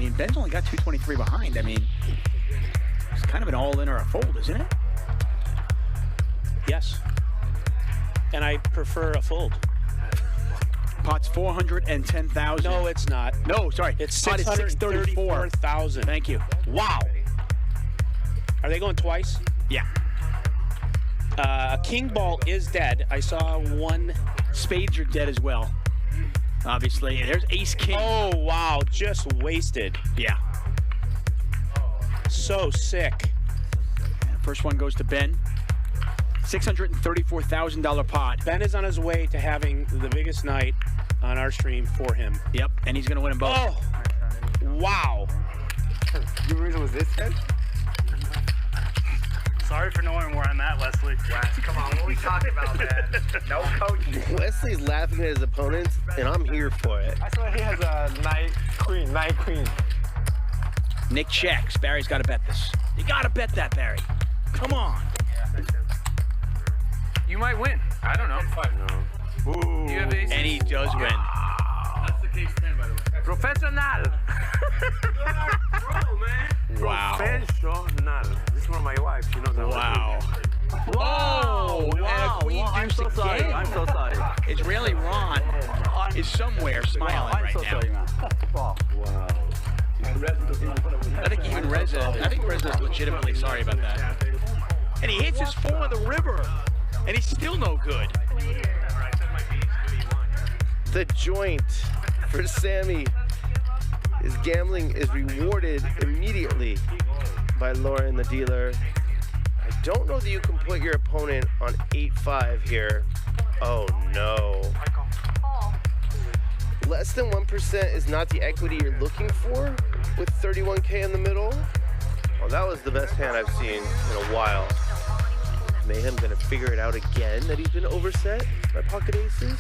mean, Ben's only got 223 behind. I mean, it's kind of an all-in or a fold, isn't it? Yes. And I prefer a fold. Pot's 410,000. No, it's not. No, sorry. It's Pot is 634,000. Thank you. Wow. Are they going twice? Yeah. King ball is dead. I saw one. Spades are dead as well. Obviously. There's ace king. Oh, wow. Just wasted. Yeah. So sick. First one goes to Ben. $634,000 pot. Ben is on his way to having the biggest night on our stream for him. Yep, and he's going to win them both. Oh, wow. You really was this head? Sorry for knowing where I'm at, Wesley. Wes, come on, what are we talking about, man? No coaching. Wesley's laughing at his opponents, and I'm here for it. I saw he has a knight queen. Nick checks. Barry's got to bet this. You got to bet that, Barry. Come on. You might win. I don't know. Ooh. You have aces. And he does win. That's the case 10, by the way. Professional. Wow. Professional. This is one of my wives. You know that. Wow. Wow. And a queen I'm deuce so sorry. again. I'm so sorry. Israeli Ron is somewhere smiling right now. Wow. I think even Reza's legitimately sorry about that. And he hits his 4 on the river, and he's still no good. The joint for Sammy is gambling is rewarded immediately by Lauren, the dealer. I don't know that you can put your opponent on 8-5 here. Oh no. Less than 1% is not the equity you're looking for with 31K in the middle. Oh, that was the best hand I've seen in a while. Mayhem gonna figure it out again that he's been overset by pocket aces.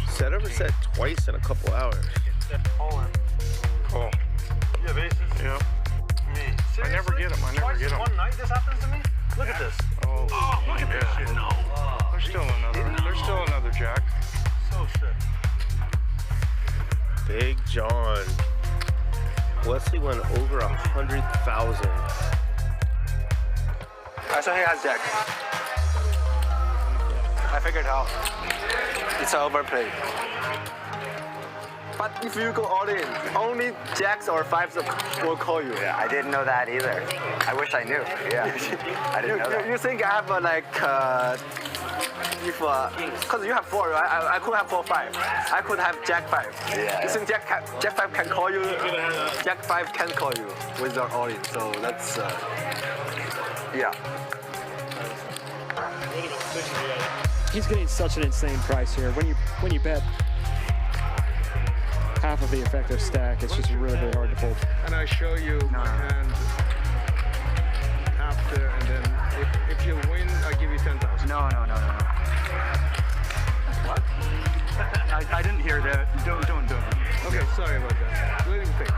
Set overset twice in a couple hours. Oh. You have aces? Yeah. Me. Seriously? I never get them. One night this happens to me? Look at this. Oh, Look at this shit. no. There's still another jack. So sick. Big John. Wesley went over 100,000. I saw he has jack. I figured out. It's an overplay. But if you go all in, only jacks or fives will call you. Yeah, I didn't know that either. I wish I knew. Yeah, I didn't know that. You think I have because you have 4, right? I could have 4-5. I could have jack 5. Yeah. You think jack 5 can call you? Jack 5 can call you with your all in. So that's yeah. He's getting such an insane price here. When you bet half of the effective stack, it's just really, really hard to fold. And I show you my hand after, and then if you win, I give you 10,000. No. What? I didn't hear that. Don't. Okay, sorry about that. Let him think.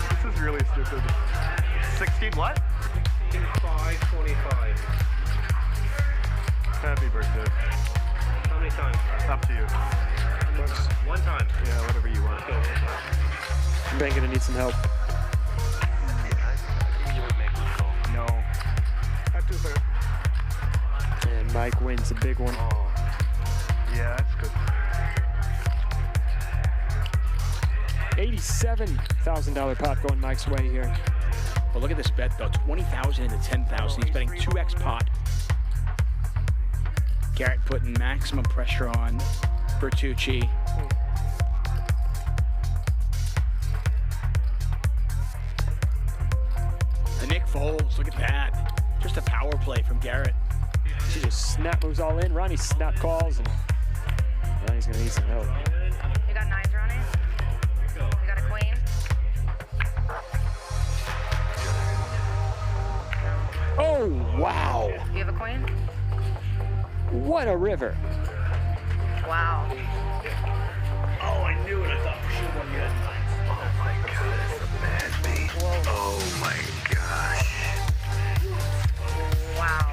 This is really stupid. 16 what? 525. Happy birthday. How many times? Up to you. One time. Yeah, whatever you want. Ben gonna need some help. No. At 2/3. And Mike wins a big one. Yeah, that's good. $87,000 pot going Mike's way here. But look at this bet, though. 20,000 into 10,000. He's betting 2x pot. Garrett putting maximum pressure on Bertucci. The Nik folds. Look at that. Just a power play from Garrett. He just snap moves all in. Ronnie snap calls, and Ronnie's gonna need some help. You got 9s, Ronnie? You got a queen? Oh, wow. Do you have a coin? What a river. Wow. Oh, I knew it. I thought for sure one good. Oh my god, it's a mad beat. Oh my gosh. Wow.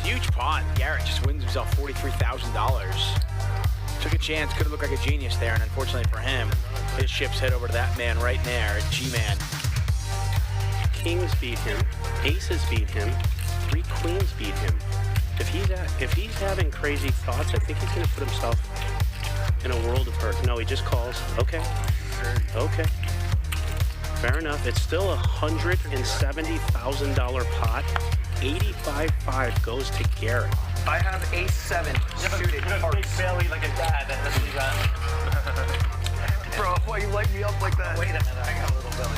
Huge pot. Garrett just wins himself $43,000. Took a chance, could have looked like a genius there, and unfortunately for him, his chips head over to that man right there, G-Man. Kings beat him, aces beat him, 3 queens beat him. If he's having crazy thoughts, I think he's going to put himself in a world of hurt. No, he just calls. Okay. Okay. Fair enough. It's still a $170,000 pot. 85.5 goes to Garrett. I have A7 suited hearts. belly like a dad. That's what you got. Bro, why you light me up like that? Wait a minute, I got a little belly.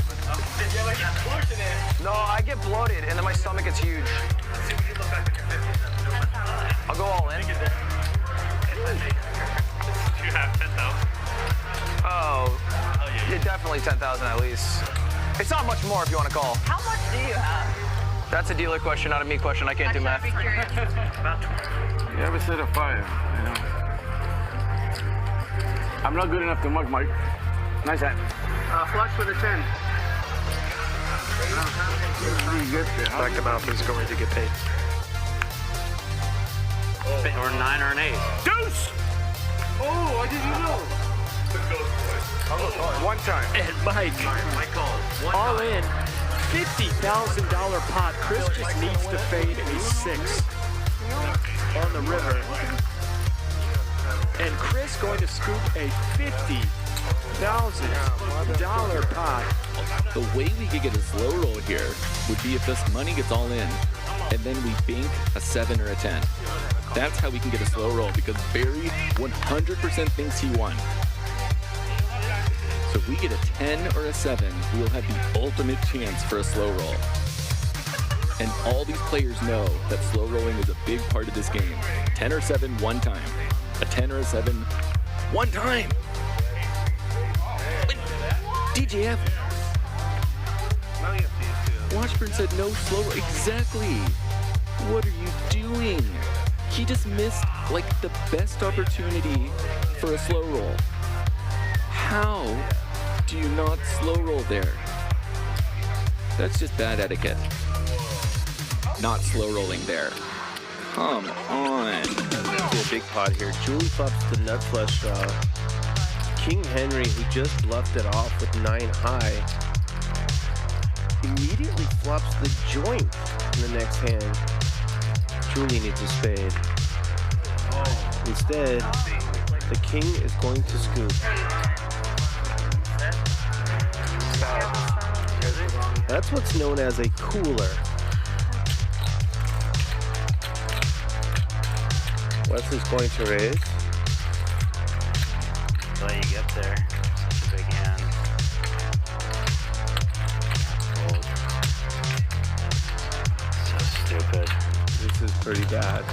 You're like pushing it. No, I get bloated and then my stomach gets huge. Let's see what you look like in your 50s. I'll go all in. You have 10,000. Oh, yeah, definitely 10,000 at least. It's not much more if you want to call. How much do you have? That's a dealer question, not a me question. I can't do math. I'd be curious. About 20. You ever said a 5? You know. I'm not good enough to mug, Mike. Nice hat. Flush with a 10. Back to mouth is going to get paid. Or a 9 or an 8. Deuce! Oh, I didn't know. One time. And Mike, all in, $50,000 pot. Chris just needs to fade a 6 on the river. And Chris going to scoop a $50,000 pot. The way we could get a slow roll here would be if this money gets all in, and then we bank a 7 or a 10. That's how we can get a slow roll, because Barry 100% thinks he won. So if we get a 10 or a 7, we'll have the ultimate chance for a slow roll. And all these players know that slow rolling is a big part of this game. 10 or 7 one time. A 10 or a 7 one time. DJF. Washburn said no slow roll. Exactly. What are you doing? He just missed like the best opportunity for a slow roll. How do you not slow roll there? That's just bad etiquette. Not slow rolling there. Come on. A big pot here. Julie flops the nut flush draw. King Henry, who just bluffed it off with 9 high, immediately flops the joint in the next hand. Julie needs a spade. Instead, the king is going to scoop. That's what's known as a cooler. Wesley's going to raise. Well, you get there. Such a big hand. Fold. So stupid. This is pretty bad.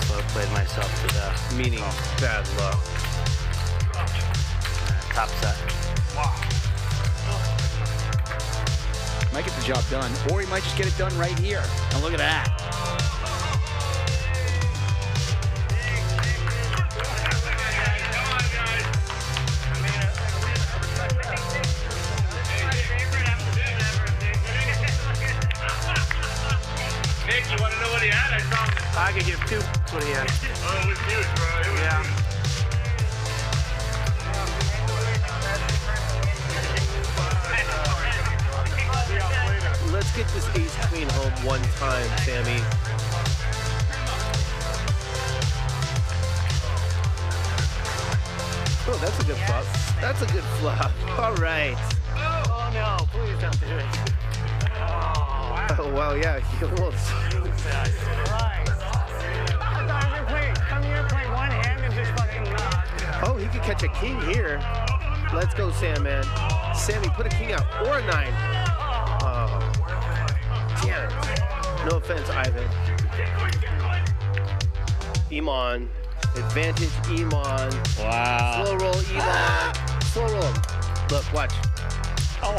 Slow played myself to death. Meaning bad luck. Top set. Might get the job done, or he might just get it done right here. And look at that. Nick, you want to know what he had? I saw him. I could give 2 what he had. Oh, it was huge, bro. It was Yeah. Let's get this ace queen home one time, Sammy. Oh, that's a good flop. That's a good flop. All right. Oh no, please don't do it. Oh, wow, yeah, he almost. Come here, play one hand and just fucking Oh, he could catch a king here. Let's go, Sam, man. Sammy, put a king out or a 9. Oh, damn it. No offense, Ivan. Iman. Advantage, Iman. Wow. Slow roll, Iman. Slow roll him. Look, watch. Oh.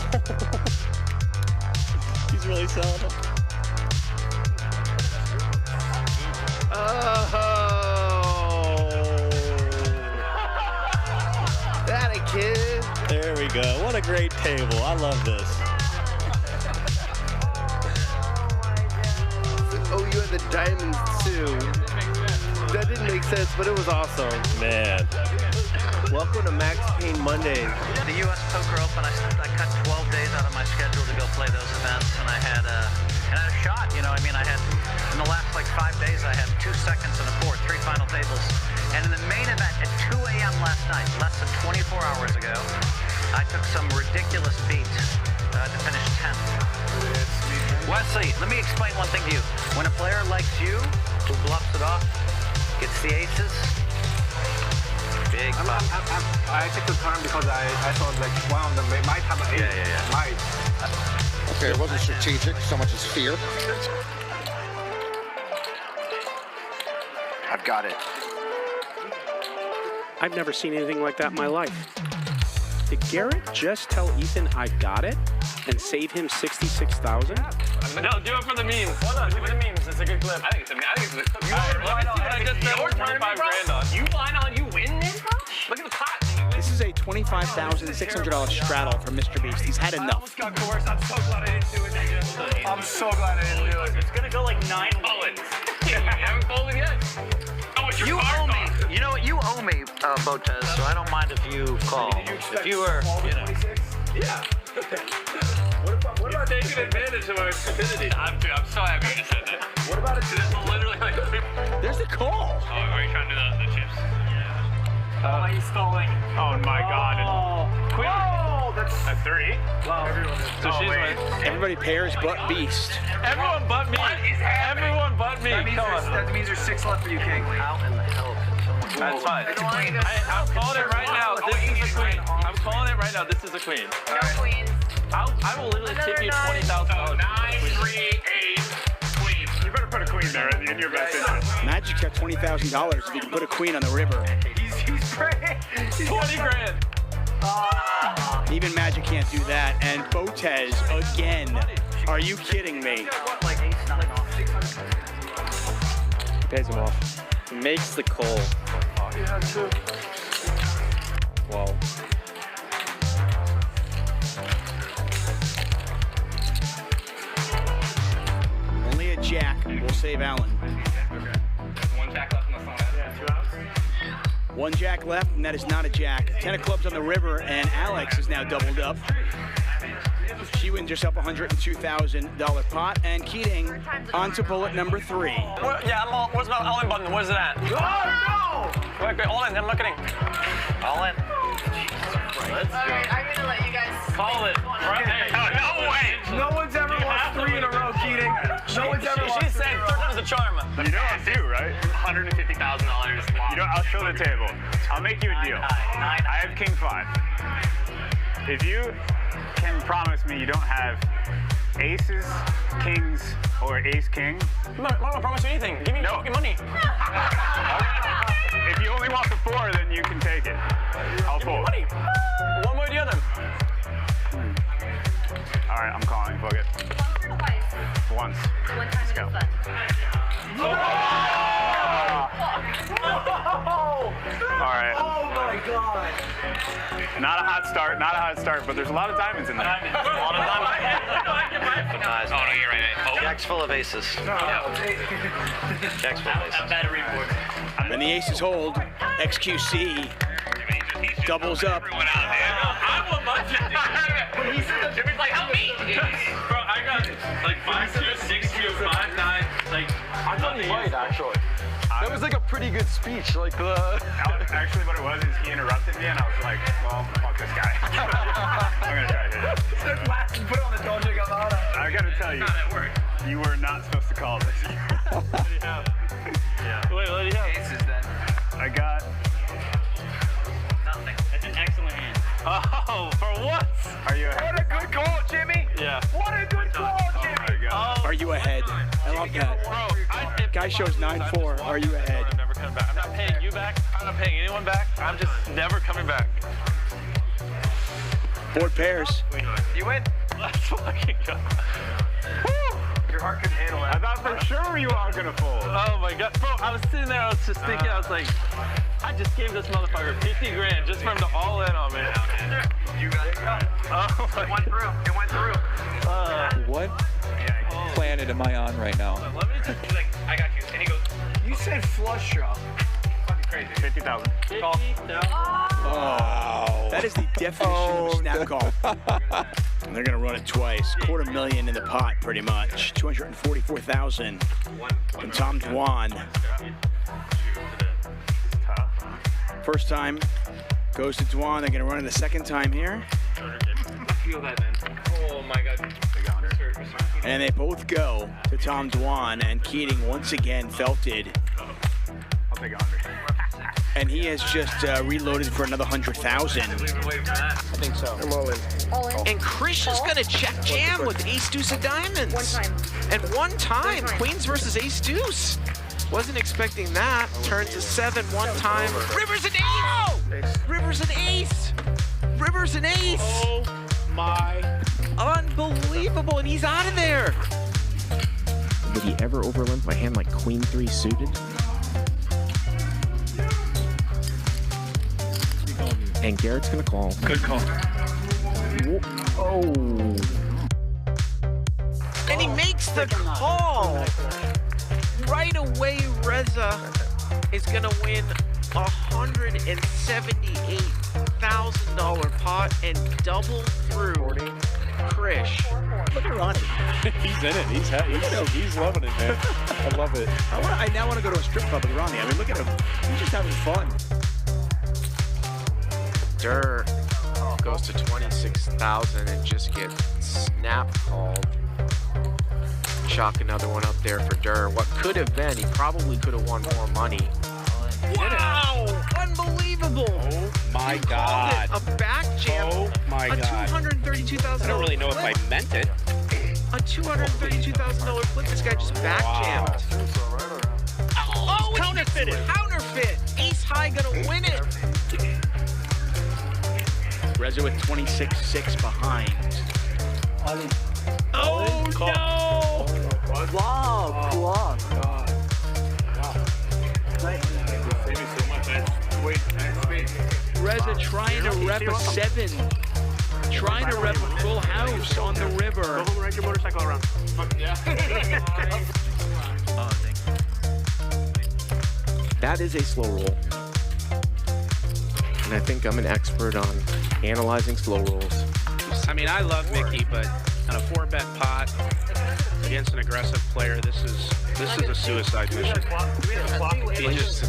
He's really selling it. Oh, that a kid. There we go. What a great table. I love this. Oh, you had the diamonds too. That didn't make sense, but it was awesome. Man. Welcome to Max Payne Mondays. The U.S. Poker Open, I cut 12 days out of my schedule to go play those events, and I had a shot. You know, I mean, I had in the last like 5 days, I had 2 seconds and a fourth, 3 final tables, and in the main event at 2 a.m. last night, less than 24 hours ago, I took some ridiculous beat to finish 10th. Wesley, let me explain one thing to you. When a player likes you, who bluffs it off, gets the aces, big bucks. I took the turn because I thought like one of them might have an ace. Yeah. Might. Okay, it wasn't strategic so much as fear. I've got it. I've never seen anything like that in my life. Did Garrett just tell Ethan I got it and save him $66,000? No, do it for the memes. Hold on, do it for the memes. It's a good clip. I think it's a good clip. You line on, you win this much? Look at the pot. This is a $25,600 straddle for Mr. Beast. He's had enough. I'm so glad I didn't do it. I'm so glad I didn't do it. It's gonna go like 9 bullets. You haven't folded yet. You owe me. You know what? You owe me, Botez, so I don't mind if you call. If you were, you know. Yeah. What about taking advantage of our stupidity? I'm so happy you just said that. What about it? This is literally like. There's the call. Oh, are you trying to do the chips? Yeah. He's stalling. Oh my God. Queen. Oh, that's a 3. Wow. So she's right. Everybody pairs but Beast. Everyone but me. Everyone but me. That means there's 6 left for you, King. How in the hell can someone... That's fine. I'm calling it right now. This is a queen. I'm calling it right now. This is a queen. No queens. I will literally tip you $20,000. 9, 3, 8, queen. You better put a queen there in your best interest. Magic's got $20,000 if you can put a queen on the river. He's great. 20 grand. Even Magic can't do that. And Botez again. Are you kidding me? Pays him off. Makes the call. Wow. Only a jack will save Allen. Okay. One jack left in the phone. Yeah, 2 outs. 1 jack left, and that is not a jack. 10 of clubs on the river, and Alex is now doubled up. She wins herself a $102,000 pot, and Keating onto bullet number 3. Yeah, where's my all-in button? Where's it at? Oh, no! Wait, all in. I'm not kidding. All in. Alright, I'm gonna let you guys... Call it. Right. No way! No one's ever lost 3 in a row, Keating. No one's ever lost. She said 3 times the charm. You know I'm due, right? $150,000. You know, I'll show the table. I'll make you a deal. I have King 5. If you can promise me you don't have aces, kings, or ace-king. I'm not gonna promise you anything. Give me fucking money. If you only want the 4, then you can take it. I'll fold. Money. One way or the other. All right, I'm calling. Fuck it. Once. One time Let's go. fun. All right. Oh my God. Not a hot start, but there's a lot of diamonds in there. Nice. Oh, no, you're right. Jack's full of aces. Jack's full of aces. Battery board. When the aces hold, XQC doubles up. I want my 50. Jimmy's like, help me. Bro, I got like 5-2, 6-2, 5-9. Like, I thought he might, actually. That was like a pretty good speech. Like, Actually, what it was is he interrupted me, and I was like, well, fuck this guy. I'm going to try to hit it. put on the Doja Gabbana. I got to tell you, you were not supposed to call this. What do you have? Yeah. Wait, what do you have? Aces, then. I got... Nothing. That's an excellent hand. Oh, for what? Are you ahead? What a good call, Jimmy. Yeah. What a good call, Jimmy. Oh, my God. Are you ahead? I love that. Bro, Guy shows 9-4. Are you ahead? I'm never coming back. I'm not paying you back. I'm not paying anyone back. I'm just never coming back. Board pairs. You win. Let's fucking go. Your heart couldn't handle it. I thought for sure you are gonna fold. Oh my god, bro! I was sitting there, I was just thinking, I was like, I just gave this motherfucker 50 grand just for him to all in on me. You got it. Oh, it went through. It went through. What planet am I on right now? Let me just be like, I got you. And he goes, you said flush draw. Fucking crazy. 50,000. 50,000. Oh. That is the definition of a snap call. And they're going to run it twice. $250,000 in the pot, pretty much. $244,000 from Tom Dwan. First time goes to Dwan. They're going to run it the second time here. Feel that, man. Oh my god. And they both go to Tom Dwan, and Keating once again felted. I'll take 100. And he has just reloaded for another 100,000. I think so. I'm all in. All in. And Krish is gonna check jam with ace deuce of diamonds. One time. And one time, queens versus ace deuce. Wasn't expecting that. Turns to 7 one time. River's an ace! River's an ace! River's an ace! Oh my. Unbelievable, and he's out of there. Did he ever overlimp a hand like Queen 3 suited? And Garrett's gonna call. Good call. Oh. And he makes the call. Right away, Reza is gonna win $178,000 pot and double through Krish. Look at Ronnie. He's in it. He's loving it, man. I love it. I now want to go to a strip club with Ronnie. I mean, look at him. He's just having fun. Durr goes to 26,000 and just get snap called. Chalk another one up there for Durr. What could have been, he probably could have won more money. Wow! Unbelievable! Oh my He god. called it a back jam. Oh my a god. $232,000 I don't really know if I meant it. A $232,000 flip. This guy just back jammed. Oh, it's counterfeited. Counterfeit. Ace high gonna win it. Reza with 26-6 behind. Oh no! Wow, cool. Reza trying to rep a 7. Trying to rep a full house on the river. Go home and ride your motorcycle around. Yeah. Oh, thank you. That is a slow roll. And I think I'm an expert on analyzing slow rolls. I mean, I love Mickey, but on a 4-bet pot against an aggressive player, this is a suicide mission. He just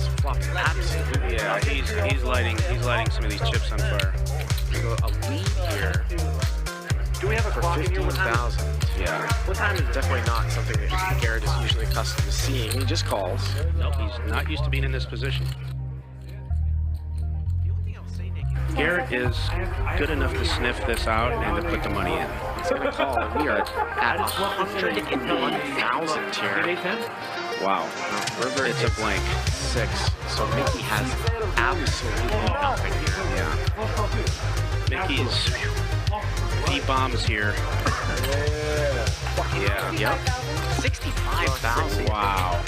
absolutely, yeah. He's lighting some of these chips on fire. So a lead here. Do we have a clock in here? 15,000. Yeah. What time is it? Definitely not something that Garrett is usually accustomed to seeing. He just calls. Nope, he's not used to being in this position. Garrett is good enough to sniff this out and to put the money in. He's going to call, and we are at 101,000 here. Wow. River It's a blank. 6. So Mickey has absolutely nothing here. Mickey's D-bombs here. Yeah. Yep. 65,000. Wow.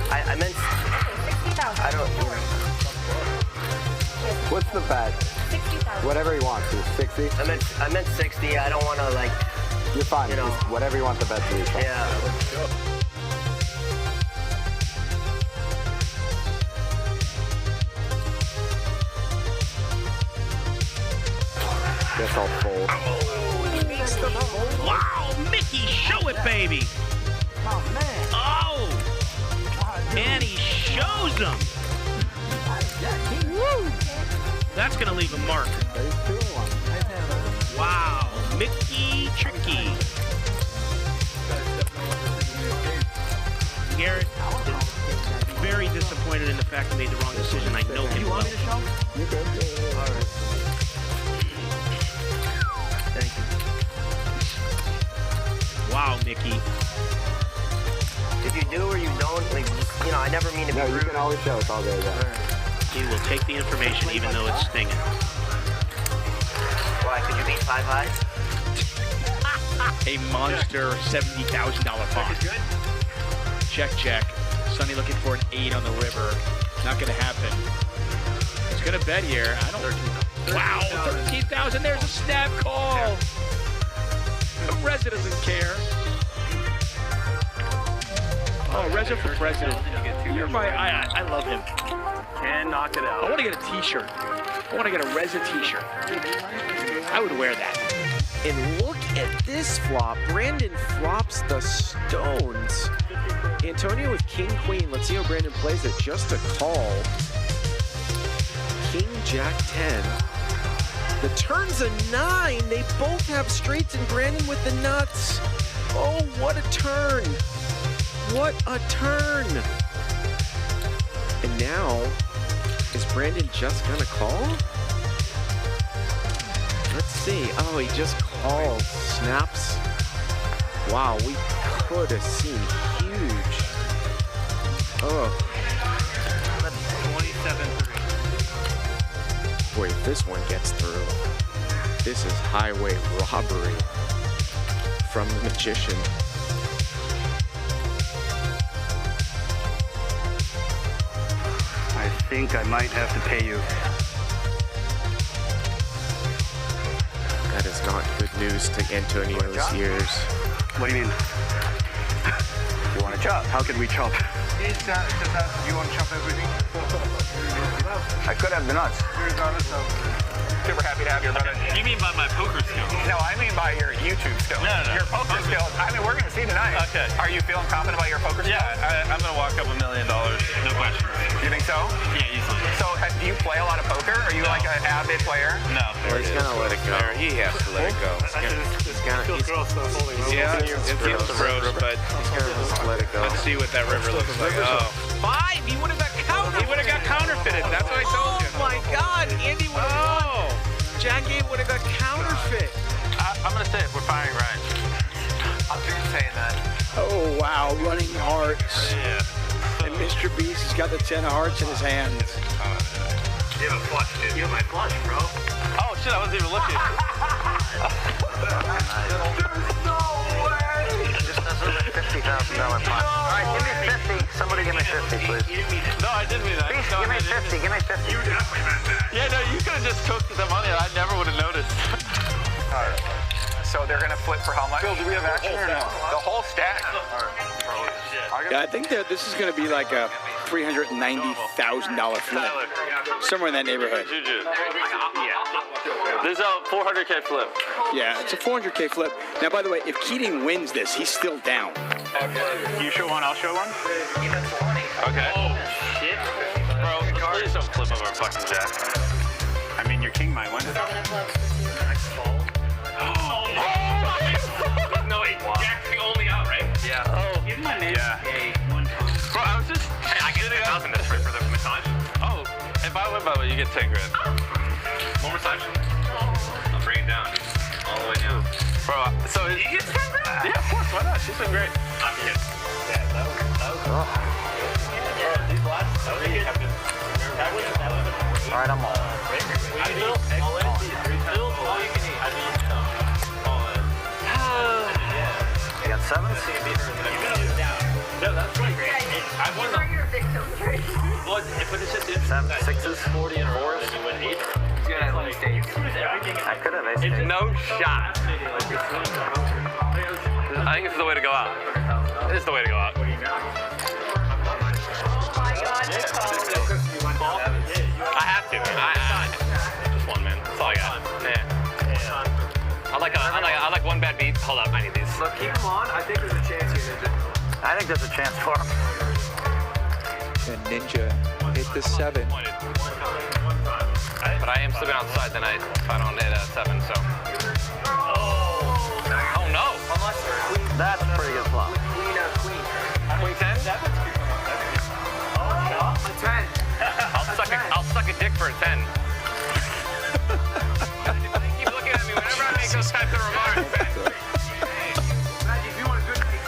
I meant, I don't, What's the bet? 60,000. Whatever he wants to. 60? I meant 60. I don't want to, like... You're fine. You know. Just whatever you want the bet to be. Yeah. Guess I'll fold. Wow, Mickey, show it, baby. Oh, man. Oh, and he shows them. Woo. That's going to leave a mark. Wow, Mickey Tricky. Garrett is very disappointed in the fact he made the wrong decision. I know him well. You could. All right. Thank you. Wow, Mickey. If you do or you don't, like, you know, I never mean to be rude. You can always show. It's all good. He will take the information even though it's stinging. Why, could you beat 5 highs? a monster $70,000 pot. Check, check. Sonny looking for an 8 on the river. Not gonna happen. He's gonna bet here. I don't. 13. Wow, 13,000. There's a snap call. Reza doesn't care. Oh, Reza for president. You're my. I love him. And knock it out. I want to get a T-shirt. I want to get a Reza T-shirt. I would wear that. And look at this flop. Brandon flops the stones. Antonio with king, queen. Let's see how Brandon plays it. Just a call. King, jack, 10. The turn's a 9. They both have straights, and Brandon with the nuts. Oh, what a turn. What a turn. And now, is Brandon just gonna call? Let's see. Oh, he just calls. Snaps. Wow, we could have seen huge. Oh. 27-3. Boy, if this one gets through, this is highway robbery from the magician. I think I might have to pay you. That is not good news to Antonio's ears. What do you mean? You want to chop? How can we chop? It's just that you want to chop everything. I could have the nuts. Super happy to have your brother. You mean by my poker skills? No, I mean by your YouTube skills. No. Your poker skills. I mean, we're going to see tonight. Okay. Are you feeling confident about your poker skills? Yeah, I'm going to walk up $1 million. No question. You think so? Yeah, easily. So, do you play a lot of poker? Are you like an avid player? No. Or he's gonna let it go. He has to let it go. He's gonna just let it go. Let's see what that river looks like. Oh. 5! He would have got counterfeited. He would have got counterfeited. That's what I told you. Oh my God! Andy would have won. Jack 8 would have got counterfeit. I'm going to say it. We're firing right. I've been saying that. Oh, wow. Running hearts. Yeah. And Mr. Beast has got the 10 of hearts in his hands. You have a flush, dude. You have my flush, bro. Oh, shit. I wasn't even looking. There's no way! Just another $50,000 pot. All right, give me 50. Somebody give me 50, please. No, I didn't mean that. Beast, No, give me 50. Give me 50. You definitely meant that. Yeah, no, you could have just cooked the money. I never would have noticed. All right. So they're going to flip for how much? Phil, do we have action or no? The whole stack. Yeah, I think that this is going to be like a $390,000 flip. Somewhere in that neighborhood. Juju. Yeah. There's a 400K flip. Yeah, it's a 400K flip. Now, by the way, if Keating wins this, he's still down. You show one, I'll show one. Okay. Oh, shit. Bro, please don't flip over fucking jack. I mean, your king might win. No, wait. Jack's the only out, right? Yeah. Oh. Give my name. Yeah. Bro, I was just... Hey, I get 10,000 this for the massage. Oh, if I win by the way, you get 10 grand. More massage? I'll bring it down. All the way down. Bro, so... You get 10 grand? Yeah, of course. Why not? She's been great. I'm kidding. Yeah, that was these last... That was good. All right, I'm all. You got 7s? No, that's really great. I won the... Well, but it's just... 7, 6s? 40 and 4s. You win 8. You got at least 8. I could have ace 8. No shot. I think this is the way to go out. This is the way to go out. I have to, man. I just one, man. That's all I got. Yeah. I like one bad beat. Hold up, I need these. Look, keep them on. I think there's a chance here, Ninja. I think there's a chance for him. And Ninja hit the 7. But I am slipping outside tonight if I don't hit a 7, so. Oh no! That's a pretty good flop. Queen 10? 10. I'll suck a dick for a 10. Keep looking at me whenever I make those types of remarks. Magic, if you want a good night.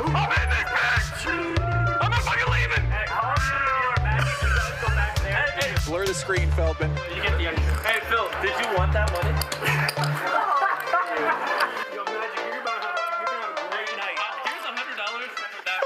I'm in this bitch! I'm not fucking leaving! Blur the screen, Feldman. You get the Hey, Phil, did you want that money? Yo, Magic, you're gonna have a great night. Here's $100 for that.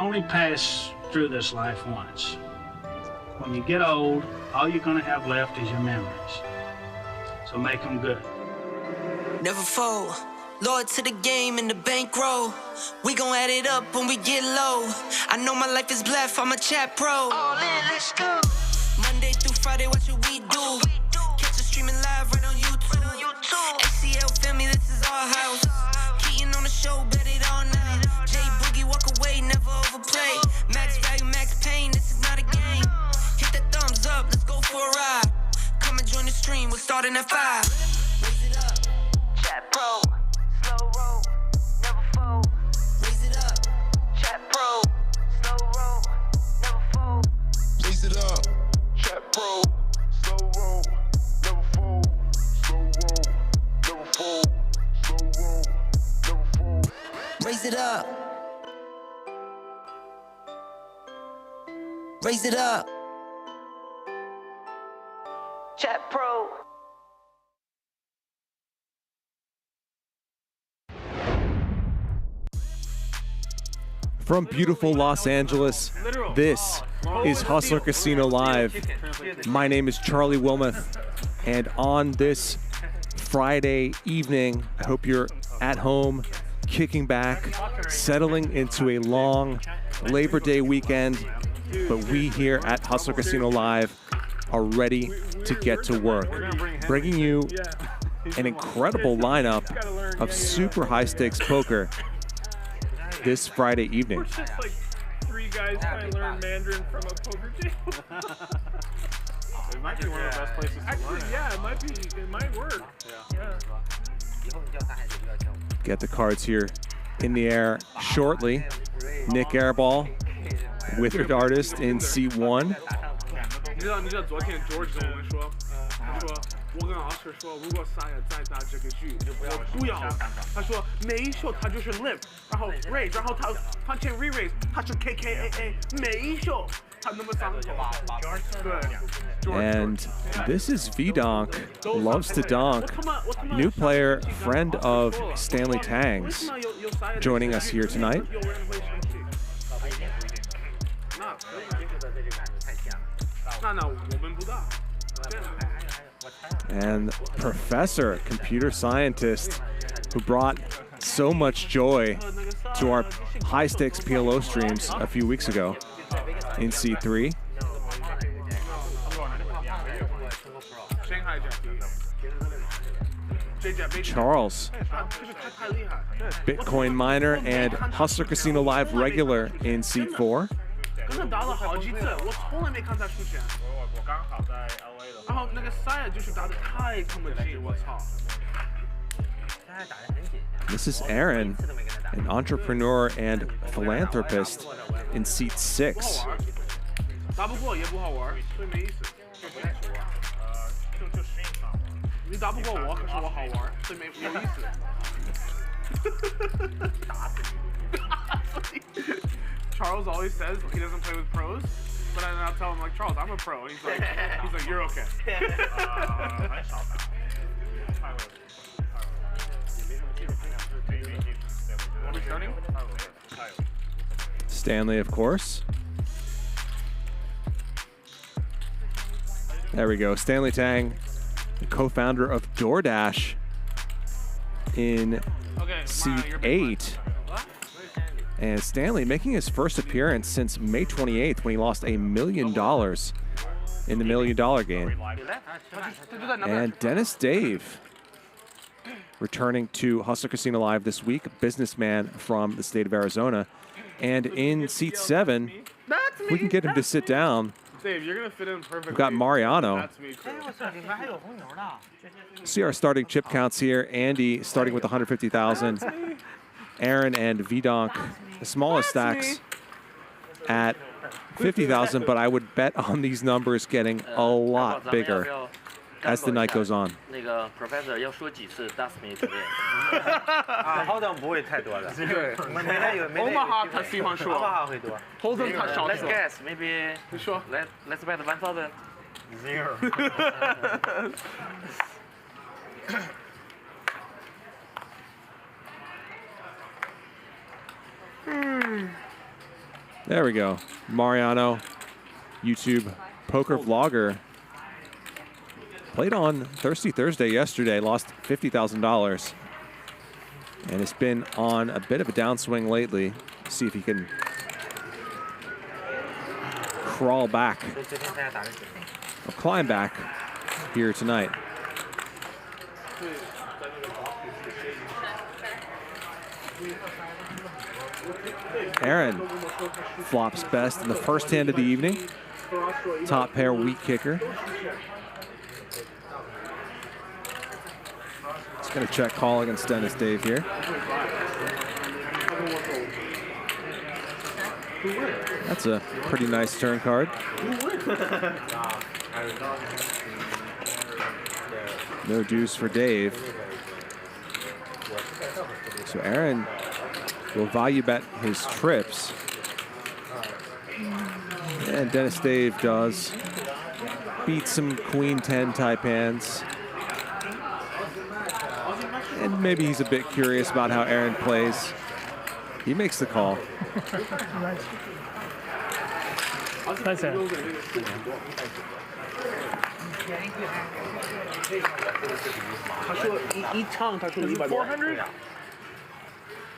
only pass through this life once. When you get old, all you're gonna have left is your memories. So make them good. Never fold. Loyal to the game and the bankroll. We gon' add it up when we get low. I know my life is blessed, I'm a chat pro. All in, let's go. Monday through Friday, what should we do? Catch us streaming live right on YouTube. HCL family, this is our house. Keaton on the show, bet it all now. J Boogie, walk away, never overplay. Max value, max pain, this is not a game. Hit that thumbs up, let's go for a ride. Come and join the stream, we're starting at 5. Raise it up, chat pro. Slow roll, never fold. Raise it up, chat pro. Slow roll, never fold. Raise it up, chat pro. Slow roll, never fold. Slow roll, never fold. Slow roll, never fold. Raise it up. Raise it up. Chat pro. From beautiful Los Angeles, this is Hustler Casino Live. My name is Charlie Wilmoth, and on this Friday evening, I hope you're at home, kicking back, settling into a long Labor Day weekend, but we here at Hustler Casino Live are ready to get to work, bringing you an incredible lineup of super high-stakes poker this Friday evening. We're just like 3 guys trying to learn Mandarin from a poker table. It might be one of the best places to learn. Yeah, it might be. It might work. Yeah. Get the cards here in the air shortly. Nik Airball, Withered Artist in seat 1. 你知道昨天 George 跟我们说，他说我跟 Oscar 说，如果 Saya 再打这个局，我不要了。他说每一手他就是 limp， 然后 raise， 然后他前 re-raise， 他是 KK AA， 每一手他那么伤口。对。And this is VDonk, loves to donk, new player, friend of Stanley Tang's, joining us here tonight. And Professor, computer scientist, who brought so much joy to our high-stakes PLO streams a few weeks ago in C3. Charles, Bitcoin miner and Hustler Casino Live regular in seat 4. 跟他打了好几次，我从来没看他输钱。我刚好在 LA 的。然后那个 Saya 就是打得太他妈紧，我操。 This is Aaron, an entrepreneur and philanthropist in seat 6. 打不过也不好玩，所以没意思。你打不过我，可是我好玩，所以没意思。打死你！ Charles always says he doesn't play with pros, but then I'll tell him like, Charles, I'm a pro, and he's like, you're okay. Are we starting? Stanley, of course. There we go. Stanley Tang, the co-founder of DoorDash in seat 8. And Stanley making his first appearance since May 28th when he lost $1 million in the $1 million game. And Dennis Dave returning to Hustler Casino Live this week, a businessman from the state of Arizona. And in seat 7, we can get him to sit down. Dave, you're gonna fit in perfectly. We've got Mariano. That's me too. See our starting chip counts here. Andy starting with 150,000. Aaron and VDonk, the smallest stacks at 50,000, but I would bet on these numbers getting a lot bigger as the night goes on. 那个 Professor 要说几次 That's me today 好像不会太多的。对，没太有。Omaha 他喜欢说 Omaha 会多。Holden 他少说。 Let's guess, maybe 你说 let's bet 1,000. 0. There we go. Mariano, YouTube poker vlogger. Played on Thirsty Thursday yesterday, lost $50,000. And it's been on a bit of a downswing lately. See if he can crawl back or climb back here tonight. Aaron flops best in the first hand of the evening. Top pair weak kicker. He's going to check call against Dennis Dave here. That's a pretty nice turn card. No deuce for Dave. So Aaron will value bet his trips. And Dennis Dave does beat some Queen 10 type hands. And maybe he's a bit curious about how Aaron plays. He makes the call. $400。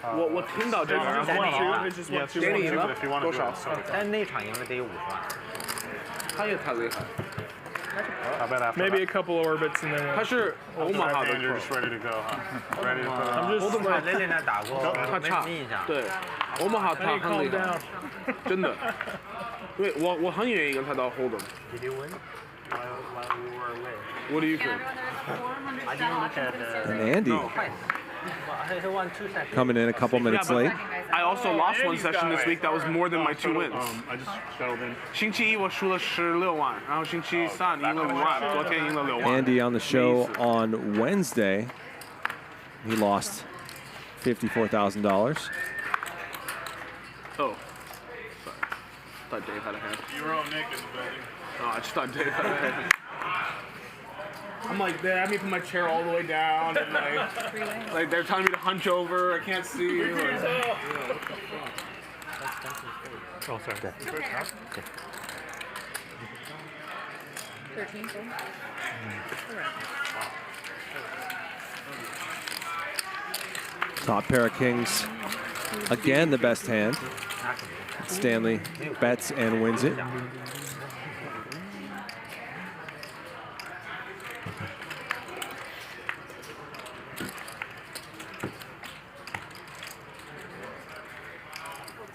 我听到这个，Danny赢了多少？但那场赢了得有50万。他也太厉害。 Maybe a couple orbits and then. 他是欧马哈的 You're just ready to go, huh? Ready to put I'm just. 我累累那打过，他差没印象。对，欧马哈他很厉害，真的。对我很愿意跟他打 Hold'em。Did you win? While we were away. What do you think? I didn't look at. And Andy. I won 2 sessions. Coming in a couple minutes late. I also lost one session this week. That was more than my 2 wins. I just settled in. 星期一我输了16万，然后星期三赢了5万，昨天赢了6万。Andy on the show on Wednesday. He lost $54,000. Oh, sorry. Thought Dave had a hand. You were on Nick in the building. Oh, I just thought Dave had a hand. I'm like, they had me put my chair all the way down, and like they're telling me to hunch over. I can't see. Oh, sorry. 13. Top pair of kings. Again, the best hand. Stanley bets and wins it.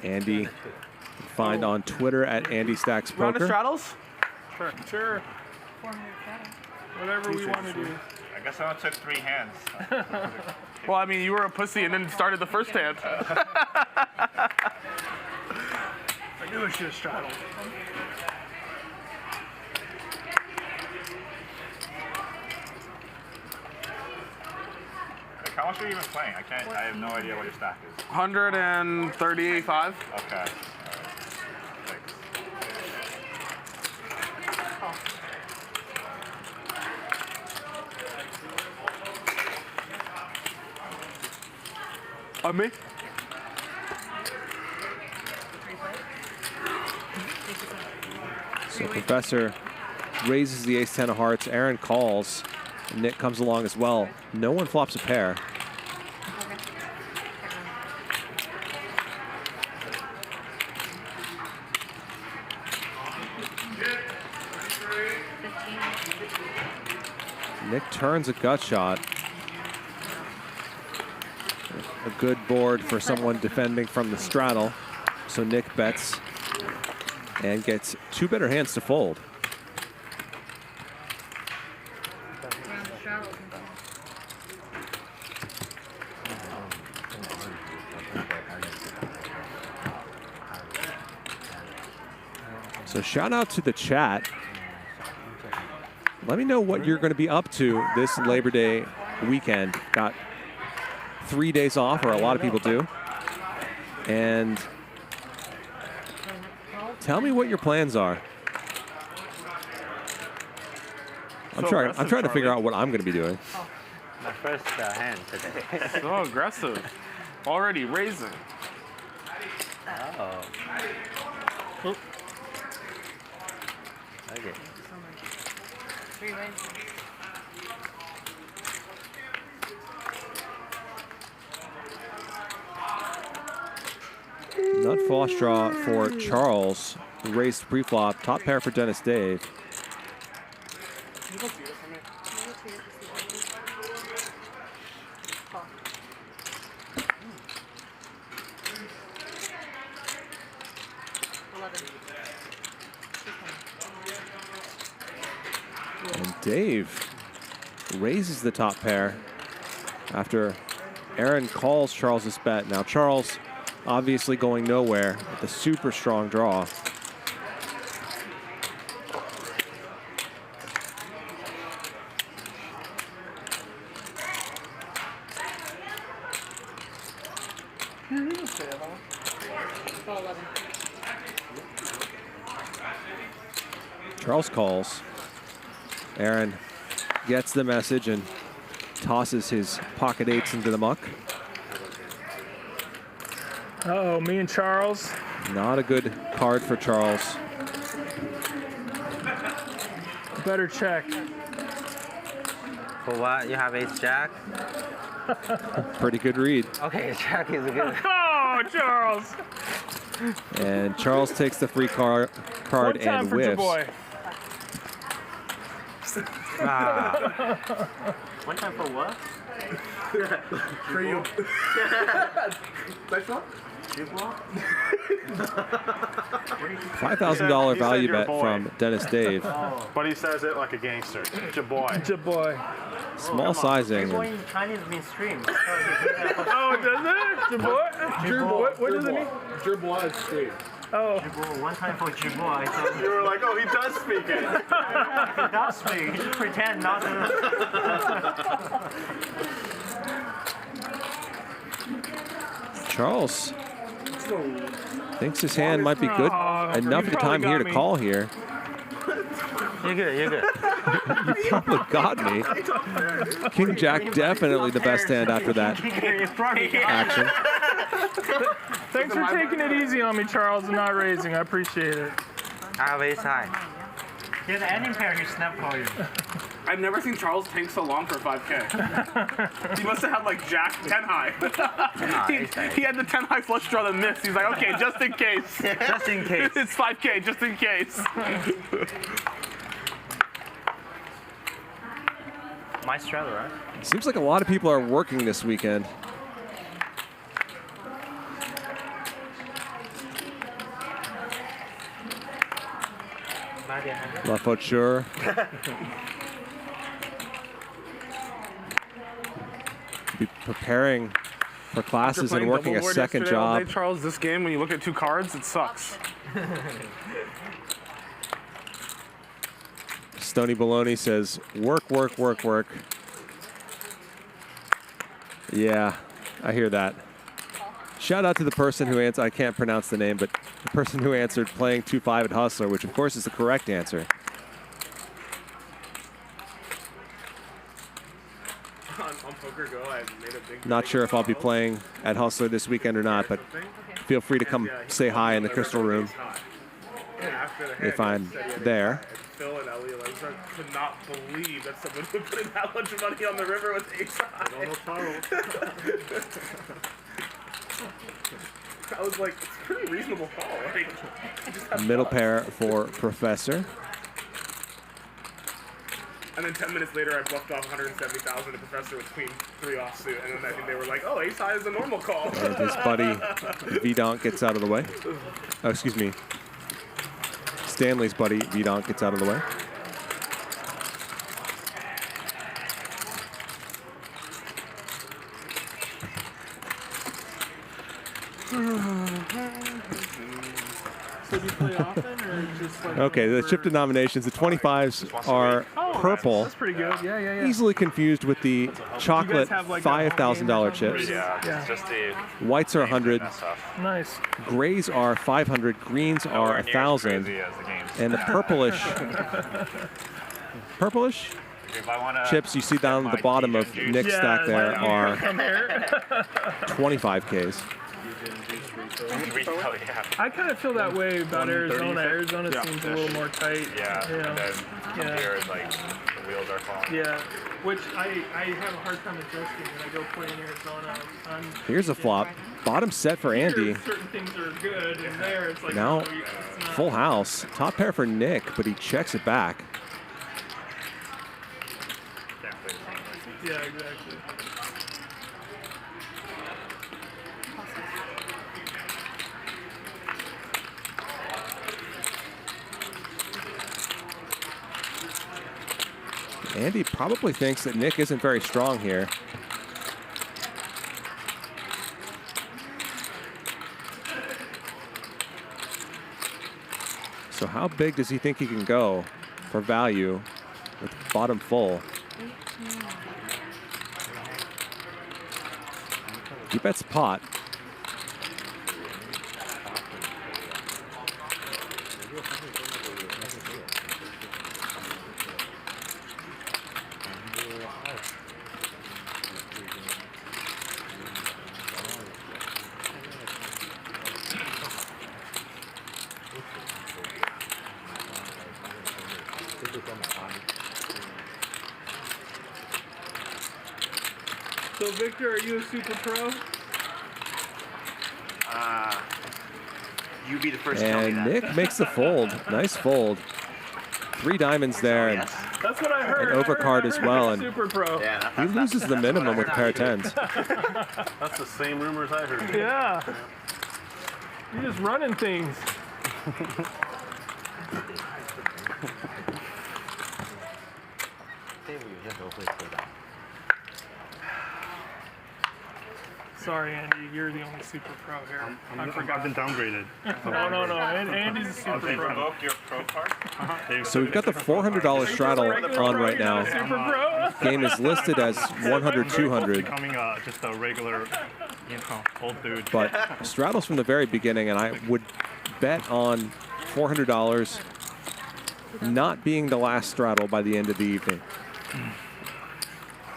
Andy, find on Twitter at Andy Stacks Round of Poker. straddles? Sure. Whatever we want to do. I guess I only took 3 hands. Well, I mean, you were a pussy and then started the first hand. I knew I should have straddled. How much are you even playing? I have no idea what your stack is. 135. Okay. All right. Thanks. On me? So Professor raises the ace-10 of hearts. Aaron calls. Nick comes along as well. No one flops a pair. Nick turns a gut shot. A good board for someone defending from the straddle. So Nick bets and gets 2 better hands to fold. So shout out to the chat. Let me know what you're going to be up to this Labor Day weekend. Got 3 days off, or a lot of people do. And tell me what your plans are. I'm trying to figure out what I'm going to be doing. My first hand today. So aggressive. Already raising. Oh. Okay. Nut flush draw for Charles. Raised pre-flop. Top pair for Dennis Dave. And Dave raises the top pair after Aaron calls Charles's bet. Now Charles obviously going nowhere with a super strong draw. Charles calls. Aaron gets the message and tosses his pocket eights into the muck. Uh-oh, me and Charles. Not a good card for Charles. Better check. For what? You have ace jack? Pretty good read. Okay, jack is a good. Oh, Charles. And Charles takes the free card One time and for your whiffs. boy. One time for what? For you. $5,000 value bet from Dennis Dave. But he says it like a gangster. Jaboy. Jaboy. Small sizing. Jaboy in Chinese means stream. Oh, does it? Jaboy? What does it mean? Gerbois is stream. Oh. Jibo, one time for Jibo, I thought You were like, oh, he does speak it. he does speak. He just pretend not to. Charles thinks his hand might be good enough at the time here to call here. You're good, you're good. You probably got me. King Jack definitely the best hand after that action. Thanks for taking it easy on me, Charles, and not raising. I appreciate it. I have ace high. You're the ending pair, he snap call you. I've never seen Charles tank so long for 5K. He must have had like Jack 10 high. he had the 10 high flush draw that missed. He's like, okay, just in case. Just in case. It's 5K, just in case. My straddle, right? Seems like a lot of people are working this weekend. La Fauture. Be preparing for classes and working a second job. Day, Charles, this game, when you look at 2 cards, it sucks. Stony Baloney says, work, work, work, work. Yeah, I hear that. Shout out to the person who answered, I can't pronounce the name, but the person who answered playing 2-5 at Hustler, which of course is the correct answer. On Poker Go, I made a big Not sure if I'll be playing at Hustler this weekend or not, but feel free to come say hi in the Crystal Room if I'm there. Phil and Elliot, I could not believe that someone would put in that much money on the river with ace high. I was like, it's a pretty reasonable call, right? Middle pair for Professor. And then 10 minutes later, I bluffed off 170,000 to Professor with Queen 3 offsuit, and then I think they were like, "Oh, ace high is the normal call." And his buddy VDonk gets out of the way. Oh, excuse me. Stanley's buddy VDonk gets out of the way. So do you play often, or just like... Okay, the chip denominations, the 25s are purple. That's pretty good. Yeah, yeah, yeah. Easily confused with the chocolate have, like, $5,000 chips. Yeah, just the Whites are 100. Nice. Grays are 500. Greens are 1,000. And the purplish chips you see down at the bottom of Nick's stack there are 25Ks. I kind of feel that way about Arizona. Arizona seems a little more tight. Yeah, You know? and then here it's like the wheels are falling. Yeah, which I have a hard time adjusting when I go play in Arizona. Here's a flop. Bottom set for Andy. Here, certain things are good, and there it's like Now, oh, it's not. full house. Top pair for Nik, but he checks it back. Yeah, exactly. Andy probably thinks that Nik isn't very strong here. So how big does he think he can go for value with bottom full? He bets pot. So Victor, are you a super pro? You be the first to tell me And that. Nik makes the fold. Nice fold. 3 diamonds there. And That's what I heard. an overcard as well. And Super pro. he loses the minimum with a pair of 10s. That's the same rumors I heard. Yeah. You're just running things. Sorry, Andy, you're the only super pro here. I forgot. I've been downgraded. No. Andy's a super pro. Revoke your pro card? So we've got the $400 straddle on right now. Game is listed as 100, 200. Becoming just a regular, old dude. But straddles from the very beginning, and I would bet on $400 not being the last straddle by the end of the evening.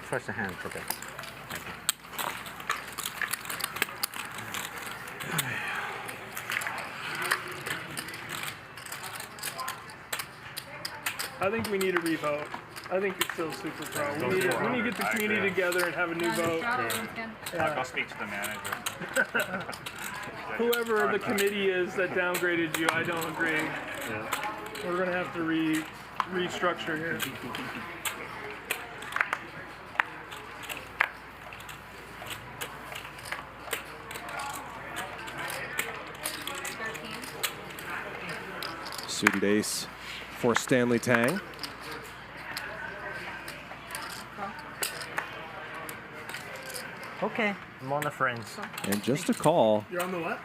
First hand for this. I think we need a revote. I think it's still super pro. We need to get the community together and have a new vote. I'll go speak to the manager. Whoever the committee is that downgraded you, I don't agree. Yeah. We're gonna have to restructure here. Suited ace for Stanley Tang. Okay, I'm on the friends. And just a call You're on the what?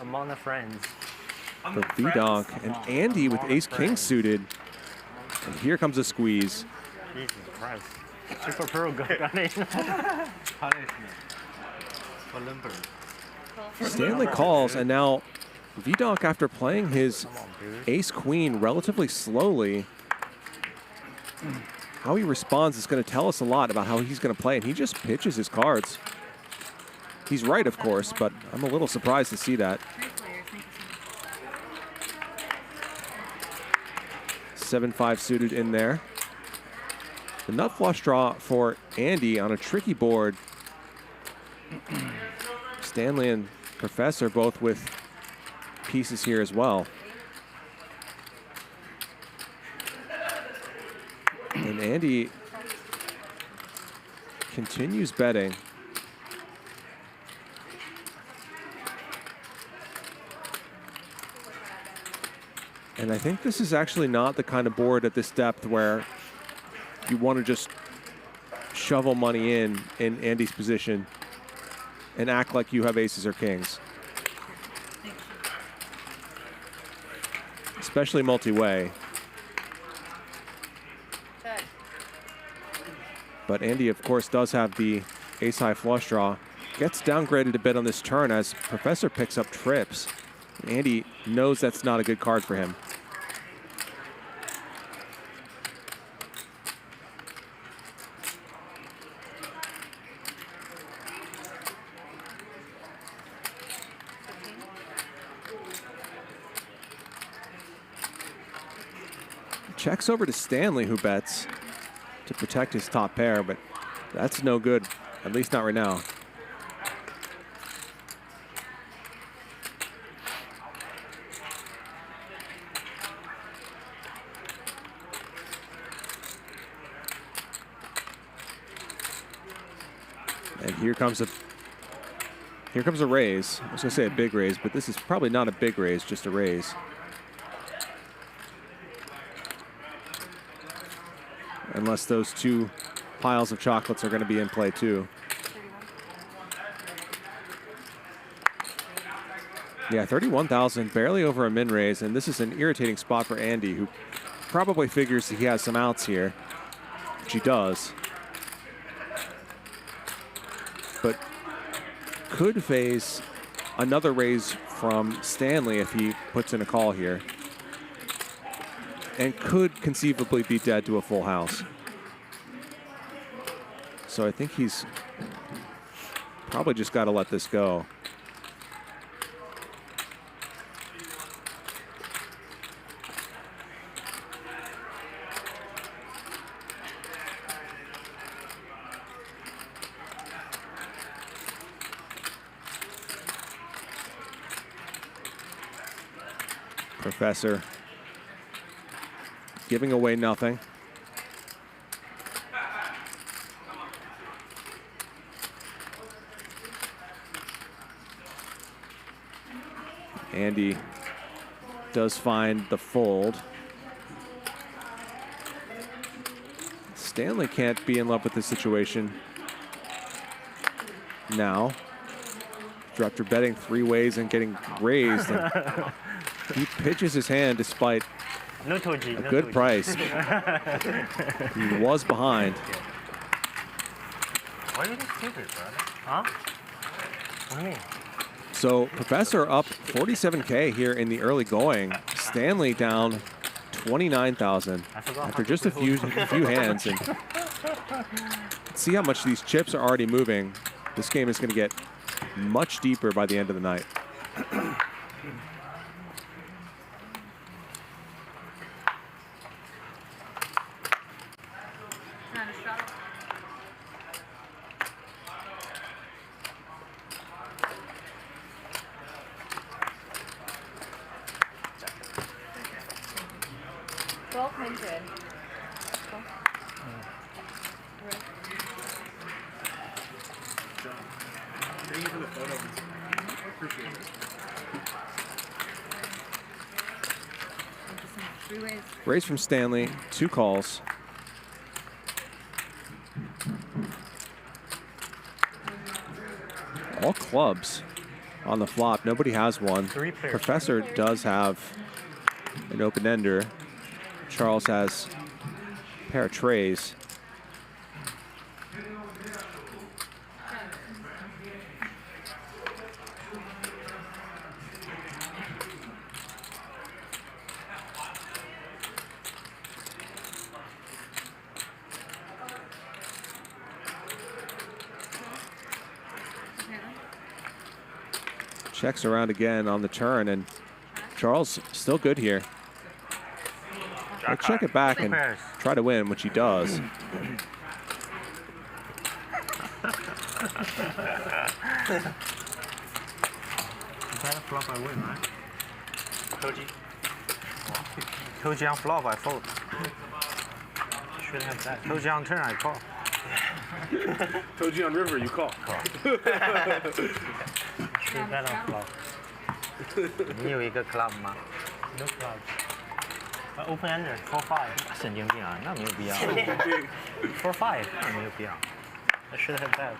I'm on the friends. for VDonk. And Andy with ace-king suited. And here comes a squeeze. Jesus Christ. Super pro gunning. Stanley calls, and now VDonk, after playing his ace-queen relatively slowly, how he responds is going to tell us a lot about how he's going to play, and he just pitches his cards. He's right, of course, but I'm a little surprised to see that. 7-5 suited in there. The nut flush draw for Andy on a tricky board. Stanley and Professor both with pieces here as well. And Andy continues betting. And I think this is actually not the kind of board at this depth where you want to just shovel money in Andy's position and act like you have aces or kings. Especially multi-way. But Andy, of course, does have the ace-high flush draw. Gets downgraded a bit on this turn as Professor picks up trips. Andy knows that's not a good card for him. Checks over to Stanley, who bets to protect his top pair, but that's no good, at least not right now. And here comes a raise. I was gonna say a big raise, but this is probably not a big raise, just a raise. Unless those two piles of chocolates are gonna be in play too. Yeah, 31,000, barely over a min raise, and this is an irritating spot for Andy, who probably figures he has some outs here, which he does. But could face another raise from Stanley if he puts in a call here, and could conceivably be dead to a full house. So I think he's probably just got to let this go. Professor giving away nothing. Andy does find the fold. Stanley can't be in love with this situation now. After betting 3 ways and getting raised, and he pitches his hand despite a good price. He was behind. Why are you stupid, brother? Huh? What do you mean? So Professor up 47K here in the early going. Stanley down 29,000 after just a few hands. And see how much these chips are already moving. This game is going to get much deeper by the end of the night. Raise from Stanley, 2 calls. All clubs on the flop. Nobody has one. Professor does have an open-ender. Charles has a pair of trays. Checks around again on the turn, and Charles still good here. He'll check it back and try to win, which he does. You gotta flop, I win, right? Koji. Koji on flop, I fold. Should have that. Koji on turn, I call. Koji on river, you call. Should bet on flop. 你有一个 club 吗 ？No club. Open ender 4-5. 神经病啊，那没有必要。4-5 那没有必要。I should have bet.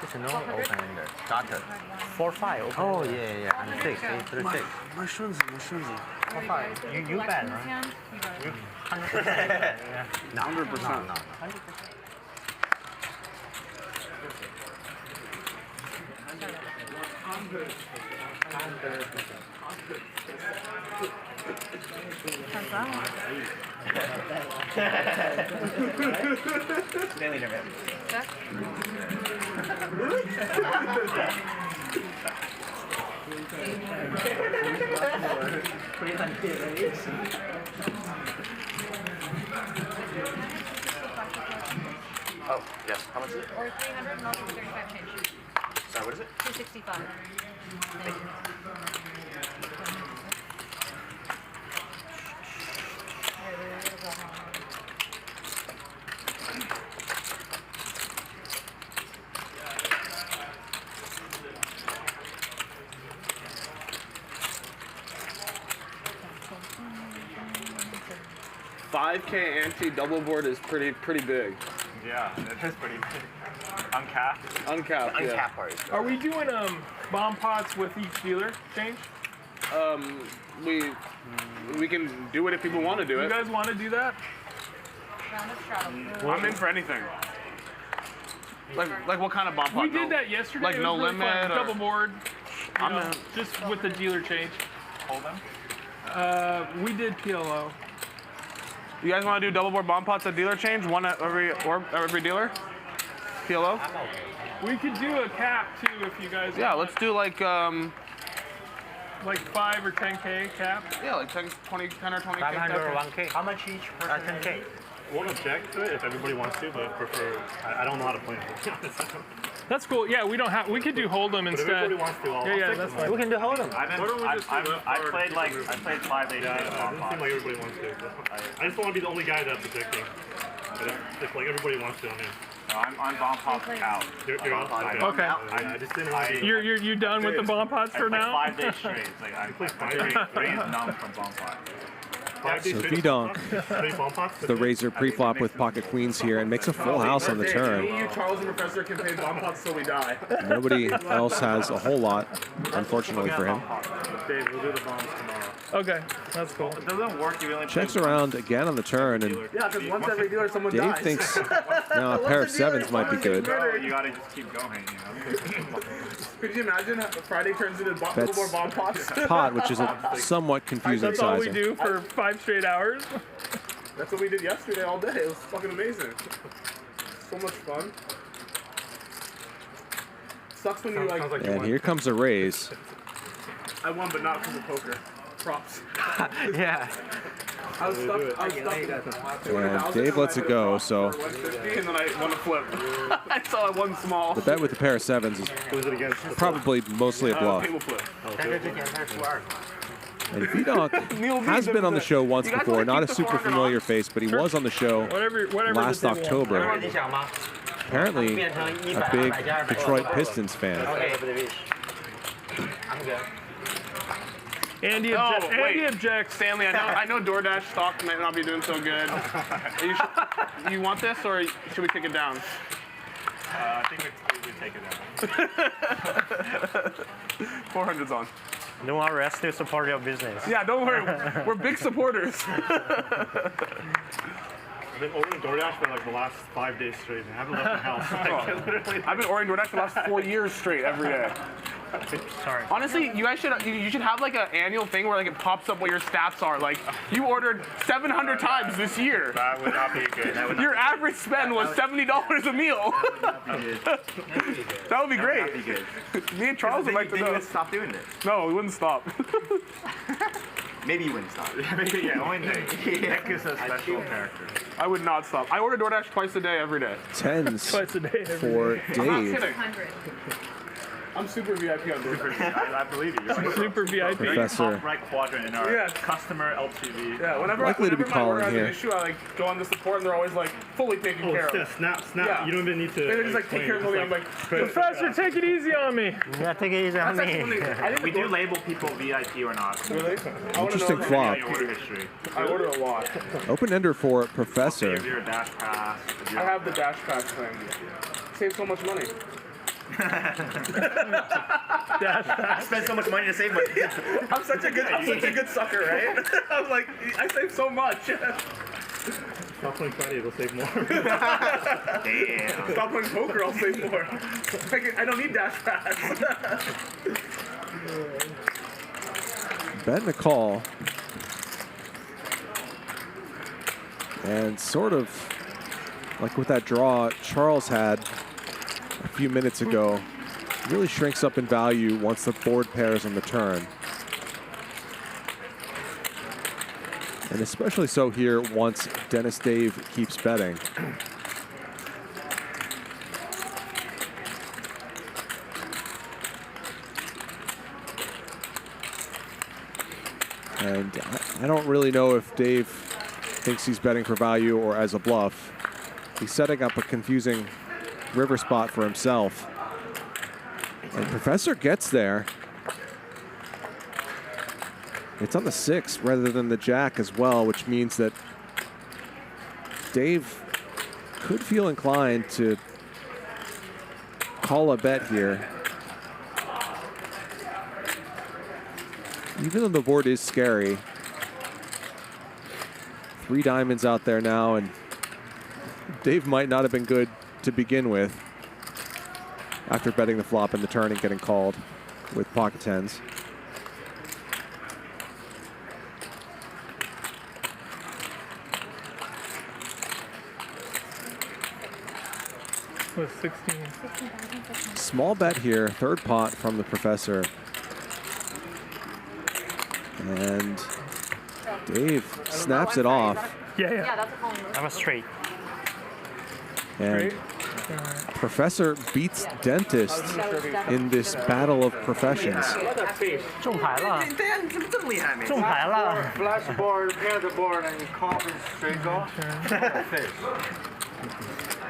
It's no open ender. Gutter. 4-5 open. Oh yeah. I'm 6. 6. my顺子。 4-5. You bet, right? You 100%. 100%. No. 100%. Oh, yes. How much is it? Or 300 and also 35 change. Sorry, what is it? 265. Thank you. 5K ante double board is pretty big. Yeah, it is pretty big. Uncapped? Uncapped, The yeah. uncapped part is Are we doing bomb pots with each dealer change? We can do it if people want to do it. You guys want to do that? I'm in for anything. Like what kind of bomb pot? We did that yesterday. Like It was no really limit? fun. or- Double board. I'm know, in. just with the dealer change. Hold them? We did PLO. You guys want to do double board bomb pots at dealer change? One at every dealer? PLO? We could do a cap too if you guys. Yeah, want. let's do like 5 or 10K cap. Yeah, like 10 or 20K. 500 or 1K. How much each? 10K. Won't object to it if everybody wants to, but prefer. I don't know how to play it. That's cool. Yeah, we don't have. We could do Hold'em But if instead. everybody wants to, I'll yeah, take that's them. fine. We can do Hold'em. I played 5 days. Yeah, it doesn't seem like everybody wants to. I just don't want to be the only guy that's objecting. But if like everybody wants to, I'm in. I'm bomb pots out. You're out? Okay. I just didn't want to be. You done with the bomb pots for now? 5 days straight. It's like I play 5 days straight and numb from bomb pot. So VDonk, the Razor pre-flop with pocket queens here and makes a full house on the turn. Me, you, Charles, and Professor can play bomb pots till we die. Nobody else has a whole lot, unfortunately for him. Dave, we'll do the bombs tomorrow. Okay, that's cool. It doesn't work. You only Checks around again on the turn, and Yeah, because once every dealer someone Dave dies. thinks now a pair of sevens might be good. You gotta just keep going, you know. Could you imagine how Friday turns into double That's board bomb pots? pot, which is a somewhat confusing That's all we sizing. do for 5 straight hours. That's what we did yesterday all day. It was fucking amazing. So much fun. Sucks when you like. And here comes a raise. I won, but not because of poker. Props. Yeah. I was stuck. I was stuck. And Dave lets it go, so 150, and then I won a flip. I saw I won small. the bet with the pair of sevens is probably mostly a bluff. Table flip. And VDonk has been on the show once before, not a super familiar face, but he was on the show last October. Apparently a big Detroit Pistons fan. I'm good. Andy objects. Stanley, I know DoorDash stock might not be doing so good. You want this, or should we take it down? I think we take it down. 400's on. Don't worry, I still support your business. Yeah, don't worry. We're big supporters. I've been ordering DoorDash for like the last 5 days straight. I haven't left the house. I've been ordering DoorDash for the last 4 years straight every day. Sorry. Honestly, you guys should have like an annual thing where like it pops up what your stats are. Like you ordered 700 times this year. That would not be good. Your average spend was $70 a meal. That would be great. That would not be good. Me and Charles would like to know. Stop doing this. No, we wouldn't stop. Maybe you wouldn't stop. Maybe, yeah, only thing. Nick is a special character. I would not stop. I order DoorDash twice a day, every day. Tens Twice a day, for I'm not Dave. kidding. I'm super VIP on DoorDash. I believe you. You're Super VIP. Professor. Top right quadrant in our customer LTV. Yeah, whenever Likely to be my calling order has here. an issue, I like go on the support and they're always like fully taken care of. Snap. Yeah. You don't even need to. They just like take care of me. I'm like, Professor, take it easy on me. Yeah, take it easy on that's me. actually I think We do label people VIP or not. Really? Interesting flop. Your order history. I order a lot. Open ender for Professor. If you're a dash pass. I have the dash pass thing. Save so much money. I spent so much money to save money. I'm such a good sucker, right? I was like, I save so much. Stop playing Friday, it'll save more. Damn. Stop playing poker, I'll save more. I don't need dash pass. Bet and a call. And sort of like with that draw Charles had a few minutes ago, really shrinks up in value once the board pairs on the turn. And especially so here once Dennis Dave keeps betting. And I don't really know if Dave thinks he's betting for value or as a bluff. He's setting up a confusing river spot for himself. And Professor gets there. It's on the 6 rather than the jack as well, which means that Dave could feel inclined to call a bet here. Even though the board is scary. 3 diamonds out there now, and Dave might not have been good to begin with after betting the flop and the turn and getting called with pocket tens. Was 16. Small bet here, third pot from the Professor. And Dave snaps it off. Yeah. I'm a straight. And Professor beats Dentist in this battle of professions. 中牌了。对呀，你怎么这么厉害？中牌了。 Flash board, pair the board, and you call it straight go. Fish.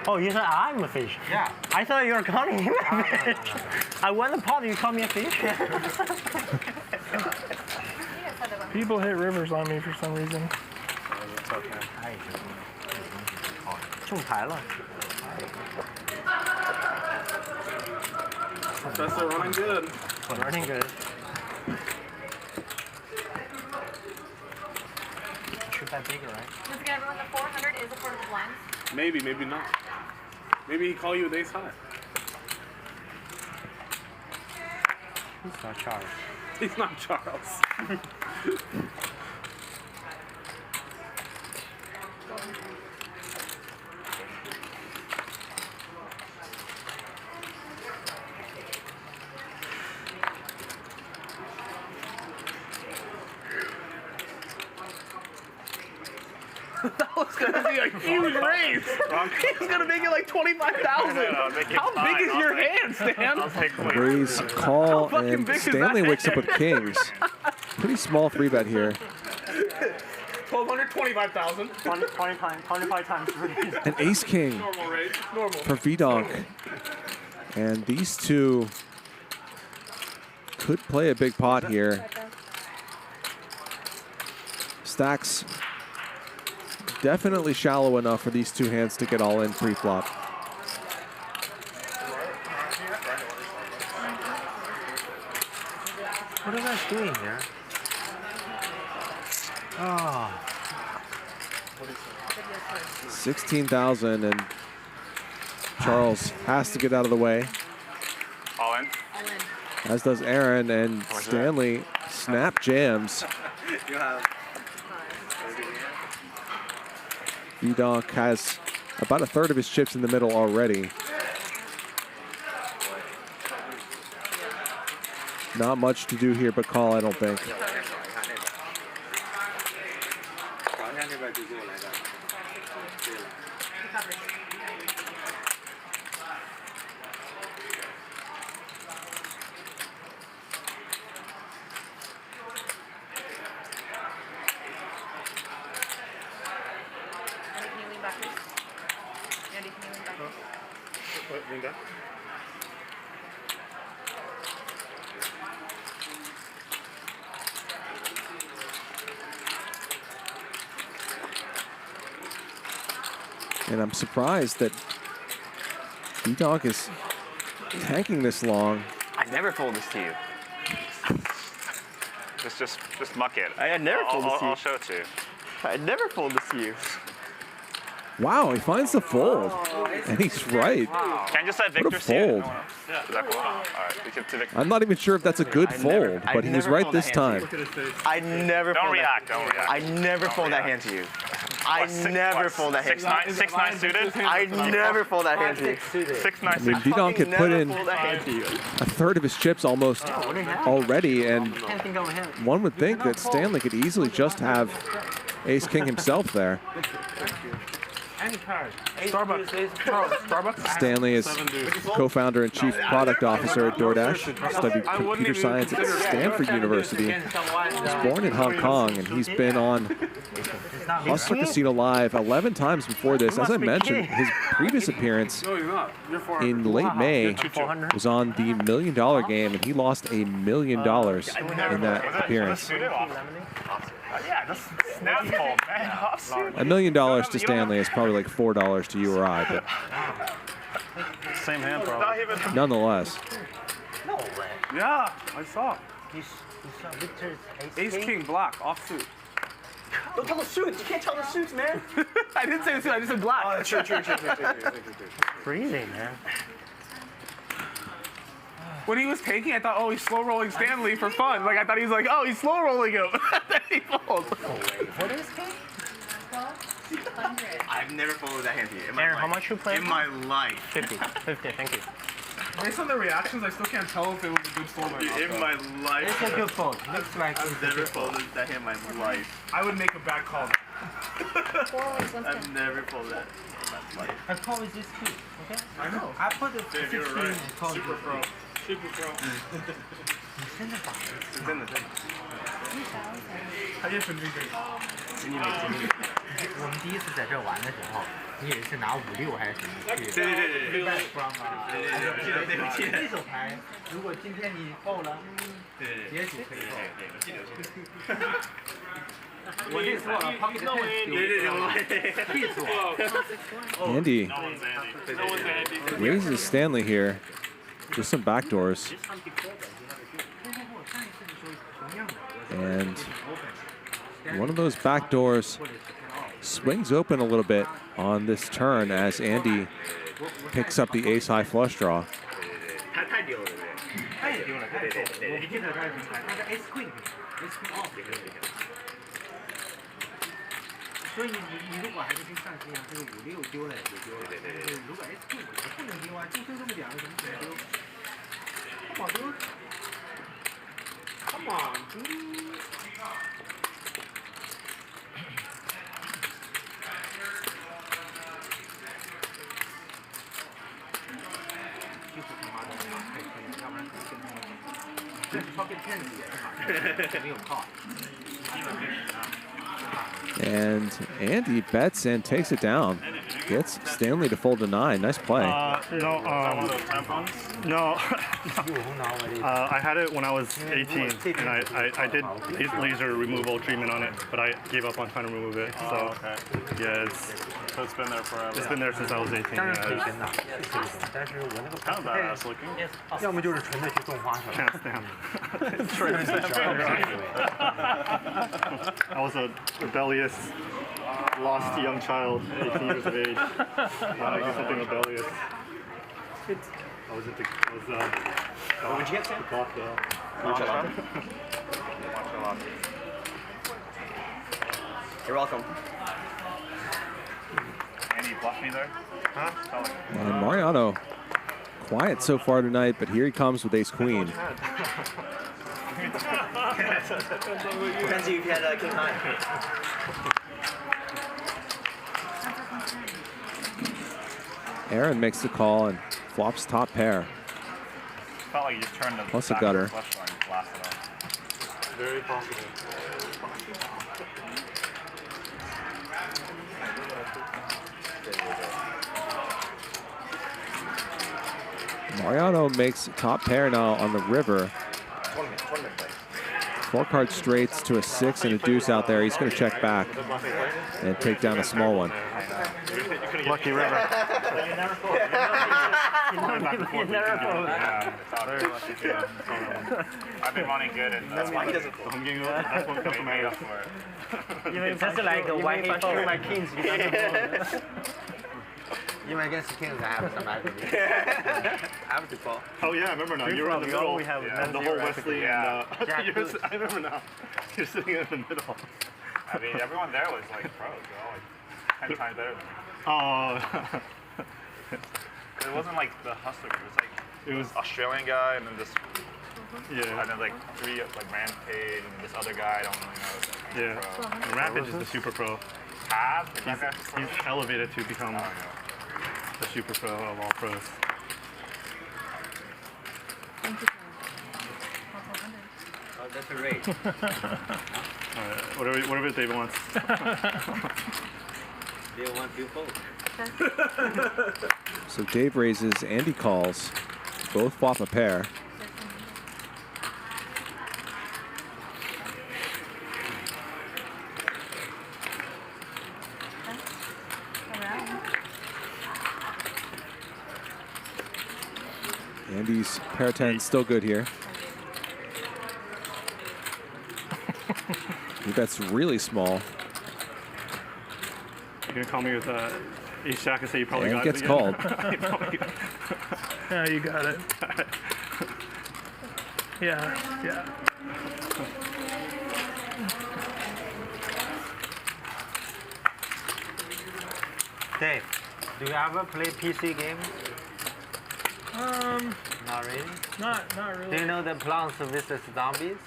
Oh, you said I'm a fish? Yeah. I thought you were calling him a fish. I won the pot, you call me a fish? People hit rivers on me for some reason. It's okay. 中牌了。 Professor running good. Running good. Should bet bigger, right? Once again, everyone, the 400 is a part of the blinds. Maybe, maybe not. Maybe he call you with ace high. He's not Charles. He's not Charles. That was gonna be a huge raise. He's gonna make it like 25,000. How big is your hand, Stan? Raise, call, and big is Stanley that wakes up with kings. Pretty small 3-bet here. 1,200, 25,000. 25 times 3. An ace king Normal raise. Normal. for VDonk. And these two could play a big pot here. Stacks definitely shallow enough for these two hands to get all in pre-flop. What are you guys doing here? Oh. 16,000, and Charles has to get out of the way. All in. As does Aaron, and Stanley snap jams. You have. VDonk has about a third of his chips in the middle already. Not much to do here but call, I don't think. And I'm surprised that VDonk is tanking this long. I never fold this to you. Just muck it. I never fold this to you. I'll show it to you. I never fold this to you. Wow, he finds the fold. And he's right. Can I just let What a Victor see it? fold. Yeah. Is that cool? All right, we give it to Victor. I'm not even sure if that's a good fold, but he was right this time. I never Don't fold react, that. don't react. I never fold that hand to you. I never fold that hand. 6'9" suited? I never fold that hand to you. 6'9" I mean, VDonk had put in a third of his chips almost already, and one would think that Stanley could easily just have Ace King himself there. Starbucks. Stanley is co-founder and chief product officer at DoorDash, studied computer science at Stanford University. He was born in Hong Kong, and he's been on Hustler Casino Live 11 times before this. As I mentioned, his previous appearance in late May was on the $1 Million game, and he lost $1 million in that appearance. Yeah, just snap fold, man. $1 million to Stanley is probably like $4 to you or I, but Same hand, probably. nonetheless. No way. Yeah, I saw. Ace King black offsuit. Don't tell the suits. You can't tell the suits, man. I didn't say the suit. I just said black. Oh, true. Crazy, man. When he was taking, I thought, oh, he's slow rolling Stanley for fun. Like I thought he was like, oh, he's slow rolling him. Then he folds. What is it? I've never folded that hand to you. Aaron, how much you play? In my life. 50, thank you. Based on the reactions, I still can't tell if it was a good fold or not. In my life. It's a good fold. Looks like I've never folded that hand in my life. I would make a bad call. I've never folded that in my life. I call it this key, okay? I know. I put it 16 you're right. and call Super it pro. Super pro. 真的。他也准备这个。我们第一次在这玩的时候，你以为是拿5-6还是什么去？对。这手牌，如果今天你够了，也许可以够。我这错了 ，pocket ten 丢了，Andy raises Stanley here. Just some backdoors. And one of those backdoors swings open a little bit on this turn as Andy picks up the ace-high flush draw. Come on, dude. And Andy bets and takes it down. Gets Stanley to fold to 9. Nice play. No. I had it when I was 18, and I did laser removal treatment on it, but I gave up on trying to remove it. So yeah, so it's been there forever. It's been there since I was 18. Yeah, kind of badass looking. 要么就是纯粹去种花去了。 I was a rebellious, lost young child, 18 years of age. I did something rebellious. I was into, what would you get, Sam? You're welcome. Andy, bluff me there? Huh? And Mariano, quiet so far tonight, but here he comes with ace-queen. Depends if you had king high. Aaron makes the call and flops top pair. Felt like you just turned the Plus a gutter. flush draw and blasted off. Very possible. Mariano makes top pair now on the river. 4 card straights to a 6 and a deuce out there. He's going to check back and take down a small one. Lucky river. Very lucky. I've been running good, and that's why he doesn't fold. I'm getting that's one comes from my up for it. Just like a white if I show my kings, you don't know. Even against the kings, I have some activity. I have to call. Oh yeah, I remember now. You were in the middle. We have the whole Wesley and I remember now. You're sitting in the middle. I mean, everyone there was like pros. They're all like 10 times better than me. Oh. It wasn't like the hustler. It was Australian guy, and then this. Yeah. And then like 3 like Rampage, and this other guy I don't really know. Yeah. And Rampage is the super pro. He's elevated to become the super pro of all pros. Oh, that's a rate. Alright, whatever David wants. David wants you fold. So Dave raises, Andy calls. Both flop a pair. Andy's pair 10 still good here. He bets really small. You're gonna call me with ace jack and say you probably And got gets it called. Yeah, you got it. Yeah. Dave, do you ever play PC games? Not really? Not really. Do you know the Plants vs. Zombies?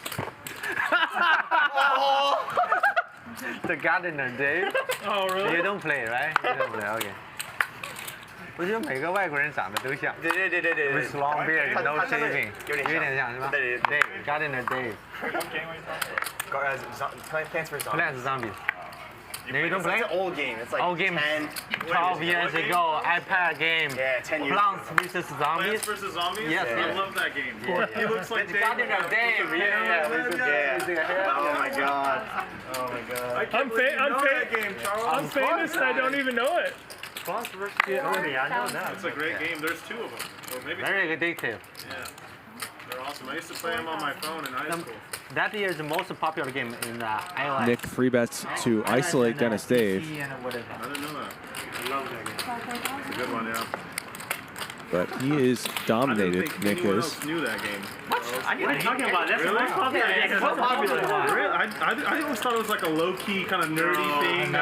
The Gardener Dave. Oh, really? You don't play, right? You don't play, okay. 我觉得每个外国人长得都像。对。With long beard, no shaving， 有点像是吧？对 ，Gardener Dave。 Plants vs. Zombies. Plants Zombies. No, you don't It's play? an old game. It's like old game. 10, 12 years ago, iPad game. Yeah, 10 years Plants ago. vs. Zombies. Plants vs. Zombies? Yes. I love that game. He looks like Dave. Gardener Dave. Yeah. Oh my god. Oh my god. I'm famous and I don't even know it. Plants vs. Zombies. I know that. It's a great game. There's 2 of them. Or maybe Very addictive. Yeah. They're awesome. I used to play them on my phone in high school. That year is the most popular game in iOS. Nick free bets to isolate Dennis Dave. I didn't know that. I love that game. It's a good one, yeah. But he is dominated, Nick anyone is. else knew that game. What are you talking about? That's the most popular game. It's so popular. Really? I always thought it was like a low-key kind of nerdy thing. No.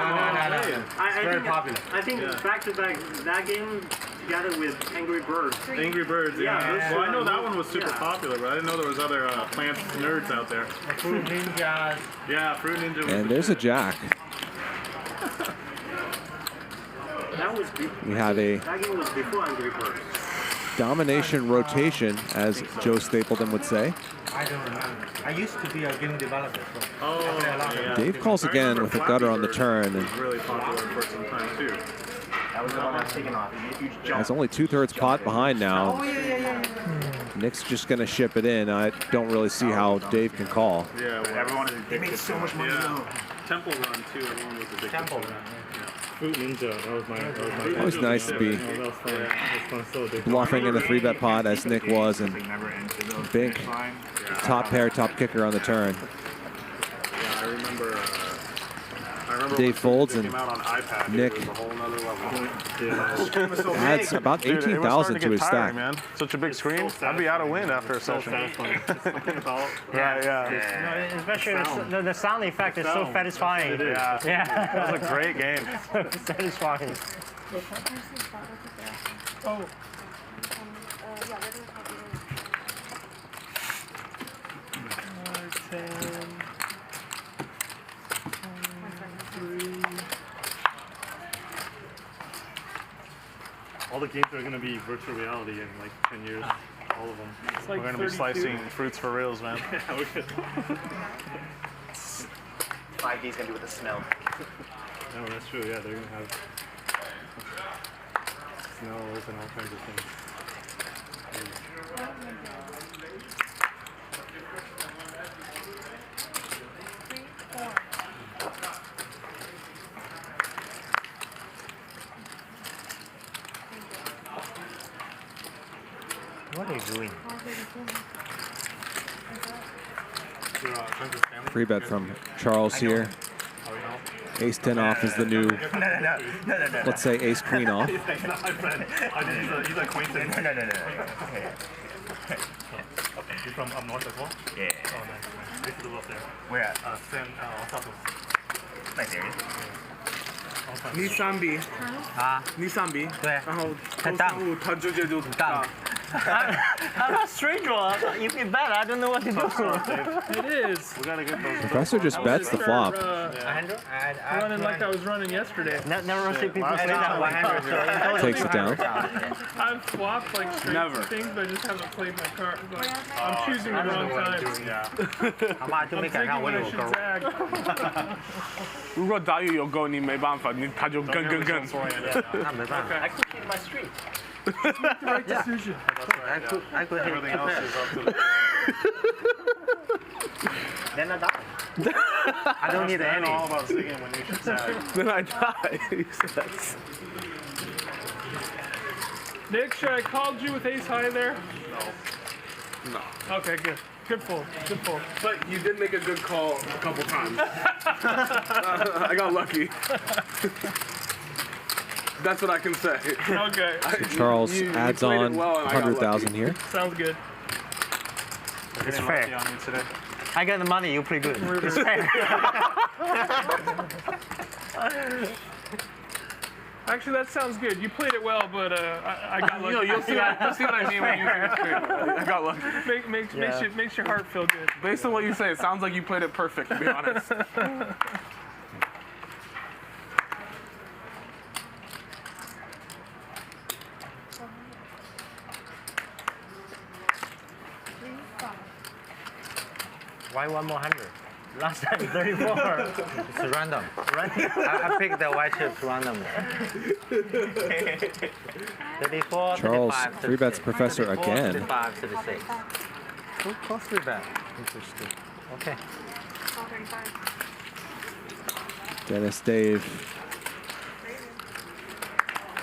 It's very popular. I think back-to-back that game together with Angry Birds. Angry Birds, yeah. Well, I know that one was super popular, but I didn't know there was other Plants nerds out there. Fruit Ninjas. Yeah, Fruit Ninja. And there's a jack. We have a That game was before Angry Birds. domination rotation, as Joe Stapleton would say. I don't remember. I used to be a game developer. So yeah. Dave calls again with a gutter on the turn and Really popular for some time too. That was the one I was taking off. Huge jump. has only 2/3 pot behind now. Nick's just gonna ship it in. I don't really see how Dave can call. Yeah, well, Everyone is addicted. They made so much money though. Temple Run too. Everyone was addicted. Temple Run. Fruit Ninja. That was my. It was nice to be That was fun. That was fun. So addictive. bluffing in the 3-bet pot as Nick was, and Bink, top pair, top kicker on the turn. Yeah, I remember. Dave folds and came out on iPad. Nick It was a whole nother level. adds about 18,000 to his stack. Man. Such a big screen. I'd be out of wind after a session. Yeah. Especially the sound effect is so satisfying. Yeah. That was a great game. Satisfying. Oh. All the games are going to be virtual reality in like 10 years. All of them. It's like We're going to be 32. slicing fruits for reals, man. Yeah, we could. 5D's gonna be with the smell. No, that's true. Yeah, they're going to have smells and all kinds of things. What are you doing? Free bet from Charles here. Ace 10 off is the new, let's say ace queen off. He's a acquaintance. No. You're from up north as well? Yeah. Oh, nice. I used to live up there. Where at? San Santos. Right there. 你3比啊，你3比，对，然后他当他直接就当。 I'm not straight draw. You feel bad. I don't know what to do. It is. We gotta get those. Professor just bets the flop. Running like I was running yesterday. Never see people say that 100. Takes it down. I've flopped like straight things, but I just haven't played my card. Like, I'm choosing the wrong time. I'm thinking when I should zag. 如果打野有够，你没办法，他就跟。那没办法。I could hit my screen. The right decision. I could hit everything else is up to the. Then I die. I don't need any. All about singing when you should zag. Then I die. He says. Nick, should I called you with ace high there? No. Okay, good. Good fold. Good fold. But you did make a good call a couple times. I got lucky. That's what I can say. Okay. So Charles adds on 100,000 here. Sounds good. It's fair. I got the money. You play good. It's fair. Actually, that sounds good. You played it well, but I got lucky. You'll see what I mean when you use it straight. I got lucky. Makes your heart feel good. Based on what you say, it sounds like you played it perfect, to be honest. Why 1 more 100? Last time 34. It's random. I picked the white chips randomly. 34, Charles 35, 3 bets Professor 34, again. 35, 36. Who calls 3 bet? Interesting. Okay. Dennis Dave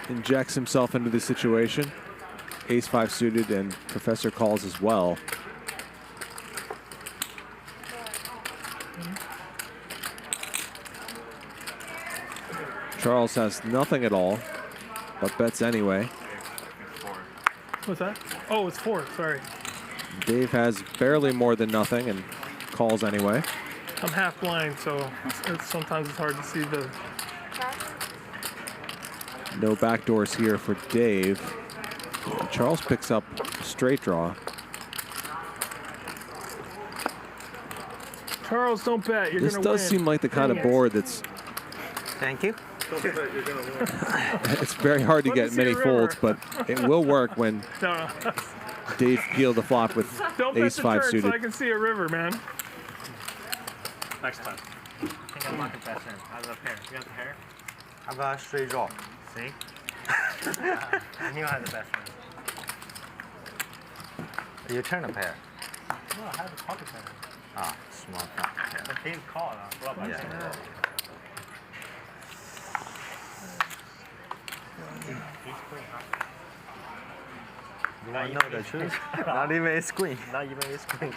injects himself into the situation. Ace 5 suited and Professor calls as well. Charles has nothing at all, but bets anyway. What's that? Oh, it's 4. Sorry. Dave has barely more than nothing and calls anyway. I'm half blind, so sometimes it's hard to see the. No backdoors here for Dave. Charles picks up straight draw. Charles, don't bet. You're This gonna does win. seem like the kind of board that's. Thank you. It's very hard to get many folds, but it will work when No. Dave peeled the flop with Don't bet ace the 5 turn suited. so I can see a river, man. Next time. I think I'm not the best hand. I have a pair. You have the pair? I have a straight draw. See? I knew I had the best hand. You turn a pair. No, I have a pocket pair. Ah, small pocket pair. The king call. Yeah. You want to know the truth? Not even a screen. Not even a screen.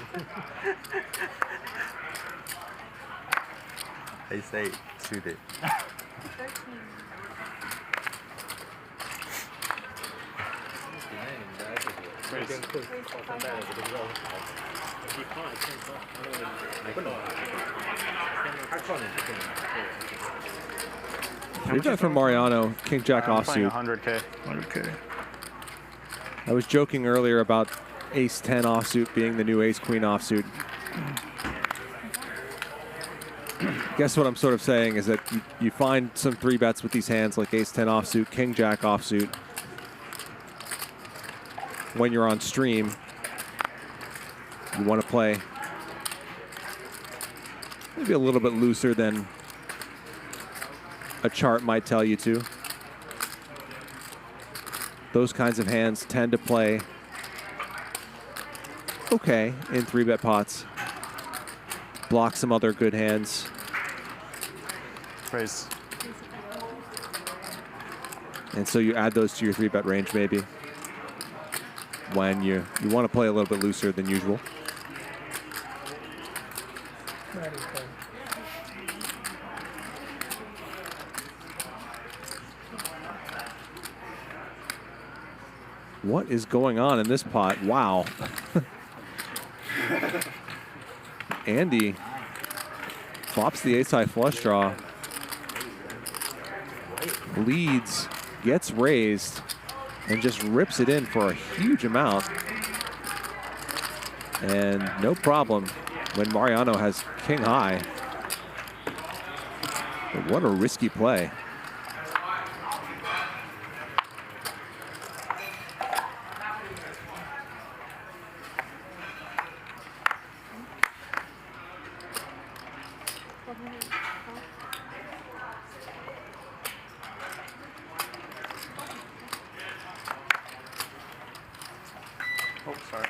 Ace 8 suited. We've got from Mariano, King Jack offsuit. 100K. 100K. I was joking earlier about ace 10 offsuit being the new ace queen offsuit. Guess what I'm sort of saying is that you find some 3 bets with these hands like ace 10 offsuit, King Jack offsuit. When you're on stream, you want to play maybe a little bit looser than a chart might tell you to. Those kinds of hands tend to play okay in 3-bet pots. Block some other good hands. Raise. And so you add those to your 3-bet range maybe. when you want to play a little bit looser than usual. What is going on in this pot? Wow. Andy flops the ace-high flush draw. Leads, gets raised, and just rips it in for a huge amount. And no problem when Mariano has king high. But what a risky play. Oh, sorry.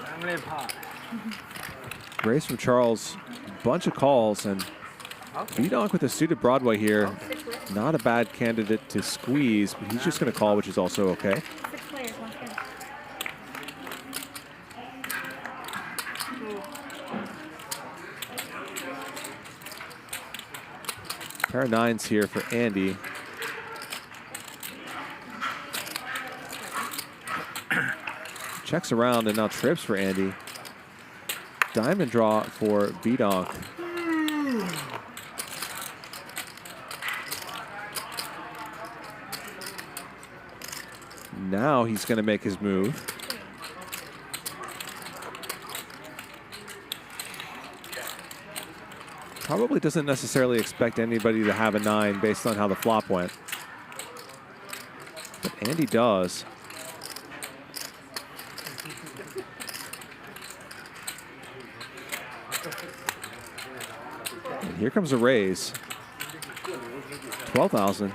Family pot. Race from Charles, bunch of calls, and VDonk with a suited Broadway here. Not a bad candidate to squeeze, but he's just going to call, which is also okay. Pair of nines here for Andy. Checks around and now trips for Andy. Diamond draw for VDonk. Now he's going to make his move. Probably doesn't necessarily expect anybody to have a 9 based on how the flop went. But Andy does. And here comes a raise. 12,000.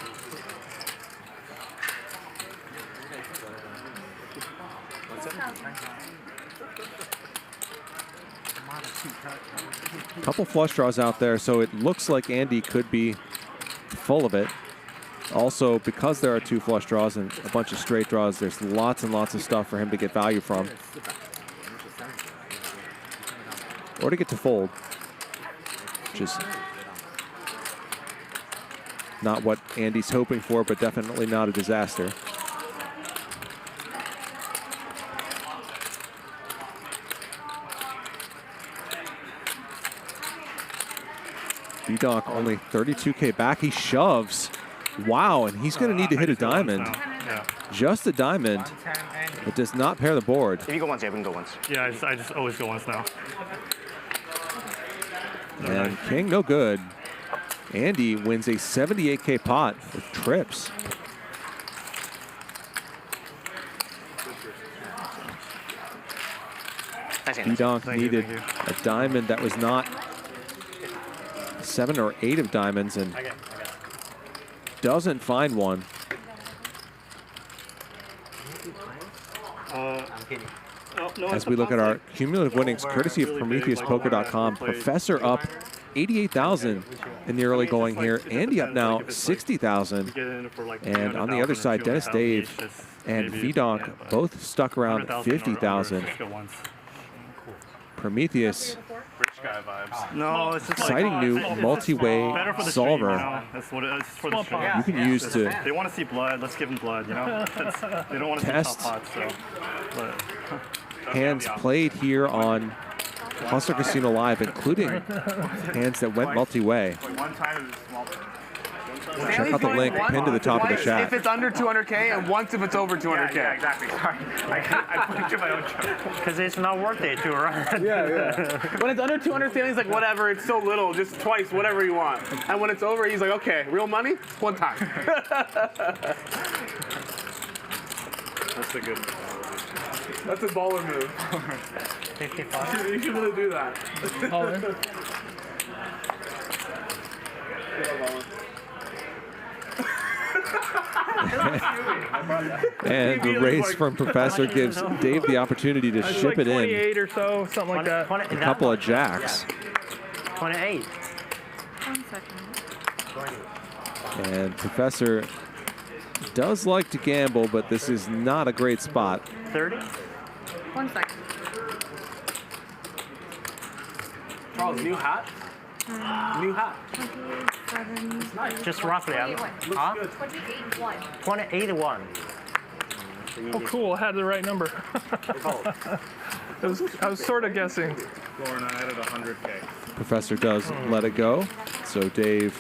Couple flush draws out there, so it looks like Andy could be full of it. Also, because there are 2 flush draws and a bunch of straight draws, there's lots and lots of stuff for him to get value from. Or to get to fold, which is not what Andy's hoping for, but definitely not a disaster. VDonk only 32K back. He shoves. Wow, and he's going to need to hit a diamond. Yeah. Just a diamond. It does not pair the board. If you go once, you can go once. Yeah, I just always go once now. And king, no good. Andy wins a 78K pot with trips. VDonk needed a diamond that was not 7 or 8 of diamonds and doesn't find one. As we look at our cumulative winnings, courtesy of PrometheusPoker.com, Professor up 88,000 in the early going here. Andy up now 60,000. And on the other side, Dennis Dave and VDonk both stuck around 50,000. Prometheus, Rich guy vibes. No, it's just exciting like, new multi-way better for the solver. Stream, you know? That's what it is for the stream. You can use to They want to see blood. Let's give them blood. You know, they don't want to see test top pots. So, but hands played here on Hustler Casino Live, including hands that went multi-way. One time it was small. Check out the link pinned to the top of the If chat. it's under 200K and once if it's over 200K. Yeah, exactly. Sorry. I put it to my own joke. Because it's not worth it to run. Yeah. When it's under 200, Stanley's like, whatever, it's so little, just twice, whatever you want. And when it's over, he's like, okay, real money? One time. that's a good. That's a baller move. 55. You should really do that. All in. And the race from Professor gives Dave the opportunity to ship it in. 28 or so, something like that. A couple of jacks. 28. 1 second. And Professor does like to gamble, but this is not a great spot. 30? 1 second. Charles, new hat? New hat. 27. Just roughly. Huh? 28-1. Oh, cool. I had the right number. I was sort of guessing. Lauren, I added 100K. Professor does let it go. So Dave.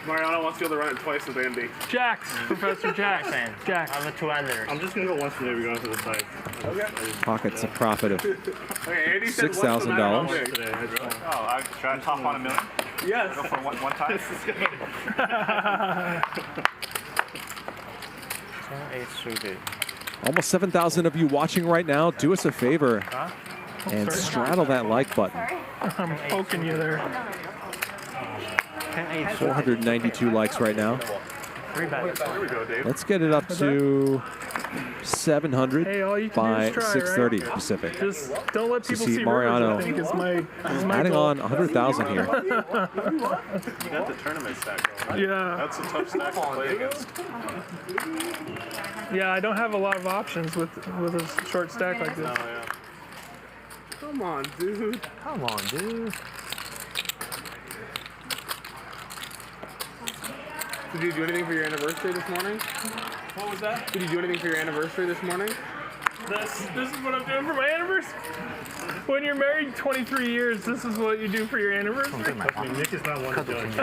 Mariano wants to be able to run it twice with Andy. Jacks, Professor Jacks. Jacks. I'm a 2-under. I'm just going to go once and maybe go to the side. Okay. Pockets a profit of Okay, Andy said $6,000. Oh, should I top on $1 million? Yes. Go for one time? 8-3. Almost 7,000 of you watching right now. Do us a favor and straddle that like button. I'm poking you there. 492 likes right now. Here we go, Dave. Let's get it up to 700 by 6:30 Pacific. Just don't let people see see Mariano Rivers, I think, is my adding goal. on 100,000 here. You got the tournament stack going. Yeah. That's a tough stack to play against. Yeah, I don't have a lot of options with a short stack like this. Oh, yeah. Come on, dude. Come on, dude. Did you do anything for your anniversary this morning? What was that? Did you do anything for your anniversary this morning? This is what I'm doing for my anniversary. When you're married 23 years, this is what you do for your anniversary. Nick is not one to judge.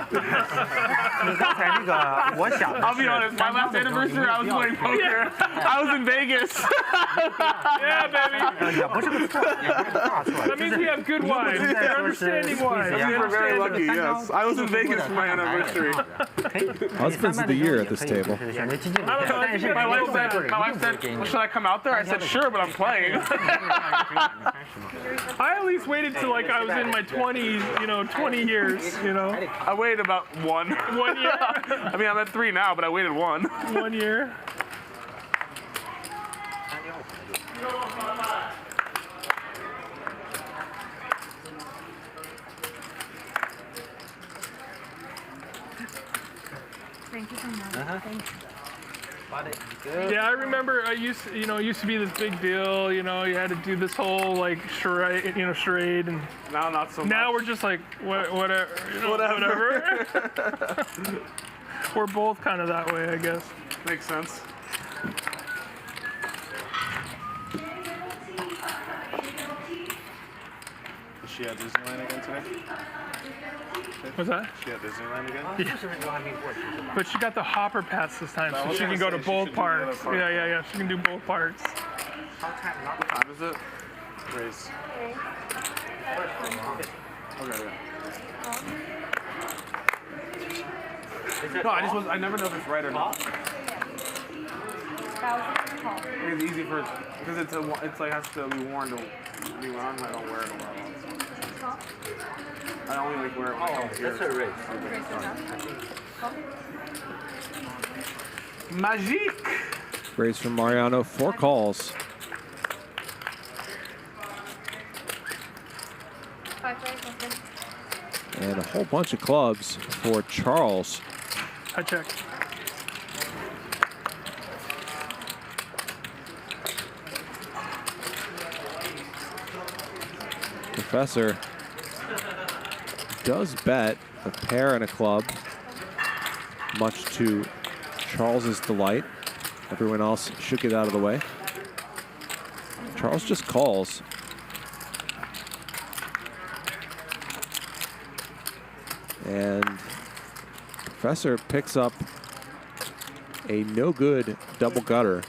I'll be honest, my last anniversary, I was playing poker. I was in Vegas. Yeah, baby. That means we have good wives. They're understanding wives. We were very lucky, yes. I was in Vegas for my anniversary. Husbands of the year at this table. I don't know. I think My wife said, well, should I come out there? I said, sure, but I'm playing. I at least waited till like I was in my 20s, 20 years, I waited about 1. 1 year. I mean, I'm at 3 now, but I waited 1. 1 year. Thank you so much. Thank you. Yeah, I remember it used to be this big deal, you had to do this whole like charade, and Now not so much. now we're just like whatever. We're both kind of that way, I guess. Makes sense. Is she at Disneyland again today? What's that? She at Disneyland again? Yeah. But she got the hopper pass this time, I so was she can gonna go to say she both should do the other parks. part. Yeah. She can do both parks. What time is it? Race. Okay. No, I never know if it's right or not. It's easy for, because it's like has to be worn to be worn. I don't wear it a lot. I only like wear it when I come here. That's a race. Magique. Raise from Mariano, 4 calls. And a whole bunch of clubs for Charles. I check. Professor does bet a pair and a club, much to Charles's delight. Everyone else should get out of the way. Charles just calls. And Professor picks up a no good double gutter.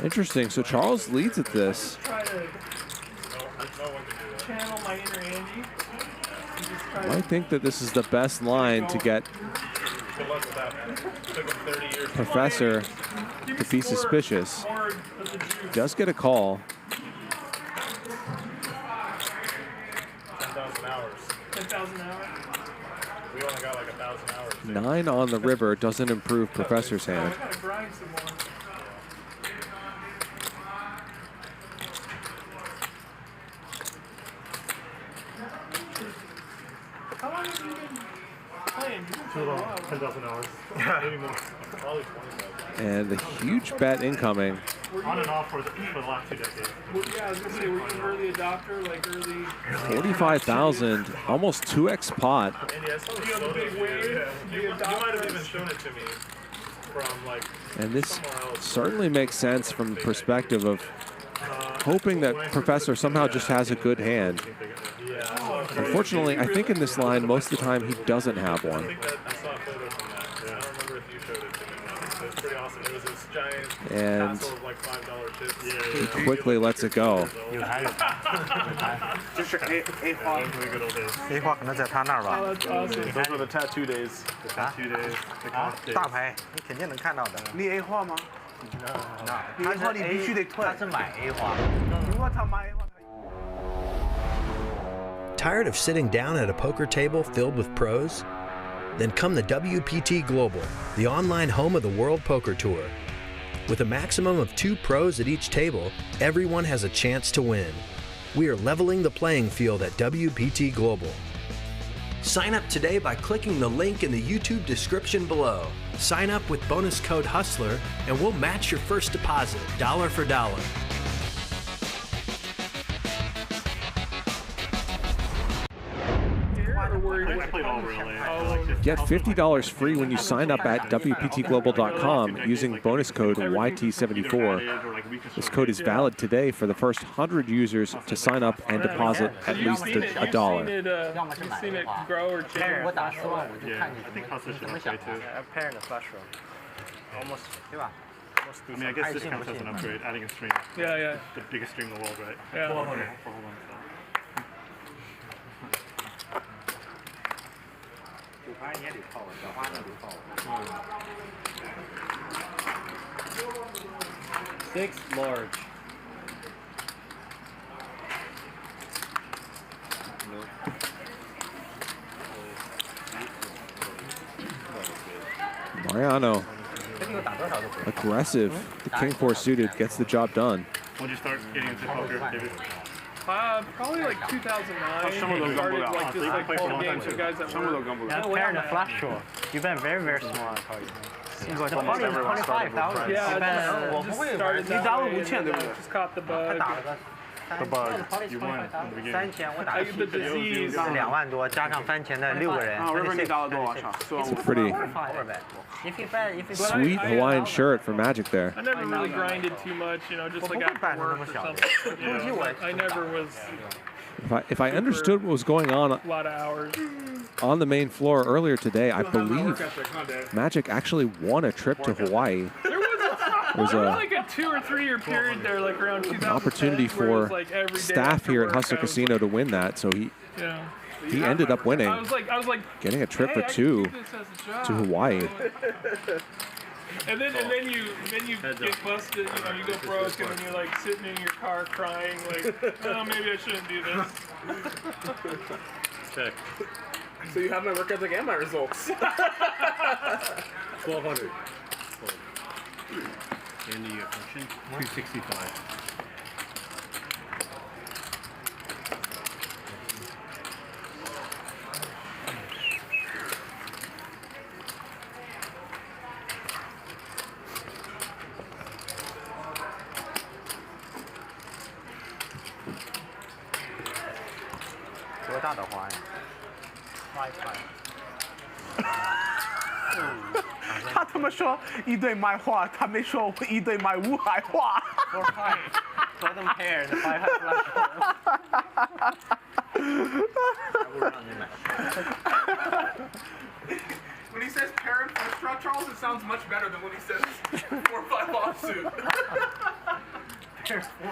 Interesting. So Charles leads at this. Try to channel my inner Andy. I think that this is the best line to get Professor to be suspicious. Does get a call. 10,000 hours. 10,000 hours. We only got like 1,000 hours. 9 on the river doesn't improve Professor's hand. I gotta grind some more. 10,000 hours. Maybe more. Probably 20,000. And the huge bet incoming. On and off for the last 2 decades. Yeah, I was gonna say, were you an early adopter, like early? 45,000, almost 2x pot. And yeah, you have a big wave. You might have even shown it to me from like. And this certainly makes sense from the perspective of hoping that Professor somehow just has a good hand. Unfortunately, I think in this line, most of the time, he doesn't have one. I saw a photo from that. Yeah, I don't remember if you showed it to me. It was pretty awesome. It was this giant And tassel of like $5 chips. he quickly lets it go. 就是A 花。A 花可能在他那儿吧。 Those were the tattoo days. The tattoo days. The golf days. 大牌，你肯定能看到的。你 A 花吗？你 A 花你必须得退。他是买 A 花。如果他买 A 花。 Tired of sitting down at a poker table filled with pros? Then come to WPT Global, the online home of the World Poker Tour. With a maximum of 2 pros at each table, everyone has a chance to win. We are leveling the playing field at WPT Global. Sign up today by clicking the link in the YouTube description below. Sign up with bonus code HUSTLER and we'll match your first deposit, dollar for dollar. I played all real A. Get $50 free when you sign up at WPTglobal.com using bonus code YT74. This code is valid today for the first 100 users to sign up and deposit at least $1. You've seen it grow or change? Yeah, I think Hustler should upgrade too. A pair in the flash room. Almost, yeah. I mean, I guess this counts as an upgrade, adding a string. Yeah, yeah. The biggest string in the world, right? Yeah. 你也得泡了，小花那得泡了。6 large. Mariano, aggressive. The King 4 suited gets the job done. When did you start getting into poker, David? Probably like 2009. Started like just like playing games with guys that were. Yeah, pair in the flash room. You've been very, very smart. Seems like almost everyone started with price. Yeah, just started that way and just caught the bug. The bug. You won in the beginning. The disease. 2万多加上翻钱的6个人。River 你打了多少场？ It's a pretty sweet Hawaiian shirt for Magic there. I never really grinded too much, you know, just like after work or something. You know, I never was. If I understood what was going on A lot of hours. on the main floor earlier today, I believe Magic actually won a trip to Hawaii. There was like a 2 or 3 year period there, like around 2010, An opportunity for like every day staff here at work, Hustler Casino to win that, so he ended up winning, I was like, getting a trip for hey, 2 I can do this as a job. to Hawaii. And then you get busted, you know, you go broke, and then you're like sitting in your car crying, like, oh, maybe I shouldn't do this. Check. So you have my work ethic and my results. 1200. And the function 265. Wi-Fi. 他他妈说一对卖画，他没说我一对卖乌海画。 4 5. Let them pair the 5 flash When he says parent first draw, Charles, it sounds much better than when he says 4 or 5 offsuit. Pairs 4.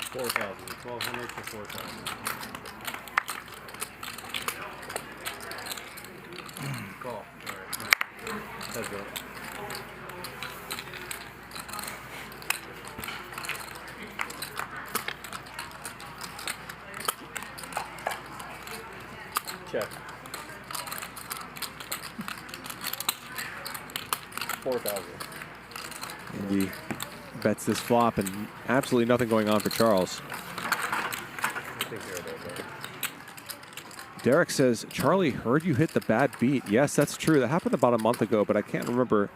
4,000. 1,200 to 4,000. Call. All right. Heads up. Check. 4,000. And he bets this flop, and absolutely nothing going on for Charles. I think they're about that. Derek says, Charlie, heard you hit the bad beat. Yes, that's true. That happened about a month ago, but I can't remember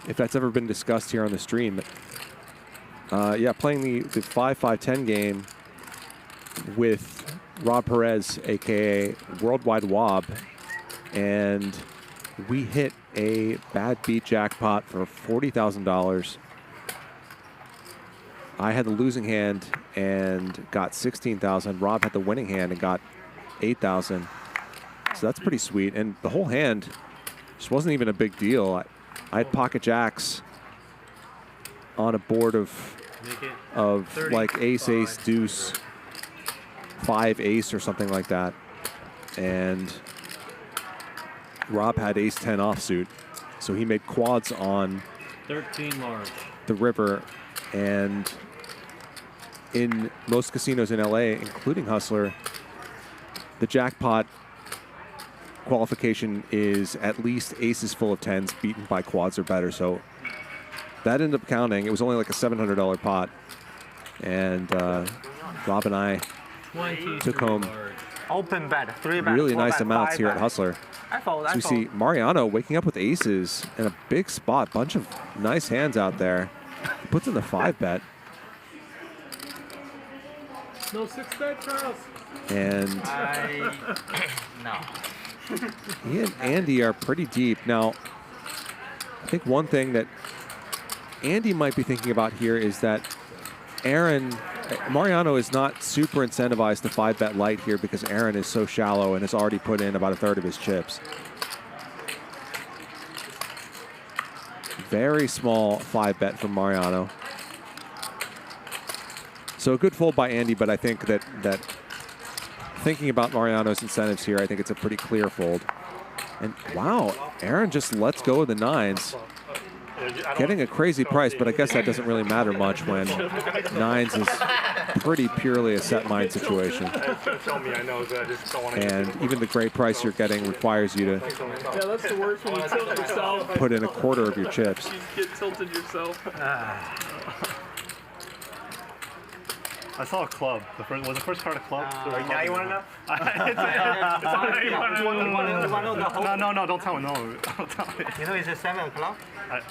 if that's ever been discussed here on the stream. Yeah, playing the 5-5-10 game with Rob Perez, a.k.a. Worldwide Wob, and we hit a bad beat jackpot for $40,000. I had the losing hand and got $16,000. Rob had the winning hand and got $8,000. So that's pretty sweet. And the whole hand just wasn't even a big deal. I had pocket jacks on a board of like ace, ace, deuce, 5 ace or something like that. And Rob had ace 10 offsuit. So he made quads on 13 large. the river. And in most casinos in LA, including Hustler, the jackpot qualification is at least aces full of 10s beaten by quads or better. So that ended up counting. It was only like a $700 pot. And Rob and I took home open bet, 3 bet, really 4 nice bet, amounts 5 here bet. at Hustler. I fold, So we see Mariano waking up with aces in a big spot. Bunch of nice hands out there. He puts in the 5 bet. No 6 bet, Charles. And no. he and Andy are pretty deep. Now, I think one thing that Andy might be thinking about here is that Mariano is not super incentivized to 5-bet light here because Aaron is so shallow and has already put in about a third of his chips. Very small 5-bet from Mariano. So a good fold by Andy, but I think that thinking about Mariano's incentives here, I think it's a pretty clear fold. And wow, Aaron just lets go of the 9s. Getting a crazy price, but I guess that doesn't really matter much when 9s is pretty purely a set mind situation. And even the great price you're getting requires you to Yeah, that's the worst when you tilt yourself. put in a quarter of your chips. You get tilted yourself. I saw a club. Was the first card a club? Now you want to know? No, don't tell me. No, don't tell me. You know it's a 7 o'clock?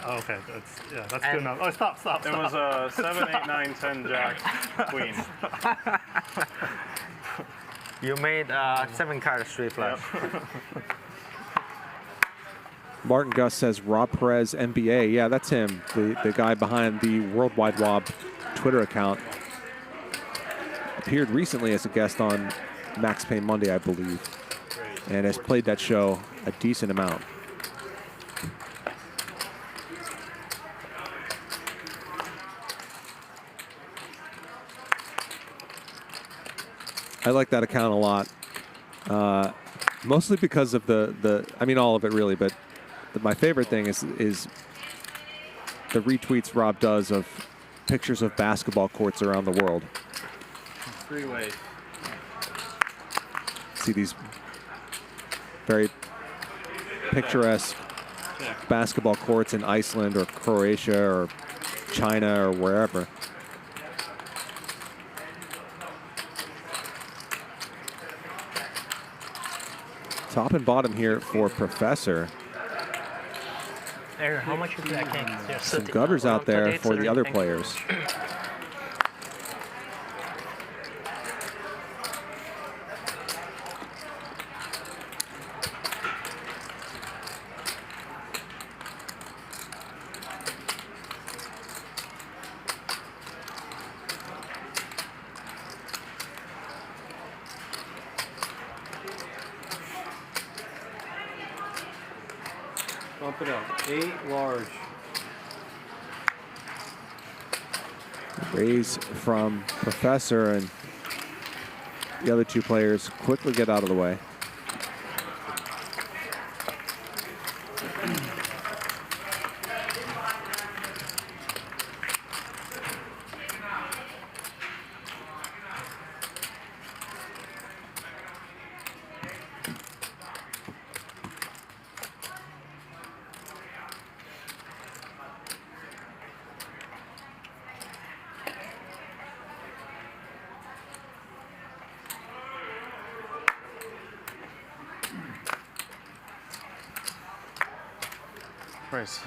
Okay, that's good enough. Oh, stop. It was a 7, 8, 9, 10 jack, queen. You made 7 card straight flush. Martin Gus says Rob Perez NBA. Yeah, that's him, the guy behind the Worldwide Wob Twitter account. Appeared recently as a guest on Max Payne Monday, I believe, and has played that show a decent amount. I like that account a lot, mostly because of I mean all of it really, but my favorite thing is the retweets Rob does of pictures of basketball courts around the world. 3 ways. See these very picturesque basketball courts in Iceland or Croatia or China or wherever. Top and bottom here for Professor. Aaron, how much is that king? Some gutters out there for the other players. Bump it up. 8 large. Raise from Professor, and the other 2 players quickly get out of the way. Race.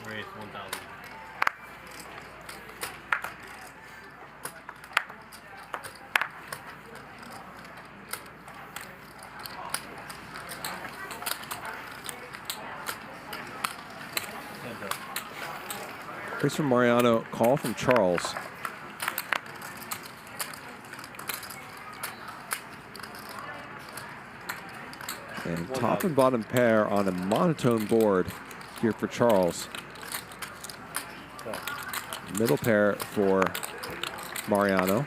Race 1,000. Race from Mariano, call from Charles. And top and bottom pair on a monotone board here for Charles. Middle pair for Mariano.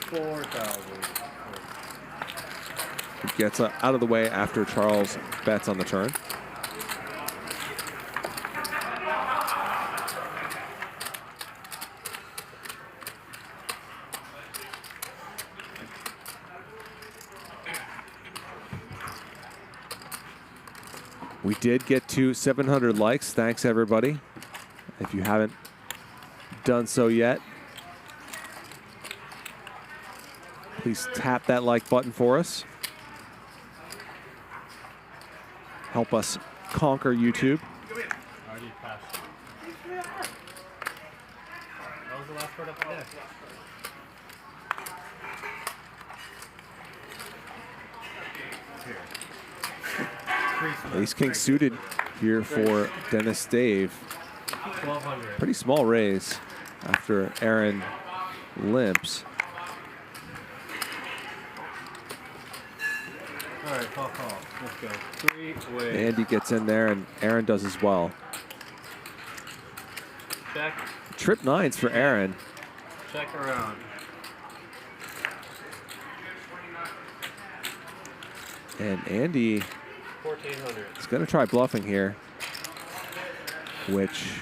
4,000. He gets out of the way after Charles bets on the turn. We did get to 700 likes. Thanks, everybody. If you haven't done so yet, please tap that like button for us. Help us conquer YouTube. Already passed. That was the last word up there. Ace King suited here for Dennis Dave. 1,200. Pretty small raise after Aaron limps. All right, call. Let's go. 3 ways. Andy gets in there, and Aaron does as well. Check. Trip nines for Aaron. Check around. And Andy 1,400. is going to try bluffing here, which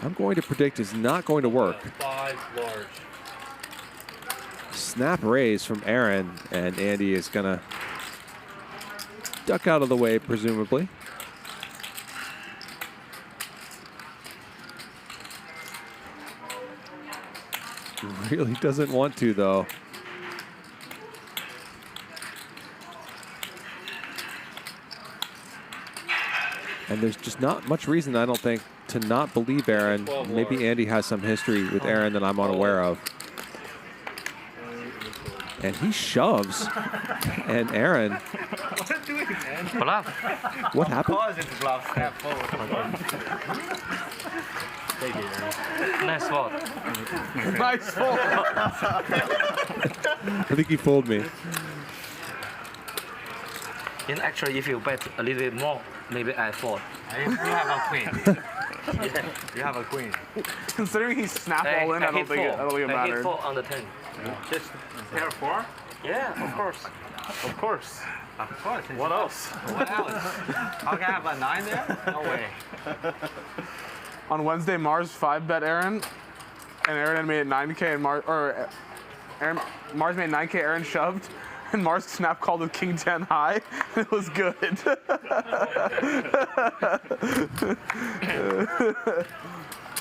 I'm going to predict is not going to work. 5 large. Snap raise from Aaron, and Andy is going to duck out of the way, presumably. Really doesn't want to, though. And there's just not much reason, I don't think, to not believe Aaron. Maybe Andy has some history with Aaron that I'm unaware of. And he shoves. And Aaron. Bluff. What happened? Take it, Aaron. Nice fold. Nice fold. I think he fooled me. And actually, if you bet a little bit more, maybe I fold. You have a queen. You have a queen. Considering he snapped all in, I don't think it I mattered. hit 4 on the 10. Just pair 4? Yeah, of course. Of course. Of course. What else? What else? How can I have a 9 there? No way. On Wednesday, Mars 5-bet Aaron, and Aaron had made it 9K, and Mars made 9K, Aaron shoved, and Mars snap called with King 10 high, and it was good.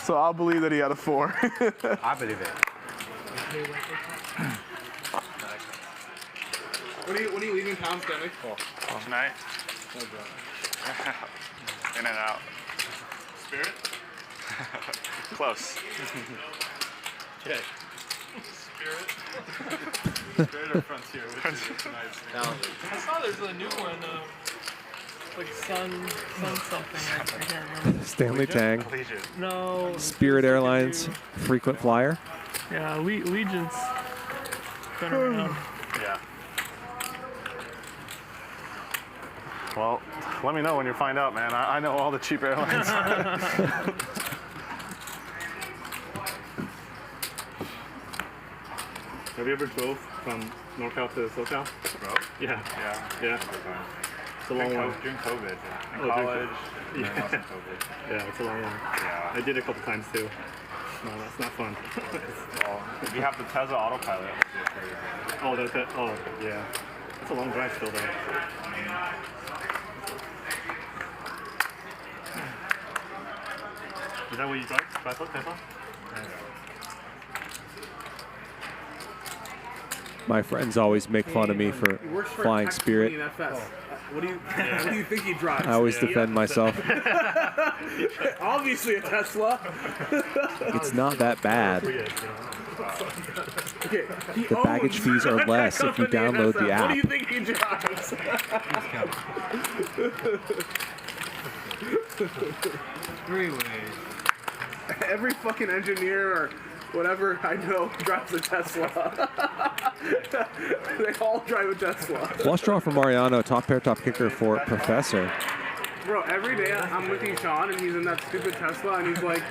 So I'll believe that he had a 4. I believe it. What are you leaving pounds, Stanley? Tonight? In and out. Spirit? Close. Check. Spirit? Spirit or Frontier? Which is nice. I saw there's a new one, like Sun something. I can't remember. Stanley Tang. No. Spirit Airlines frequent flyer. Yeah, Legion's been around. Yeah. Well, let me know when you find out, man. I know all the cheap airlines. Have you ever drove from NorCal to SoCal? Bro? Yeah. Yeah. It's a long one. During COVID. In Oh, college. during and then also COVID. Yeah, it's a long one. Yeah. I did it a couple times too. No, that's not fun. Well, we have the Tesla autopilot. Oh, that's it. Oh, yeah. It's a long drive still, though. Is that what you drive? Tesla? My friends always make fun of me for flying Spirit. What do you think he drives? I always defend myself. Obviously a Tesla. It's not that bad. Okay, The baggage fees are less if you download the What do you app. think he drives? Three ways. Every fucking engineer or whatever I know drives a Tesla. They all drive a Tesla. Flush draw for Mariano, top pair, top kicker for Professor. Bro, every day I'm with Sean and he's in that stupid Tesla and he's like,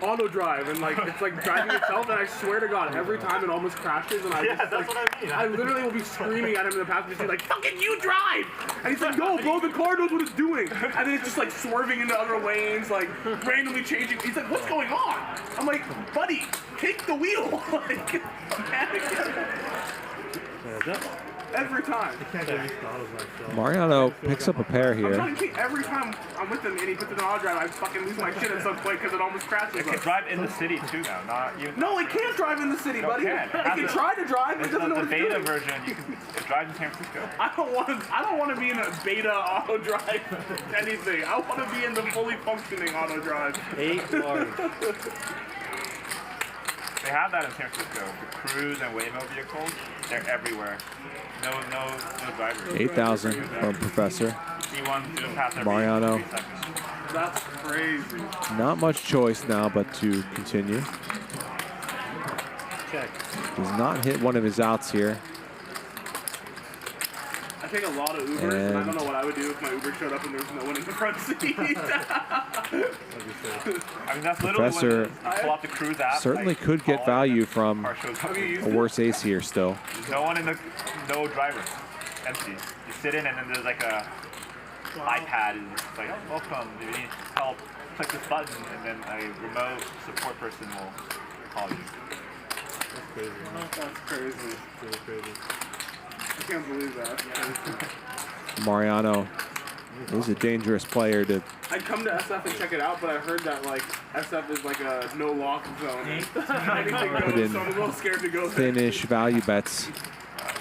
auto drive, and like it's like driving itself, and I swear to God, every time it almost crashes, and I just that's like, what I mean. I literally will be screaming at him in the passenger seat like, fucking you drive! And he's like, no, bro, the car knows what it's doing. And then it's just like swerving into other lanes, like randomly changing. He's like, what's going on? I'm like, buddy, take the wheel. Like, every time. Mariano picks up a pair I'm here. trying to think, every time I'm with him and he puts it in auto drive, I fucking lose my shit at some point because it almost crashes. It can drive in the city too now, not you. No, it can't drive in the city, buddy. It It can try to drive, but it doesn't know what the it's beta doing. version, you can drive in San Francisco. I don't want to be in a beta auto drive anything. I want to be in the fully functioning auto drive. 8 large. They have that in San Francisco. The Cruise and Waymo vehicles, they're everywhere. No drivers. 8,000 from Professor. C1 just passed every Mariano. 3 seconds. That's crazy. Not much choice now but to continue. Check. Does not hit one of his outs here. I take a lot of Ubers, and I don't know what I would do if my Uber showed up and there was no one in the front seat. I mean, that's literally Professor when you pull out the Cruise app. certainly like, could get value from car shows up. a worse ace here still. No one in the, no drivers, empty. You sit in and then there's like a iPad and it's like, oh, welcome, if you need help, click this button and then a remote support person will call you. That's crazy. That's crazy. Really crazy. I can't believe that. Mariano is a dangerous player to I'd come to SF and check it out, but I heard that like SF is like a no lock zone. Anything put goes, in so I'm a little scared to go there. thin-ish value bets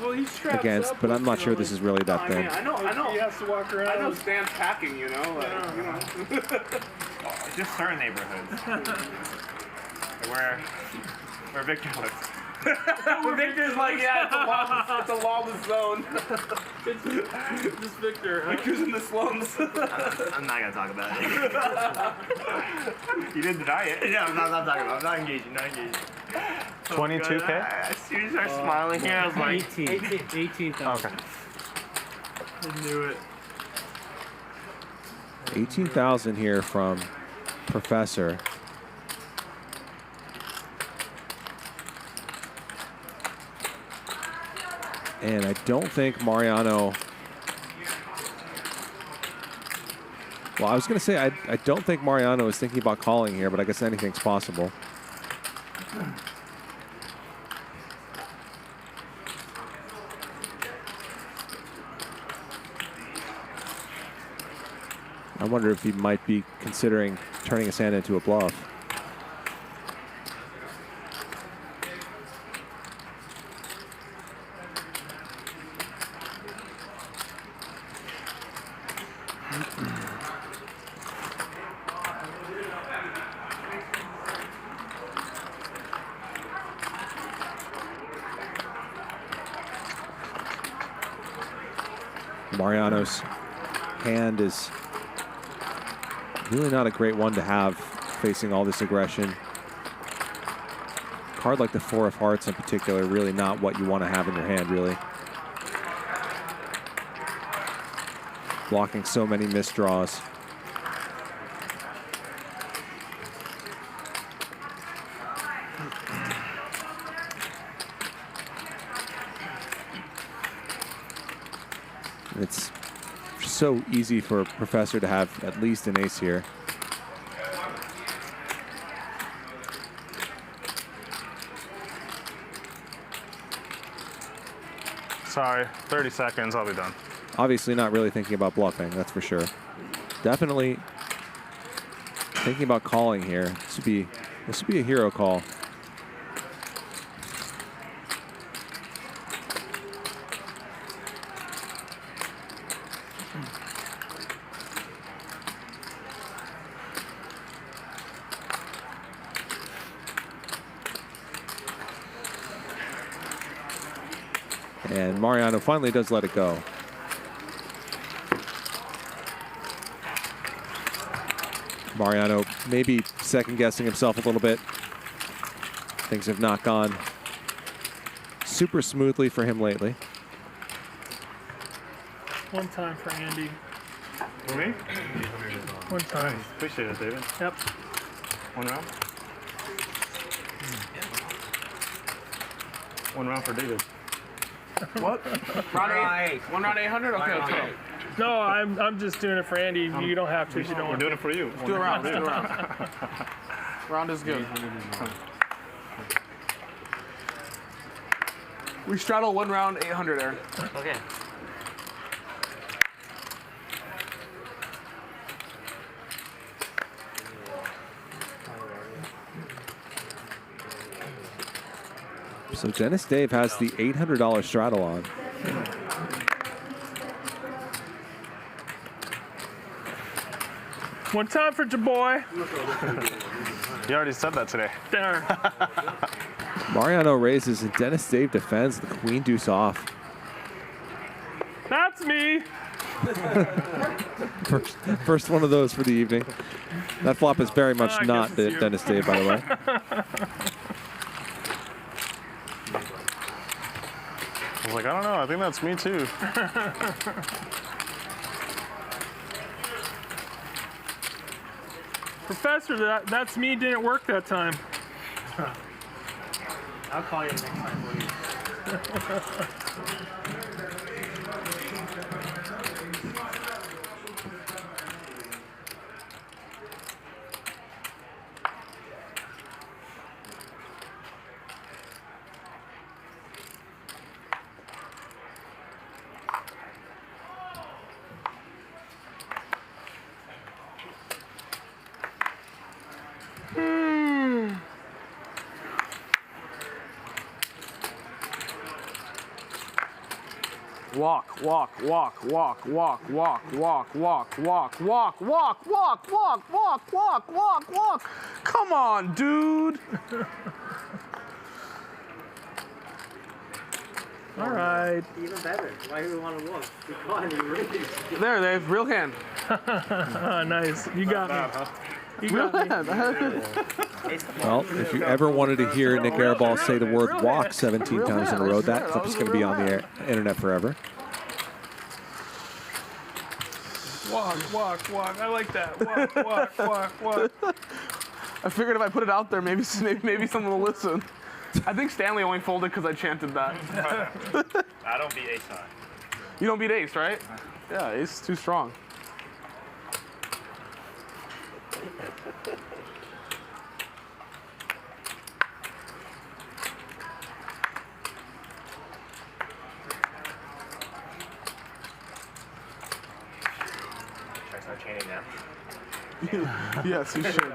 Well, he straps against, up, but I'm not you sure know, this is really that I thin. mean, I know. He has to walk around. I know Stan's packing, you know, like, you know. Just certain neighborhoods. where Victor lives. Victor's like, yeah, it's a lawless zone. It's just Victor. Huh? Victor's in the slums. I'm not gonna talk about it. You didn't deny it. Yeah, I'm not talking about it. I'm not engaging, not engaging. 22K? As soon as I started smiling here, I was like... 18,000. Okay. I knew it. 18,000 here from Professor. And I don't think Mariano... Well, I was going to say, I don't think Mariano is thinking about calling here, but I guess anything's possible. I wonder if he might be considering turning his hand into a bluff. Mariano's hand is really not a great one to have facing all this aggression. A card like the 4 of Hearts in particular, really not what you want to have in your hand, really. Blocking so many misdraws. It's so easy for a Professor to have at least an ace here. Sorry, 30 seconds, I'll be done. Obviously not really thinking about bluffing, that's for sure. Definitely thinking about calling here. This would be a hero call. And Mariano finally does let it go. Mariano maybe second-guessing himself a little bit. Things have not gone super smoothly for him lately. One time for Andy. For me? One time. Nice. Appreciate it, David. Yep. One round? One round for David. What? Round 8. 1 round 800? Okay, let's go. No, I'm just doing it for Andy. You don't have to if you don't We're want doing it for you. Let's do a round. Let's do a round. Round is good. We straddle 1 round 800, Aaron. Okay. So Dennis Dave has the $800 straddle on. One time for your boy. You already said that today. There. Mariano raises and Dennis Dave defends the queen deuce off. That's me. First one of those for the evening. That flop is very much not Dennis Dave, by the way. I was like, I don't know. I think that's me too. Professor, that's me didn't work that time. I'll call you next time for you. Walk, walk, walk, walk, walk, walk, walk, walk, walk, walk, walk, walk, walk, walk, walk, walk, walk. Come on, dude. All right. Even better. Why do you want to walk? Because you really. There, Dave. Real hand. Nice. You got me. You got me. Well, if you ever wanted to hear Nik Airball say the word walk 17 times in a row, that clip is going to be on the internet forever. Walk, walk, walk. I like that. Walk, walk, walk, walk. I figured if I put it out there, maybe someone will listen. I think Stanley only folded because I chanted that. I don't beat ace high. You don't beat ace, right? Yeah, ace is too strong. Should I start chaining now? Yes, you should.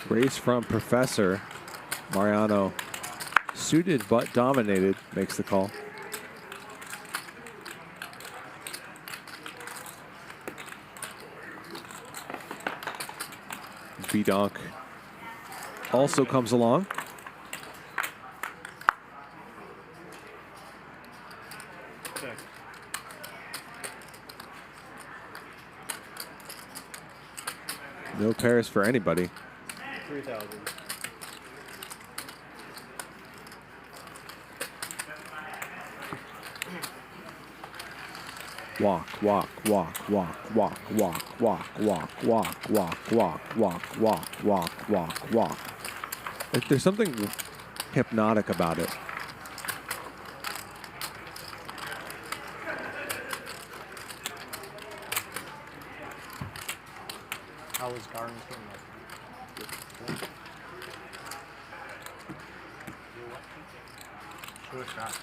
Raise from Professor. Mariano, suited but dominated, makes the call. VDonk also comes along. No pairs for anybody. 3,000. Walk, walk, walk, walk, walk, walk, walk, walk, walk, walk, walk, walk, walk, walk, walk, walk. There's something hypnotic about it. How was Garden's game? Sure shot.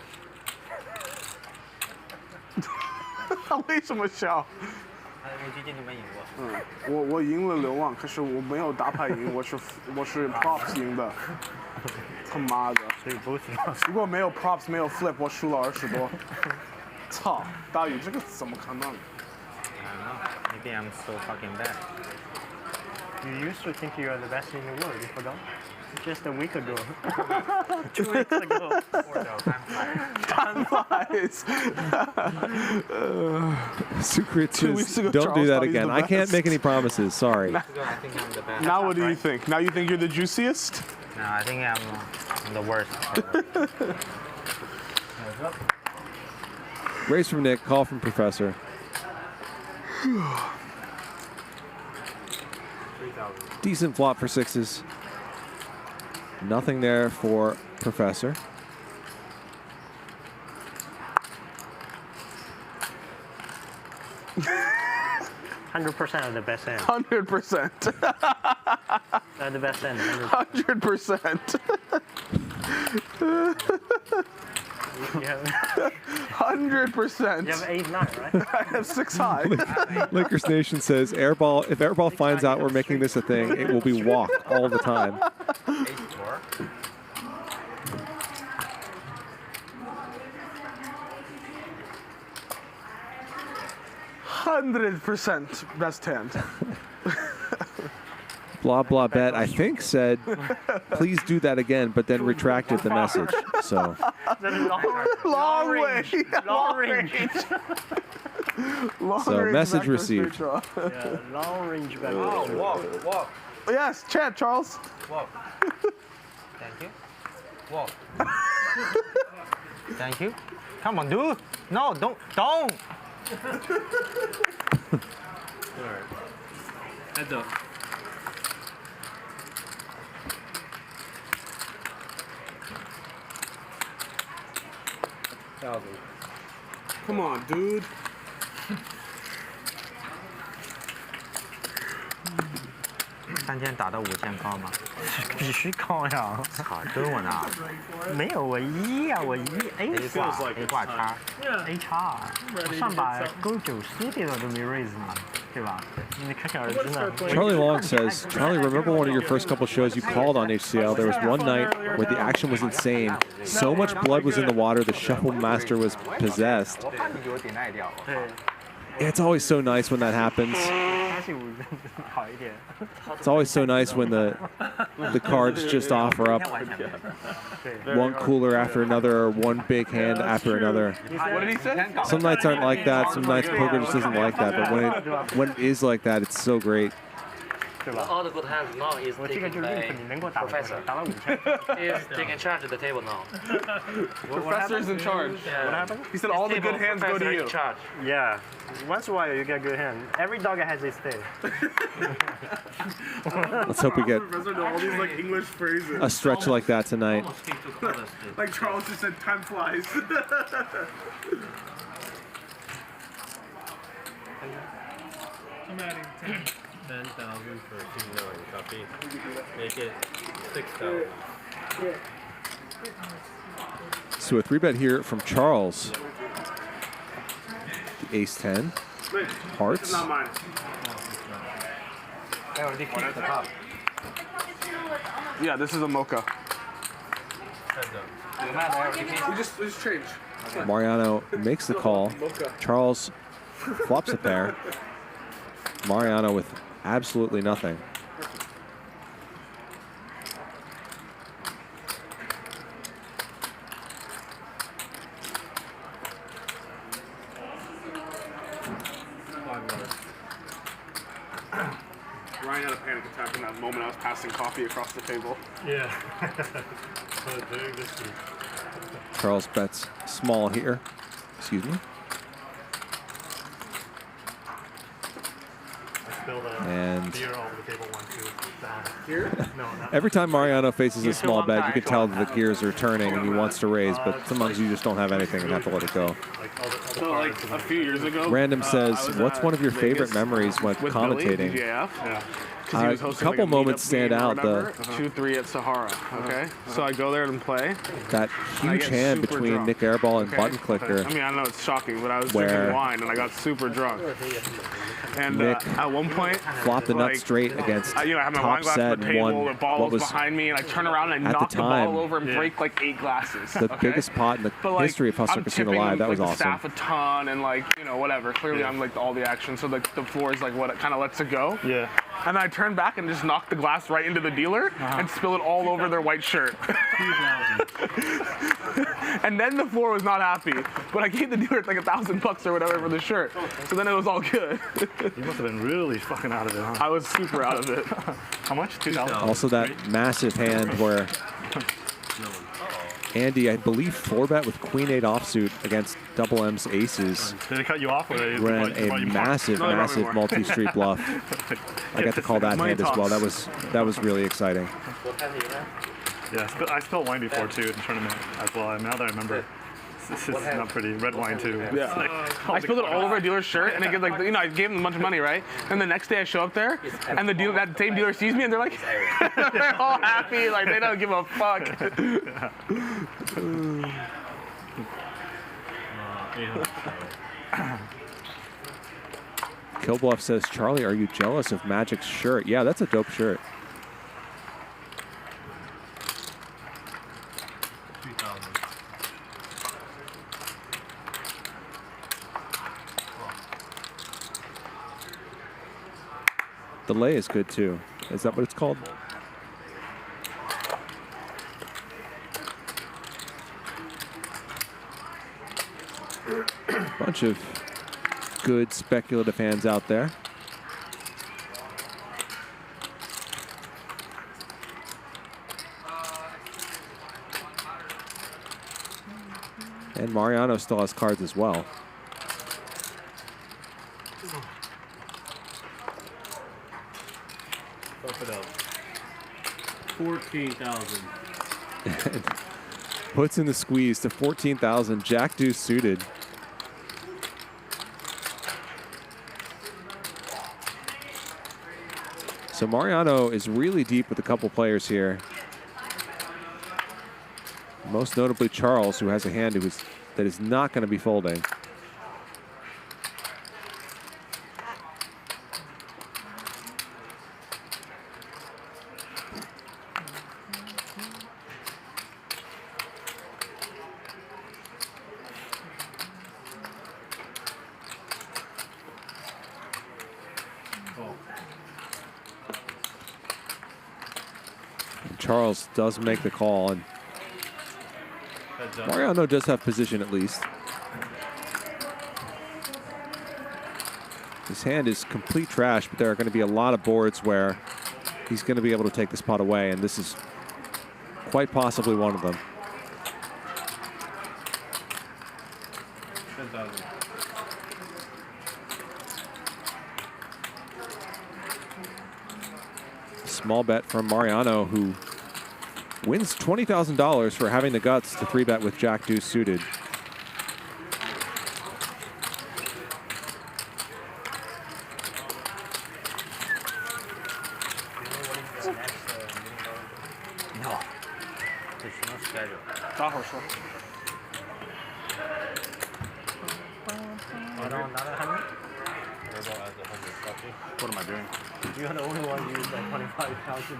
他为什么笑？最近你们赢过？我赢了流浪，可是我没有打牌赢，我是 props 赢的。他妈的！所以不是。如果没有 props 没有 flip， 我输了20多。操，大宇这个怎么可能？ I don't know. Maybe I'm so fucking bad. You used to think you are the best in the world, you forgot? Just a week ago. 2 weeks ago. Time flies. Secret 2 weeks ago, don't do Charles that thought he's again. the I can't best. make any promises. Sorry. I think I'm the best. Now what do you think? Now you think you're the juiciest? No, I think I'm the worst. Raise from Nick, call from Professor. Decent flop for sixes. Nothing there for Professor. %100% of the best end. 100%. The best end. 100%. You have 100%. You have 8-9, right? I have 6 high. Lakers Nation says Airball. If Airball finds out we're making this a thing, it will be walk all the time. 8-4. %100% best hand. Blah blah bet. I think said, please do that again, but then retracted the message. So Long range. Long range. Long So range message backdoor received. straight draw. Yeah, long range back. Oh, walk. Yes, chant, Charles. Walk. Thank you. Walk. Thank you. Come on, dude. No, don't. Heads up. Come on, dude. 3000打到5000高吗？必须高呀！操，蹲稳啊！没有，我1啊，我1 A 挂叉 A 叉，上把勾90点了都没 raise 呢，对吧？你可想而知呢。 Charlie Long says, Charlie, remember one of your first couple shows you called on HCL? There was one night where the action was insane. So much blood was in the water, the shuffle master was possessed. It's always so nice when that happens. It's always so nice when the cards just offer up one cooler after another, or one big hand after another. What did he say? Some nights aren't like that. Some nights poker just isn't like that. But when it is like that, it's so great. All the good hands now is taken by Professor. Is taking charge of the table now. Professor's in charge. Yeah. What happened? He said all the good hands go to you. In charge. Yeah. Once in a while you get good hand. Every dog has its day. Let's hope we get Professor know all these like English phrases. a stretch like that tonight. Like Charles just said, time flies. I'm adding 10,000 for $2 copy. Make it 6,000. So a 3-bet here from Charles. The ace-10. Hearts. It's not mine. Yeah, this is a mocha. We just changed. Mariano makes the call. Charles flops a pair. Mariano with absolutely nothing. Ryan had a panic attack in that moment I was passing coffee across the table. Yeah. Very risky. Charles bets small here. Excuse me. And beer all over the table, 1, 2, down. Here? No, not every time Mariano faces a small bet, you can tell that the gears are turning and he wants to raise, but sometimes you just don't have anything and have to let it go. So like a few years ago. Random says, I was what's at one of your favorite Vegas memories when with commentating? Billy, DJF. Yeah. A couple moments stand out. The 2-3 at Sahara. Okay. So I go there and play. that And I huge get hand super between drunk. Nik Airball and Okay? Button Clicker. I mean, I know it's shocking, but I was Where- drinking wine and I got super drunk. And Nik at one point, flopped the nut straight against I had my top wine glass set on the and table, won the ball what was was behind me, and I turn around and I at the knock the time ball over and break like 8 glasses. the okay? biggest pot in the But, like, history of Hustler I'm Casino tipping, Live. That was like, awesome. the staff a ton and whatever. Clearly, I'm like all the action, so the floor is like what it kind of lets it go. Yeah. And I turn back and just knock the glass right into the dealer and spill it all over their white shirt. And then the floor was not happy, but I gave the dealer like $1,000 or whatever for the shirt. So then it was all good. You must have been really fucking out of it, huh? I was super out of it. How much? 2,000. Also that massive hand where Andy, I believe, 4-bet with Queen 8 offsuit against Double M's aces. Did it cut you off, or they ran a massive, massive multi-street bluff. I got to call that hand as well. That was really exciting. Yeah, I spilled wine before too in the tournament as well. And now that I remember, this is not pretty. Red wine too. Yeah. I spilled it all over a dealer's shirt, and I get I gave them a bunch of money, right? And the next day I show up there, and that same dealer sees me, and they're like, they're all happy, like they don't give a fuck. Killbluff says, Charlie, are you jealous of Magic's shirt? Yeah, that's a dope shirt. The lay is good too. Is that what it's called? Bunch of good speculative hands out there. And Mariano still has cards as well. Bump it up. 14,000. Puts in the squeeze to 14,000. Jack deuce suited. So Mariano is really deep with a couple players here. Most notably Charles, who has a hand that is not going to be folding. Charles does make the call, and Mariano does have position at least. His hand is complete trash, but there are going to be a lot of boards where he's going to be able to take this pot away, and this is quite possibly one of them. 10,000. Small bet from Mariano, who wins $20,000 for having the guts to 3-bet with Jack deuce suited. No. There's no schedule. Another 100? Airball adds 100. Copy. What am I doing? You're the only one who used that 25,000.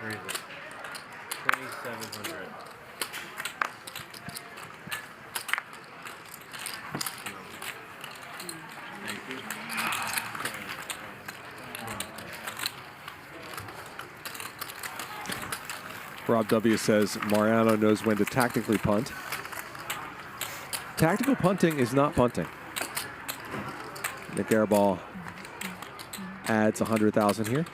Where is it? 2,700. Thank you. Rob W says Mariano knows when to tactically punt. Tactical punting is not punting. Nik Airball adds 100,000 here.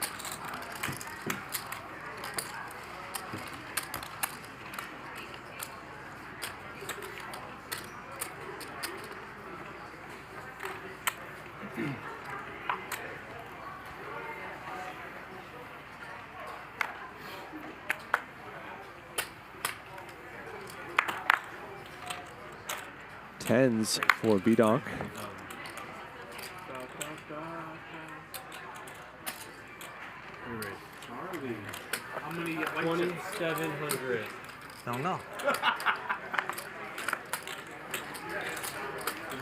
10s for VDonk. How many? 2,700. Don't know.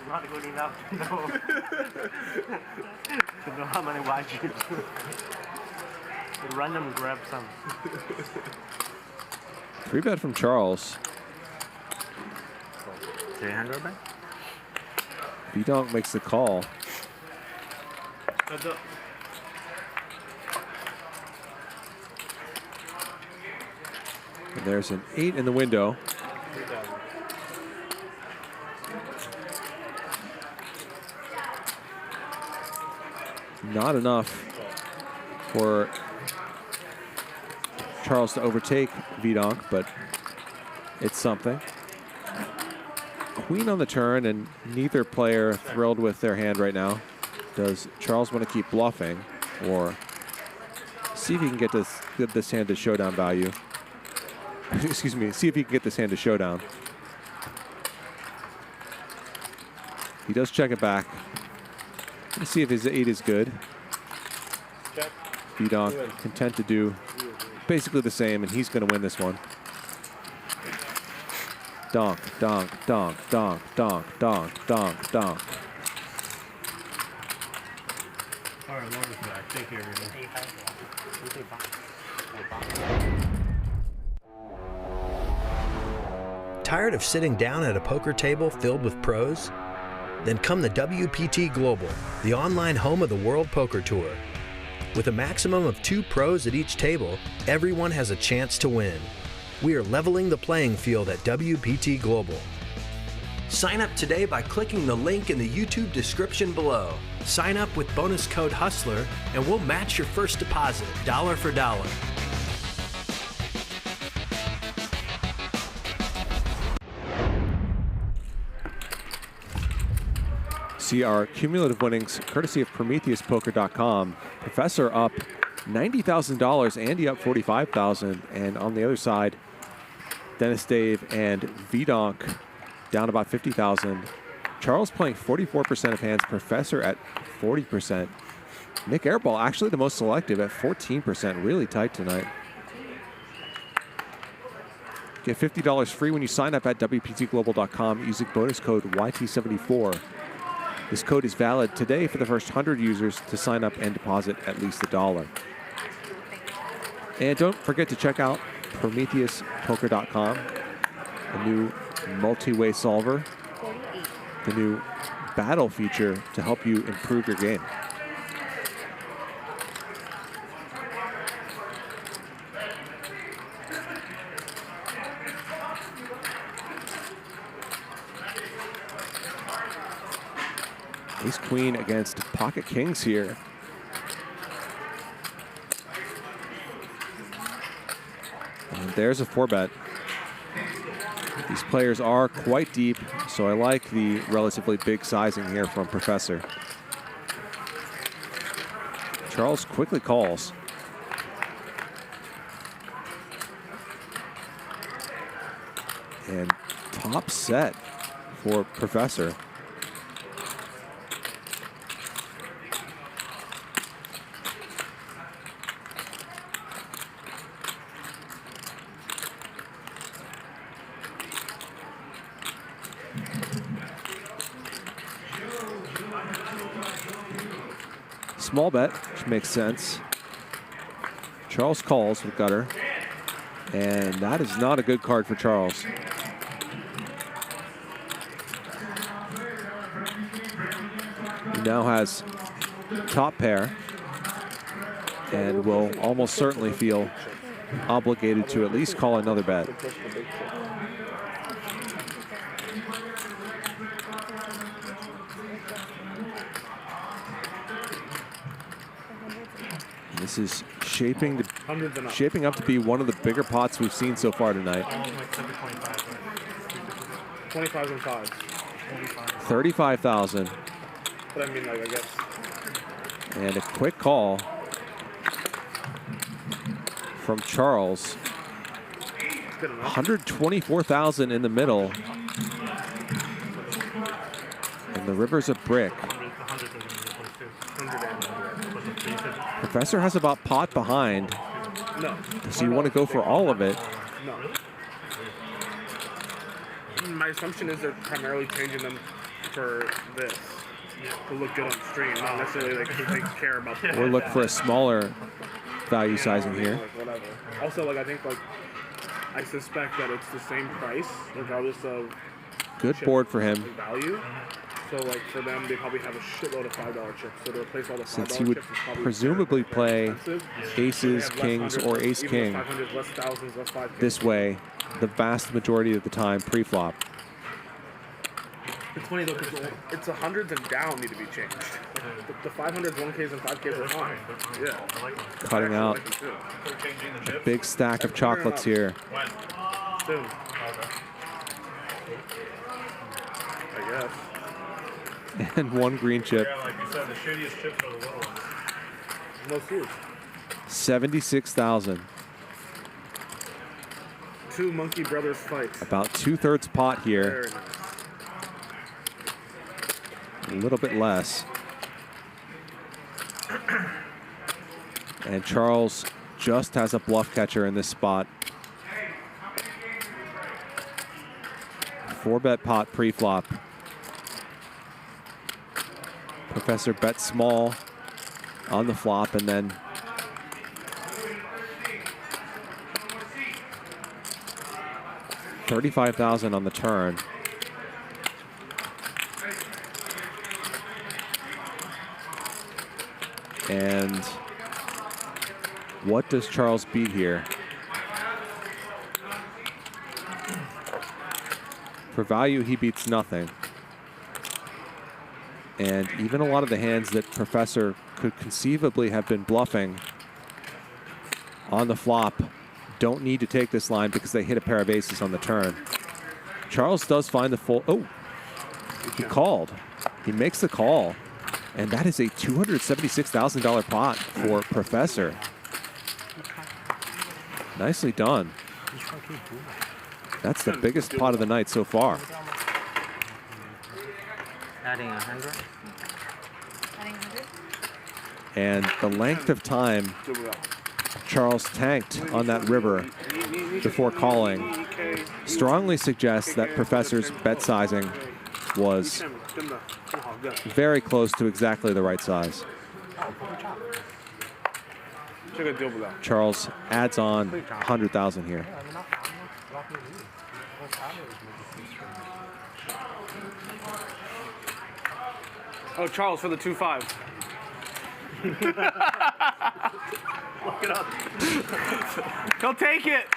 Not good enough to know. To know how many watches. Random grab some. 3-bet from Charles. 300 bet? VDonk makes the call. And there's an 8 in the window. Not enough for Charles to overtake VDonk, but it's something. Queen on the turn, and neither player thrilled with their hand right now. Does Charles want to keep bluffing, or see if he can get this hand to showdown value? Excuse me, see if he can get this hand to showdown. He does check it back. Let's see if his 8 is good. VDonk content to do basically the same, and he's going to win this one. Donk, donk, donk, donk, donk, donk, donk, donk. All right, Laura's back. Take care, everyone. Tired of sitting down at a poker table filled with pros? Then come to WPT Global, the online home of the World Poker Tour. With a maximum of 2 pros at each table, everyone has a chance to win. We are leveling the playing field at WPT Global. Sign up today by clicking the link in the YouTube description below. Sign up with bonus code HUSTLER and we'll match your first deposit, dollar for dollar. See our cumulative winnings courtesy of PrometheusPoker.com. Professor up $90,000, Andy up $45,000, and on the other side, Dennis Dave and VDonk down about $50,000. Charles playing 44% of hands, Professor at 40%. Nik Airball actually the most selective at 14%, really tight tonight. Get $50 free when you sign up at WPTglobal.com using bonus code YT74. This code is valid today for the first 100 users to sign up and deposit at least $1. And don't forget to check out PrometheusPoker.com, the new multi-way solver, the new battle feature to help you improve your game. Ace Queen against Pocket Kings here. And there's a 4-bet. These players are quite deep, so I like the relatively big sizing here from Professor. Charles quickly calls. And top set for Professor. Small bet, which makes sense. Charles calls with gutter, and that is not a good card for Charles. He now has top pair and will almost certainly feel obligated to at least call another bet. This is shaping up to be one of the bigger pots we've seen so far tonight. 25 and 5. 35,000. But I mean, like, I guess. And a quick call from Charles. 124,000 in the middle. The river's a brick. Professor has about pot behind. No. So you want to go for all of it. No. My assumption is they're primarily changing them for this to look good on stream, not necessarily like they care about. Or look for a smaller value sizing here. Like, whatever. Also, like I think like I suspect that it's the same price regardless of Good chip board for him. value. So like for them, they probably have a shitload of $5 chips. So to replace all the $5 Since he would chips is probably presumably play expensive. aces, They have kings, less or hundreds, ace even king less 500s, less thousands, less 5Ks. this way, the vast majority of the time pre-flop. It's funny though, because it's 100s and down need to be changed. The 500s, 1Ks, and 5Ks are fine. Yeah. Cutting out a big stack of chocolates here. Soon. I guess. And one green chip. Yeah, like you said, the shittiest chips are the little ones. Most huge. 76,000. Two Monkey Brothers fights. About 2/3 pot here. Very nice. A little bit less. And Charles just has a bluff catcher in this spot. 4-bet pot pre-flop. Professor bets small on the flop and then $35,000 on the turn. And what does Charles beat here? For value, he beats nothing. And even a lot of the hands that Professor could conceivably have been bluffing on the flop don't need to take this line because they hit a pair of aces on the turn. Charles does find the full, oh, he called. He makes the call. And that is a $276,000 pot for Professor. Nicely done. That's the biggest pot of the night so far. Adding 100. And the length of time Charles tanked on that river before calling strongly suggests that Professor's bet sizing was very close to exactly the right size. Charles adds on 100,000 here. Oh, Charles for the 2-5. Look it up. He'll take it.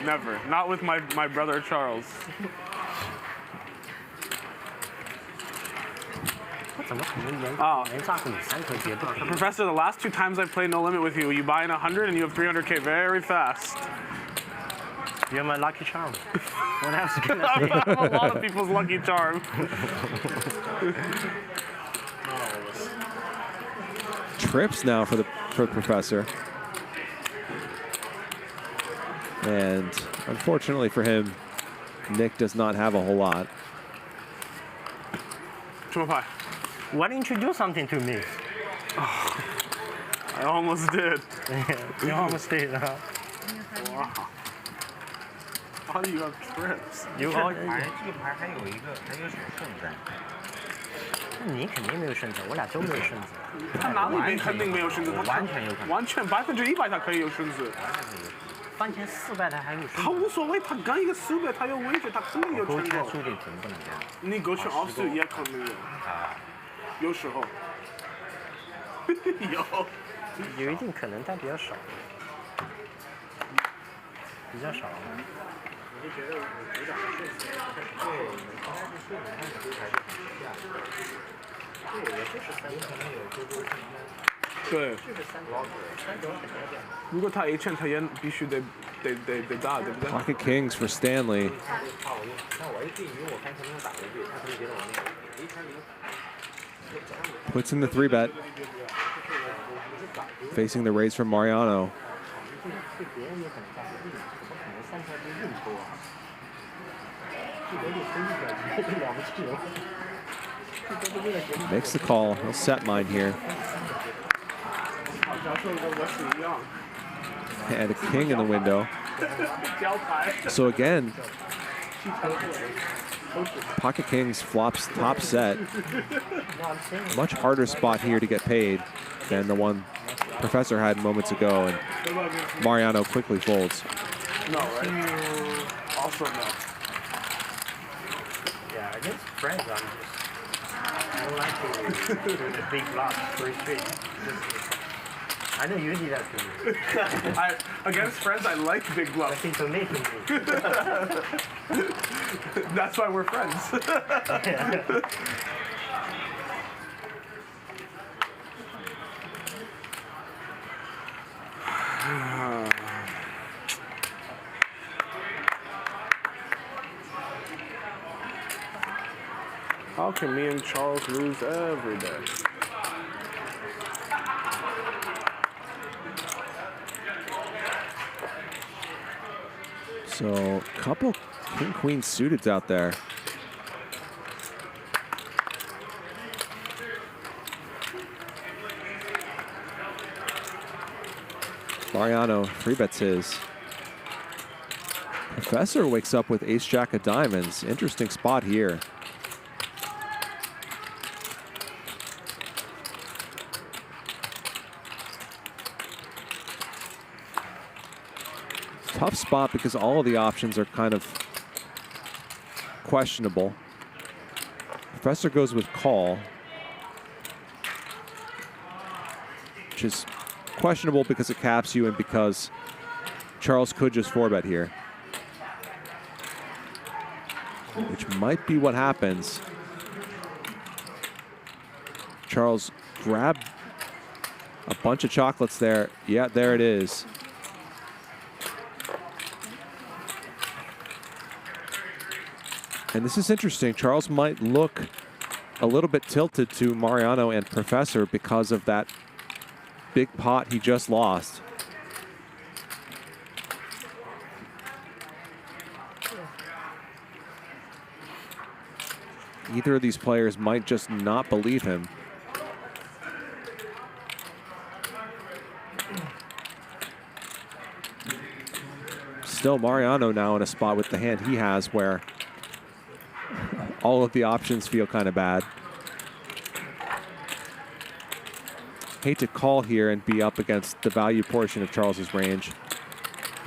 Never. Not with my brother Charles. Oh. Professor, the last 2 times I've played No Limit with you, you buy in 100 and you have 300K very fast. You're my lucky charm. What else can I say? I'm a lot of people's lucky charm. Trips now for the Professor. And unfortunately for him, Nik does not have a whole lot. Why didn't you do something to me? Oh, I almost did. You almost did, huh? Wow. How do you have trips? You all. 你肯定没有顺子，我俩都没有顺子。他哪里边肯定没有顺子？完全有可能。完全100%他可以有顺子。翻前400他还有顺子。他无所谓，他跟一个400，他有位置，他肯定有顺子。勾圈输的挺不能这样。你勾圈 offsuit 也可能有。有时候。有一定可能，但比较少。比较少。我就觉得有点顺子。对，应该是顺子，他有才是很下。 对，我就是3可能有多多。对。就是3多。如果他 H 他也必须得大，对不对 Pocket Kings for Stanley. 那我一对鱼，我看他能打回去，他可能觉得我那个 Puts in the 3-bet. Facing the raise from Mariano. Makes the call. He'll set mine here. And a king in the window. So again, pocket kings flops top set. Much harder spot here to get paid than the one Professor had moments ago, and Mariano quickly folds. No, right? Also no. Yeah, against friends, I don't like to do the big blocks for straight. I know you do that to me. Against friends, I like big bluffs. That's into me. That's why we're friends. How can me and Charles lose every day? So, couple king-queen suiteds out there. Mariano 3-bets his. Professor wakes up with ace-jack of diamonds. Interesting spot here. Tough spot because all of the options are kind of questionable. Professor goes with call, which is questionable because it caps you and because Charles could just 4-bet here, which might be what happens. Charles grabbed a bunch of chocolates there. Yeah, there it is. And this is interesting. Charles might look a little bit tilted to Mariano and Professor because of that big pot he just lost. Either of these players might just not believe him. Still, Mariano now in a spot with the hand he has where all of the options feel kind of bad. Hate to call here and be up against the value portion of Charles's range.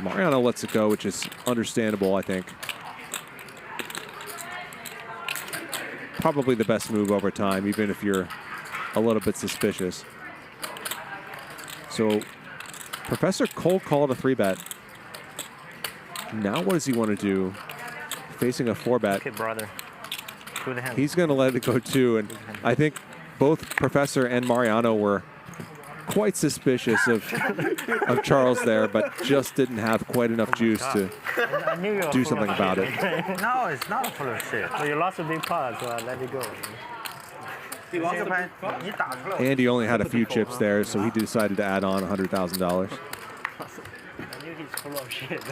Mariano lets it go, which is understandable, I think. Probably the best move over time, even if you're a little bit suspicious. So, Professor cold called a 3-bet. Now what does he want to do? Facing a 4-bet. Okay, brother. He's going to let it go too, and I think both Professor and Mariano were quite suspicious of Charles there, but just didn't have quite enough juice to do something about it. No, it's not full of shit. So you lost a big pot, so I let it go. And he only had a few chips there, so he decided to add on $100,000. I knew he's full of shit.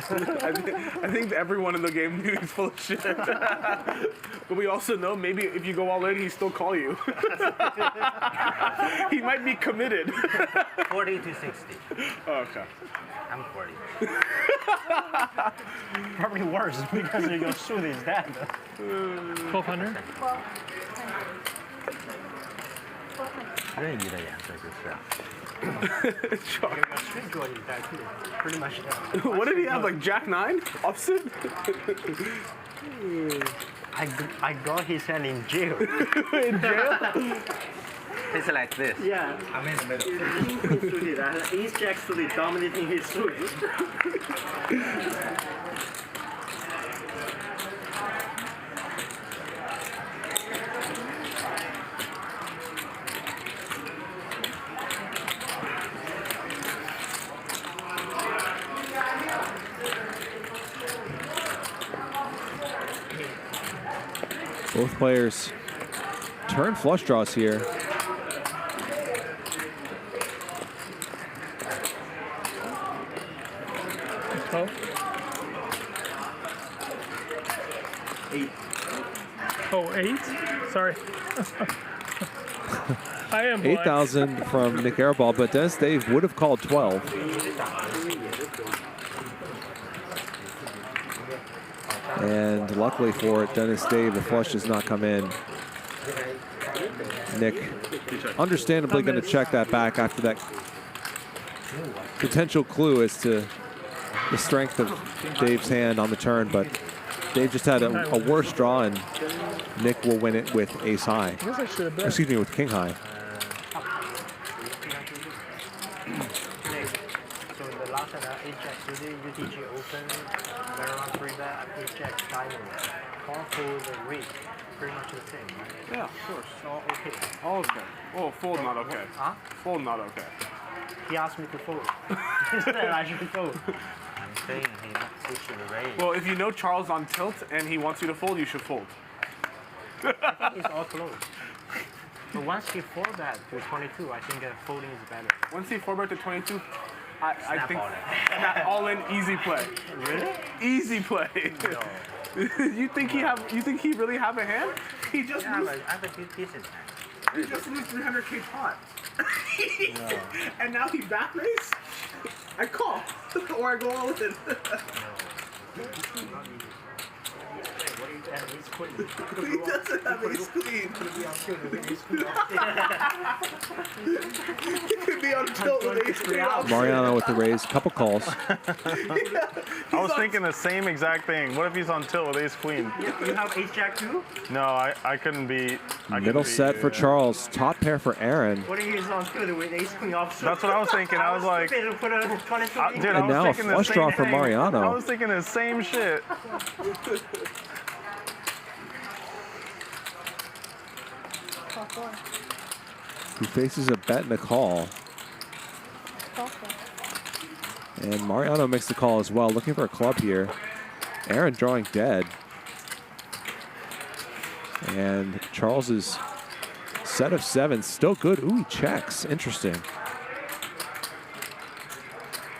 I think everyone in the game knew he's full of shit. But we also know maybe if you go all in, he still call you. He might be committed. 40 to 60. Oh, okay. I'm 40. Probably worse because you go shoot his dad. 1200? 任意的颜色就是。 Pretty much. What did he have, like Jack 9? Offsuit? I got his hand in jail. In jail? It's like this. Yeah. I'm in the middle. He's Jack suited dominating his suit. Both players turn flush draws here. Oh, 8? Sorry. I am 8,000 from Nik Airball, but Dennis Dave would have called 12. And luckily for it, Dennis Dave, the flush does not come in. Nik, understandably going to check that back after that potential clue as to the strength of Dave's hand on the turn, but Dave just had a worse draw, and Nik will win it with ace high. I guess I should have bet. Excuse me, with king high. So in the last Ajax today, UTG Open, Mariano 3-bet, Ajax Diamond, all for the rig, pretty much the same, right? Yeah, of course. All okay. All okay. Oh, fold not okay. Huh? Fold not okay. He asked me to fold. Instead, I should fold. I'm saying he should raise. Well, if you know Charles on tilt and he wants you to fold, you should fold. I think it's all close. But once he 4-bet to 22, I think folding is better. Once he 4-bet to 22, I think all in. snap all in, easy play. Really? Easy play. No. You think he really have a hand? He just Yeah, lose, but I have a decent hand. he just lose 300k pot. No. And now he back raise? I call or I go all in. He doesn't have ace queen. He could be on tilt with ace queen. Mariano with the raise, couple calls. I was thinking the same exact thing. What if he's on tilt with ace queen? You have ace jack too? No, I couldn't be. Middle set for Charles, top pair for Aaron. What if he's on tilt with ace queen offsuit? That's what I was thinking. I was like, Dude, dude, I And was now a thinking the flush same draw for thing. Mariano. I was thinking the same shit. He faces a bet and a call. And Mariano makes the call as well, looking for a club here. Aaron drawing dead. And Charles's set of 7 still good. Ooh, he checks. Interesting.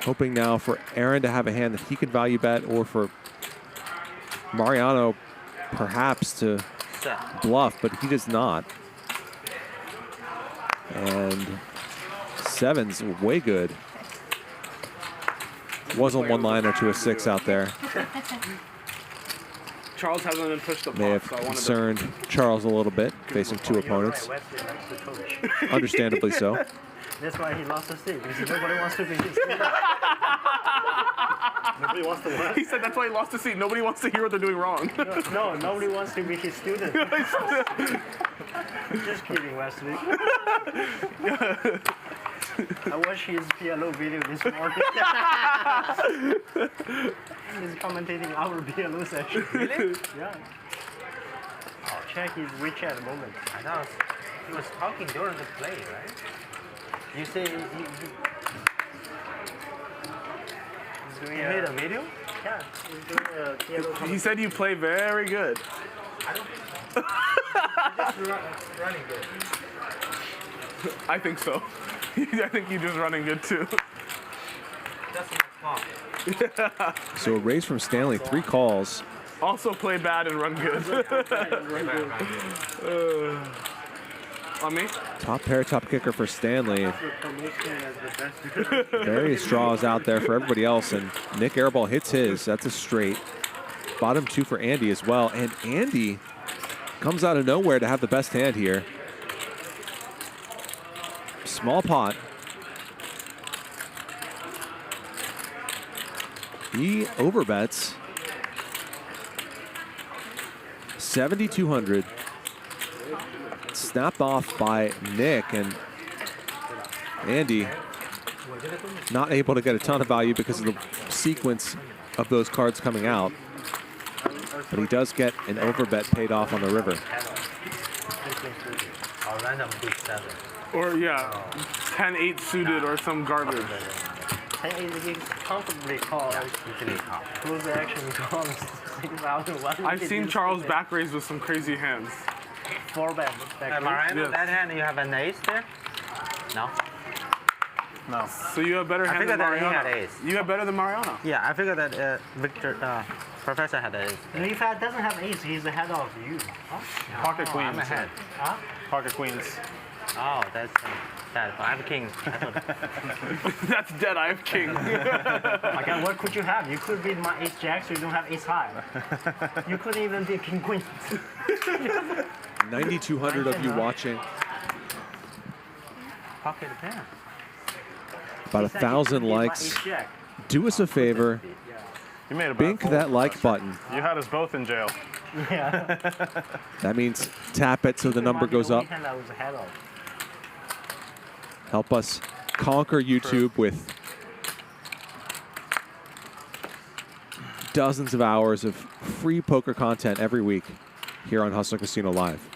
Hoping now for Aaron to have a hand that he could value bet, or for Mariano perhaps to bluff, but he does not. And 7's way good. Was a 1-liner to a 6 out there. Charles hasn't been pushed the May have pot, so I wanted concerned Charles a little bit, facing 2 opponents. Understandably so. That's why he lost the seat, because nobody wants to be his student. Nobody wants to what? He said that's why he lost the seat. Nobody wants to hear what they're doing wrong. No, nobody wants to be his student. Just kidding, Wesley. I watched his PLO video this morning. He's commentating our PLO session. Really? Yeah. Oh, check his WeChat moment. I know. He was talking during the play, right? You say he made a video? Yeah, he's doing a PLO. He said you play very good. I don't think so. He's just running good. I think so. I think you're just running good too. That's my fault. So a raise from Stanley, 3 calls. Also play bad and run good. On me? Top pair, top kicker for Stanley. Various draws out there for everybody else, and Nik Airball hits his. That's a straight. Bottom 2 for Andy as well, and Andy comes out of nowhere to have the best hand here. Small pot. He overbets. 7,200. Snapped off by Nik, and Andy not able to get a ton of value because of the sequence of those cards coming out. But he does get an overbet paid off on the river. Or random big 7. Or yeah, 10-8 suited or some garbage. 10-8 is comfortably called. Close action comes 6,000. I've seen Charles back raise with some crazy hands. 4-bet back. Mariano, Yes. that hand, you have an ace there? No? No. So you have better I hand than figured that he Mariano. had ace. You have better than Mariano. Yeah, I figured that Professor had ace. If I doesn't have ace, he's ahead of you. Pocket queens. I'm ahead. Huh? Pocket queens. Oh, that's that. I have king. That's dead. I have king. Okay, what could you have? You could be my ace jack, so you don't have ace high. You couldn't even be king queen. 9,200 of you watching. Pocket pair. About 1,000 likes. Do us a favor. You made a Bink that like button. You had us both in jail. Yeah. That means tap it so the number goes up. Hand I was ahead of. Help us conquer YouTube with dozens of hours of free poker content every week here on Hustler Casino Live.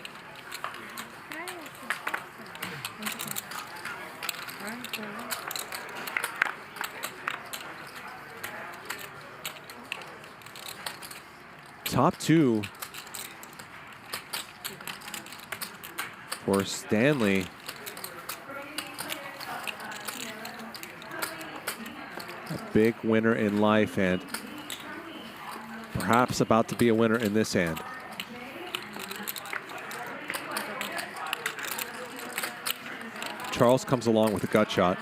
Top two for Stanley. A big winner in life and perhaps about to be a winner in this hand. Charles comes along with a gut shot.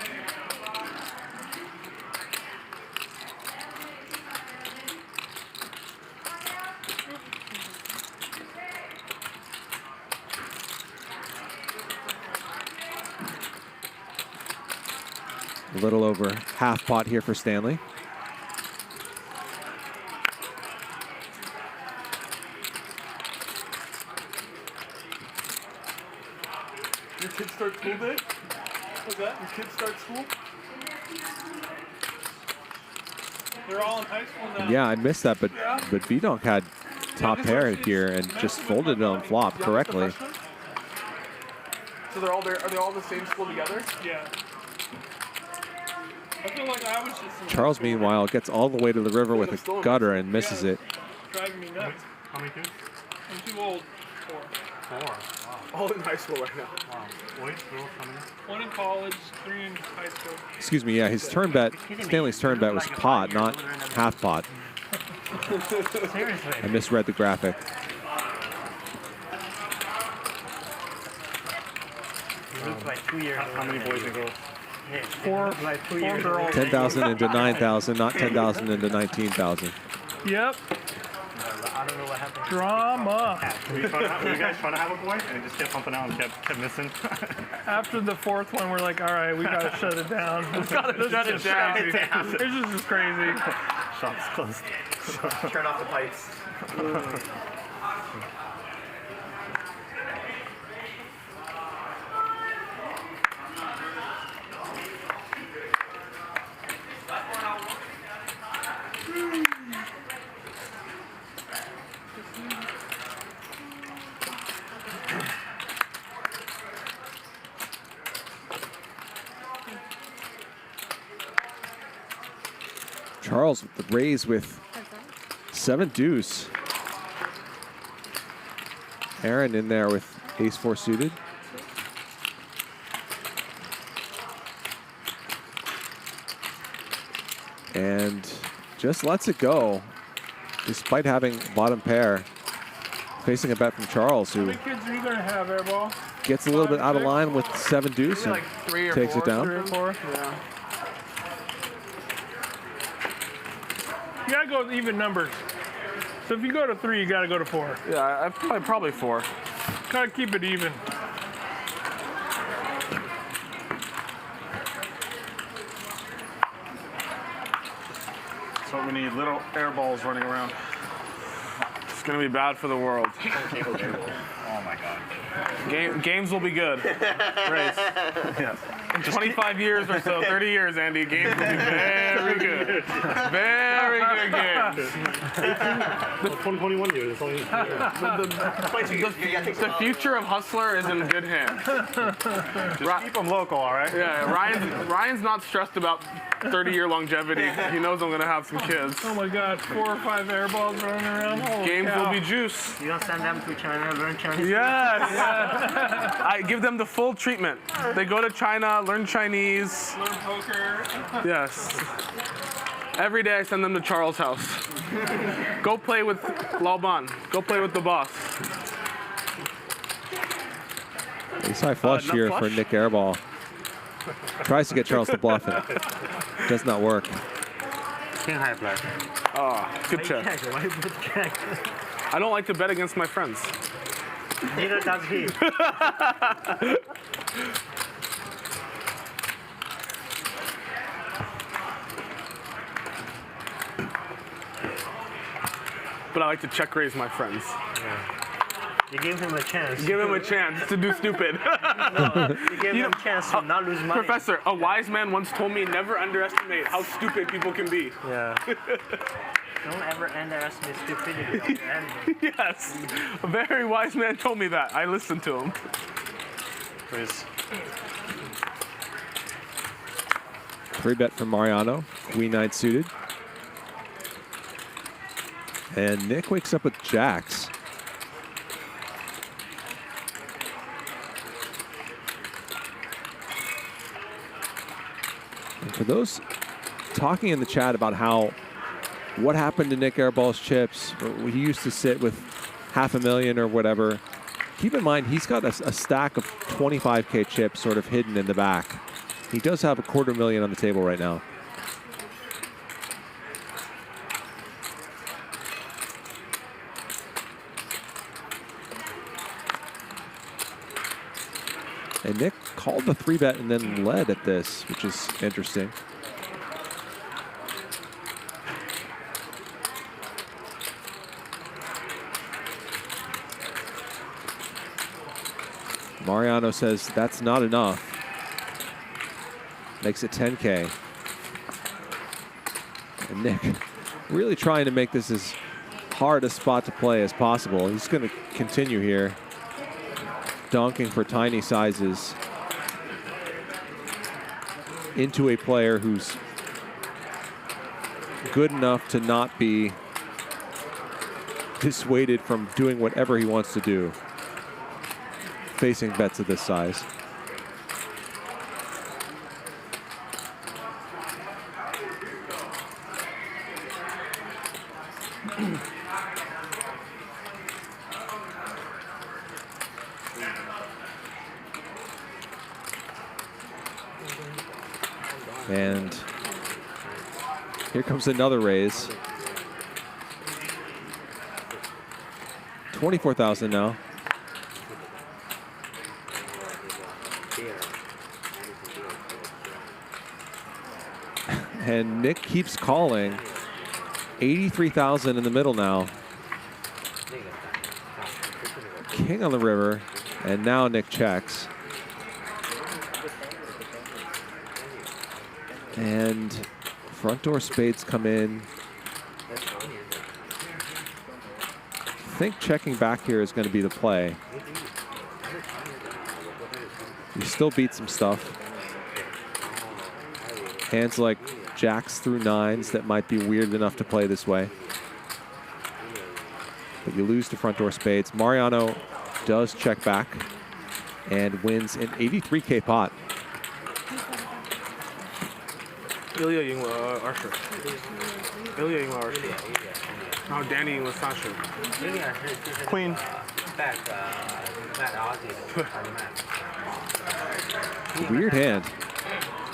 A little over half pot here for Stanley. Your kids start school day? What's that? Your kids start school? They're all in high school now. Yeah, I missed that, but VDonk had top pair here and just folded it on flop correctly. So they're all there. Are they all the same school together? Yeah. I feel like I was just in Charles, meanwhile, gets all the way to the river with a gutter and misses it. driving me nuts. How many kids? I'm too old. 4. 4. Wow. All in high school right now. Wow. Boys, girls, how many? 1 in college, 3 in high school. Excuse me, yeah, his turn bet, Stanley's turn bet was pot, not half pot. Seriously. I misread the graphic. You look like 2 years. How many boys and girls? 4 like 2 4 years. girls. 10,000 into 9,000, not 10,000 into 19,000. Yep. I don't know what happened. Drama. Were you guys trying to have a boy and it just kept pumping out and kept missing? After the 4th one, we're like, all right, we gotta shut it down. We gotta shut it down. This is just crazy. Shops closed. Turn off the pipes. Charles with the raise with 7 deuce. Aaron in there with ace 4 suited. And just lets it go, despite having bottom pair. Facing a bet from Charles, How who many kids are you gonna have, Airball? gets a little bit out of line with 7 deuce and Like 3 or takes 4. it down. 3 or 4? Yeah. You gotta go with even numbers. So if you go to 3, you gotta go to 4. Yeah, probably 4. Gotta keep it even. So we need little air balls running around. It's gonna be bad for the world. Oh my god. Games will be good. Race. Yeah. In 25 years or so, 30 years, Andy, games will be very good. Very good games. 2021 years. It's only The future of Hustler is in good hands. Just keep them local, all right? Yeah, Ryan's not stressed about 30-year longevity. He knows I'm gonna have some kids. Oh my god, 4 or 5 airballs running around. Holy Games cow. will be juice. You don't send them to China, learn Chinese. Yes. I give them the full treatment. They go to China, learn Chinese. Learn poker. Yes. Every day I send them to Charles' house. Go play with Laoban. Go play with the boss. Ace high flush here flush? for Nik Airball. Tries to get Charles to bluff it. Does not work. King high flush. Oh, good check. Why you put check? I don't like to bet against my friends. Neither does he. But I like to check raise my friends. You give him a chance. Give him a chance to do stupid. No, you give him a chance to not lose money. Professor, a wise man once told me never underestimate how stupid people can be. Yeah. Don't ever underestimate stupidity. Yes. A very wise man told me that. I listened to him. Please. 3-bet from Mariano. Q9 suited. And Nik wakes up with jacks. And for those talking in the chat about what happened to Nik Airball's chips, he used to sit with $500,000 or whatever. Keep in mind, he's got a stack of 25K chips sort of hidden in the back. He does have $250,000 on the table right now. And Nik called the 3-bet and then led at this, which is interesting. Mariano says that's not enough. Makes it 10K. And Nik really trying to make this as hard a spot to play as possible. He's going to continue here. Donking for tiny sizes into a player who's good enough to not be dissuaded from doing whatever he wants to do, facing bets of this size. And here comes another raise. 24,000 now. And Nik keeps calling. 83,000 in the middle now. King on the river, and now Nik checks. And front door spades come in. I think checking back here is going to be the play. He still beats some stuff. Hands like jacks through nines that might be weird enough to play this way. But you lose to front door spades. Mariano does check back and wins an 83K pot. Ilya 赢了20 Ilya 赢了20然后 Danny 赢了30 Queen. Weird hand.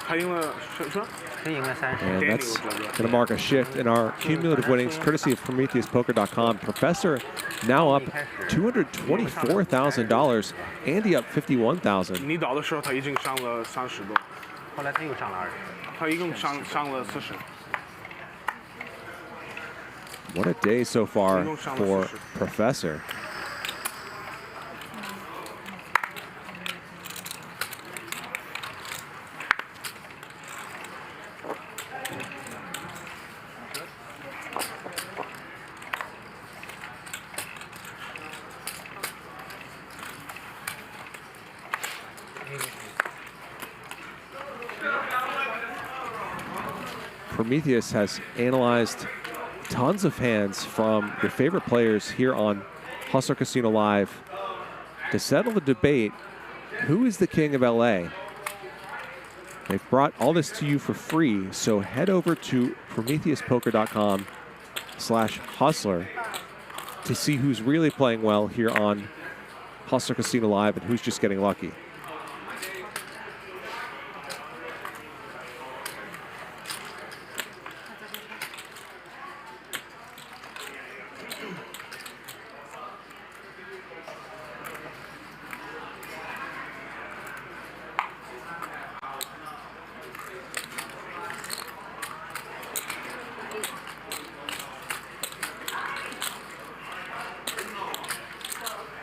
他赢了什么 And that's going to mark a shift in our cumulative winnings, courtesy of PrometheusPoker.com. Professor now up $224,000. Andy up $51,000. 你倒的时候他已经上了30多后来他又上了20他一共上了40 What a day so far for Professor. Prometheus has analyzed tons of hands from your favorite players here on Hustler Casino Live to settle the debate, who is the king of LA? They've brought all this to you for free, so head over to PrometheusPoker.com/hustler to see who's really playing well here on Hustler Casino Live and who's just getting lucky.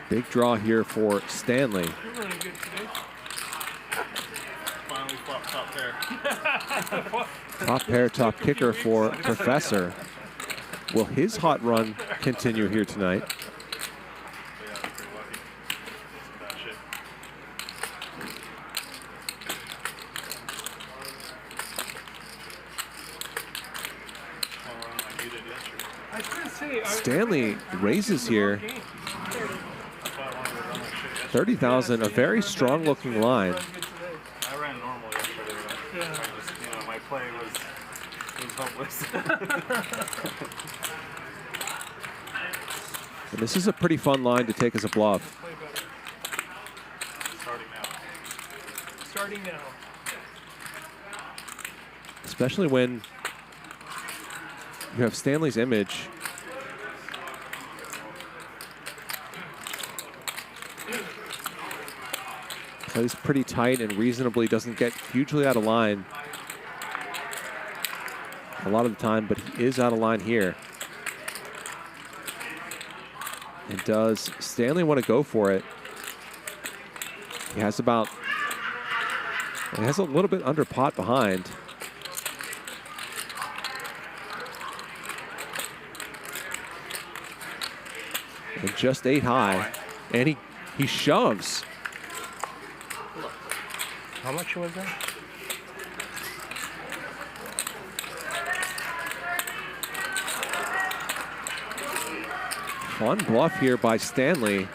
Big draw here for Stanley. You're running good today. Finally flopped top pair. Top pair, top kicker for Professor. Will his hot run continue here tonight? I was gonna say, Stanley raises here. 30,000, a very strong looking line. I ran normal yesterday. I just, my play was hopeless. And this is a pretty fun line to take as a bluff. Starting now. Especially when you have Stanley's image. Plays pretty tight and reasonably, doesn't get hugely out of line a lot of the time, but he is out of line here. And does Stanley want to go for it? He has a little bit under pot behind. And just 8 high, and he shoves. How much was that? Fun bluff here by Stanley. 59.7.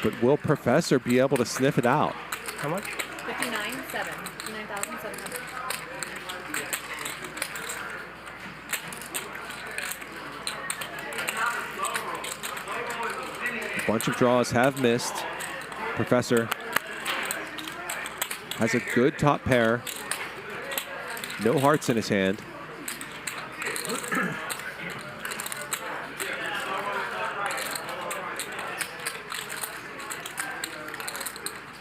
But will Professor be able to sniff it out? How much? 59.7. 59,700. A bunch of draws have missed. Professor has a good top pair. No hearts in his hand.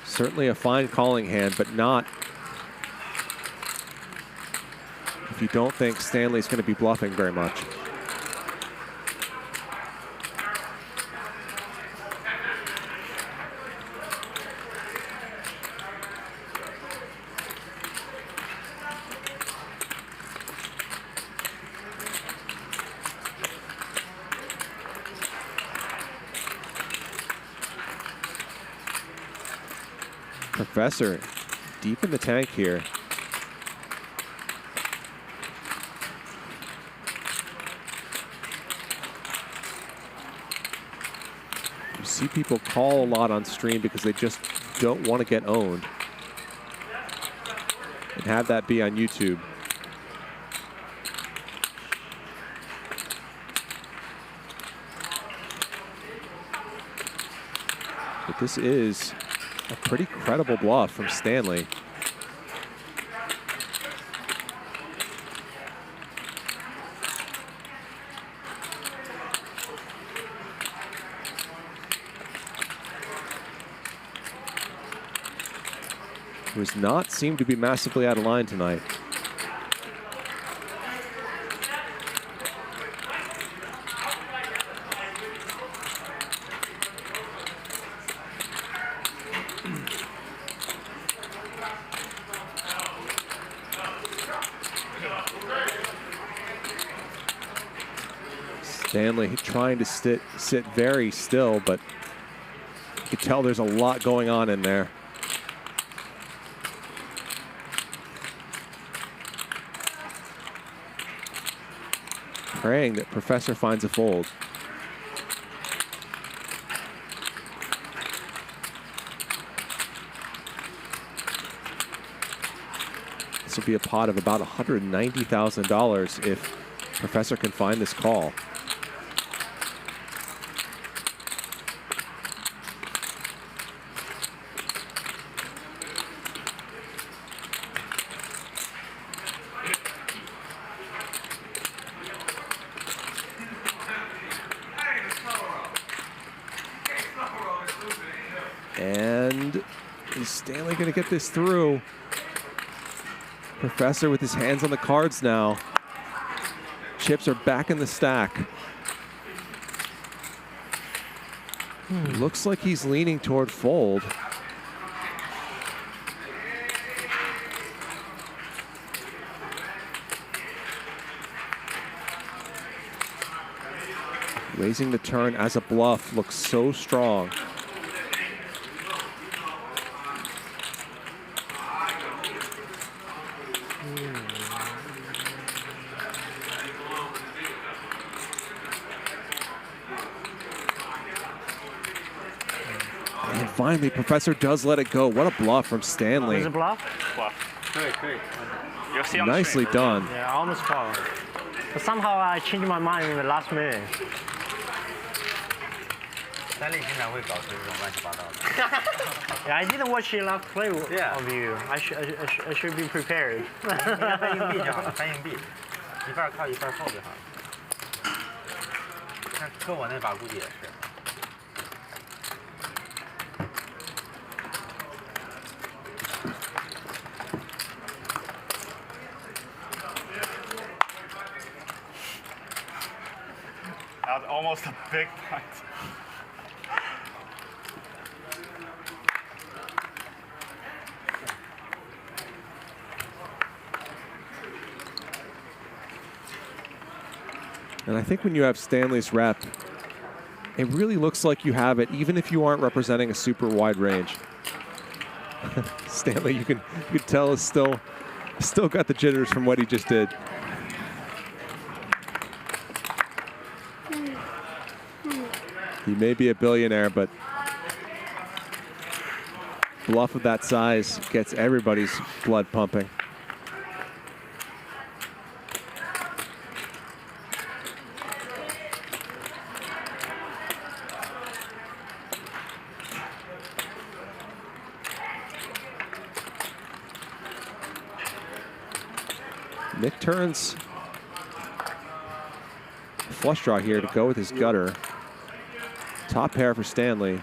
Certainly a fine calling hand, but not if you don't think Stanley's going to be bluffing very much. Professor deep in the tank here. You see people call a lot on stream because they just don't want to get owned. And have that be on YouTube. But this is a pretty credible bluff from Stanley. Who does not seem to be massively out of line tonight. Stanley trying to sit very still, but you can tell there's a lot going on in there. Praying that Professor finds a fold. This will be a pot of about $190,000 if Professor can find this call. And is Stanley going to get this through? Professor with his hands on the cards now. Chips are back in the stack. Looks like he's leaning toward fold. Raising the turn as a bluff looks so strong. And finally, Professor does let it go. What a bluff from Stanley. Is it bluff? Nicely done. Yeah, I almost called. But somehow I changed my mind in the last minute. Yeah, I didn't watch enough play of you. I should be prepared. That was almost a big punt. And I think when you have Stanley's rep, it really looks like you have it, even if you aren't representing a super wide range. Stanley, you can tell, is still got the jitters from what he just did. He may be a billionaire, but bluff of that size gets everybody's blood pumping. Nik turns flush draw here to go with his gutter. Top pair for Stanley.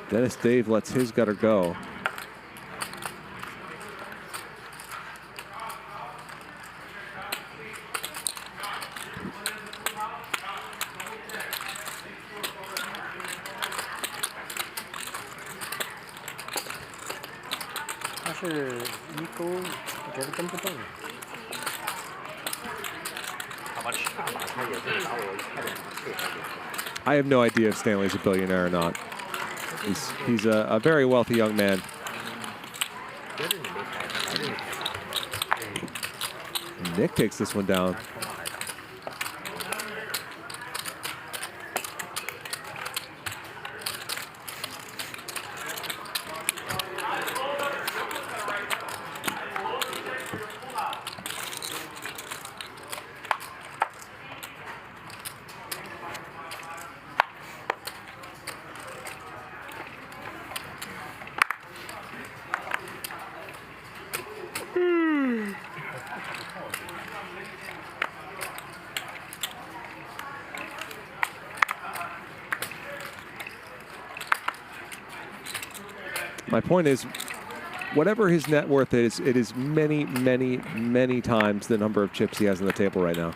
Dennis Dave lets his gutter go. I have no idea if Stanley's a billionaire or not. He's a very wealthy young man. Nik takes this one down. My point is, whatever his net worth is, it is many, many, many times the number of chips he has on the table right now.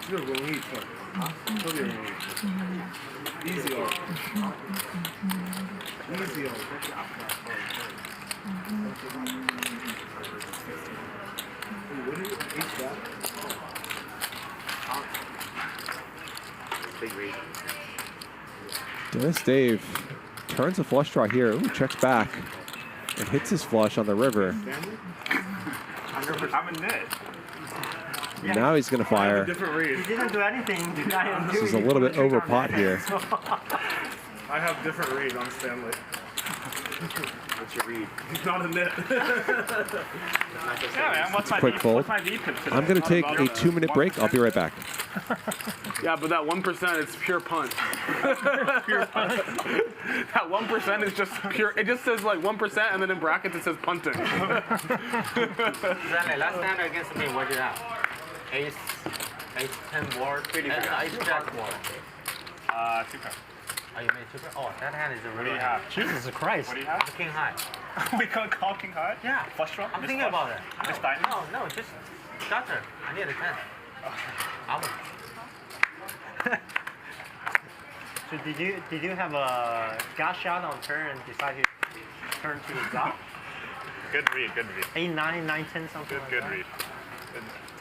这个容易错，特别容易。Easy all. Easy all. What do you eat that? Big read. Dennis Dave turns a flush draw here. Ooh, checks back and hits his flush on the river. I'm in net. Now he's going to fire. He didn't do anything. This is a little bit over pot here. I have different read on Stanley. What's your read? He's not a net. Yeah, man. What's my Quick fold. I'm going to take a 2-minute break. I'll be right back. Yeah, but that 1% is pure punt. Pure punt. That 1% is just pure. It just says like 1%, and then in brackets it says punting. Stanley, last time against me, what did you have? Ace 10 board, ace jack board. 2 cards. Oh, you made 2 cards? Oh, that hand is a What do really you have? Jesus Christ. What do you have? King high. We can't call king high? Yeah. Flush draw? I'm thinking about it. Just diamond? No, just gutter. I need a 10. I would. So did you have a gas shot on turn and decide to turn to the gut? Good read, good read. 8, 9, 9, 10, something Good like read.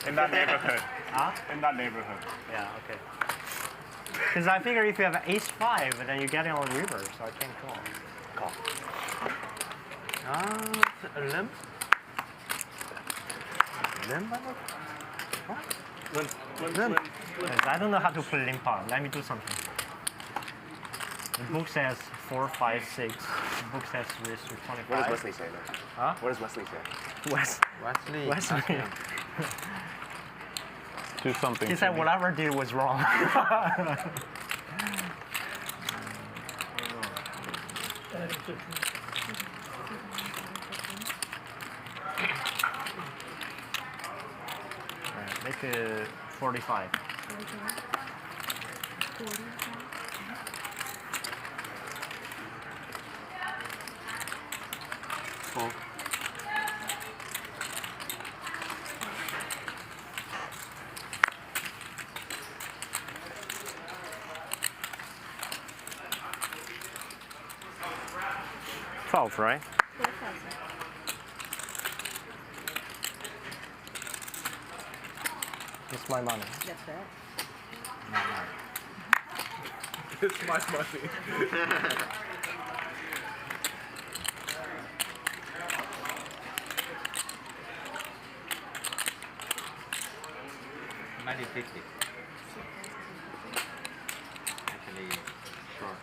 In that neighborhood. Huh? In that neighborhood. Yeah, okay. Because I figure if you have an ace 5, then you get it on river, so I can't call. Call. A limp? Limp? What? Limp. Yes, I don't know how to play limp on. Let me do something. The book says 4, 5, 6. The book says risk 25. What does Wesley say though? Huh? What does Wesley say? Wesley. Do something. He said whatever I did was wrong. Make it 45. Cool. Right? It's my money. That's right. It's my money. Actually, short.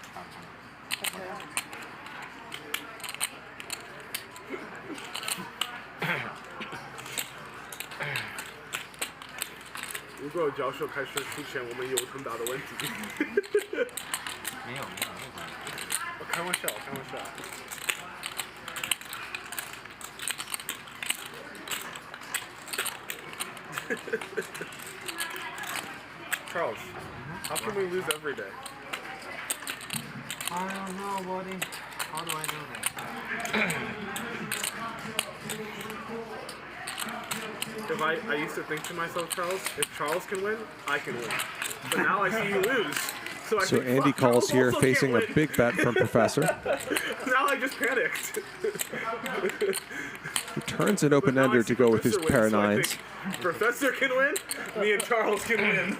如果教授开始出现我们有很大的问题。没有。我开玩笑。Charles, how can we lose every day? I don't know, buddy. How do I know that? If I used to think to myself, Charles, if Charles can win, I can win. But now I see you lose. So Andy calls here, facing a big bet from Professor. Now I just panicked. He turns an open-ender to go with his pair of nines. Professor can win, me and Charles can win.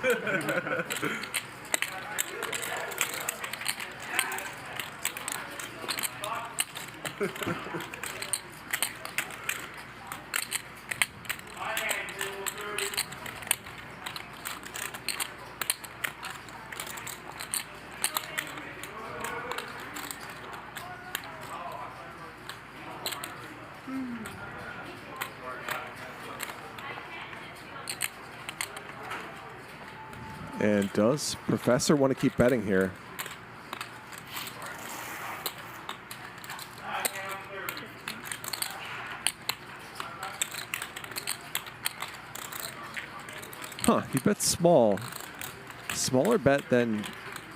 And does Professor want to keep betting here? Huh, he bets small. Smaller bet than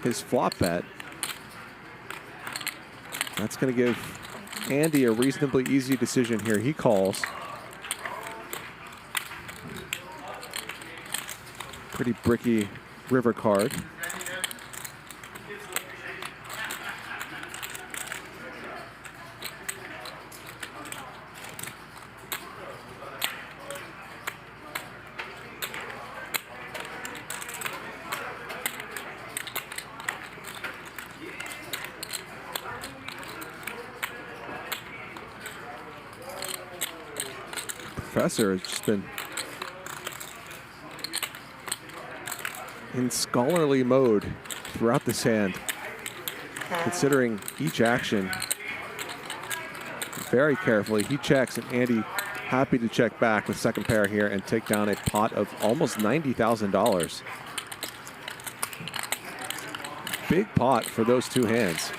his flop bet. That's going to give Andy a reasonably easy decision here. He calls. Pretty bricky river card. Professor has just been in scholarly mode throughout this hand, considering each action very carefully. He checks, and Andy happy to check back with second pair here and take down a pot of almost $90,000. Big pot for those two hands.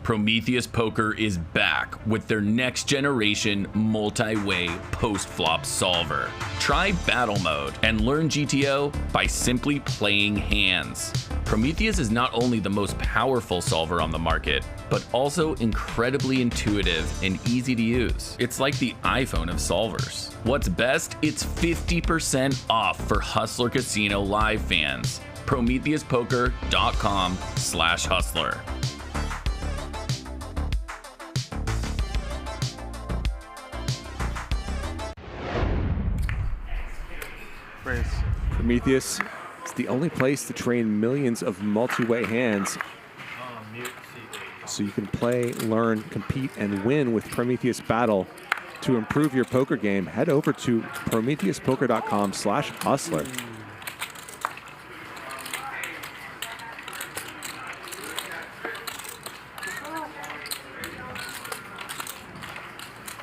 Prometheus Poker is back with their next generation multi-way post-flop solver. Try battle mode and learn GTO by simply playing hands. Prometheus is not only the most powerful solver on the market, but also incredibly intuitive and easy to use. It's like the iPhone of solvers. What's best? It's 50% off for Hustler Casino Live fans. PrometheusPoker.com/hustler. Prometheus is the only place to train millions of multi-way hands. So you can play, learn, compete, and win with Prometheus Battle. To improve your poker game, head over to PrometheusPoker.com/hustler.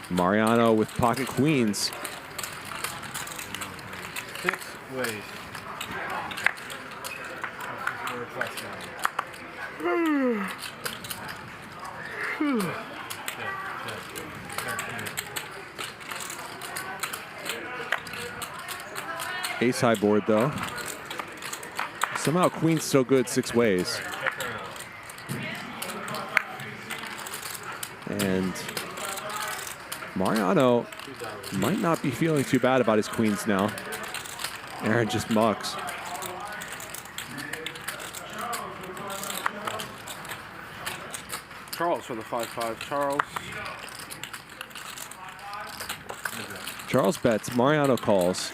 Mariano with pocket queens. 6 ways. Ace high board though. Somehow queen's so good 6 ways. And Mariano might not be feeling too bad about his queens now. Aaron just mucks. Charles for the 5-5. Charles. Charles bets, Mariano calls.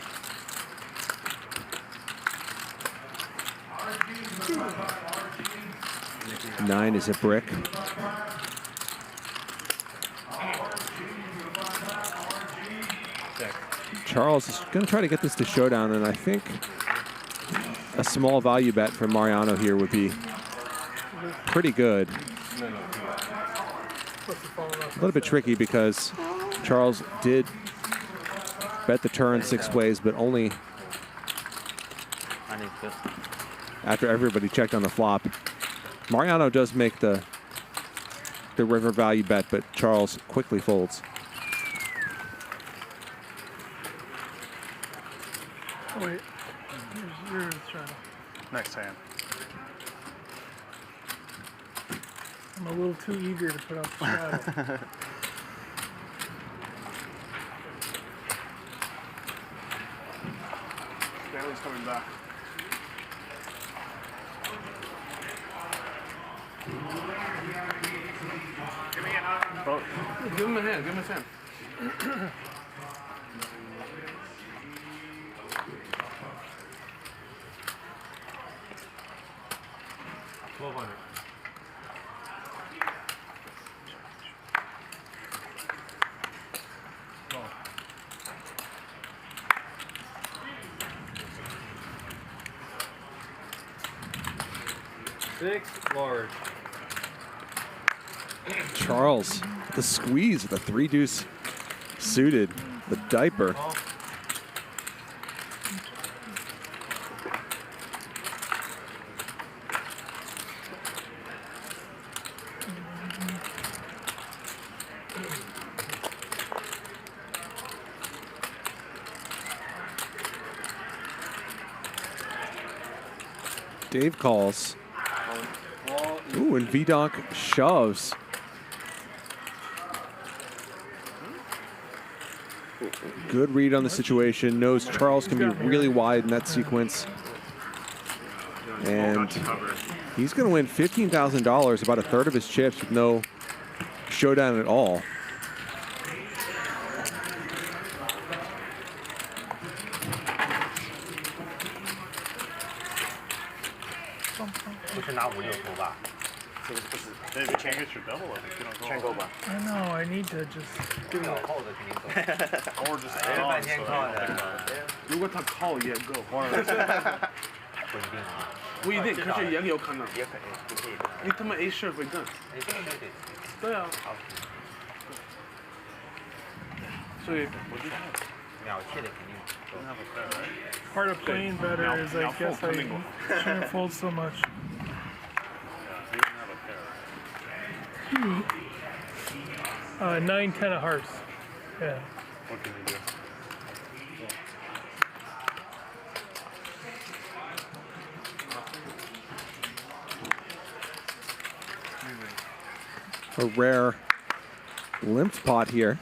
Nine is a brick. Charles is going to try to get this to showdown, and I think a small value bet for Mariano here would be pretty good. A little bit tricky because Charles did bet the turn 6 ways, but only after everybody checked on the flop. Mariano does make the river value bet, but Charles quickly folds. Oh, wait. Here's China. Next hand. I'm a little too eager to put up the shadow. Stanley's coming back. Give him a hand. Give him a hand. 1200. Six large. Charles, the squeeze, the 3-deuce suited, the diaper. Dave calls. Ooh, and VDonk shoves. Good read on the situation. Knows Charles can be really wide in that sequence. And he's going to win $15,000, about a third of his chips with no showdown at all. I know, I need to just do it. Or just 如果他call也够。不一定，可是也有可能。也可以，你他妈 A 社会更。对啊。所以我知道。秒切的肯定。Part of playing better is I guess I shouldn't fold so much. 9, 10 of hearts. Yeah. What can you do? A rare limped pot here.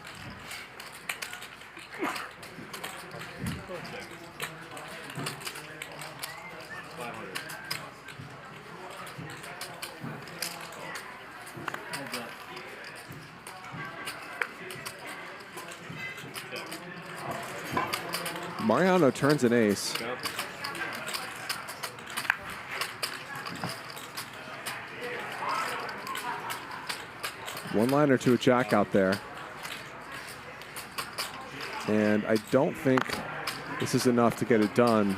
Mariano turns an ace. One liner to a jack out there. And I don't think this is enough to get it done.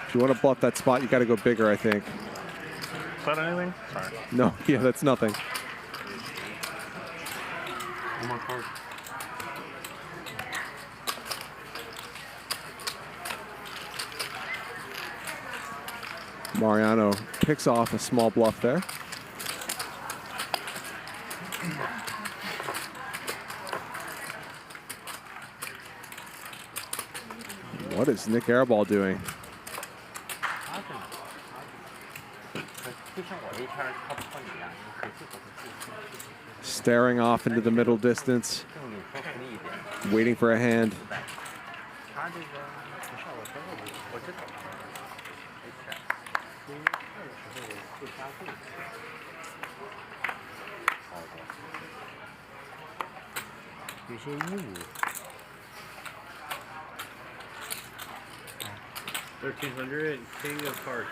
If you want to bluff that spot, you got to go bigger, I think. Is that anything? Sorry. No, yeah, that's nothing. One more card. Mariano picks off a small bluff there. What is Nik Airball doing? Staring off into the middle distance, waiting for a hand. $1,300, king of hearts.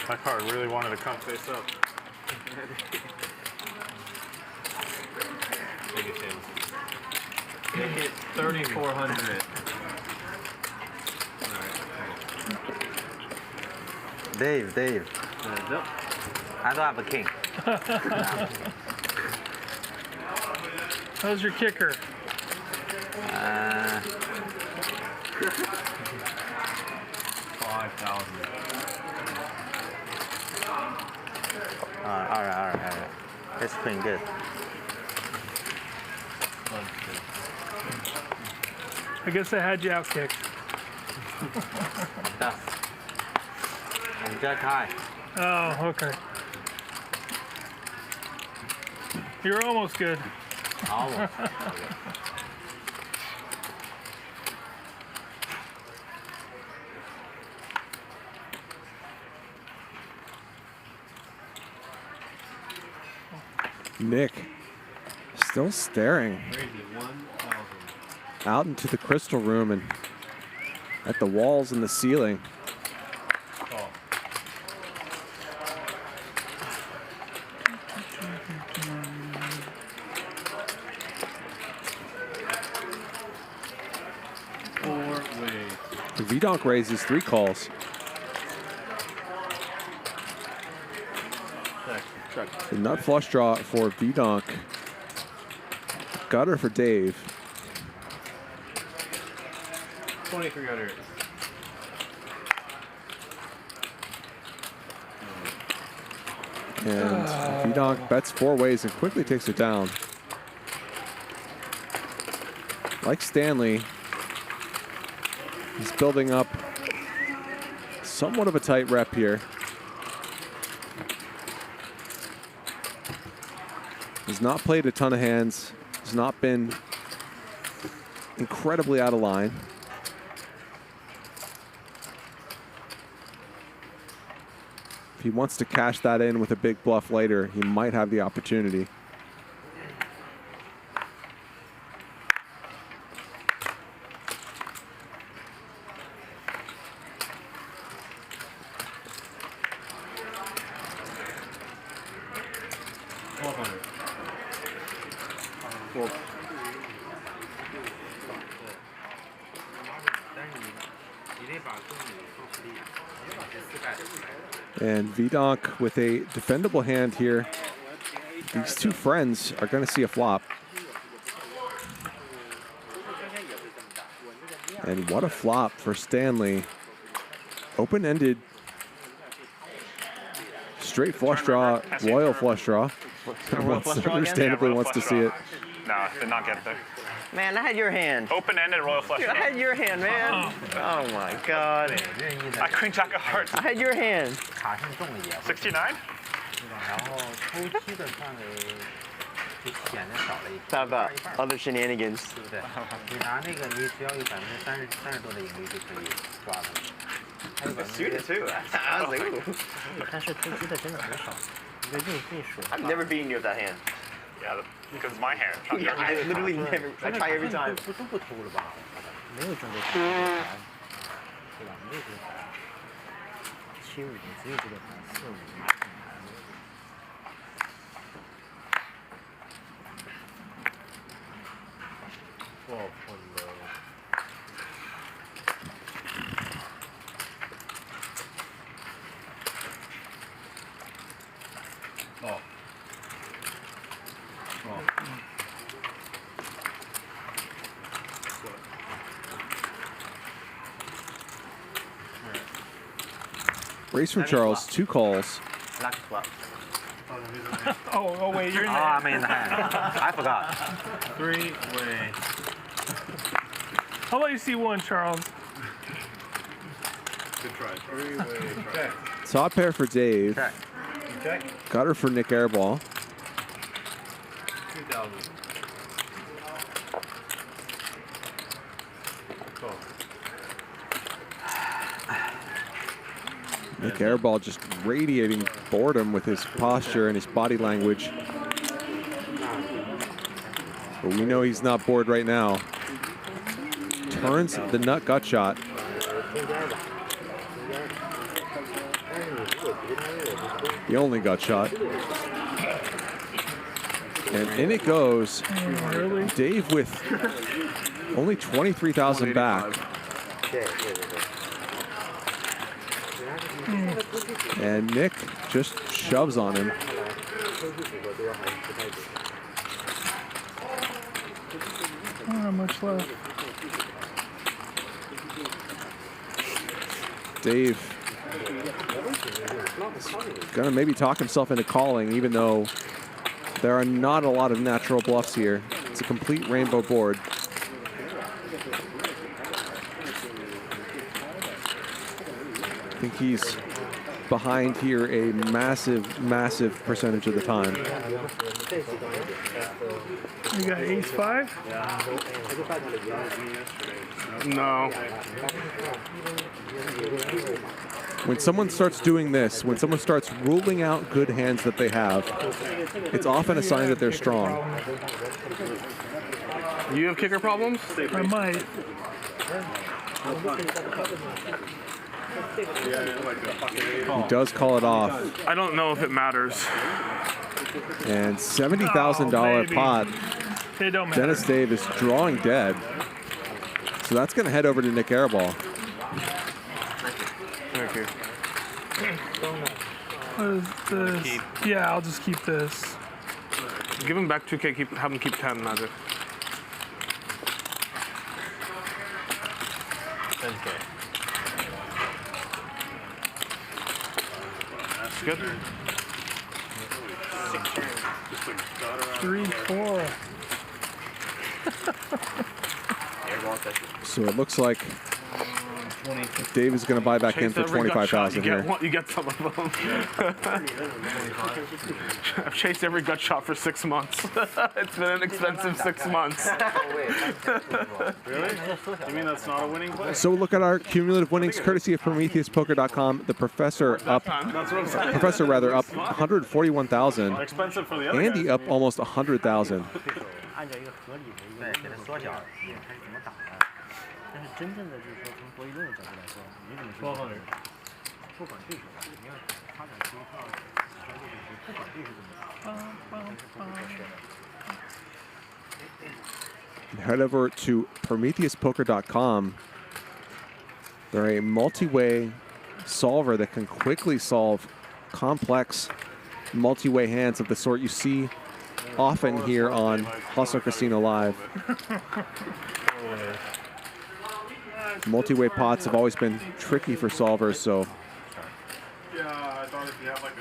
That card really wanted to come face up. Make it 3,400. Dave. I don't have a king. How's your kicker? 5,000. All right. That's pretty good. I guess I had you out kicked. I'm jack high. Oh, okay. You're almost good. Almost. Nik still staring out into the crystal room and at the walls and the ceiling. VDonk raises 3 calls. The nut flush draw for VDonk. Gutter for Dave. 2,300. And VDonk bets 4 ways and quickly takes it down. Like Stanley, he's building up somewhat of a tight rep here. He's not played a ton of hands. He's not been incredibly out of line. If he wants to cash that in with a big bluff later, he might have the opportunity. And VDonk with a defendable hand here. These two friends are going to see a flop. And what a flop for Stanley. Open-ended, straight flush draw, royal flush draw. Understandably wants to see it. No, did not get there. Man, I had your hand. Open-ended royal flush draw. I had your hand, man. Oh my God. I queen jack of hearts. I had your hand. 69? 然后初期的范围就显得少了一点。 Talk about other shenanigans. 对不对？你拿那个，你只要有30%多的盈率就可以抓了。还有Suited too. I was like, ooh. 但是突击的真的很少，一个硬币数。 I've never beaten you with that hand. Yeah, because my hand. Not Yeah, your I hand. literally never. I try every time. 不都不偷了吧？没有针对性，对吧？没有这个牌，75只有这个牌，45。 Race from Charles, 2 calls. Lucky swap. Oh, wait, you're in Oh, I'm in the hand. I forgot. 3-way. I'll let you see one, Charles. Good try. 3-way try. Top pair for Dave. Check. Gutter for Nik Airball. 2000. Nik Airball just radiating boredom with his posture and his body language. But we know he's not bored right now. Turns the nut gut shot. The only gut shot. And in it goes. Dave with only 23,000 back. And Nik just shoves on him. Not much left. Dave is gonna maybe talk himself into calling, even though there are not a lot of natural bluffs here. It's a complete rainbow board. I think he's behind here a massive, massive percentage of the time. You got ace-5? No. When someone starts doing this, when someone starts ruling out good hands that they have, it's often a sign that they're strong. You have kicker problems? I might. He does call it off. I don't know if it matters. And $70,000 pot. It don't matter. Dennis Dave is drawing dead. So that's going to head over to Nik Airball. Thank you. What is this? Yeah, I'll just keep this. Give him back 2K, have him keep 10, Magic. 10K. Good. 3-4. So it looks like Dave is going to buy back in for 25,000 here. You get some of them. I've chased every gut shot for 6 months. It's been an expensive 6 months. Really? You mean that's not a winning play? So look at our cumulative winnings courtesy of PrometheusPoker.com. The professor up, professor rather up 141,000. Expensive for the other Andy guys. up almost 100,000. 对，给它缩小，也看怎么打的。但是真正的就是说从博弈论的角度来说，你怎么说？不管对手，你要发展出一套战术，就是不管对手怎么打。 Head over to PrometheusPoker.com. They're a multi-way solver that can quickly solve complex multi-way hands of the sort you see often here on Hustler Casino Live. Multi-way pots have always been tricky for solvers, so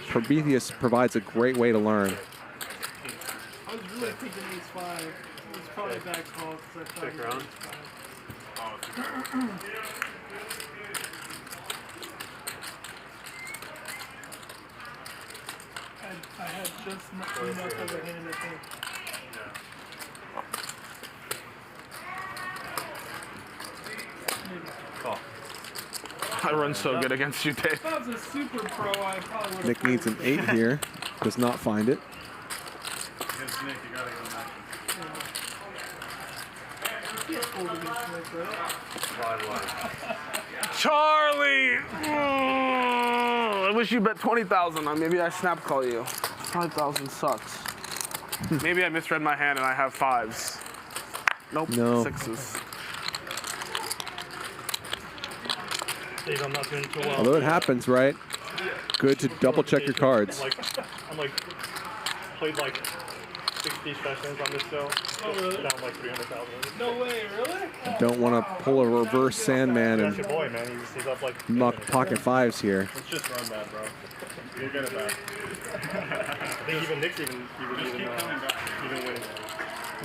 Prometheus provides a great way to learn. I was really thinking ace 5. It's probably a bad call because I thought around. I had just enough of a hand, I think. I run so good against you, Dave. If I was a super pro, I probably would have. Nick needs an 8 here. Does not find it. Against Nick, you gotta go back. You can't fold against Nick, right? Charlie! I wish you bet 20,000 on. Maybe I snap call you. 5,000 sucks. Maybe I misread my hand and I have 5s. Nope, No. 6s. Dave, I'm not doing too well. Although it happens, right? Good to double check your cards. I'm like played like 60 sessions on this show. Down like 300,000. No way, really? Don't want to pull a reverse Sandman That's your and boy, man. He's up like muck pocket 5s here. Let's just run that, bro. You'll get it back. I think even Nick's even winning.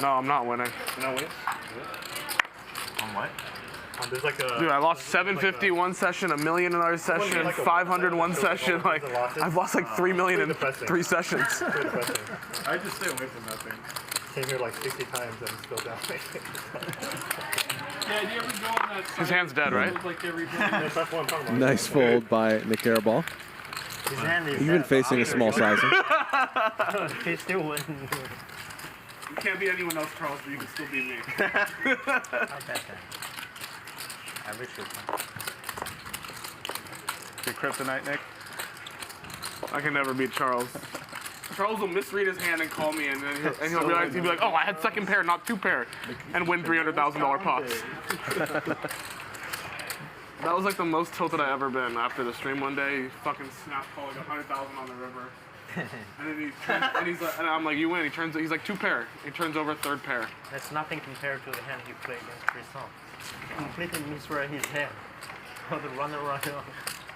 No, I'm not winning. You're not winning? On what? There's like a, Dude, I lost 750 one session, $1 million another session, 500 one session. Like, I've lost like 3 million in 3 sessions. I just stay away from that thing. Came here like 60 times and still down. Yeah, do you ever go on that His hand's dead, right? Like every That's what I'm talking about. Nice fold by Nik Airball. His hand is Even facing a small sizing. He's still winning. You can't be anyone else, Charles, but you can still be me. Not bad then. Average shooter. Your kryptonite, Nick? I can never beat Charles. Charles will misread his hand and call me, and then he'll realize, he'll be like, oh, I had second pair, not 2 pair, and win $300,000 pots. That was like the most tilted I ever been after the stream one day. He fucking snapped call like 100,000 on the river. And then he's like, and I'm like, you win. He's like 2 pair. He turns over 3rd pair. That's nothing compared to the hand he played against Tristan. Completely misread his hand. Oh, the runner around.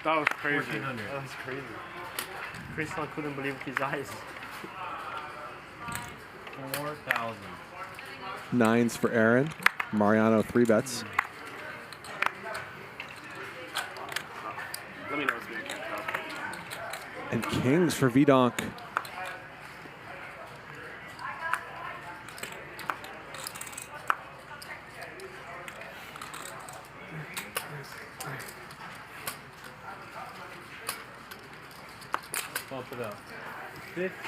That was crazy. 1400. That was crazy. Tristan couldn't believe his eyes. 4,000. 9s for Aaron. Mariano 3 bets. Let me know if you can't tell. And kings for VDonk. Bump it up.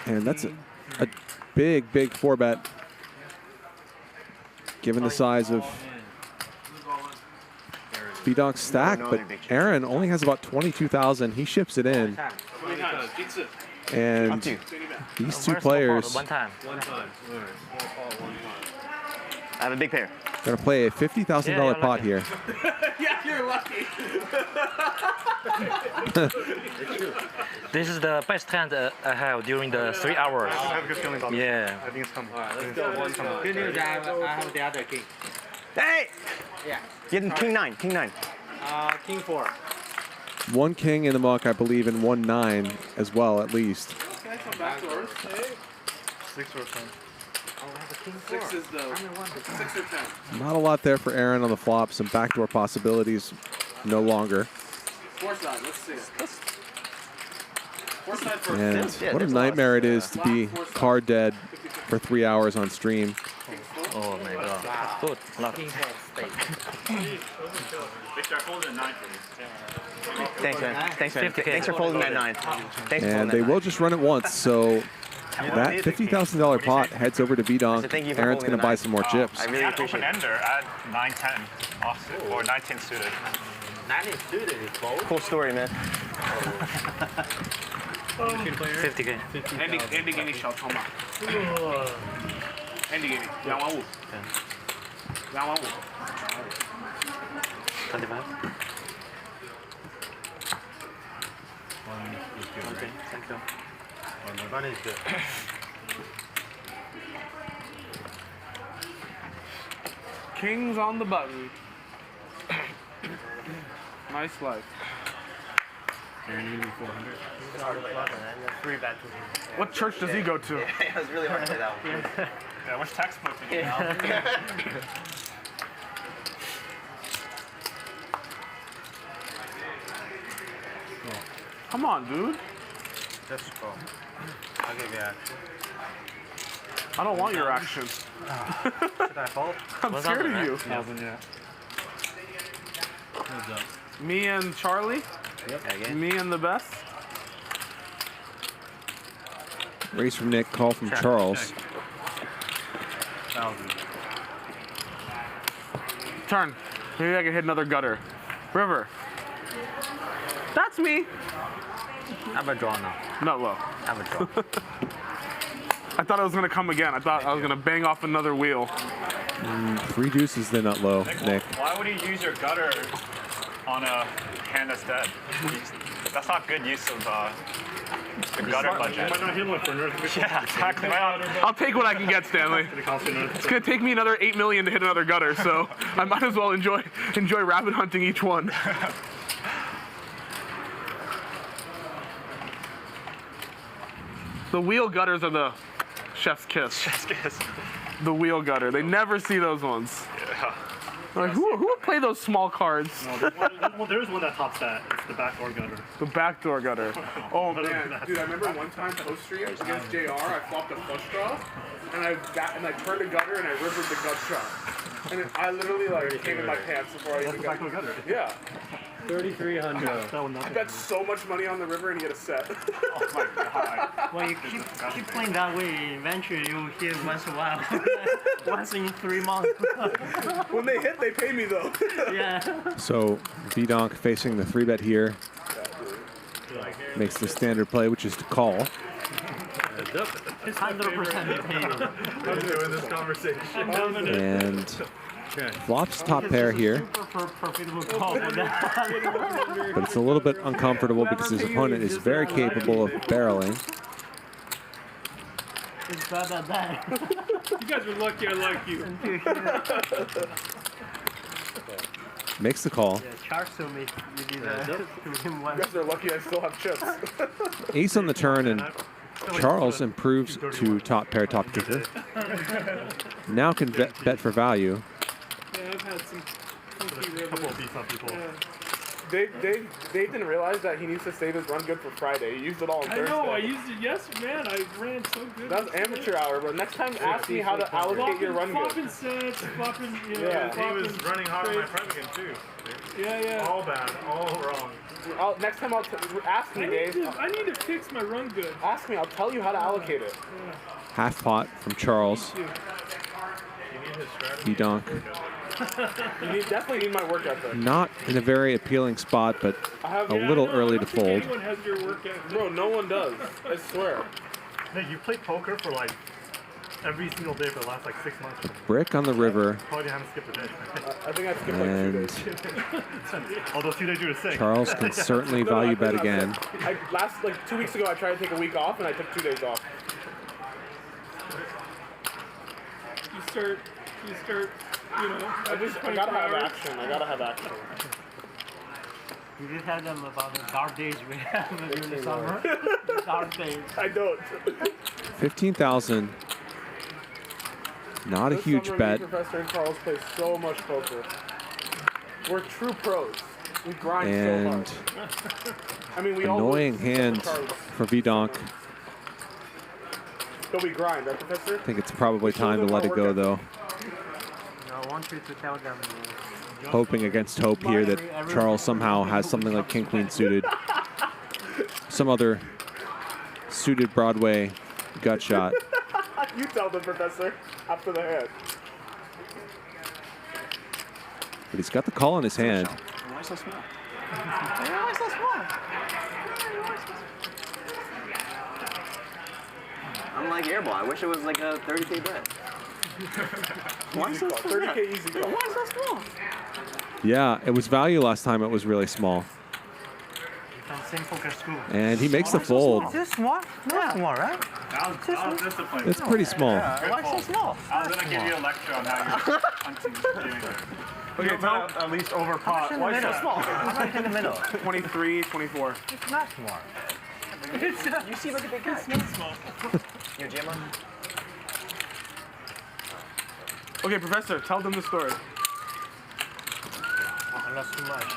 And that's a big, big 4-bet. Given the size of VDonk's stack, but Aaron only has about 22,000. He ships it in. And these 2 players One time. I have a big pair. Gonna play a $50,000 pot here. Yeah, you're lucky. This is the best hand I have during the 3 hours. I have a good feeling about this. Yeah. I think it's coming. Alright, let's go one time. Good news, I have the other king. Hey! Yeah. Getting king 9, king 9. King 4. 1 king in the muck, I believe, and 1 9 as well, at least. Can I come back to Earth? 6 or 10. Oh, I have a king 4. 6 is the 6 or 10. Not a lot there for Aaron on the flop. Some backdoor possibilities no longer. Four side, let's see it. Four side for And what a nightmare it is to be card dead for 3 hours on stream. Oh my god. Good. Luck. Thanks, man. Thanks, man. Thanks for folding that 9. Thanks And they will just run it once, so that $50,000 pot heads over to VDonk. Aaron's going to buy some more chips. I really appreciate it. Open-ender at 9-10 offsuit or 19 suited. 19 suited is bold. Cool story, man. 50K. Andy给你小筹码。Andy 给你25000。25000。25. Okay, thank you. Well, my money is good. Kings on the button. Nice life. Aaron, you need 400. What church does he go to? Yeah, it was really hard to say that one. Yeah, which textbook did you have? Come on, dude. Just go. I'll give you action. I don't want your action. Should I fold? I'm scared of you. Me and Charlie? Yep. Me and the best? Raise from Nick, call from Charles. Turn. Maybe I can hit another gutter. River. That's me. I have a draw now. Not low. I have a draw. I thought I was going to come again. I thought I was going to bang off another wheel. 3 deuces, then not low, Nick. Why would you use your gutter on a hand that's dead? That's not good use of the gutter budget. Yeah, exactly. I'll take what I can get, Stanley. It's going to take me another $8 million to hit another gutter, so I might as well enjoy rabbit hunting each one. The wheel gutters are the chef's kiss. Chef's kiss. The wheel gutter. They never see those ones. Yeah. Like, who would play those small cards? No, there's one that tops that. It's the backdoor gutter. The backdoor gutter. Oh man, dude! I remember one time post stream against JR, I flopped a flush draw, and I turned a gutter and I rivered the gut shot, and I literally came in my pants before I even got. Backdoor gutter. Yeah. 3,300. I bet so much money on the river and you get a set. Oh my god. Well, you keep playing that way, eventually you'll hit once in a while. Once in 3 months. When they hit, they pay me though. Yeah. So VDonk facing the 3-bet here. Makes the standard play, which is to call. It's 100% paid. I'm doing this conversation. And flops top pair here. But it's a little bit uncomfortable because his opponent is very capable of barreling. It's bad at that. You guys are lucky I like you. Makes the call. Yeah, Charles told me you did that to him once. You guys are lucky I still have chips. Ace on the turn, and Charles improves to top pair, top kicker. Now can bet for value. Yeah, I've had some funky rivers. Couple of decent people. Yeah. They didn't realize that he needs to save his run good for Friday. He used it all on Thursday. I know, I used it yesterday, man. I ran so good. That's amateur hour, bro. Next time, ask me how to allocate your run good. Flopping sets, flopping, you know. Yeah. He was running hard on my front again, too. Yeah. All bad, all wrong. Next time, ask me, Dave. I need to fix my run good. Ask me. I'll tell you how to allocate it. Yeah. Half pot from Charles. VDonk. You definitely need my work ethic. Not in a very appealing spot, but a little early to fold. Anyone has your work ethic. Bro, no one does. I swear. Nick, you played poker for every single day for the last 6 months. Brick on the river. Probably haven't skipped a day. I think I skipped And 2 days. Although 2 days you were sick. Charles can certainly value bet again. 2 weeks ago, I tried to take a week off, and I took 2 days off. You start, you know. I gotta have action. I gotta have action. You did tell them about the dark days we have during the summer. Dark days. I don't. 15,000. Not a huge bet. Me, Professor and Charles play so much poker. We're true pros. We grind And so hard. I mean, we annoying hand for VDonk. But we grind, right, Professor? I think it's probably time to let it go, though. I want you to tell them. Hoping against hope here that Charles somehow has something like King Queen suited. Some other suited Broadway gut shot. You tell them, Professor, after the hand. But he's got the call in his hand. Why so small? Why so small? I'm like Airball. I wish it was like a 30K bet. Why so small? 30K easy. Why so small? Yeah, it was value last time. It was really small. And he makes the fold. Is this small? Not small, right? That was disciplined. It's pretty small. Why so small? I was going to give you a lecture on how you're hunting doing it. Okay, tell at least over pot. Why so small? I'm like in the middle. 23, 24. It's not small. You seem like a big guy. It's small. Yo, Jammer. Okay, Professor, tell them the story. Not too much.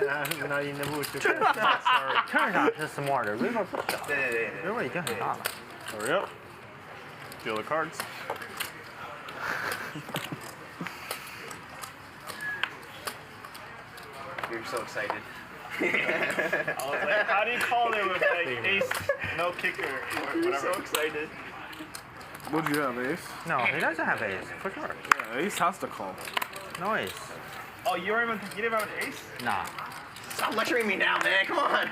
I'm not in the mood to turn out是 smarter. 如果不小，如果已经很大了。 Hurry up. Deal the cards. You're so excited. I was like, how do you call it with like ace, no kicker, or You're whatever? so excited. What'd you have, ace? No, he doesn't have ace, for sure. Yeah, ace has to call. No ace. Oh, you didn't have an ace? Nah. Stop lecturing me now, man. Come on.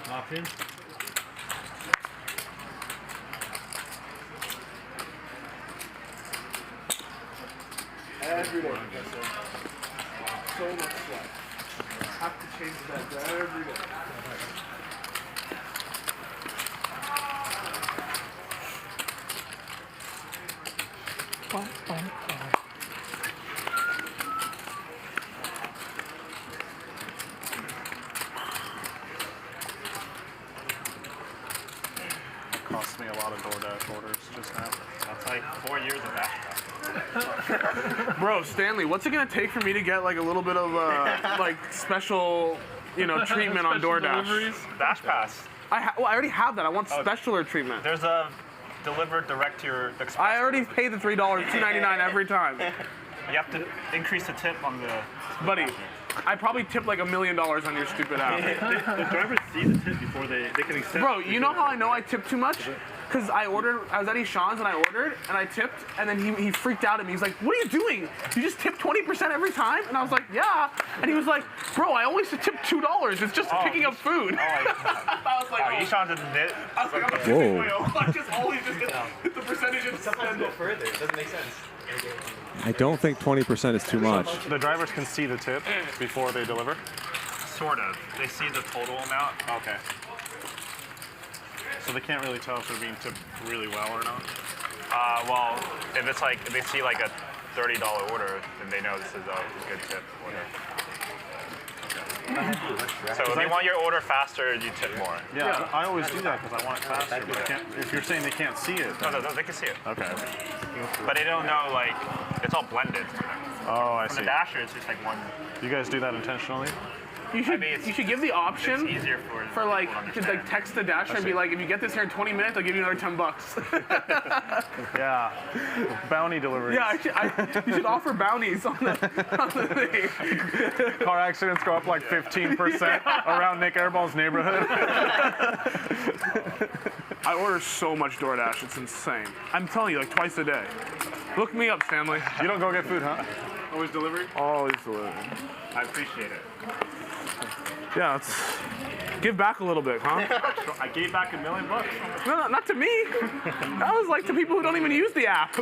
Option. Every day, Professor. So much sweat. Have to change that every day. Cost me a lot of DoorDash orders just now. That's like 4 years of that. Bro, Stanley, what's it gonna take for me to get like a little bit of like special, treatment on DoorDash? Dash Pass. I already have that. I want specialer treatment. There's a delivered direct to your express. I already pay the $3, $2.99 every time. You have to increase the tip on the. Buddy, I probably tip like $1 million on your stupid app. The drivers see the tip before they can accept. Bro, you know how I know I tipped too much? Because I was at Ishan's and I ordered and I tipped and then he freaked out at me. He's like, what are you doing? You just tip 20% every time? And I was like, yeah. And he was like, bro, I always tip $2. It's just picking up food. I was like, Ishan's a knit. I was like, I'm Whoa. I just always just get the percentages. Sometimes go further. It doesn't make sense. I don't think 20% is too much. The drivers can see the tip before they deliver? Sort of. They see the total amount? Okay. So they can't really tell if they're being tipped really well or not? Well, if they see like a $30 order, then they know this is a good tip order. So if you want your order faster, you tip more. Yeah, I always do that because I want it faster. But if you're saying they can't see it. No, they can see it. Okay. But they don't know, like, it's all blended. Oh, I see. On the dasher, it's just like one. You guys do that intentionally? You should give the option it's easier for like to like text the dasher and be like, if you get this here in 20 minutes, I'll give you another $10. Yeah, bounty delivery. Yeah, you should offer bounties on the thing. Car accidents go up like 15% around Nik Airball's neighborhood. I order so much DoorDash, it's insane. I'm telling you, like twice a day. Look me up, Stanley. You don't go get food, huh? Always delivery? Always delivery. I appreciate it. Yeah, let's give back a little bit, huh? I gave back $1 million. No, not to me. That was like to people who don't even use the app.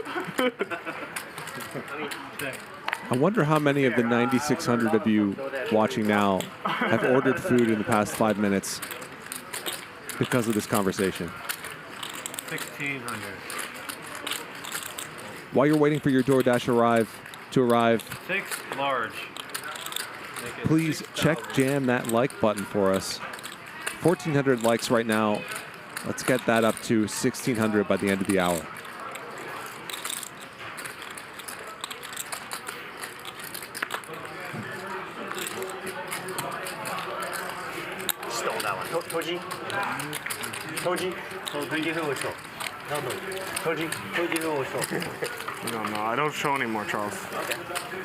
I wonder how many of the 9,600 of you watching now have ordered food in the past 5 minutes because of this conversation. 1,600. While you're waiting for your DoorDash to arrive, 6 large. please jam that like button for us. 1,400 likes right now. Let's get that up to 1,600 by the end of the hour. 投机，投机会我手。No, no. 投机会我手。 No, I don't show anymore, Charles. Okay.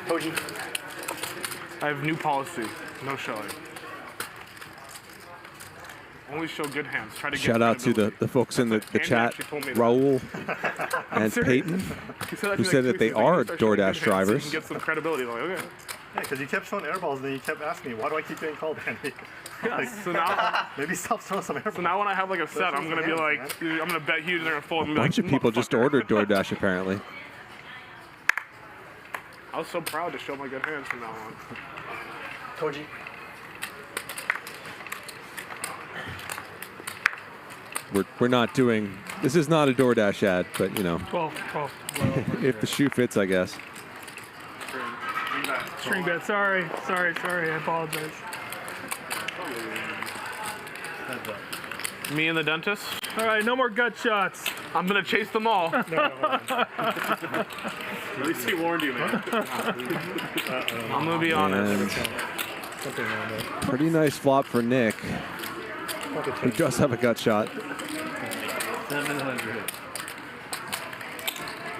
投机。 I have new policy. No showing. Only show good hands. Try to get Shout out to the folks in the chat, Raul and Peyton, who said that they are DoorDash drivers. Get some credibility. Like, okay. Yeah, because you kept showing airballs and then you kept asking me, why do I keep getting called Andy? Yeah, so now, maybe stop throwing some airballs. So now when I have like a set, I'm gonna be like, I'm gonna bet huge they're gonna fold. A bunch of people just ordered DoorDash apparently. I was so proud to show my good hands from now on. Toji. We're not doing, this is not a DoorDash ad, but you know, 12. if the shoe fits, I guess. String bet. Sorry. I apologize. Me and the dentist. All right, no more gut shots. I'm gonna chase them all. At least he warned you, man. I'm gonna be honest. Pretty nice flop for Nik, who does have a gut shot. 700.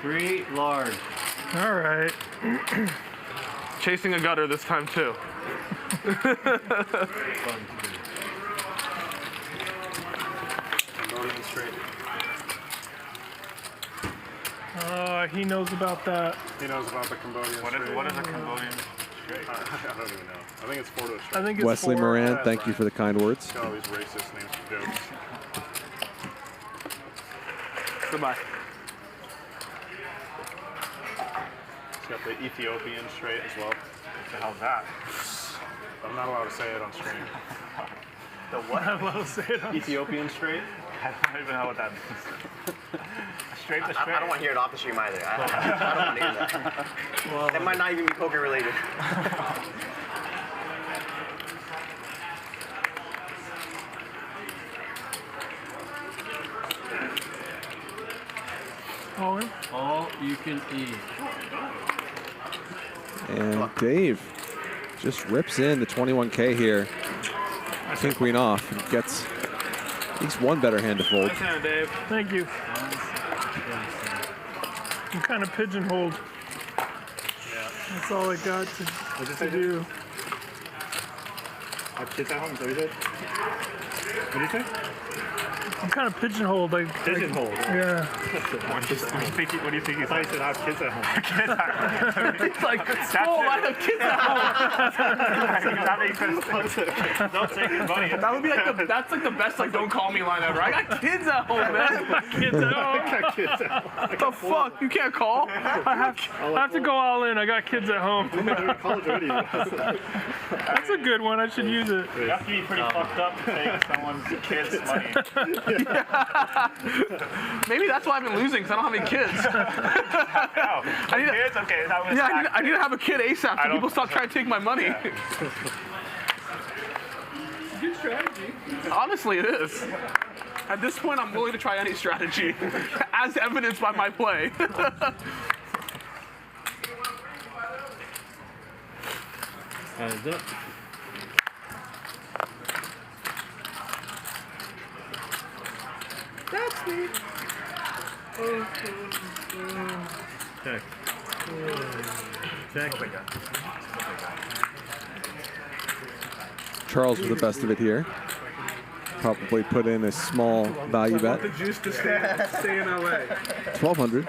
3 large. All right. Chasing a gutter this time too. He knows about that. He knows about the Cambodian What is a Cambodian straight? I don't even know. I think it's 4 to a straight. I think it's Wesley 4. Moran, thank you for the kind words. Got all these racist names for jokes. Goodbye. He's got the Ethiopian straight as well. What the hell's that? I'm not allowed to say it on stream. The what? I'm allowed to say it on Ethiopian straight? I don't even know what that means. Straight to straight. I don't want to hear it off the stream either. I don't want to hear that. Well, that might not even be poker related. All in? All you can eat. And Dave just rips in the 21K here. King queen off and gets at least one better hand to fold. Nice hand, Dave. Thank you. I'm kind of pigeonholed. Yeah. That's all I got to do. Have kids at home, is that what you said? What did you say? I'm kind of pigeonholed. Pigeonholed? Yeah. What do you think? What do you think? I thought you said I have kids at home. Kids at home. It's like, oh, I have kids at home. That makes sense. Don't take his money. That would be like that's like the best like don't call me line ever. I got kids at home, man. Kids at home. I got kids at home. What the fuck? You can't call? I have to go all in. I got kids at home. They're in college already. That's a good one. I should use it. You have to be pretty fucked up to take someone's kid's money. Maybe that's why I've been losing, because I don't have any kids. I need kids? Okay, that was I need to have a kid ASAP so people stop trying to take my money. Good strategy. Honestly, it is. At this point, I'm willing to try any strategy, as evidenced by my play. Hands up. That's me. Check. Check. Charles with the best of it here. Probably put in a small value bet. The juice to stay in LA. 1,200.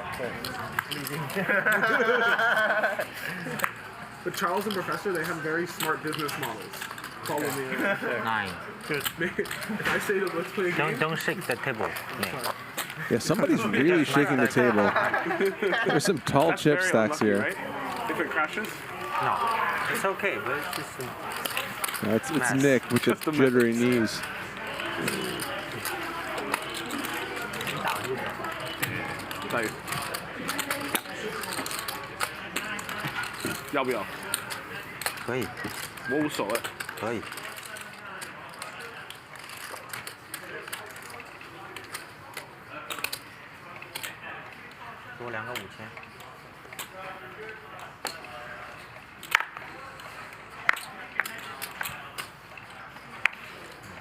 But Charles and Professor, they have very smart business models. Follow me. 9. Good. If I say that let's play a game. Don't shake the table. Yeah, somebody's really shaking the table. There's some tall That's chip very stacks unlucky, here. Right? If it crashes? No, it's okay, but it's just It's Nik with the jittery knees. 要不要？可以，我无所谓。可以。多2个5000。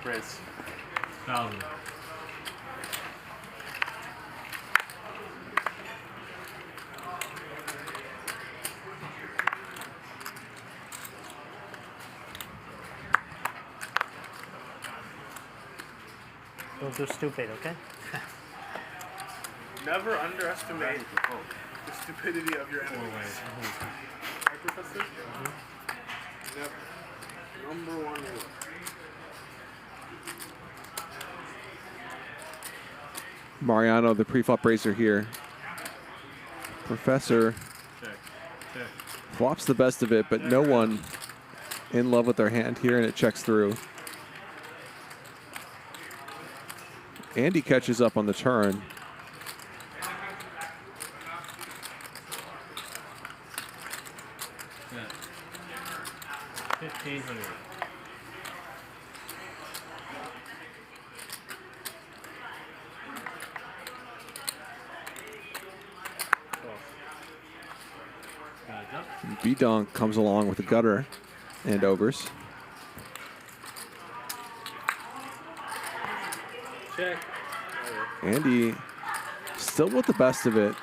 Raise. 1000. Don't do stupid, okay? Never underestimate the stupidity of your enemies. Right, Professor? Never. Number one rule. Mariano, the pre-flop racer here. Professor flops the best of it, but no one in love with their hand here, and it checks through. Andy catches up on the turn. Yeah. 1500. VDonk comes along with a gutter and overs. Check. Andy still with the best of it.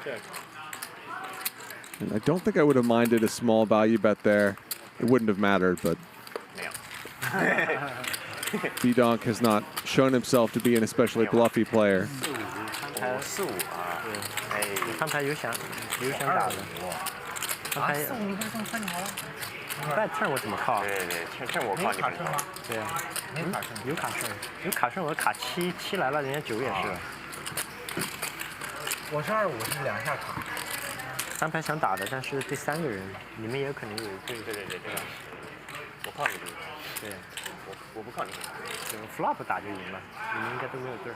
Check. And I don't think I would have minded a small value bet there. It wouldn't have mattered, but VDonk has not shown himself to be an especially bluffy player. 4-4啊，哎，翻牌有想打的，翻牌你不是送分好了？在turn我怎么靠？对，turn 我靠你不靠。对啊，有卡顺，有卡顺，我卡7来了，人家9也是。我是25，是2下卡。翻牌想打的，但是第3个人，你们也可能有一对。对吧？我靠你不对，我不靠你。有 flop 打就赢了，你们应该都没有对。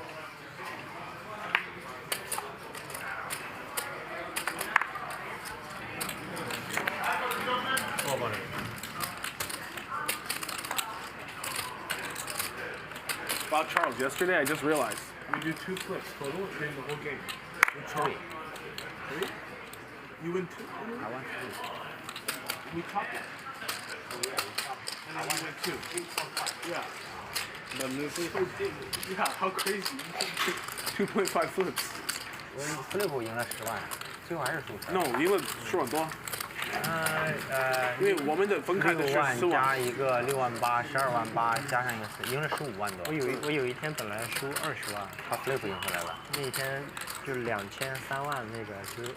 About Charles, yesterday I just realized we do 2 flips total during the whole game. With Charles. 3? You win 2? I won 2. We top it. And then you win 2. Yeah. But this is yeah, how crazy. 2.5 flips. flip 赢了10万，最后还是输出。 No， 赢了10万多。因为我们的分开的是6万加一个6万8，12万8，加上一个4，赢了15万多。我有一天本来输20万，他 flip 赢回来了。那一天就2000、3万那个就是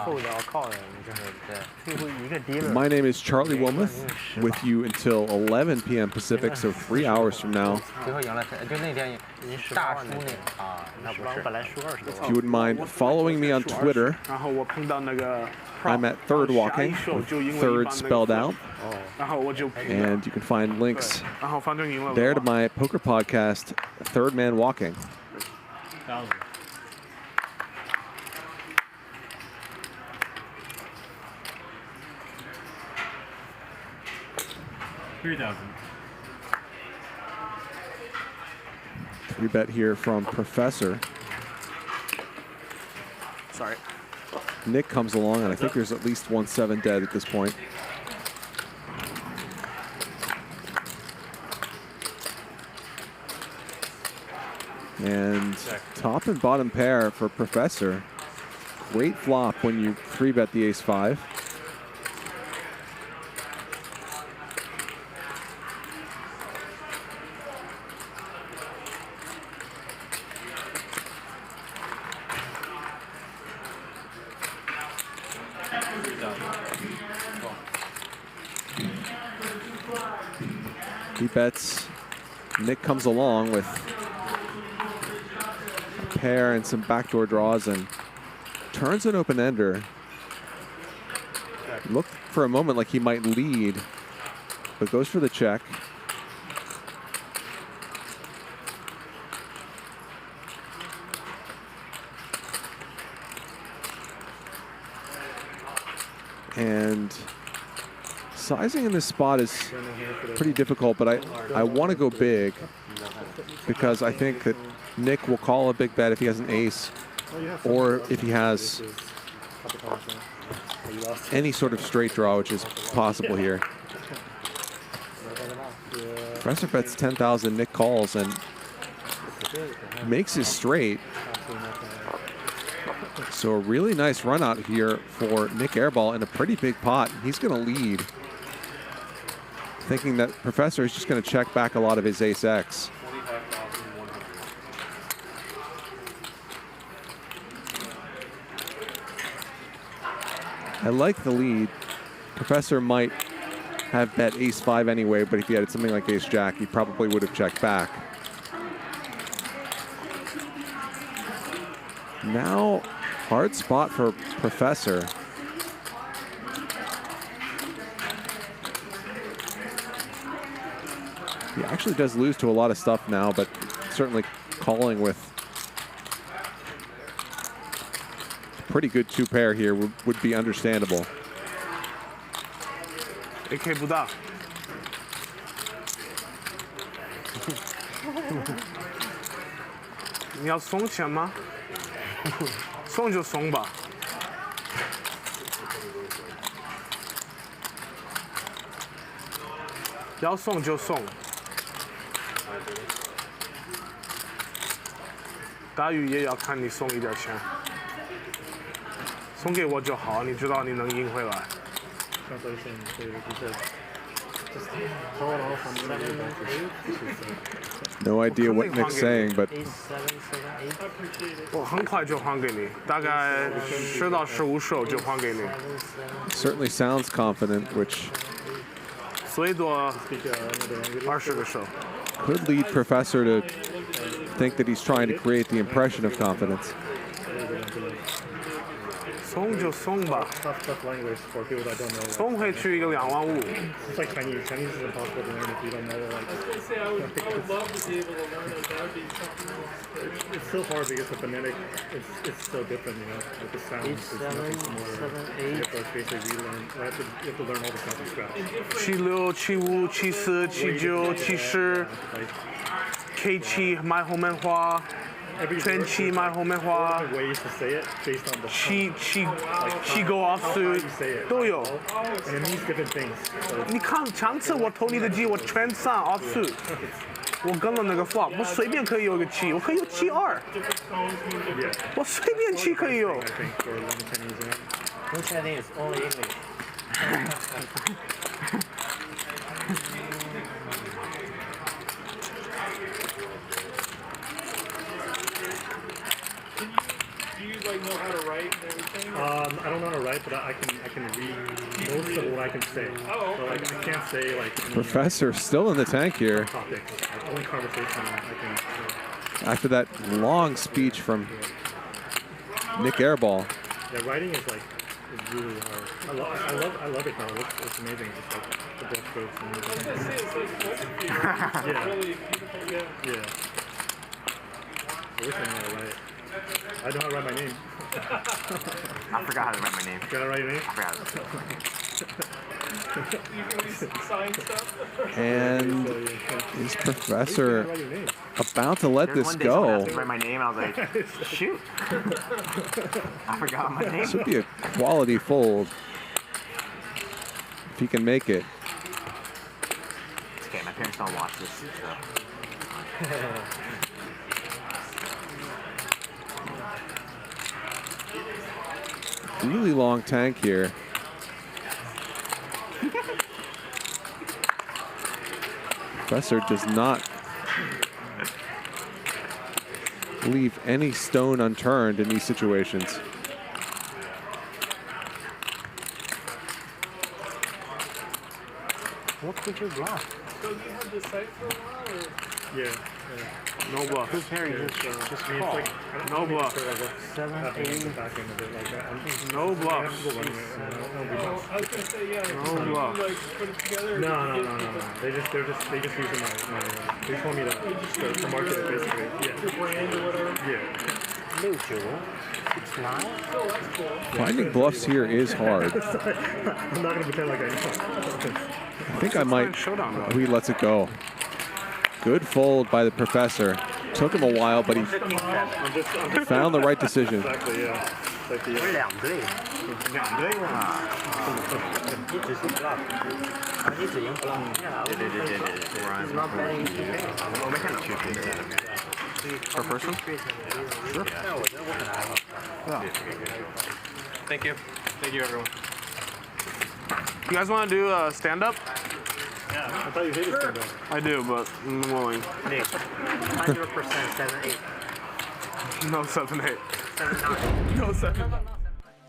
后的靠的，就是对，最后一个 dealer。 My name is Charlie Wilmuth, with you until 11 p.m. Pacific, so 3 hours from now. 最后赢了，就那天大输那个啊，那不是，本来输20多万。 If you wouldn't mind following me on Twitter, 然后我碰到那个 I'm at Third Walking, with Third spelled out. 然后我就 And you can find links 然后反正赢了 there to my poker podcast, Third Man Walking. 1000. $3,000. 3-bet here from Professor. Sorry. Nik comes along, and I think there's at least 1-7 dead at this point. And top and bottom pair for Professor. Great flop when you 3-bet the ace-5. He bets. Nik comes along with a pair and some backdoor draws and turns an open-ender. Looked for a moment like he might lead, but goes for the check. And sizing in this spot is pretty difficult, but I want to go big because I think that Nik will call a big bet if he has an ace or if he has any sort of straight draw, which is possible here. Professor bets 10,000, Nik calls and makes his straight. So a really nice run out here for Nik Airball in a pretty big pot. He's going to lead, thinking that Professor is just going to check back a lot of his ace-X. I like the lead. Professor might have bet ace-5 anyway, but if he had something like ace-jack, he probably would have checked back. Now, hard spot for Professor. He actually does lose to a lot of stuff now, but certainly calling with a pretty good two-pair here would be understandable. AK 不大。你要送钱吗？送就送吧。要送就送。大鱼也要看你送一点钱，送给我就好，你知道你能赢回来。 Translation, so he said, just call it off on 7, 8. No idea what Nik's saying, but 我很快就还给你，大概10到15手就还给你。 certainly sounds confident, which 最多20个手。 could lead Professor to think that he's trying to create the impression of confidence. 送就送吧。 Tough language for people that don't know. 送回去一个25000。 It's like Chinese. Chinese is impossible to learn if you don't know. Like, I was gonna say I would love to be able to learn it. That would be something else. it's so hard because the phonetic, it's so different, you know. Like the sounds, it's nothing similar. 7, 8. You have to basically relearn. You have to learn all the sounds from scratch. 76、75、74、79、70。K7买后面花。 全七买后面花。 Ways to say it based on the 七go offsuit 都有。 And it means different things. 你看上次我投你的鸡，我全上 offsuit。我跟了那个 flop， 我随便可以有一个7，我可以有7-2。我随便7可以有。 Who's Chinese? Only English. Do you like know how to write and everything? I don't know how to write, but I can read most of what I can say. Oh, so like I can't say like Professor still in the tank here. topics. Like, only conversation I can. After that long speech from Nik Airball. Yeah, writing is like is really hard. I love it though. It's amazing. Just like the brush strokes and everything. Yeah. Really beautiful. Yeah. Yeah. I wish I knew how to write. I know how to write my name. I forgot how to write my name. You gotta write your name? I forgot. You can always sign stuff. And is Professor about to let There's this one day someone asked me go? to write my name, and I was like, shoot. I forgot my name. This would be a quality fold if he can make it. It's okay, my parents don't watch this. So. Really long tank here. Professor does not leave any stone unturned in these situations. What could you block? So you had this site for a while, or? Yeah. No bluff. Who's Harry? Just means call. like, No bluff. 7, 8. Back end of it like that. No bluff. Oh, I was gonna say yeah. No you bluff. like put it together. or No. did you get- They just using my they just want me to market it basically. Yeah. Your brand or whatever. Yeah. 6, 9. Oh, that's cool. Finding bluffs here is hard. I'm not gonna pretend like I know. I think I might. Oh, he lets it go. Good fold by the Professor. Took him a while, but he found the right decision. Exactly, yeah. Like the, 2个用啊，一直是 block， 一直赢 block。对，我没看到。Per person? Sure. Yeah. Thank you. Thank you, everyone. You guys want to do a stand-up? Yeah, I thought you hated stand-up. I do, but I'm willing. Nick, 100% 7-8. No 7-8. 7-9. No 7.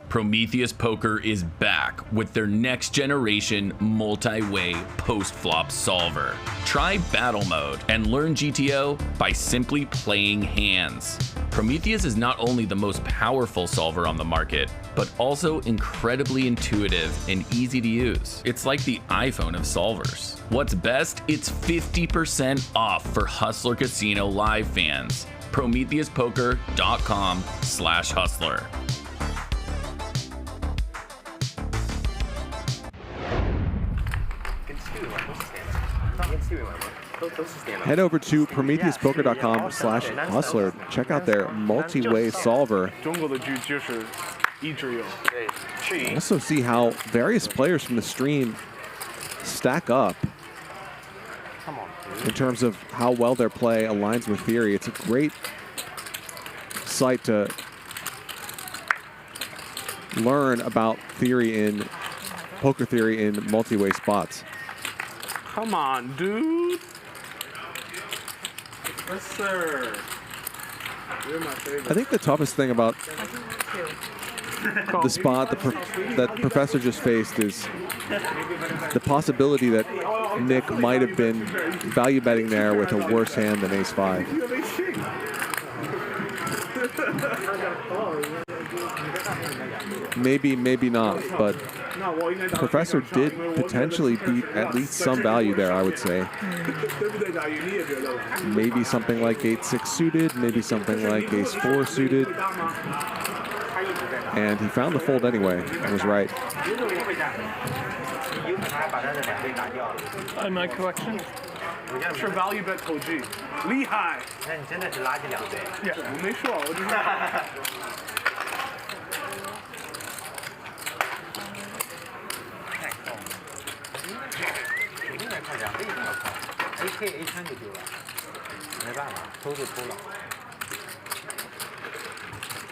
Prometheus Poker is back with their next generation multi-way post-flop solver. Try battle mode and learn GTO by simply playing hands. Prometheus is not only the most powerful solver on the market, but also incredibly intuitive and easy to use. It's like the iPhone of solvers. What's best? It's 50% off for Hustler Casino Live fans. PrometheusPoker.com/hustler. Head over to PrometheusPoker.com/hustler. Check out their multi-way solver. Also see how various players from the stream stack up in terms of how well their play aligns with theory. It's a great site to learn about theory in poker theory in multi-way spots. Come on, dude. Yes, sir. You're my favorite. I think the toughest thing about the spot that Professor just faced is the possibility that Nik might have been value betting there with a worse hand than ace-5. Maybe, maybe not, but Professor did potentially beat at least some value there, I would say. Maybe something like 8-6 suited, maybe something like ace-4 suited. And he found the fold anyway and was right. In my collection. Sure, value bet Koji. Lehigh. Yeah, 没说，我就是。AK A3就丢了，没办法，偷就偷了。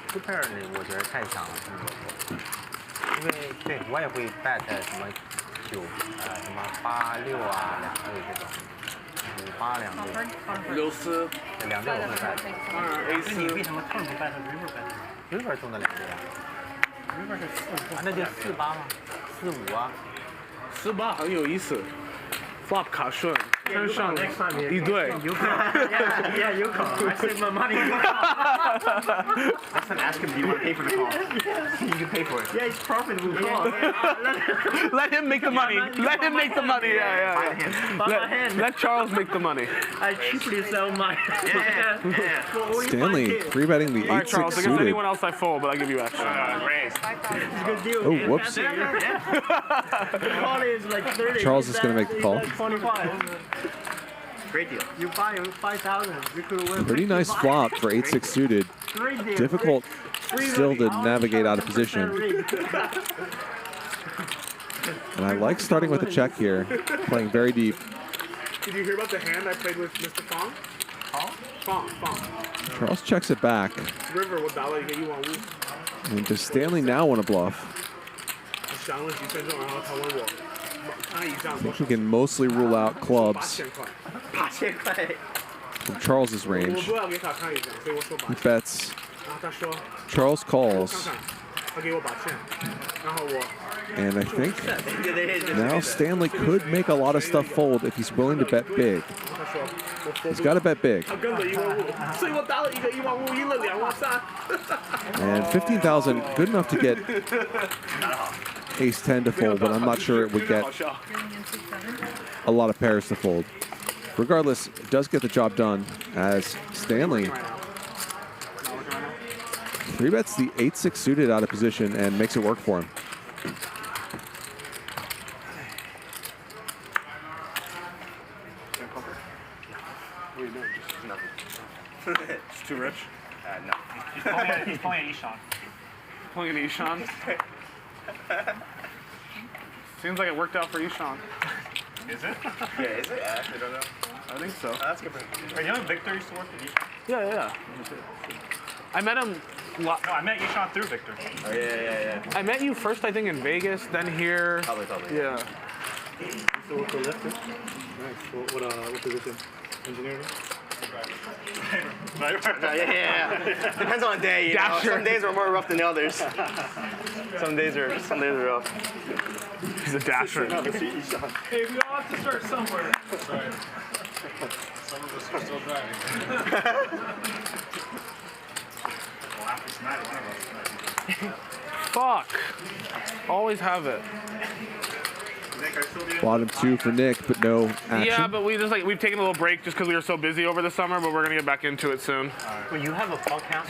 Two pair 呢，我觉得太强了，因为对我也会 bet 什么什么8-6啊2对这种，5-82对，6-42对我会 bet。那你为什么 turn 不 bet river bet？river 中的2对啊，river 是4，那就4-8嘛，4-5啊，4-8很有意思。flop 卡顺，跟上一对。有可能 yeah, you call. I save my money. That's an ask him, do you want to pay for the call? You can pay for it. Yeah, it's profitable call. Let him make the money. Let him make the money. Yeah. Let Charles make the money. I cheaply sell mine. Stanley free-betting the 8-6 All right, Charles, suited. against anyone else I fold, but I give you extra. Oh, whoops. Charles is going to make the call. 25. Great deal. You buy 5,000. You could win. Pretty nice flop for 8-6 suited. Difficult still to navigate out of position. And I like starting with a check here, playing very deep. Did you hear about the hand I played with Mr. Fong? Fong. Charles checks it back. River, what dollar you want? And does Stanley now want to bluff? I think he can mostly rule out clubs from Charles's range. He bets. Charles calls. And I think now Stanley could make a lot of stuff fold if he's willing to bet big. He's got to bet big. And 15,000, good enough to get ace-10 to fold, but I'm not sure it would get a lot of pairs to fold. Regardless, it does get the job done as Stanley 3-bets the 8-6 suited out of position and makes it work for him. What are you doing? Just nothing. It's too rich? No. He's pulling an Ishan. Pulling an Ishan? Seems like it worked out for you, Sean. Is it? Yeah, is it? I actually don't know. I think so. That's good. Wait, you know Victor used to work with Yishan? Yeah. I met him. No, I met Yishan through Victor. Oh, yeah. I met you first, I think, in Vegas, then here. Probably. Yeah. So what's the lifter? Nice. What position? Engineering? Yeah. Depends on the day. You know? Some days are more rough than the others. Some days are rough. He's a dasher. Hey, we all have to start somewhere. Sorry. Some of us are still driving. Fuck. Always have it. Bottom 2 for Nik, but no action. Yeah, but we've taken a little break just because we were so busy over the summer, but we're gonna get back into it soon. Well, you have a podcast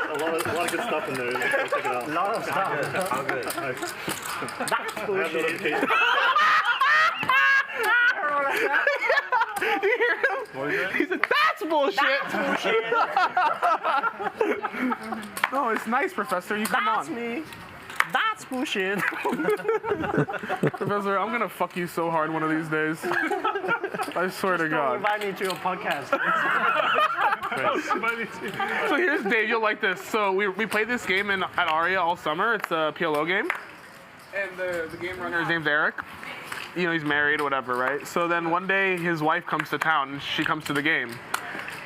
A lot of good stuff in there. Check it out. A lot of stuff. All good. That's bullshit. You hear him? What is that? He said, that's bullshit. That's bullshit. No, it's nice, Professor. You come on. That's me. That's bullshit. Professor, I'm gonna fuck you so hard one of these days. I swear to God. Invite me to your podcast. So here's Dave, you'll like this. So we played this game at Aria all summer. It's a PLO game. And the game runner, his name's Eric. You know, he's married or whatever, right? So then one day his wife comes to town and she comes to the game.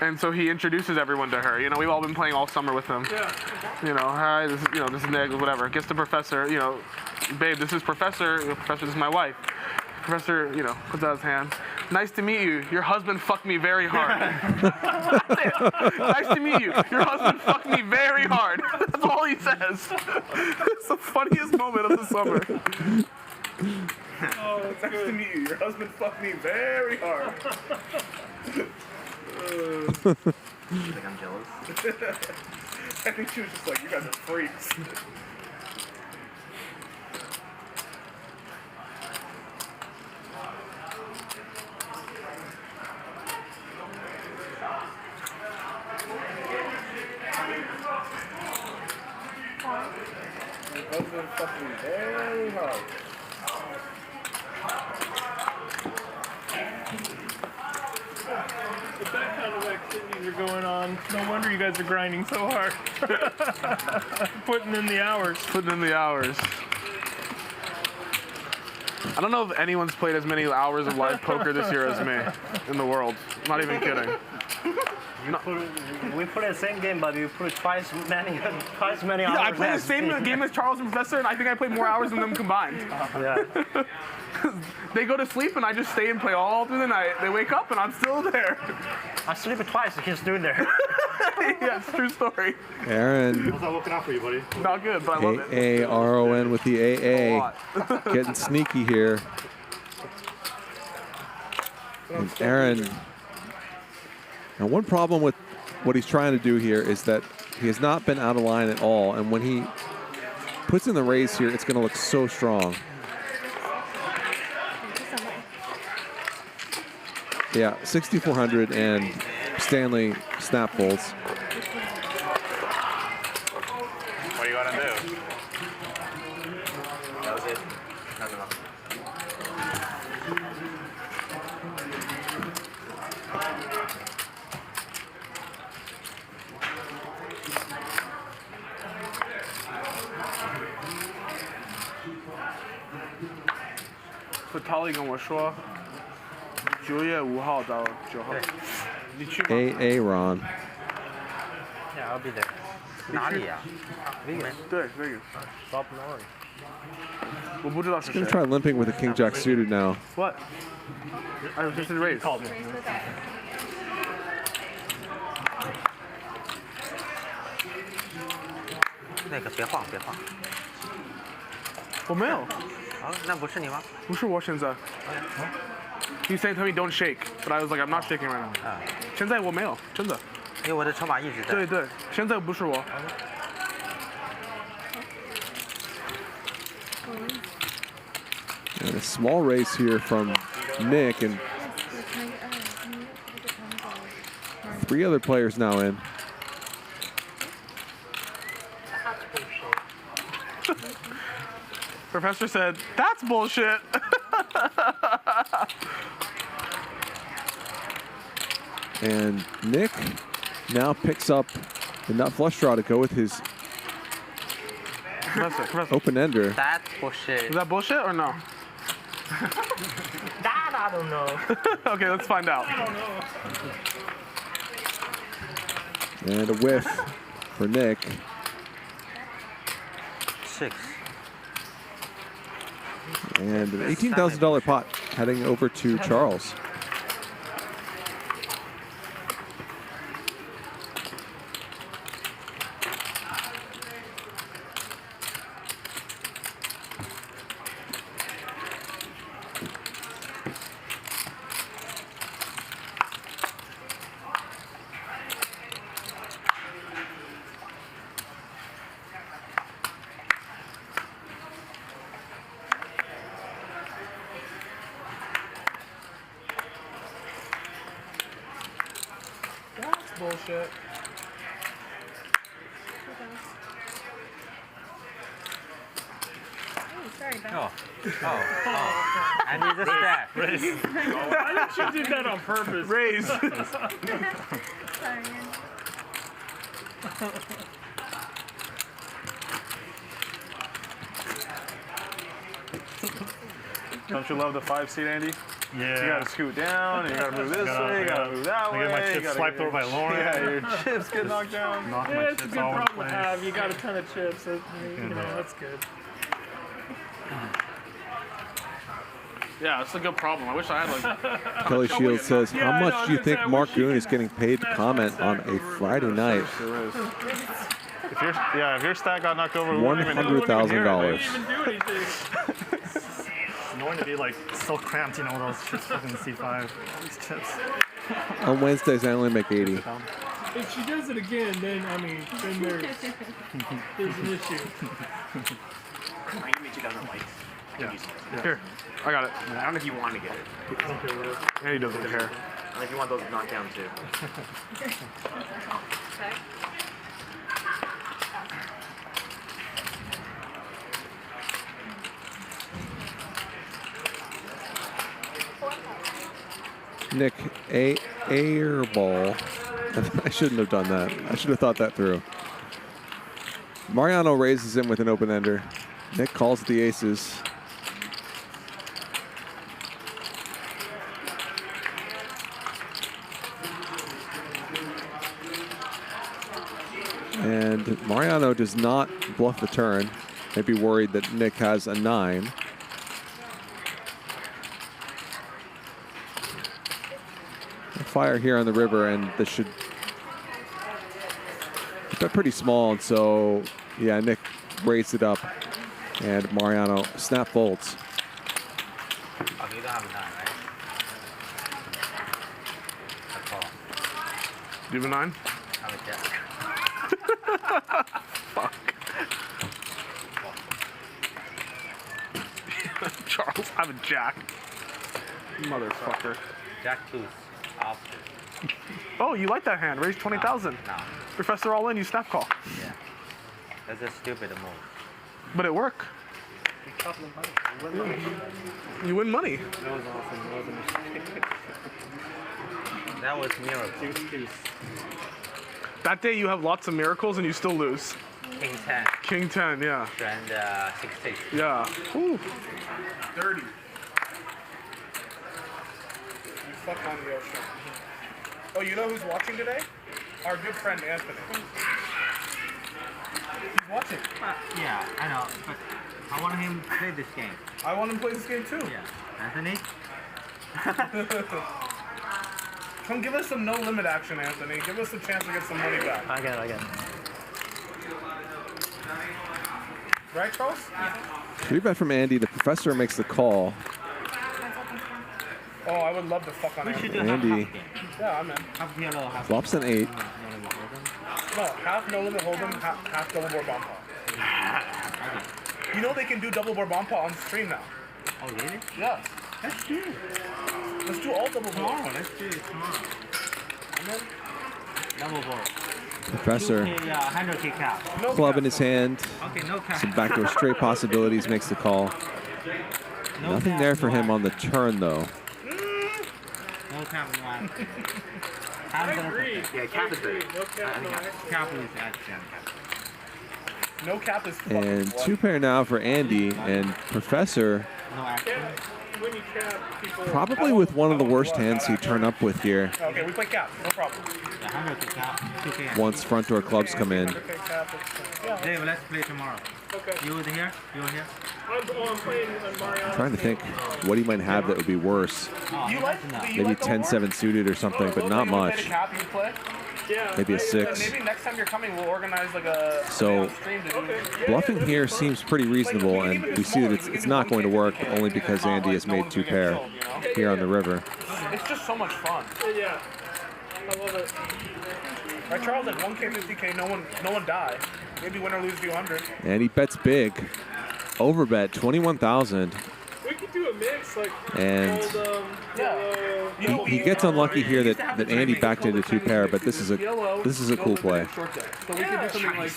And so he introduces everyone to her. You know, we've all been playing all summer with him. Yeah. You know, hi, this is Nik, whatever. Gets the Professor, you know, babe, this is Professor. Professor, this is my wife. Professor, you know, puts out his hand. Nice to meet you. Your husband fucked me very hard. That's it. Nice to meet you. Your husband fucked me very hard. That's all he says. It's the funniest moment of the summer. Oh, that's nice to meet you. Your husband fucked me very hard. You think I'm jealous? I think she was just like, you guys are freaks. Your husband fucked me very hard. With that kind of activities are going on, no wonder you guys are grinding so hard. Putting in the hours. Putting in the hours. I don't know if anyone's played as many hours of live poker this year as me in the world. I'm not even kidding. We put the same game, but we put twice many hours. Yeah, I played the same game as Charles and Professor, and I think I played more hours than them combined. Yeah. They go to sleep, and I just stay and play all through the night. They wake up, and I'm still there. I sleep twice, he's still there. Yeah, it's a true story. Aaron. How's that working out for you, buddy? Not good, but I love it. A-A-R-O-N with the AA. Getting sneaky here. And Aaron. Now, one problem with what he's trying to do here is that he has not been out of line at all. And when he puts in the raise here, it's going to look so strong. Yeah, 6,400 and Stanley snap folds. What are you gonna do? That was it. Nothing else. Vitali 跟我说9月5号到9号，你去吗？ Aaron. Yeah, I'll be there. 哪里呀？Vegas。对 ，Vegas。 Bob Norrie。我不知道是 He's 谁。 going to try limping with a king jack suited now. What? I was just in raise. Called me. 那个别晃，别晃。我没有。啊，那不是你吗？不是我现在。He said to me, "Don't shake," but I was like, "I'm not shaking right now." 现在我没有，真的。因为我的筹码一直在。对对，现在不是我。And a small race here from Nik, and 3 other players now in. That's bullshit. Professor said, that's bullshit. And Nik now picks up the nut flush draw to go with his open ender. That's bullshit. Is that bullshit or no? That I don't know. Okay, let's find out. I don't know. And a whiff for Nik. 6. And an $18,000 pot heading over to Charles. That's bullshit. Sorry, Ben. Oh. I need a stack. I think you did that on purpose. Raise. Sorry. Don't you love the 5-seat, Andy? Yeah. You gotta scoot down, and you gotta move this way, you gotta move that way. I get my you chips gotta swiped get- over by Lauren. Yeah, your chips get knocked down. Knock my Yeah, it's a chips good all in problem to place. have. You got a ton of chips. You know, that's good. Yeah, it's a good problem. I wish I had like. Kelly Shields says, Yeah, how I know, much I was do you gonna say, think I Mark wish you Goon could- is getting paid to comment on a Friday night? There is. If your stack got knocked over, we wouldn't even $100,000. It's annoying to be like so cramped, you know, those chips fucking C5. These chips. On Wednesdays, I only make 80. If she does it again, then I mean, then there's an issue. I can meet you down the lights. Yeah. Here, I got it. I don't know if you want to get it. And he doesn't care. I don't know if you want those knocked down too. Nik Airball. I shouldn't have done that. I should have thought that through. Mariano raises him with an open ender. Nik calls the aces. And Mariano does not bluff the turn. Maybe worried that Nik has a 9. Fire here on the river, and this should be pretty small, and so yeah, Nik raised it up, and Mariano snap folds. Oh, you don't have a 9, right? That's all. Do you have a 9? I have a jack. Fuck. Charles, I have a jack. Motherfucker. Jack 2's after. Oh, you like that hand? Raise 20,000. No. Professor all in, you snap call. Yeah. That's a stupid move. But it worked. You win money. That was awesome. That was a mistake. That was miracle. That day you have lots of miracles and you still lose. King 10. King 10, yeah. And 16. Yeah. Ooh. Dirty. You fuck on the ocean. Oh, you know who's watching today? Our good friend Anthony. He's watching. Yeah, I know, but I want him to play this game. I want him to play this game too. Yeah. Anthony? Come give us some no limit action, Anthony. Give us a chance to get some money back. I get it. Right, Charles? 3-bet from Andy. The professor makes the call. Oh, I would love to fuck on Anthony. Andy Yeah, I'm in. flops an 8. No, half no limit hold'em, half double board bomb pot. You know they can do double board bomb pot on stream now. Oh, really? Yes. Let's do it. Let's do all double board. Tomorrow, let's do it tomorrow. And then Double board. Professor, club in his hand, some backdoor straight possibilities, makes the call. Nothing there for him on the turn, though. No cap in one. Yeah, cap is great. Cap is at No cap is And two pair now for Andy, and Professor probably with one of the worst hands he'd turn up with here Okay, we play cap, no problem. once front door clubs come in. Dave, let's play tomorrow. Okay. You over here? You over here? I'm playing Mariano. I'm trying to think what he might have that would be worse. Maybe 10-7 suited or something, but not much. Maybe a 6. Maybe next time you're coming, we'll organize like a So stream to do. bluffing here seems pretty reasonable, and we see that it's not going to work only because Andy has made two pair here on the river. It's just so much fun. Yeah, I love it. Right, Charles, like 1K, 50K, no one die. Maybe win or lose, do 100. And he bets big. Overbet 21,000. We could do a mix like And he gets unlucky here that Andy backed into two pair, but this is a cool play. So we could do something like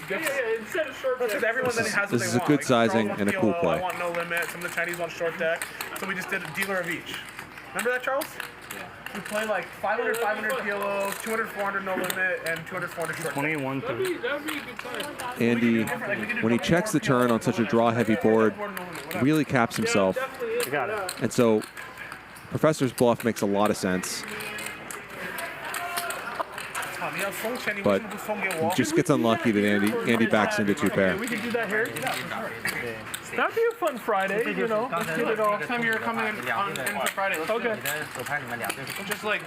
instead of short deck. Everyone then has what This they is a want. good Like, sizing Charles and a wants cool PLO, play. I want no limit. Some of the Chinese want short deck. So we just did a dealer of each. Remember that, Charles? Yeah. We play like 500, 500 PLOs, 200, 400 no limit, and 200, 400 short deck. 21 That'd be a good time. Andy, when he checks the turn on such a draw-heavy board, really caps himself. And so Professor's bluff makes a lot of sense. But he just gets unlucky that Andy backs into two pair. We could do that here. That'd be a fun Friday, you know. Let's get it all. Next time you're coming in for Friday, let's do it. Just like,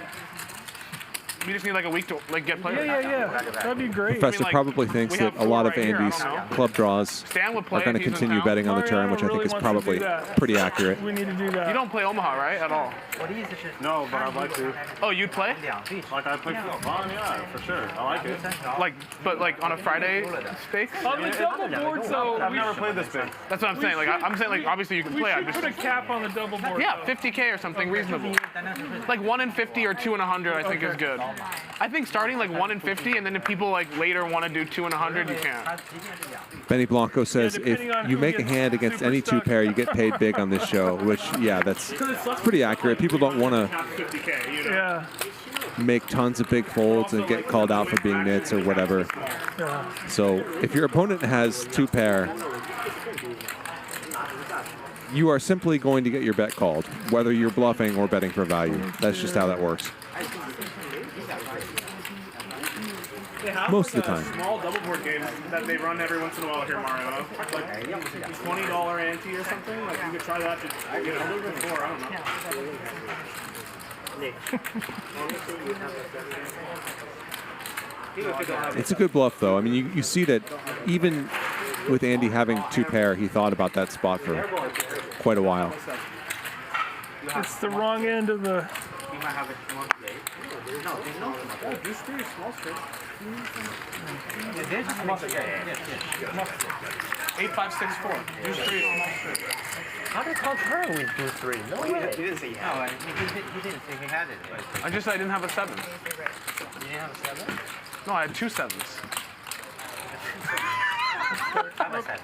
we just need like a week to like get players. Yeah. That'd be great. Professor probably thinks that a lot of Andy's club draws are going to continue betting on the turn, which I think is probably pretty accurate. We need to do that. You don't play Omaha, right? At all? No, but I'd like to. Oh, you'd play? Like I play football, yeah, for sure. I like it. But on a Friday space? On the double board, so I've never played this big. That's what I'm saying. Like I'm saying, like obviously you can we play. should put a cap on the double board. Yeah, 50K or something reasonable. Like 1 in 50 or 2 in 100, I think is good. I think starting like 1 in 50, and then if people like later want to do 2 in 100, you can. Benny Blanco says if you make a hand against any two pair, you get paid big on this show, which, yeah, that's pretty accurate. People don't want to make tons of big folds and get called out for being nits or whatever. So if your opponent has two pair, you are simply going to get your bet called, whether you're bluffing or betting for value. That's just how that works. Most of the time. Small double board games that they run every once in a while here, Mariano. Like $20 ante or something. Like you could try that to get a little bit more. I don't know. It's a good bluff, though. I mean, you see that even with Andy having two pair, he thought about that spot for quite a while. It's the wrong end of the. You might have a small plate. No, These three small straight. there's a small plate. 8, 5, 6, 4. These three small straight. How did Coach her with 2-3? No way. He didn't say he had it. He didn't say he had it. I just said I didn't have a 7. You didn't have a 7? No, I had 2 7s. I have a 7.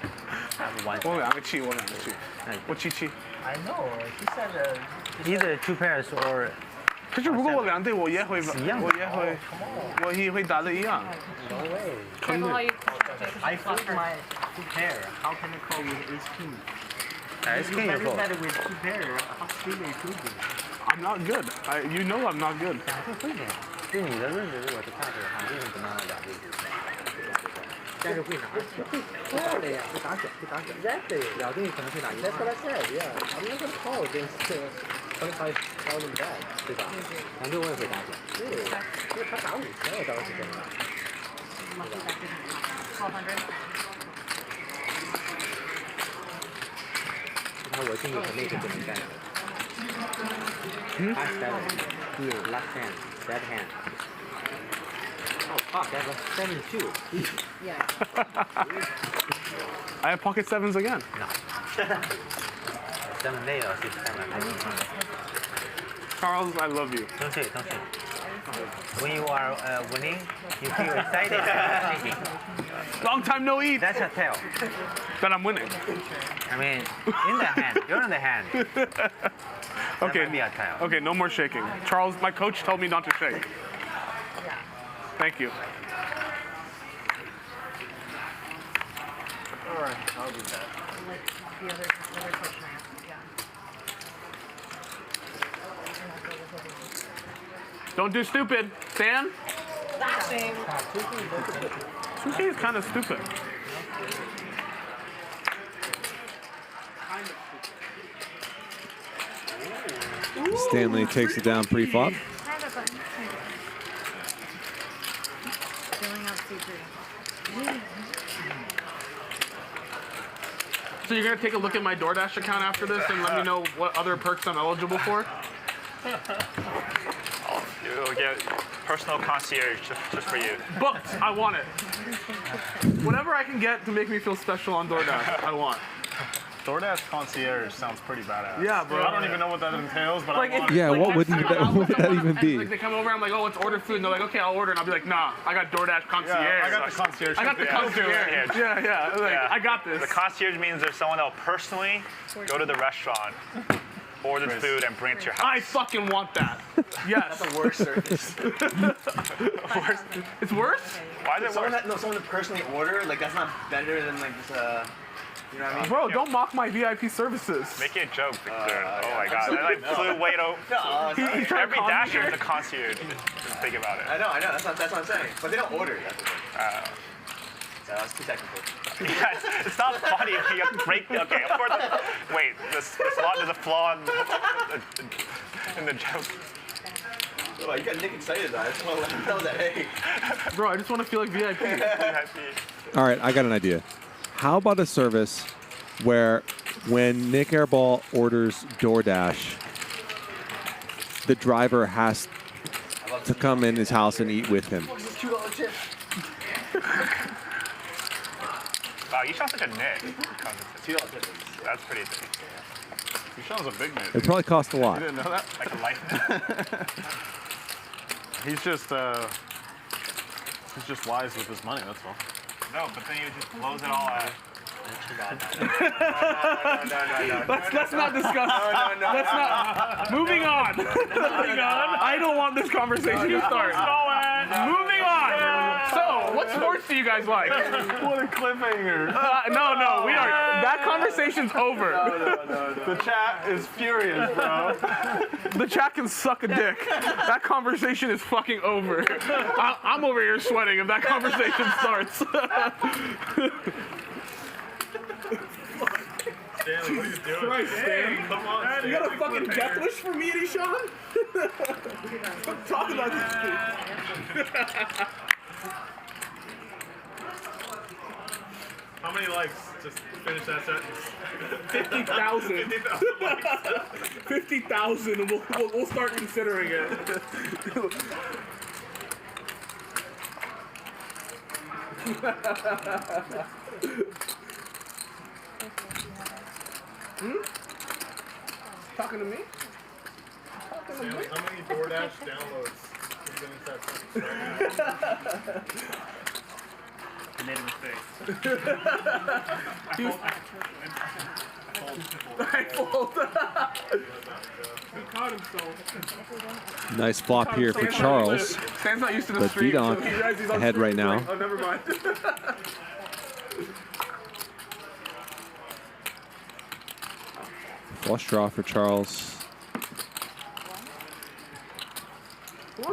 I have a 1. Oh, I'm a cheat. What cheat? I know. He said either two pairs or. 可是如果我两对，我也会答的一样。 No way. I flip my two pair. How can I call with ace king? Ace king is better with two pair. How still they could be? I'm not good. You know I'm not good. 对你的认知，如果是看这个行情怎么样两对？但是会拿，会的呀，会打小。Exactly. 两对可能会打一。That's what I said. Yeah. I'm not gonna call against 25,000 bet， 对吧？两对我也会打小。对，因为他打5000，我当时真的。他我心里肯定是不能干的。I seven, here, left hand, that hand. Oh fuck, I have a 7-2. Yeah. I have pocket 7s again. No. 7 nails is 7. Charles, I love you. Don't say it. when you are winning, you feel excited and shaking. Long time no eat. That's a tell. That I'm winning. I mean, in the hand. You're in the hand. Okay. Might be a tell. Okay, no more shaking. Charles, my coach told me not to shake. Thank you. All right, I'll do that. The other question I asked, yeah. Don't do stupid, Stan. Sushi is kind of stupid. Stanley takes it down pre-flop. Filling out C3. So you're gonna take a look at my DoorDash account after this and let me know what other perks I'm eligible for? You'll get personal concierge just for you. Booked. I want it. Whatever I can get to make me feel special on DoorDash, I want. DoorDash concierge sounds pretty badass. Yeah, bro. I don't even know what that entails, but Like, I want Yeah, it. what would that even be? Like they come over, I'm like, oh, let's order food, and they're like, okay, I'll order, and I'll be like, nah, I got DoorDash concierge. Yeah, I got the concierge. I got the concierge. Yeah. Like, I got this. The concierge means there's someone that'll personally go to the restaurant, order the food, and bring it to your house. I fucking want that. Yes. That's a worse service. It's worse? Why is it worse? Someone to personally order, like that's not better than like just you know what I mean? Bro, don't mock my VIP services. Make it a joke, Victor. Oh my god. I like flew way over. Every dasher is a concierge. Just think about it. I know. That's what I'm saying. But they don't order. That's the thing. So that's too technical. Yeah, it's not funny if you have to break. Okay, of course. Wait, there's a flaw in the joke. Oh, you got Nik excited though. I just want to let him know that, hey. Bro, I just want to feel like VIP. All right, I got an idea. How about a service where when Nik Airball orders DoorDash, the driver has to come in his house and eat with him? $2 chip. Wow, you sound such a nit. $2 chip. That's pretty big. You sound a big nit. It probably cost a lot. You didn't know that? Like a life nit. He's just wise with his money, that's all. No, but then he just blows it all out. Let's not discuss. Let's not. Moving on. I don't want this conversation to start. Moving on. So, what sports do you guys like? What a cliffhanger. No, we are. That conversation's over. No. The chat is furious, bro. The chat can suck a dick. That conversation is fucking over. I'm over here sweating if that conversation starts. Stanley, what are you doing? Christ, Stan. Come on, You got a fucking death wish for me, Sean? Talk about this shit. How many likes? Just finish that sentence. 50,000. 50,000, and we'll start considering it. Talking to me? Stanley, how many DoorDash downloads? Finish that sentence. I made a mistake. He caught himself. Nice flop here for Charles. Stan's not used to the But stream, VDonk so he realizes he's on ahead stream, right now. like, oh, never mind. Flush draw for Charles.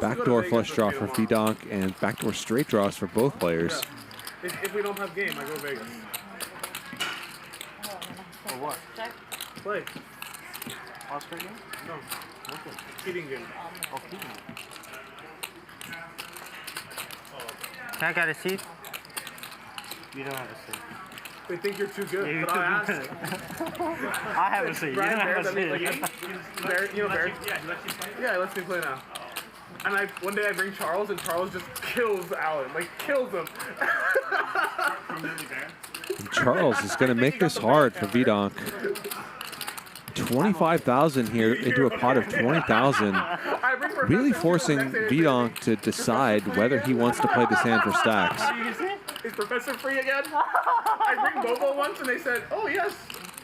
Backdoor flush draw for VDonk and backdoor straight draws for both players. If we don't have game, I go Vegas. For what? Play. Oscar game? No. Okay. Cheating game. Oh, cheating. Can I get a seat? You don't have a seat. They think you're too good, Yeah, but I asked. I have a seat. You Brian don't have a Barrett, seat. you know Barrett? Yeah, he lets me play now. And one day I bring Charles, and Charles just kills Alan. Like, kills him. And Charles is going to make this hard for VDonk. 25,000 here into a pot of 20,000. Really forcing VDonk to decide whether he wants to play this hand for stacks. Is Professor free again? I bring Bobo once and they said, oh yes.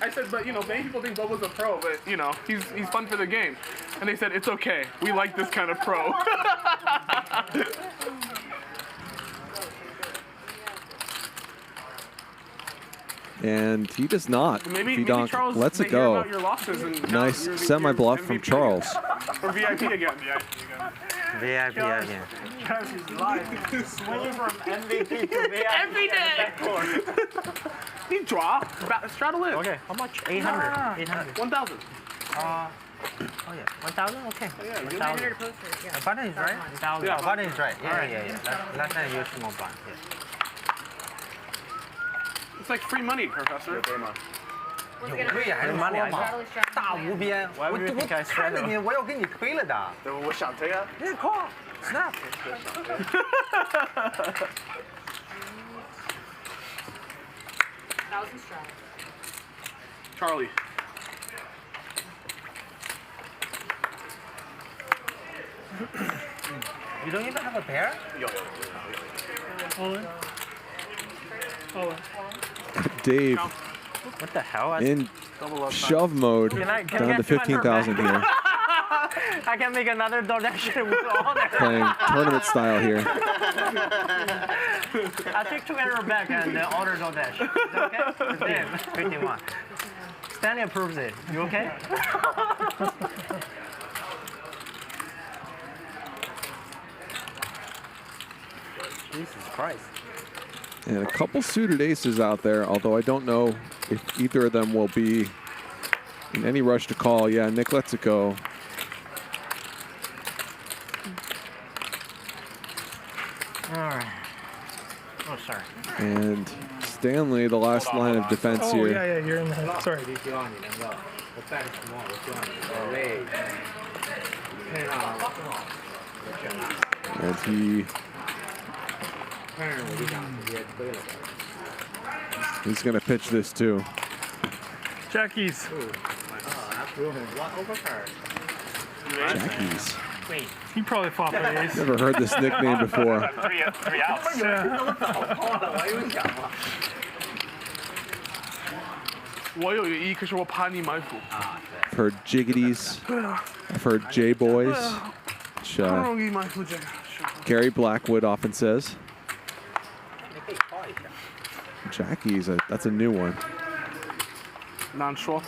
I said, but you know, many people think Bobo's a pro, but you know, he's fun for the game. And they said, it's okay. We like this kind of pro. And he does not. Maybe VDonk Charles lets may it hear go. about your losses and now Nice you're semi-bluff from MVP Charles. Or VIP again. VIP again. Charles is live. Swinging from MVP to VIP. Every day. He draw. Straddle in. Okay, how much? 800. 800. 1,000. Oh yeah, 1,000. Okay. Yeah, 1,000. Button is right. 1,000. Yeah. Oh, button is right. Yeah. Last time you used small button. Yeah. It's like free money, Professor. 有贵还是money 大无边，我看着你，我要给你推了的。我想推啊。你靠 ，snap。Charlie. You don't even have a pair? All in. All in. Dave What the hell? in shove mode down to 15,000 here. I can make another donation with all that. Playing tournament style here. I'll take 200 back and order DoorDash. Is that okay? It's 51. Stanley approves it. You okay? Jesus Christ. And a couple suited aces out there, although I don't know if either of them will be in any rush to call. Yeah, Nik lets it go. All right. Oh, sorry. And Stanley, the last line of defense Oh, here. yeah, you're in the. Sorry. And he he's going to pitch this too. Jackies. Jackies. He probably fought for ace. Never heard this nickname before. Three outs. Yeah. 我有一可是我怕你埋伏。 I've heard jiggities. I've heard J-boys. Which, 不容易埋伏这个。 Gary Blackwood often says. Jackie's, that's a new one. 难说。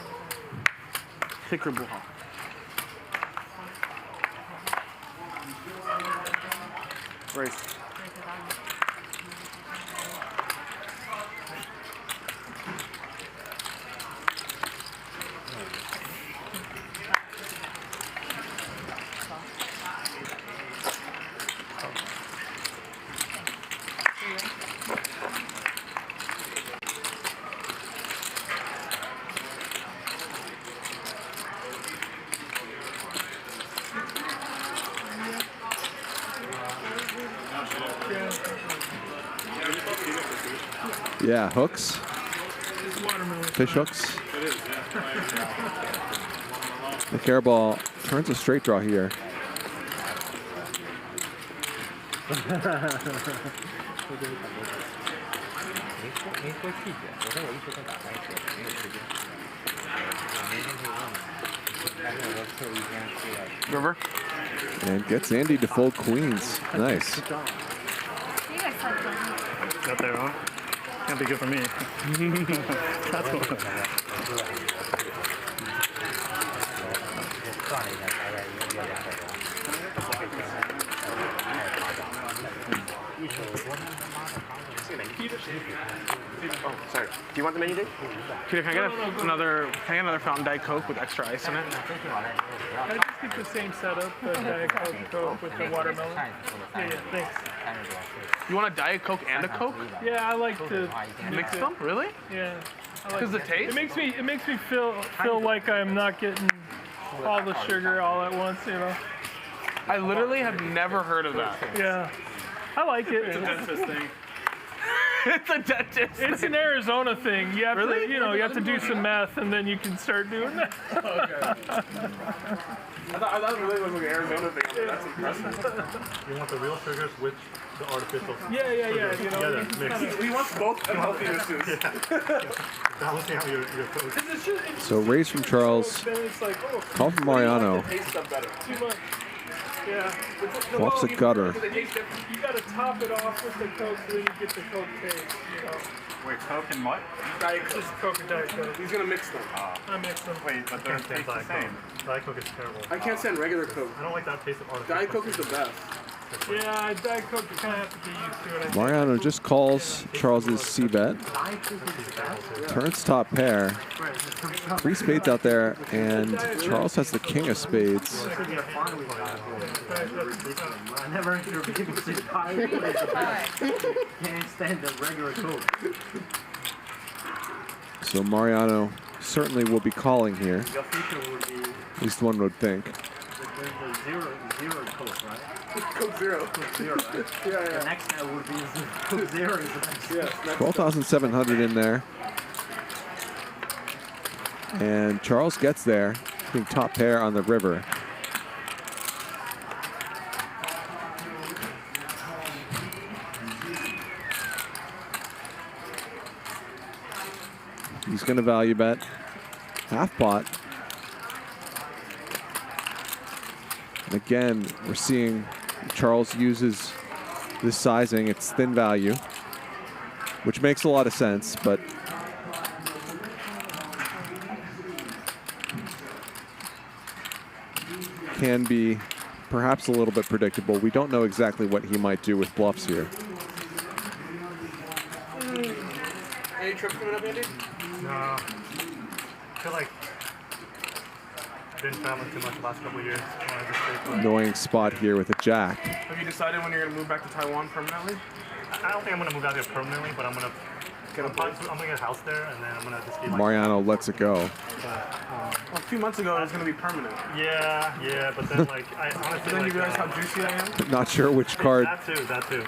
Ticker 不好。 Race. Yeah, hooks. Fish hooks. Nik Airball turns a straight draw here. River. And gets Andy to fold queens. Nice. Got there, huh? Can't be good for me. That's what. Oh, sorry. Do you want the menu, Dave? Peter, can I get another Fountain Diet Coke with extra ice in it? Can I just keep the same setup, the Diet Coke with the watermelon? Yeah, thanks. You want a Diet Coke and a Coke? Yeah, I like to Mix them? Really? Yeah. Because the taste? It makes me feel like I'm not getting all the sugar all at once, you know. I literally have never heard of that. Yeah. I like it. It's a dentist thing. It's a dentist. It's an Arizona thing. You have Really? to, you have to do some meth, and then you can start doing that. I thought it really was like an Arizona thing. That's impressive. You want the real sugars with the artificial. Yeah. He wants both healthinesses. Balancing out your food. So raise from Charles. Call from Mariano. Too much. Yeah. Flops a gutter. You gotta top it off with the Coke, so then you get the Coke taste. Wait, Coke and what? Just Coke and Diet Coke. He's gonna mix them. I mix them. Wait, but they're taste the same. Diet Coke is terrible. I can't stand regular Coke. I don't like that taste of artificial. Diet Coke is the best. Yeah, Diet Coke, you kind of have to get used to it. Mariano just calls Charles's C-bet. Turns top pair. 3 spades out there, and Charles has the king of spades. I never hear people say can't stand the regular Coke. So Mariano certainly will be calling here. Your future would be At least one would think. the zero Coke, right? Coke Zero. Coke Zero, right? Yeah. The next step would be Coke Zero is the next step. 12,700 in there. And Charles gets there, being top pair on the river. He's going to value bet. Half pot. And again, we're seeing Charles uses this sizing. It's thin value, which makes a lot of sense, but can be perhaps a little bit predictable. We don't know exactly what he might do with bluffs here. Any trips coming up, Andy? No. I feel like I've been traveling too much the last couple of years. Annoying spot here with a jack. Have you decided when you're going to move back to Taiwan permanently? I don't think I'm going to move out there permanently, but I'm going to get a house there, and then I'm going to just be like... Mariano lets it go. Well, a few months ago, it was going to be permanent. Yeah, but then like, I honestly then you realize how juicy I am? Not sure which card That too.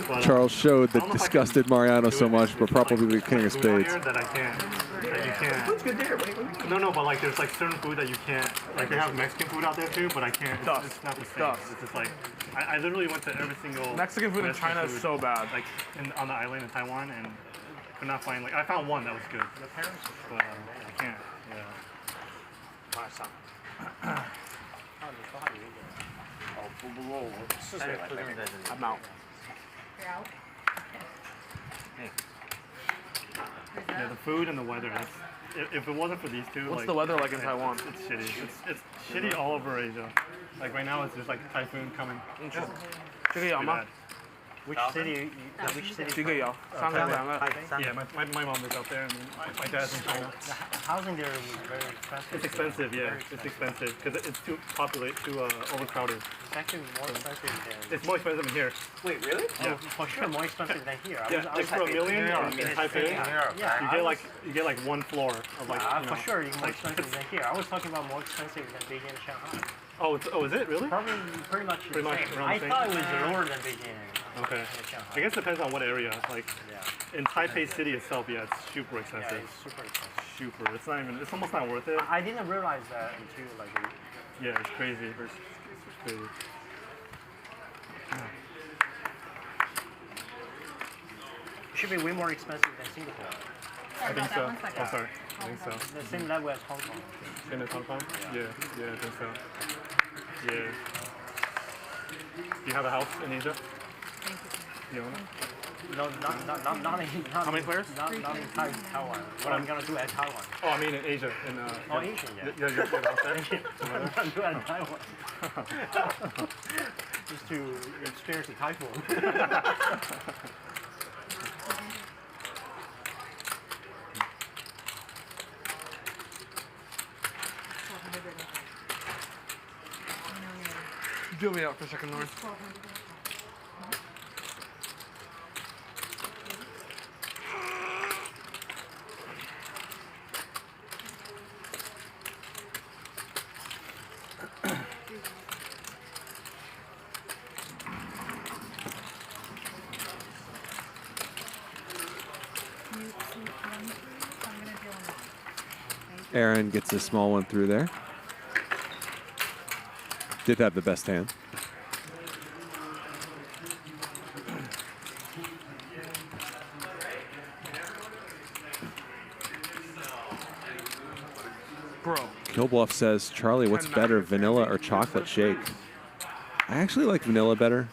But, Charles showed that disgusted Mariano so much, but probably the king of spades. that I can't. That you can't. Looks good there, buddy. No, but like there's like certain food that you can't. Like they have Mexican food out there too, but I can't. It's not the same. It's just like I literally went to every single Mexican food in China is so bad. Like on the island in Taiwan, and could not find I found one that was good. But I can't. Yeah. I'm out. You're out? Yeah, the food and the weather. If it wasn't for these two, What's the weather like in Taiwan? It's shitty. It's shitty all over Asia. Like right now, it's just like typhoon coming. Interesting. Which city? Which city? Yeah, my mom lives out there, and then my dad's in China. The housing there is very expensive. It's expensive, yeah. It's expensive because it's too overcrowded. It's actually more expensive than. It's more expensive in here. Wait, really? Yeah. For sure, more expensive than here. Yeah, like for $1 million in Taipei, you get like one floor of like. For sure, you're more expensive than here. I was talking about more expensive than Beijing and Shanghai. Oh, is it really? Probably pretty much the same. I thought it was lower than Beijing. Okay. I guess it depends on what area. Like in Taipei City itself, yeah, it's super expensive. Yeah, it's super expensive. Super. It's not even. It's almost not worth it. I didn't realize that until like. Yeah, it's crazy. It's crazy. It should be way more expensive than Singapore. I think so. Oh, sorry. I think so. The same level as Hong Kong. Same as Hong Kong? Yeah, I think so. Yeah. Do you have a house in Asia? You own it? No, not in. How many players? Not in Taiwan. What I'm gonna do at Taiwan. Oh, I mean in Asia. Asia, yeah. You're house there? I'm gonna do it in Taiwan. Just to experience the typhoon. Do me out for a second, Lauren. Aaron gets a small one through there. Did have the best hand. Bro. Killbluff says, Charlie, what's better, vanilla or chocolate shake? I actually like vanilla better.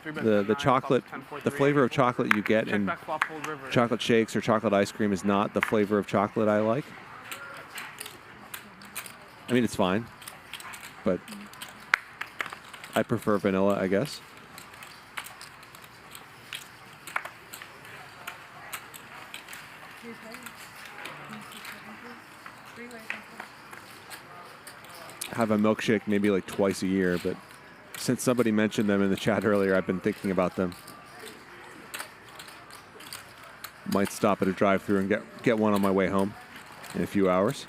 The chocolate, the flavor of chocolate you get in chocolate shakes or chocolate ice cream is not the flavor of chocolate I like. I mean, it's fine, but I prefer vanilla, I guess. Have a milkshake maybe like twice a year, but since somebody mentioned them in the chat earlier, I've been thinking about them. Might stop at a drive-thru and get one on my way home in a few hours.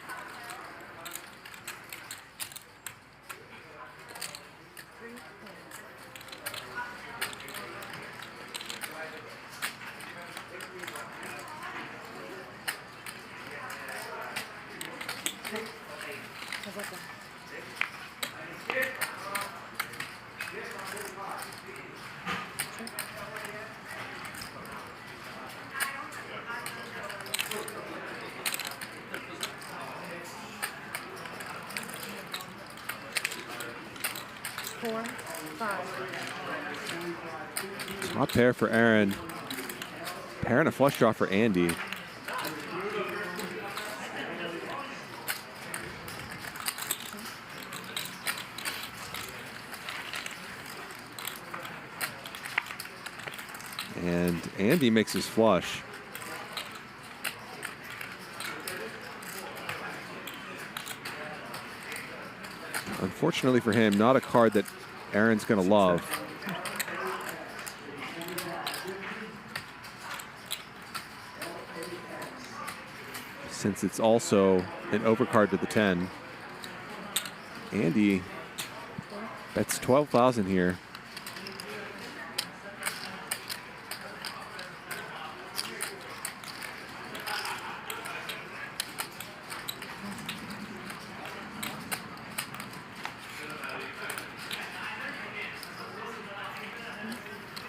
Top pair for Aaron. Pair and a flush draw for Andy. And Andy makes his flush. Unfortunately for him, not a card that Aaron's going to love. Since it's also an overcard to the 10. Andy bets 12,000 here.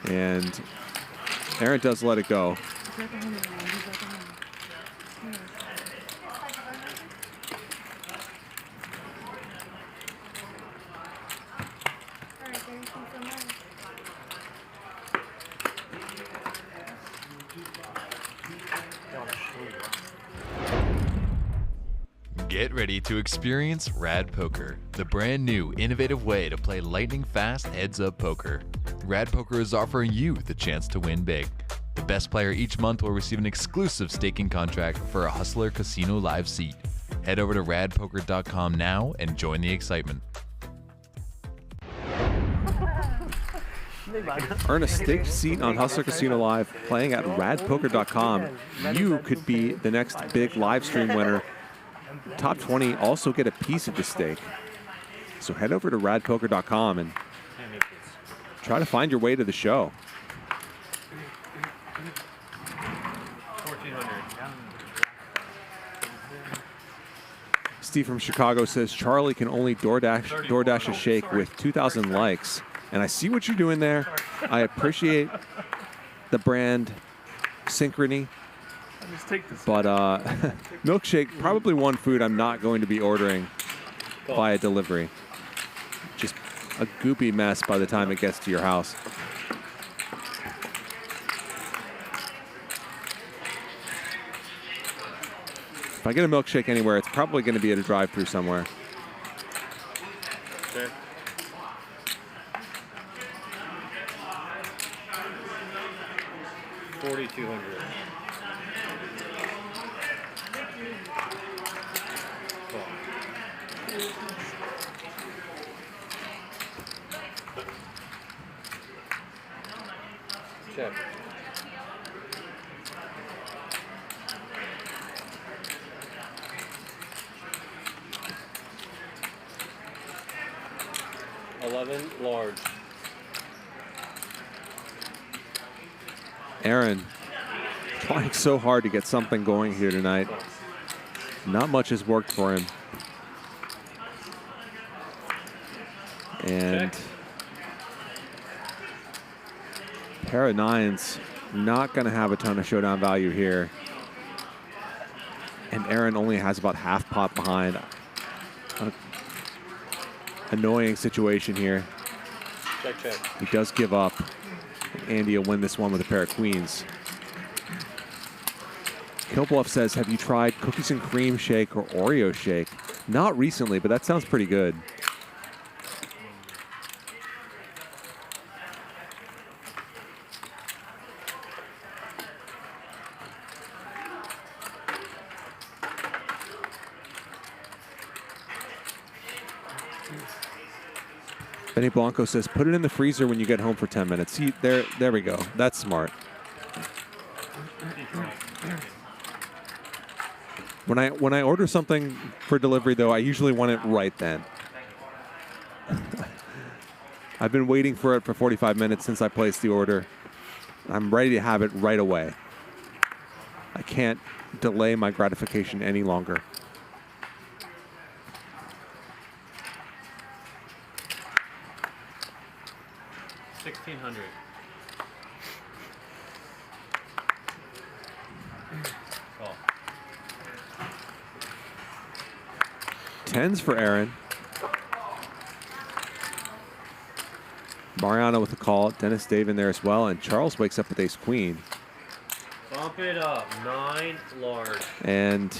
And Aaron does let it go. Get ready to experience Rad Poker, the brand new, innovative way to play lightning-fast heads-up poker. Rad Poker is offering you the chance to win big. The best player each month will receive an exclusive staking contract for a Hustler Casino Live seat. Head over to radpoker.com now and join the excitement. Earn a staked seat on Hustler Casino Live playing at radpoker.com. You could be the next big live stream winner. Top 20 also get a piece of the stake. So head over to radpoker.com and try to find your way to the show. Steve from Chicago says Charlie can only DoorDash a shake with 2,000 likes. And I see what you're doing there. I appreciate the brand synchrony. But milkshake, probably one food I'm not going to be ordering via delivery. Just a goopy mess by the time it gets to your house. If I get a milkshake anywhere, it's probably going to be at a drive-thru somewhere. Okay. $4,200. Check. $11 large. Aaron trying so hard to get something going here tonight. Not much has worked for him. And pair of nines, not going to have a ton of showdown value here. And Aaron only has about half pot behind. Annoying situation here. Check, check. He does give up. Andy will win this one with a pair of queens. Killbluff says, have you tried cookies and cream shake or Oreo shake? Not recently, but that sounds pretty good. Benny Blanco says, put it in the freezer when you get home for 10 minutes. See, there we go. That's smart. When I order something for delivery, though, I usually want it right then. I've been waiting for it for 45 minutes since I placed the order. I'm ready to have it right away. I can't delay my gratification any longer. $1,600. Oh. Tens for Aaron. Mariano with a call. Dennis Dave in there as well. And Charles wakes up with ace queen. Bump it up. 9 large. And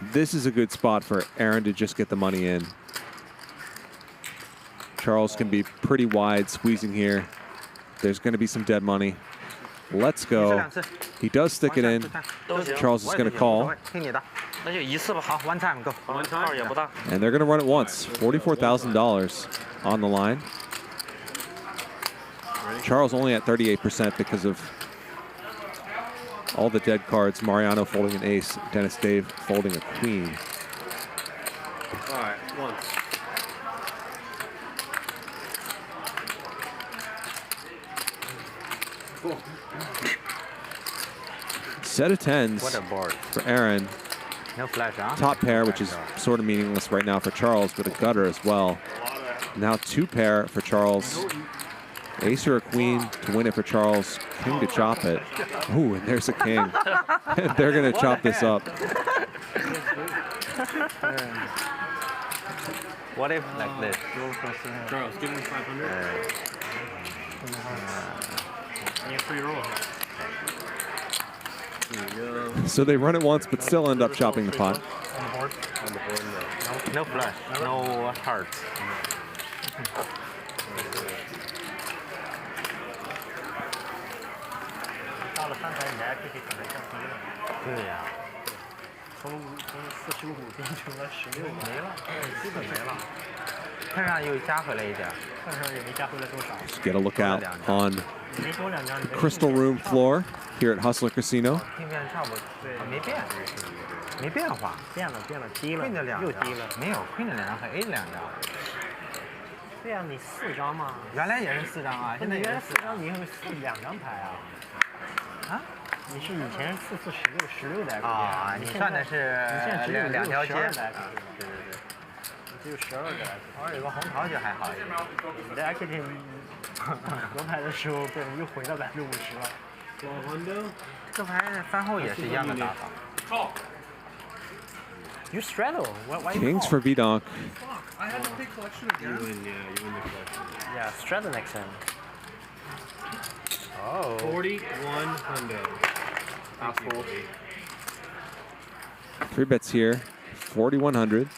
this is a good spot for Aaron to just get the money in. Charles can be pretty wide squeezing here. There's going to be some dead money. Let's go. He does stick it in. Charles is going to call. One time, go. One time. And they're going to run it once. $44,000 on the line. Charles only at 38% because of all the dead cards. Mariano folding an ace. Dennis Dave folding a queen. All right, once. Set of tens What a board. for Aaron. No flash, huh? Top pair, which is sort of meaningless right now for Charles, but a gutter as well. Now 2 pair for Charles. Ace or a queen to win it for Charles. King to chop it. Ooh, and there's a king. They're going to chop this up. What if like this? Charles, give him 500. You free roll. So they run it once, but still end up chopping the pot. On the board? On the board, no. No flash, no hearts. Yeah. 从45变成了16，没了，基本没了。看上又加回来一点，看上也没加回来多少。Just get a look out on the Crystal Room floor here at Hustler Casino. 听变差不多，没变，没变化，变了，低了，又低了，没有亏了2张和 A 2张。对呀，你4张嘛，原来也是4张啊，现在也是4张，你会2张牌啊？啊？ 你是以前4次16的 XP 啊，你算的是2条街的 XP， 对，你只有12的 XP， 偶尔有个红桃就还好一点。你的 XP 合牌的时候被人又回到50%了。这牌翻后也是一样的打法。You straddle. Why Kings for VDonk. I had to pick collection again. You win the collection. Yeah, straddle next time. Oh. 4,100. 3 bets here, 4,100.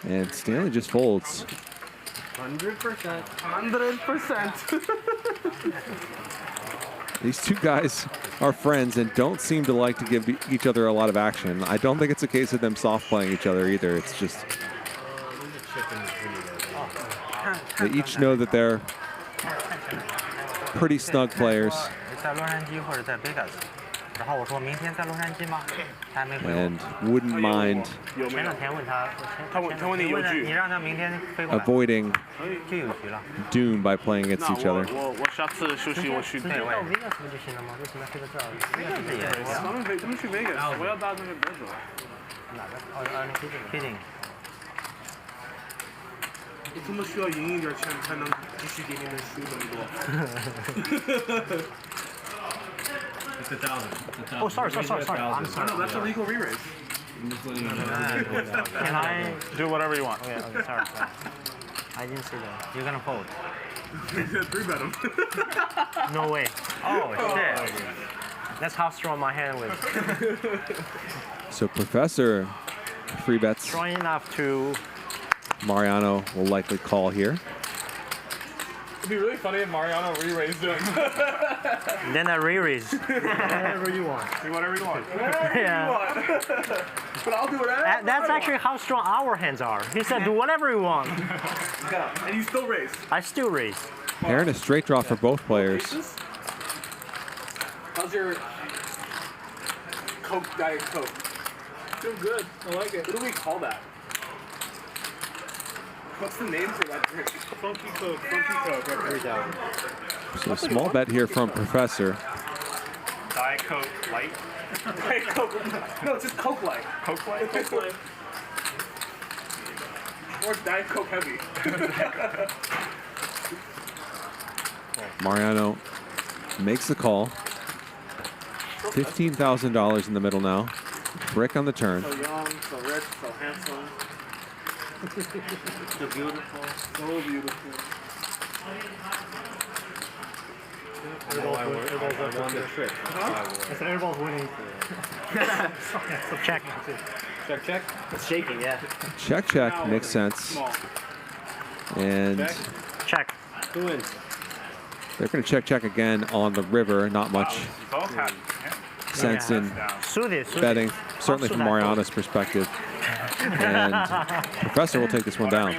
And Stanley just folds. 100%. 100%. These two guys are friends and don't seem to like to give each other a lot of action. I don't think it's a case of them soft playing each other either. It's just they each know that they're pretty snug players. 然后我说明天在洛杉矶吗？他还没回我。 And wouldn't mind 前两天问他，他问你有剧，你让他明天飞过来， avoiding 就有局了。 doom by playing against each other. 我下次休息我去。对，到 Vegas 不就行了吗？为什么要飞到这儿？Vegas 也。咱们去 Vegas，我要搭那个别走。哪个？哦，Kidding。你这么需要赢一点钱才能继续给你们输这么多。It's 1,000. Oh, sorry. I'm sorry. No, that's a legal re-raise. Can I do whatever you want? Okay, sorry. I didn't see that. You're gonna fold. 3-bet him. No way. Oh shit. That's how strong my hand was. So Professor free bets. Strong enough to. Mariano will likely call here. It'd be really funny if Mariano re-raised him. Then I re-raise. Whatever you want. Do whatever you want. Yeah. But I'll do whatever. That's actually how strong our hands are. He said, do whatever you want. Yeah, and you still raise. I still raise. Aaron, a straight draw for both players. How's your Coke, Diet Coke? Feel good. I like it. What do we call that? What's the name for that drink? Funky Coke. Funky Coke. So a small bet here from Professor. Diet Coke Light. Diet Coke. No, it's just Coke Light. Coke Light? Coke Light. Or Diet Coke Heavy. Mariano makes the call. $15,000 in the middle now. Brick on the turn. So young, so rich, so handsome. So beautiful. So beautiful. Airball's won the trip. It's Airball's winning. Check. Check. It's shaking, yeah. Check makes sense. And check. Who wins? They're going to check again on the river. Not much Both have sense in betting, certainly from Mariano's perspective. And Professor will take this one down.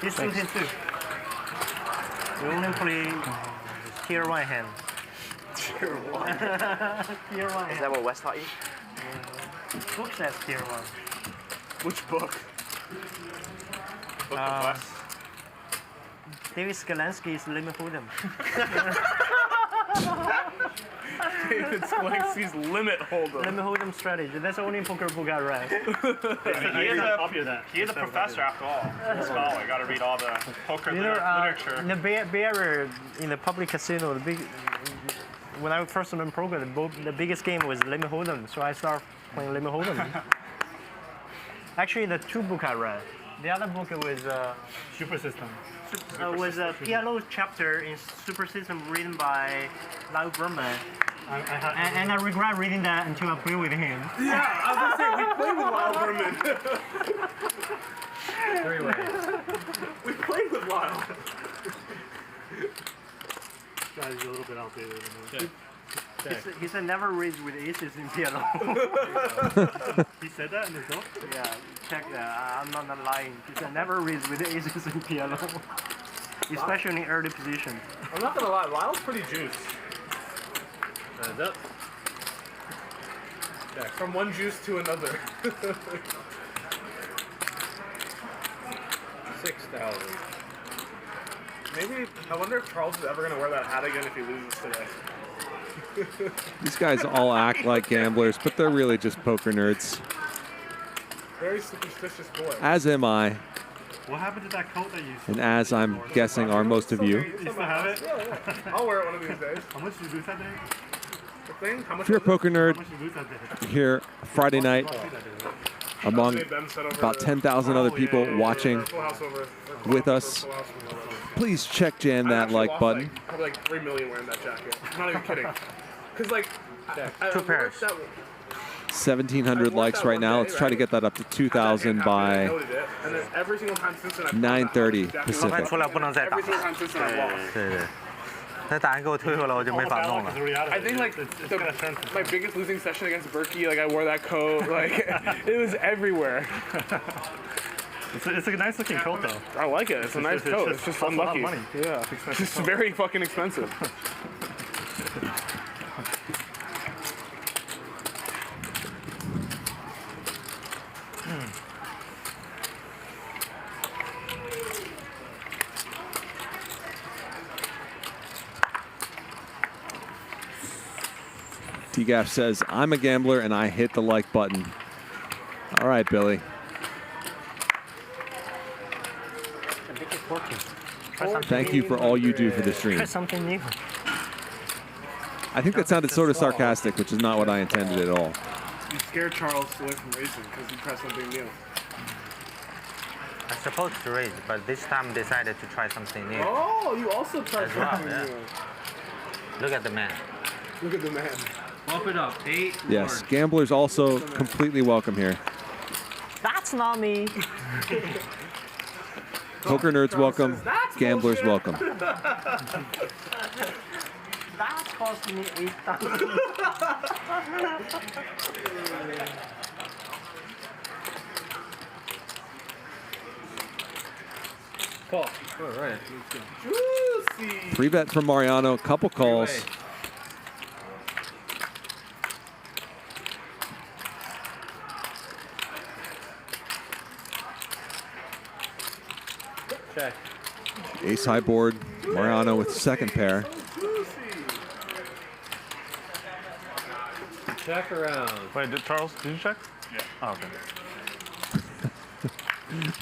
He's shooting too. We only play tier 1 hand. Tier 1. Tier 1 hand. Is that what West taught you? Book says tier 1. Which book? Book of West. David Skalansky's Limit Hold'em. David Skalansky's Limit Hold'em. Limit Hold'em strategy. That's the only poker book I read. He is a professor after all. A scholar. Got to read all the poker literature. In the Bay Area, in the public casino, when I first learned poker, the biggest game was Limit Hold'em. So I started playing Limit Hold'em. Actually, the 2 book I read. The other book was Super System. Was a PLO chapter in Super System written by Lau Berman. And I regret reading that until I played with him. Yeah, I was going to say, we played with Lyle Berman. Anyway. We played with Lyle. Guy's a little bit outdated. He said never raise with aces in PLO. He said that in his book? Yeah, check that. I'm not lying. He said never raise with aces in PLO. Especially in early position. I'm not going to lie, Lyle's pretty juiced. Hands up. Yeah, from one juice to another. 6,000. Maybe, I wonder if Charles is ever going to wear that hat again if he loses today. These guys all act like gamblers, but they're really just poker nerds. Very superstitious boy. As am I, What happened to that coat that you and as I'm guessing are most of you. You still have it? Yeah. I'll wear it one of these days. How much did you lose that day? The thing? How much If you're a poker nerd, How much did you lose that day? here Friday night, among about 10,000 other people watching with us, please check jam that like button. Probably like 3 million wearing that jacket. I'm not even kidding. Because like, I 2 pairs. 1,700 likes right now. Let's try to get that up to 2,000 by And then every single time since then, 9:30 Pacific. 出来不能再打。 every single time since then I lost. 对对。那打完给我退回来，我就没法弄了。 I think like my biggest losing session against Berkey, like I wore that coat, like it was everywhere. It's a nice looking coat though. I like it. It's a nice coat. It's just unlucky. Money. Yeah, it's just very fucking expensive. T-Gaff says, I'm a gambler and I hit the like button. All right, Billy. Thank you for all you do for the stream. Try something new. I think that sounded sort of sarcastic, which is not what I intended at all. You scared Charles away from racing because you pressed something new. I supposed to raise, but this time decided to try something new. Oh, you also tried As well, something yeah. new. Look at the man. Look at the man. Bump it up. 8. Yes, gamblers also completely welcome here. That's not me. Poker nerds welcome, gamblers welcome. That cost me 8,000. Call. All right. Juicy. 3-bet from Mariano, couple calls. Check. Ace high board, Mariano with second pair. Check around. Wait, Charles, did you check? Yeah. Oh, okay.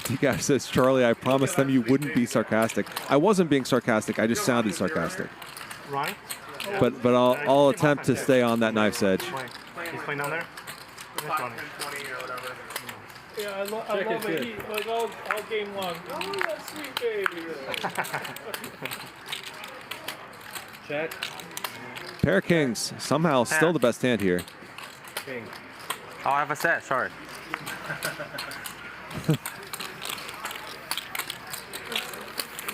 T-Gaff says, Charlie, I promised them you wouldn't be sarcastic. I wasn't being sarcastic, I just sounded sarcastic. Ronnie? But I'll attempt to stay on that knife's edge. He's playing down there? Nice Ronnie. Yeah, I love it. He, like all game long. Oh, that sweet baby. Check. Pair of kings, somehow still the best hand here. King. Oh, I have a set, sorry.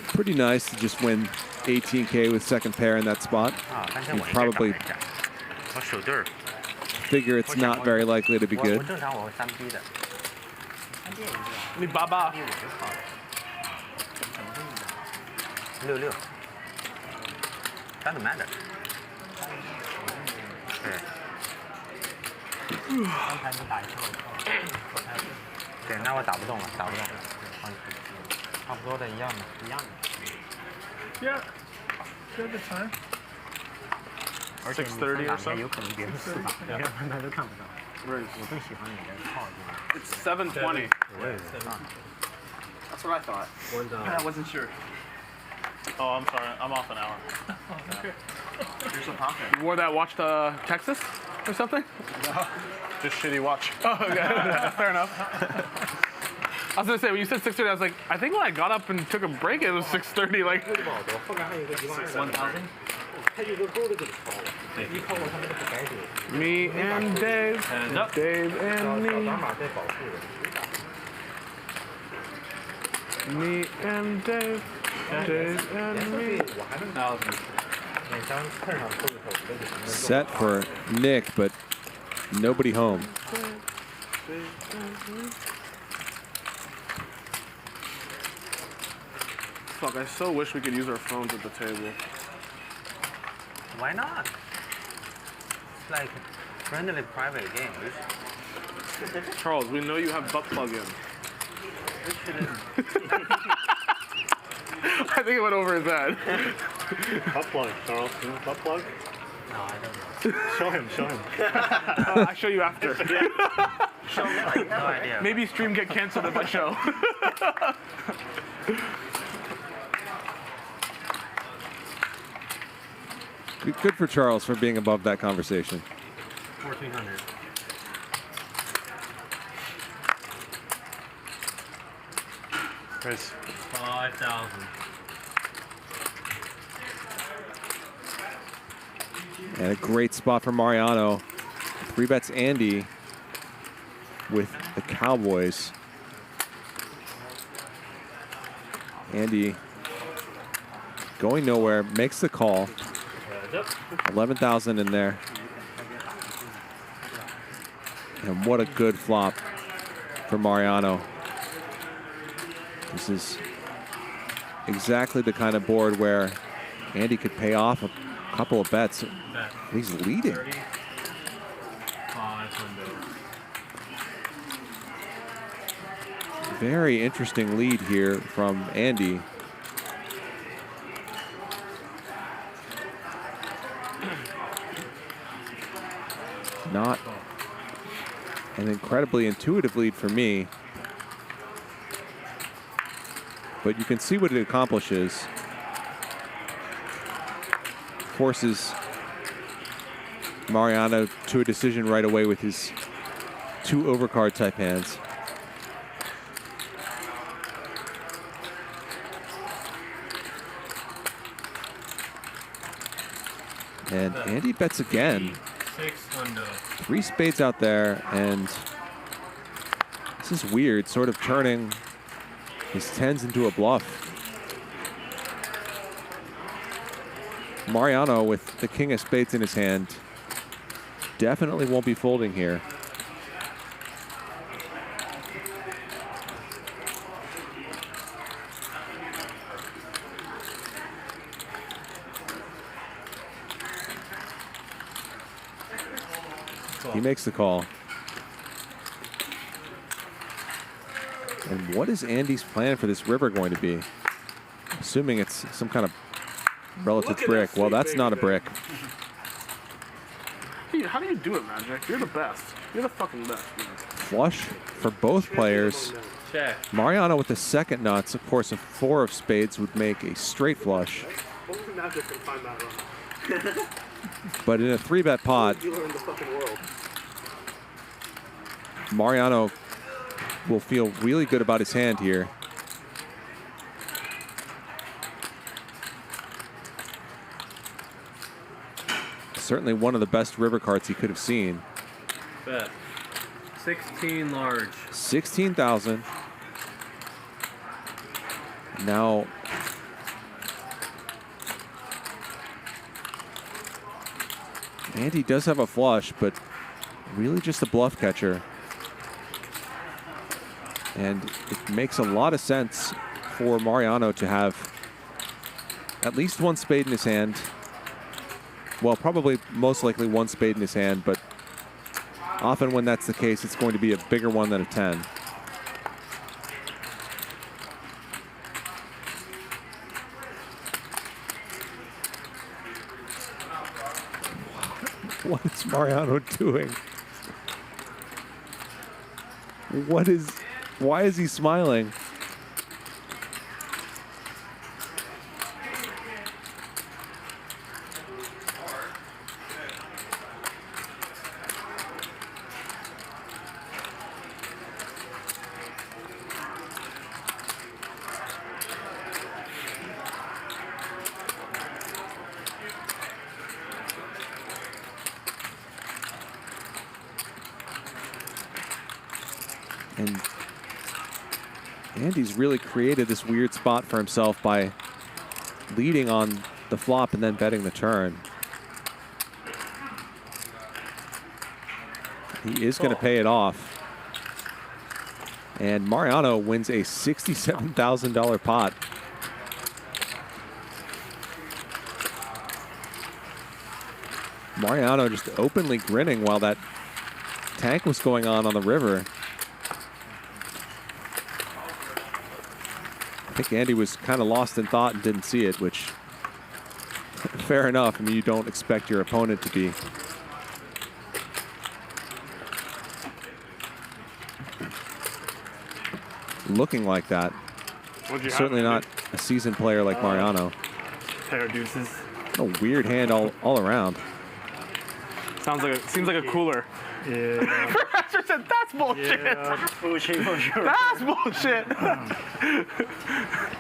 Pretty nice to just win 18K with second pair in that spot. You probably figure it's not very likely to be good. 你爸爸。 6 doesn't matter. 对，那我打不动了，打不动了，差不多的，一样的，一样的。 Yeah. Good the time. 6:30 or so. 有可能别人4把，要不然他都看不到。我更喜欢你的套路。 It's 7:20. That's what I thought. I wasn't sure. Oh, I'm sorry. I'm off an hour. Okay. You're so confident. You wore that watch to Texas or something? No. Just shitty watch. Oh, okay. Fair enough. I was gonna say when you said 6:30, I was like, I think when I got up and took a break, it was 6:30. Like. 1000。 Me and Dave. Dave and me. Me and Dave. Dave and me. Set for Nick, but nobody home. Fuck, I so wish we could use our phones at the table. Why not? It's like friendly private game. Charles, we know you have butt plug in. I think it went over his head. Butt plug, Charles. You want butt plug? No, I don't know. Show him, show him. I'll show you after. Show me, like, no idea. Maybe stream get canceled if I show. Good for Charles for being above that conversation. 1400. Chris. 5,000. And a great spot for Mariano. 3-bets Andy with the Cowboys. Andy going nowhere, makes the call. 11,000 in there. And what a good flop for Mariano. This is exactly the kind of board where Andy could pay off a couple of bets. He's leading. 500. Very interesting lead here from Andy. Not an incredibly intuitive lead for me, but you can see what it accomplishes. Forces Mariano to a decision right away with his 2 overcard type hands. And Andy bets again. 3 spades out there, and this is weird, sort of turning his 10s into a bluff. Mariano, with the king of spades in his hand, definitely won't be folding here. He makes the call. And what is Andy's plan for this river going to be? Assuming it's some kind of relative brick. Well, that's not a brick. How do you do it, Magic? You're the best. You're the fucking best, man. Flush for both players. Mariano with the second nuts. Of course, a 4 of spades would make a straight flush. Only Magic can find that wrong. But in a 3-bet pot, Dealer in the fucking world. Mariano will feel really good about his hand here. Certainly one of the best river cards he could have seen. Bet. 16 large. 16,000. Now, Andy does have a flush, but really just a bluff catcher. And it makes a lot of sense for Mariano to have at least 1 spade in his hand. Well, probably most likely 1 spade in his hand, but often when that's the case, it's going to be a bigger one than a 10. What is Mariano doing? Why is he smiling? And Andy's really created this weird spot for himself by leading on the flop and then betting the turn. He is going to pay it off. And Mariano wins a $67,000 pot. Mariano just openly grinning while that tank was going on the river. I think Andy was kind of lost in thought and didn't see it, which, fair enough. I mean, you don't expect your opponent to be looking like that. Certainly not a seasoned player like Mariano. Pair of deuces. A weird hand all around. Seems like a cooler. Yeah. Professor said that's bullshit. Yeah, bullshit for sure. That's bullshit.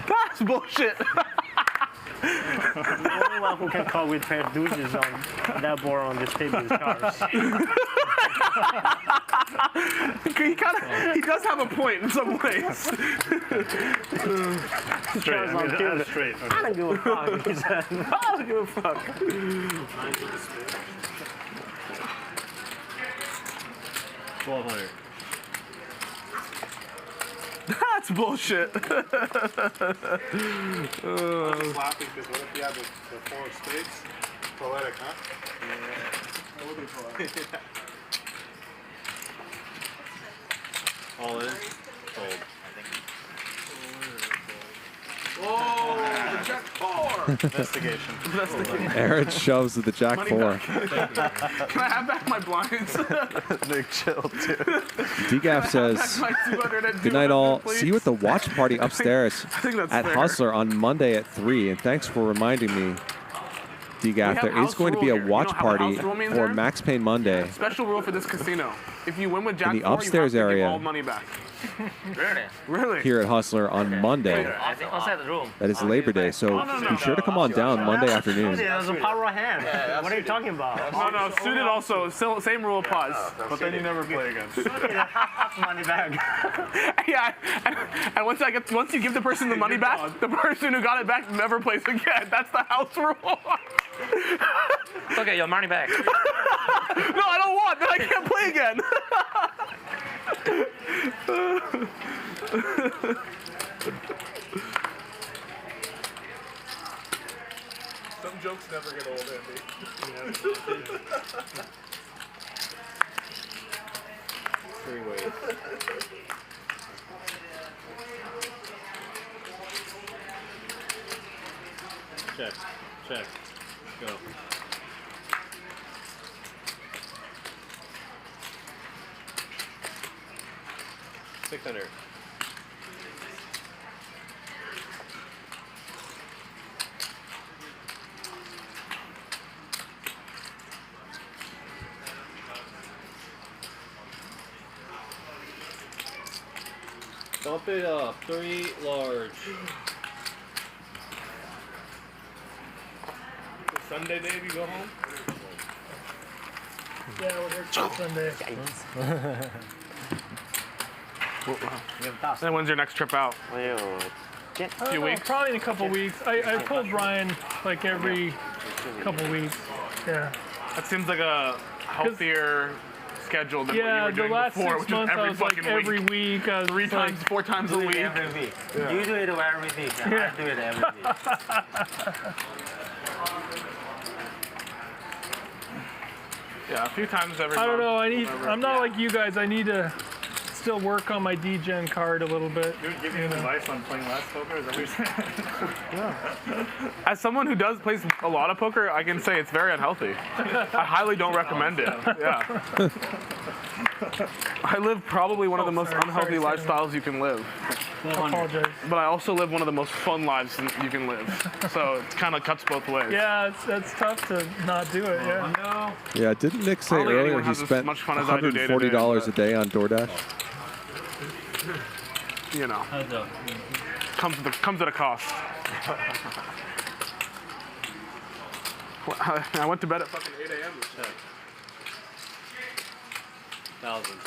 That's bullshit. The only one who can call with pair of deuces on that board on this table is Charles. He does have a point in some ways. Straight. Straight. Okay. I don't give a fuck. He said, I don't give a fuck. $1,200. That's bullshit. I was laughing because what if you had the 4 of spades? Poetic, huh? Yeah. It would be poetic. All in? Fold, I think. Oh, the Jack 4. Investigation. Aaron shoves with the Jack 4. Can I have back my blinds? Nick, chill, dude. DGAF says, good night all. See you at the watch party upstairs that's at fair. Hustler on Monday at 3. And thanks for reminding me, DGAF, there is going to be a watch party for Max Payne Monday Special rule for this casino. If you win with Jack in the 4, upstairs you have to give area all money back. Really? here at Hustler on Monday. I think outside the room. That is Labor Day, so be sure to come on down Monday afternoon. That's a power hand. What are you talking about? No, student also, still, same rule applies. But then you never play again. Money back. Yeah, and once you give the person the money back, the person who got it back never plays again. That's the house rule. Okay, your money back. No, I don't want. Then I can't play again. Some jokes never get old, Andy. Three ways. Check. Check. Go. $600. Bump it up. 3 large. Sunday, Dave, you go home? Yeah, we're here till Sunday. And when's your next trip out? A few weeks? Probably in a couple weeks. I told Ryan like every couple weeks. Yeah. That seems like a healthier schedule than what you were doing the last before, 6 which months is every I was like fucking every week. week. I was 3 times, 4 times a week. Every week. Yeah. You do it every week. And I do it every week. Yeah, a few times every I don't know. month. I'm not like you guys. I need to still work on my D-Gen card a little bit. You're giving advice on playing less poker? Is that what you're saying? As someone who plays a lot of poker, I can say it's very unhealthy. I highly don't recommend it. Yeah. I live probably one of the most unhealthy lifestyles you can live. I apologize. But I also live one of the most fun lives you can live. So it kind of cuts both ways. Yeah, it's tough to not do it. Yeah. Yeah, didn't Nick say I don't think earlier anyone he has as spent much fun as I do day-to-day, $140 a day on DoorDash? You know, comes at a cost. I went to bed at fucking 8 a.m. this day. 1,000.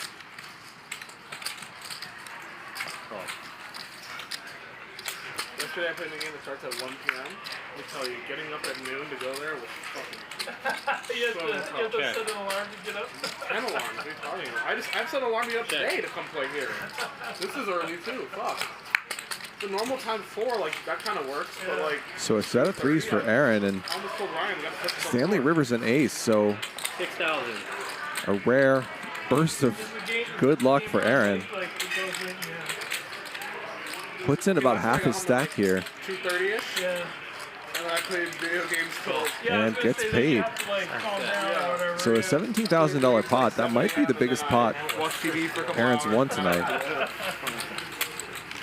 Yesterday I played a game that starts at 1 p.m. Let me tell you, getting up at noon to go there was fucking You have to set an alarm to get up? 10 alarms, what are you talking about? I've set an alarm to get up today to come play here. This is early too, fuck. The normal time 4, like, that kind of works, but like... So a set of 3s for Aaron, and I almost told Ryan we got to put this on Stanley Rivers an ace, so 6,000. a rare burst of good luck for Aaron. Puts in about half his stack here. 2:30ish? Yeah. And I played video games till... And gets paid. So a $17,000 pot, that might be the biggest pot Watch TV for a couple Aaron's hours. won tonight.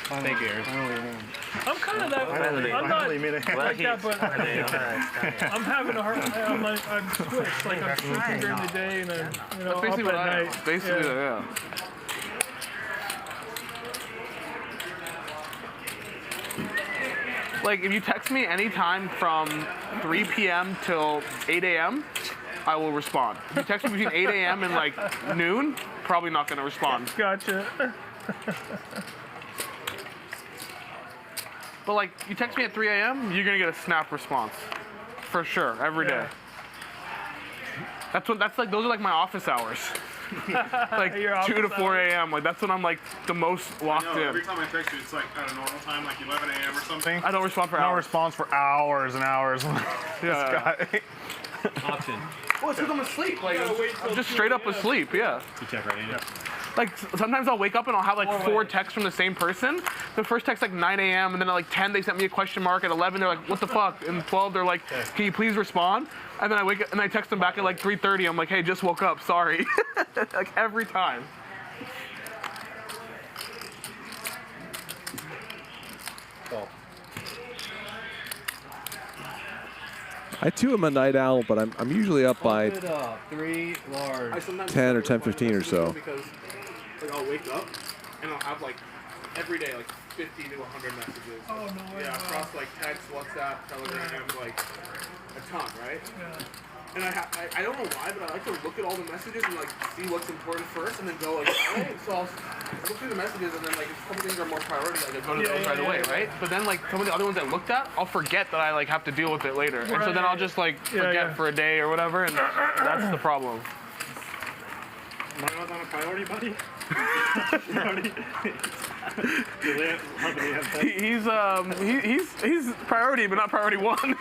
Thank you, Aaron. I'm kind of that. I'm not like that, but I'm having a hard time. I'm switched. Like I'm sleeping during the day and then That's up basically at what I am. night. Basically, yeah. Like, if you text me anytime from 3 p.m. till 8 a.m., I will respond. If you text me between 8 a.m. and, like, noon, probably not going to respond. Gotcha. But, like, you text me at 3 a.m., you're going to get a snap response. For sure, every day. Those are, like, my office hours. Like 2 to 4 a.m. Like that's when I'm like the most locked in. Every time I text you, it's like at a normal time, like 11 a.m. or something. I don't respond for hours. No response for hours and hours. Yeah. Option. Well, it's because I'm asleep. Like I'm just straight up asleep. Yeah. You check right in. like sometimes I'll wake up and I'll have like 4 texts from the same person. The first text like 9 a.m. and then at like 10 they sent me a question mark. At 11 they're like, what the fuck? And 12 they're like, can you please respond? And then I wake up and I text them back at like 3:30. I'm like, hey, just woke up, sorry. Like every time. I too am a night owl, but I'm usually up by 3 large. 10 or 10:15 or so. Because like, I'll wake up and I'll have like every day like 50 to 100 messages. Oh no way. Yeah, across like text, WhatsApp, Telegram, like a ton, right? Yeah. And I don't know why, but I like to look at all the messages and like see what's important first, and then go like, oh, so I'll look through the messages, and then like if a couple things are more priority, like I go to those right away, right? But then like some of the other ones I looked at, I'll forget that I like have to deal with it later, and so then I'll just like forget for a day or whatever, and that's the problem. Mario's on a priority, buddy. He's priority, but not priority 1.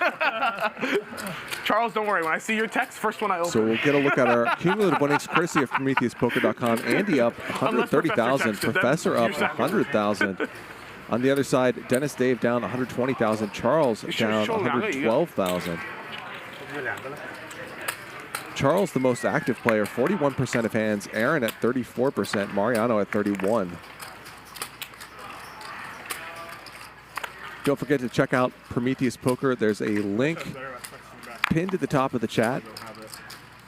Charles, don't worry. When I see your text, first one I open. So we'll get a look at our cumulative winnings courtesy of PrometheusPoker.com. Andy up 130,000. Professor up 100,000. On the other side, Dennis Dave down 120,000. Charles down 112,000. Charles, the most active player, 41% of hands. Aaron at 34%. Mariano at 31%. Don't forget to check out Prometheus Poker. There's a link pinned to the top of the chat.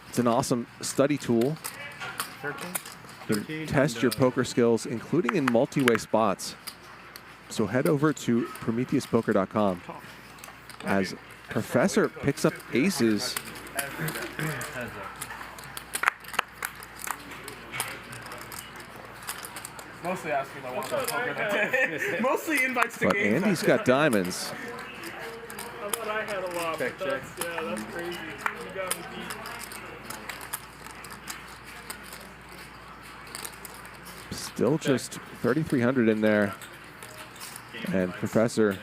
It's an awesome study tool. You can test your poker skills, including in multi-way spots. So head over to PrometheusPoker.com. As Professor picks up aces. Mostly asking if I want to poker that day. Mostly invites to But games. Andy's got diamonds. I thought I had a lot. Check. Yeah, that's crazy. You got me deep. Still just 3,300 in there. And Professor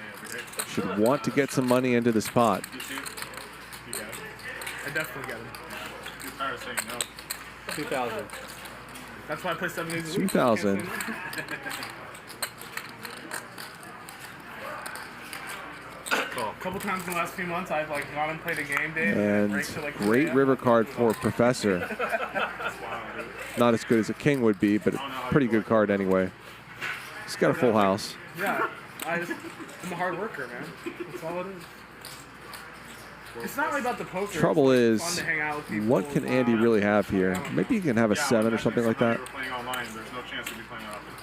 should want to get some money into the spot. I definitely got him. You're tired of saying no. 2,000. That's why I play 7 days a week. 2,000. A couple times in the last few months, I've like gone and played a game day. And raced to, like, great river card for Professor. Not as good as a king would be, but a pretty good card anyway. He's got a full house. Yeah, I'm a hard worker, man. That's all it is. It's not really about the poker. Trouble it's is, fun to hang out with people. what can Andy really have here? Maybe he can have a 7 or something like that. Playing online, there's no chance to be playing often.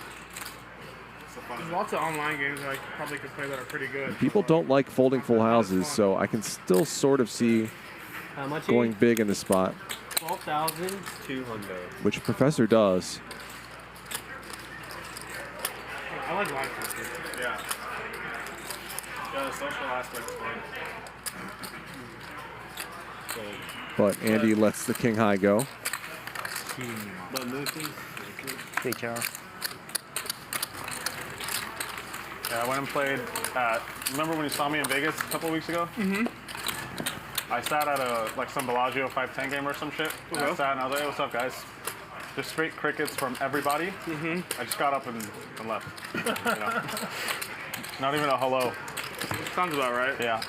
There's lots of online games that I probably could play that are pretty good. People don't like folding full houses, so I can still sort of see going big in the spot, 12,200. which Professor does. I like live poker. Yeah. Yeah, the social aspect is fun. But Andy lets the king high go. Hey, Charles. Yeah, I went and played at, remember when you saw me in Vegas a couple weeks ago? Mm-hmm. I sat at like some Bellagio 5-10 game or some shit. And I sat and I was like, hey, what's up, guys? Just straight crickets from everybody. Mm-hmm. I just got up and left. You know? Not even a hello. Sounds about right. Yeah.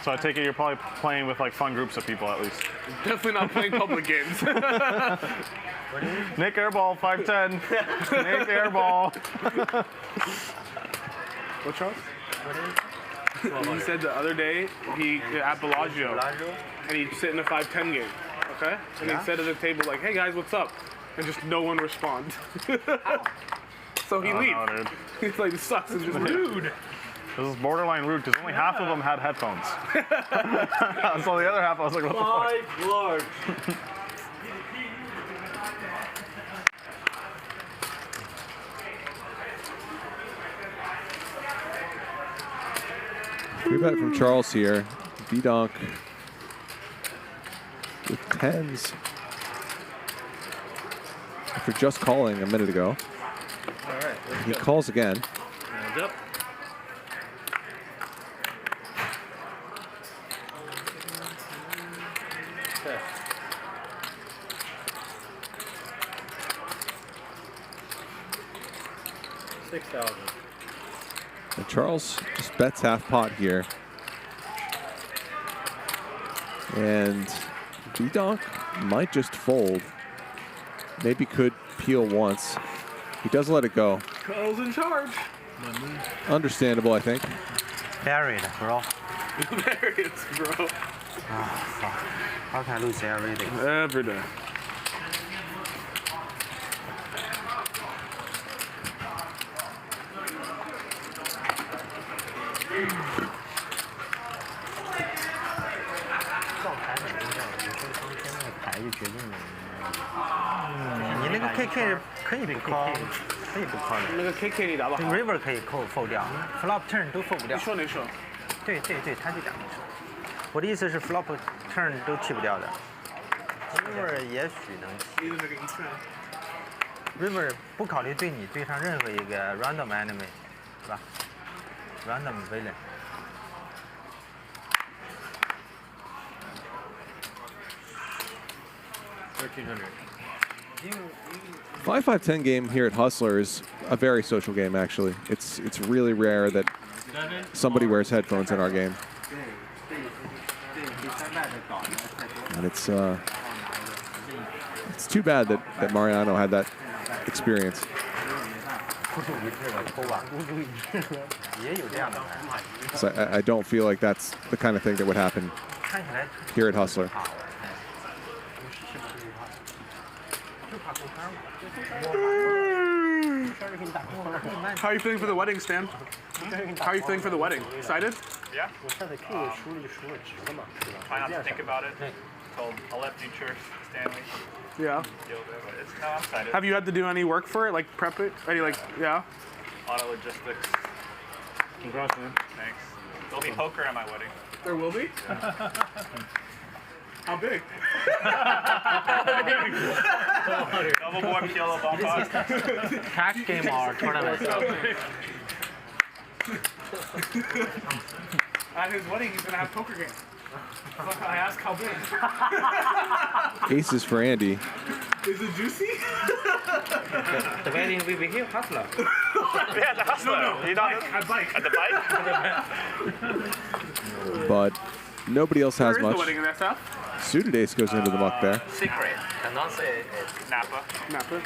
So I take it you're probably playing with like fun groups of people at least. Definitely not playing public games. Nik Airball 510. Nik Airball. What, Charles? He said the other day he at Bellagio, and he'd sit in a 5-10 game. Okay? And he said at the table like, "Hey guys, what's up?" And just no one responds. So he leaves. No, dude. He's like, "This sucks." It's just rude. This is borderline rude because only half of them had headphones. So the other half, I was like, what the fuck? 5 large. Free bet from Charles here. VDonk with 10s. After just calling a minute ago. All right, let's He go. calls again. Hands up. Okay. 6,000. And Charles just bets half pot here. And VDonk might just fold. Maybe could peel once. He does let it go. Charles in charge. Understandable, I think. Buried, bro. Buried, bro. Ah, fuck. How can I lose every day? Every day.你那个 KK 可以不 call， 可以不 call 的。那个 KK 你打不好。River 可以 fold 掉 ，flop turn 都 fold 不掉。你说哪首？对，他就讲那首。我的意思是 flop turn 都弃不掉的。River 也许能弃。River 不考虑对上任何一个 random enemy， 是吧 ？random villain。 1,300. 5-5-10 game here at Hustler is a very social game, actually. It's really rare that somebody wears headphones in our game. And it's too bad that Mariano had that experience. So I don't feel like that's the kind of thing that would happen here at Hustler. How are you feeling for the wedding, Stan? How are you feeling for the wedding? Excited? Yeah. Try not to think about it. I'll let future Stanley Yeah. deal with it. No, I'm excited. Have you had to do any work for it? Like prep it? Any yeah? A lot of logistics. Congrats, man. Thanks. There'll be poker at my wedding. There will be? How big? Double board yellow ball pot. Cash game or tournament? At his wedding, he's gonna have poker games. I asked how big. Aces for Andy. Is it juicy? The wedding will be here, Hustler. Yeah, the Hustler. No, You don't at bike. At the bike? But nobody else has Where is much. the wedding in SF? Suited ace goes into the muck there. Secret. And not say it. Napa. Napa?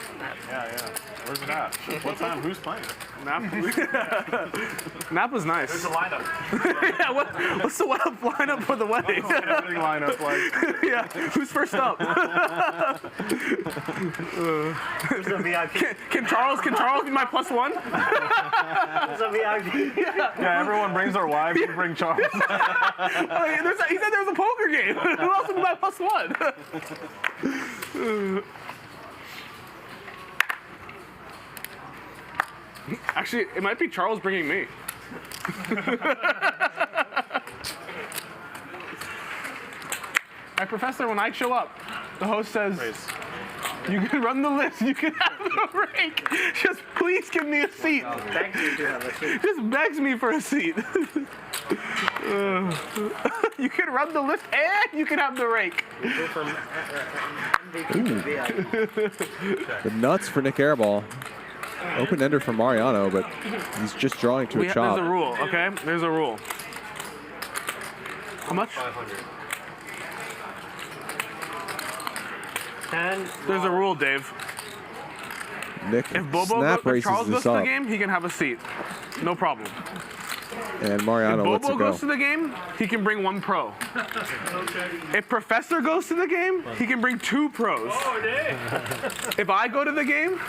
Yeah. Where's it at? What time? Who's playing? Napa. Napa's nice. There's a lineup. Yeah, what's the lineup for the wedding? What's the wedding lineup like? Yeah, who's first up? Who's the VIP? Can Charles be my +1? Who's the VIP? Yeah, everyone brings their wives. You bring Charles. He said there was a poker game. Who else would be my +1? Actually, it might be Charles bringing me. My professor, when I show up, the host says, you can run the list, you can have the rake. Just please give me a seat. Just begs me for a seat. You can run the list and you can have the rake. The nuts for Nik Airball. Open ender for Mariano, but he's just drawing to a chop. There's a rule, okay? There's a rule. How much? 500. And There's a rule, Dave. Nick If snap if Charles races goes this to the up, game, he can have a seat. No problem. and Mariano If lets Bobo it go. goes to the game, he can bring 1 pro. If Professor goes to the game, he can bring 2 pros. If I go to the game,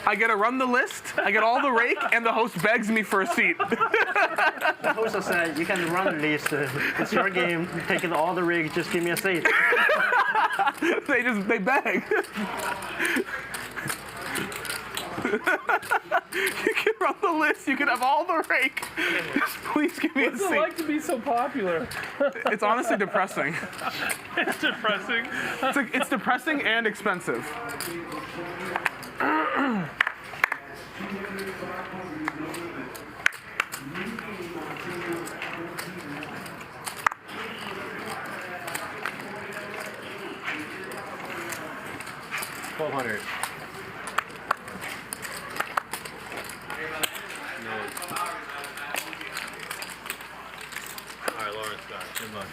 I get to run the list, I get all the rake, and the host begs me for a seat. the host said, you can run the list. It's your game. Taking all the rig, just give me a seat. They beg. You can run the list, you can have all the rake. Just please give me a seat. What's it like to be so popular? It's honestly depressing. It's depressing. It's depressing and expensive.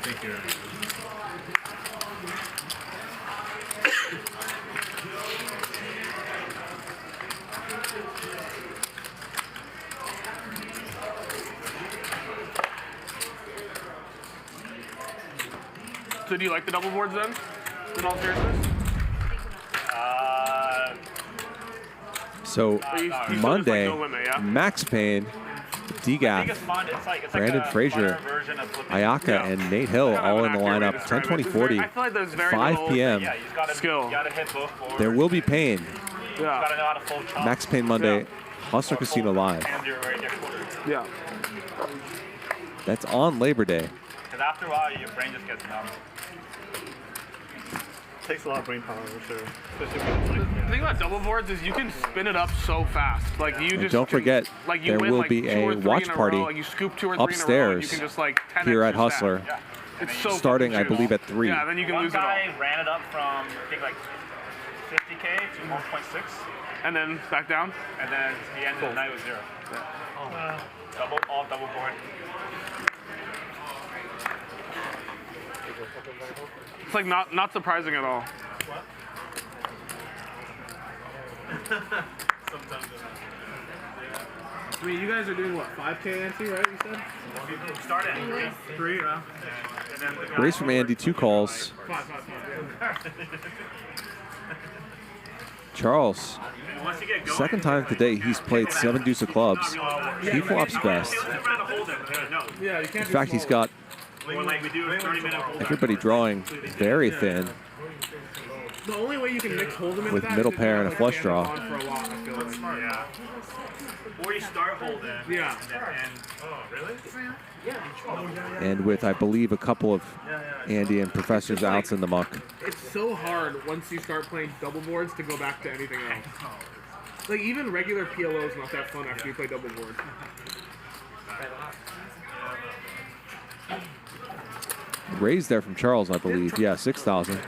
Take care. So do you like the double boards then? In all seriousness? So Monday, Max Payne, DGAF, Brandon Frazier, Ayaka, and Nate Hill all in the lineup. 10:20:40, 5 p.m. Skill. There will be Payne. Yeah. Max Payne Monday, Hustler Casino Live. Yeah. That's on Labor Day. Because after a while, your brain just gets numb. Takes a lot of brain power for sure. The thing about double boards is you can spin it up so fast. Like you And just don't forget, like you there win will like be 2 a or 3 watch in a party row, like you scoop 2 or 3 in a row, and upstairs you can just like 10x here at your Hustler, stack. It's so starting, I believe, at 3. Yeah, then you can One lose it all. guy ran it up from, I think, like 50K to 1.6. And then back down? And then he ended the night with 0. All double board. It's like not surprising at all. I mean, you guys are doing what, 5K ante, right? You said? Start at 3, huh? Race from Andy, 2 calls. Charles, second time today he's played 7 deuce of clubs. He flops best. In fact, he's got everybody drawing very thin. The only way you can mix hold'em with middle pair and a flush draw. Or you start holding. Yeah. Oh, really? And with, I believe, a couple of Andy and Professor's outs in the muck. It's so hard once you start playing double boards to go back to anything else. Like even regular PLO is not that fun after you play double board. Raised there from Charles, I believe. Yeah, 6,000.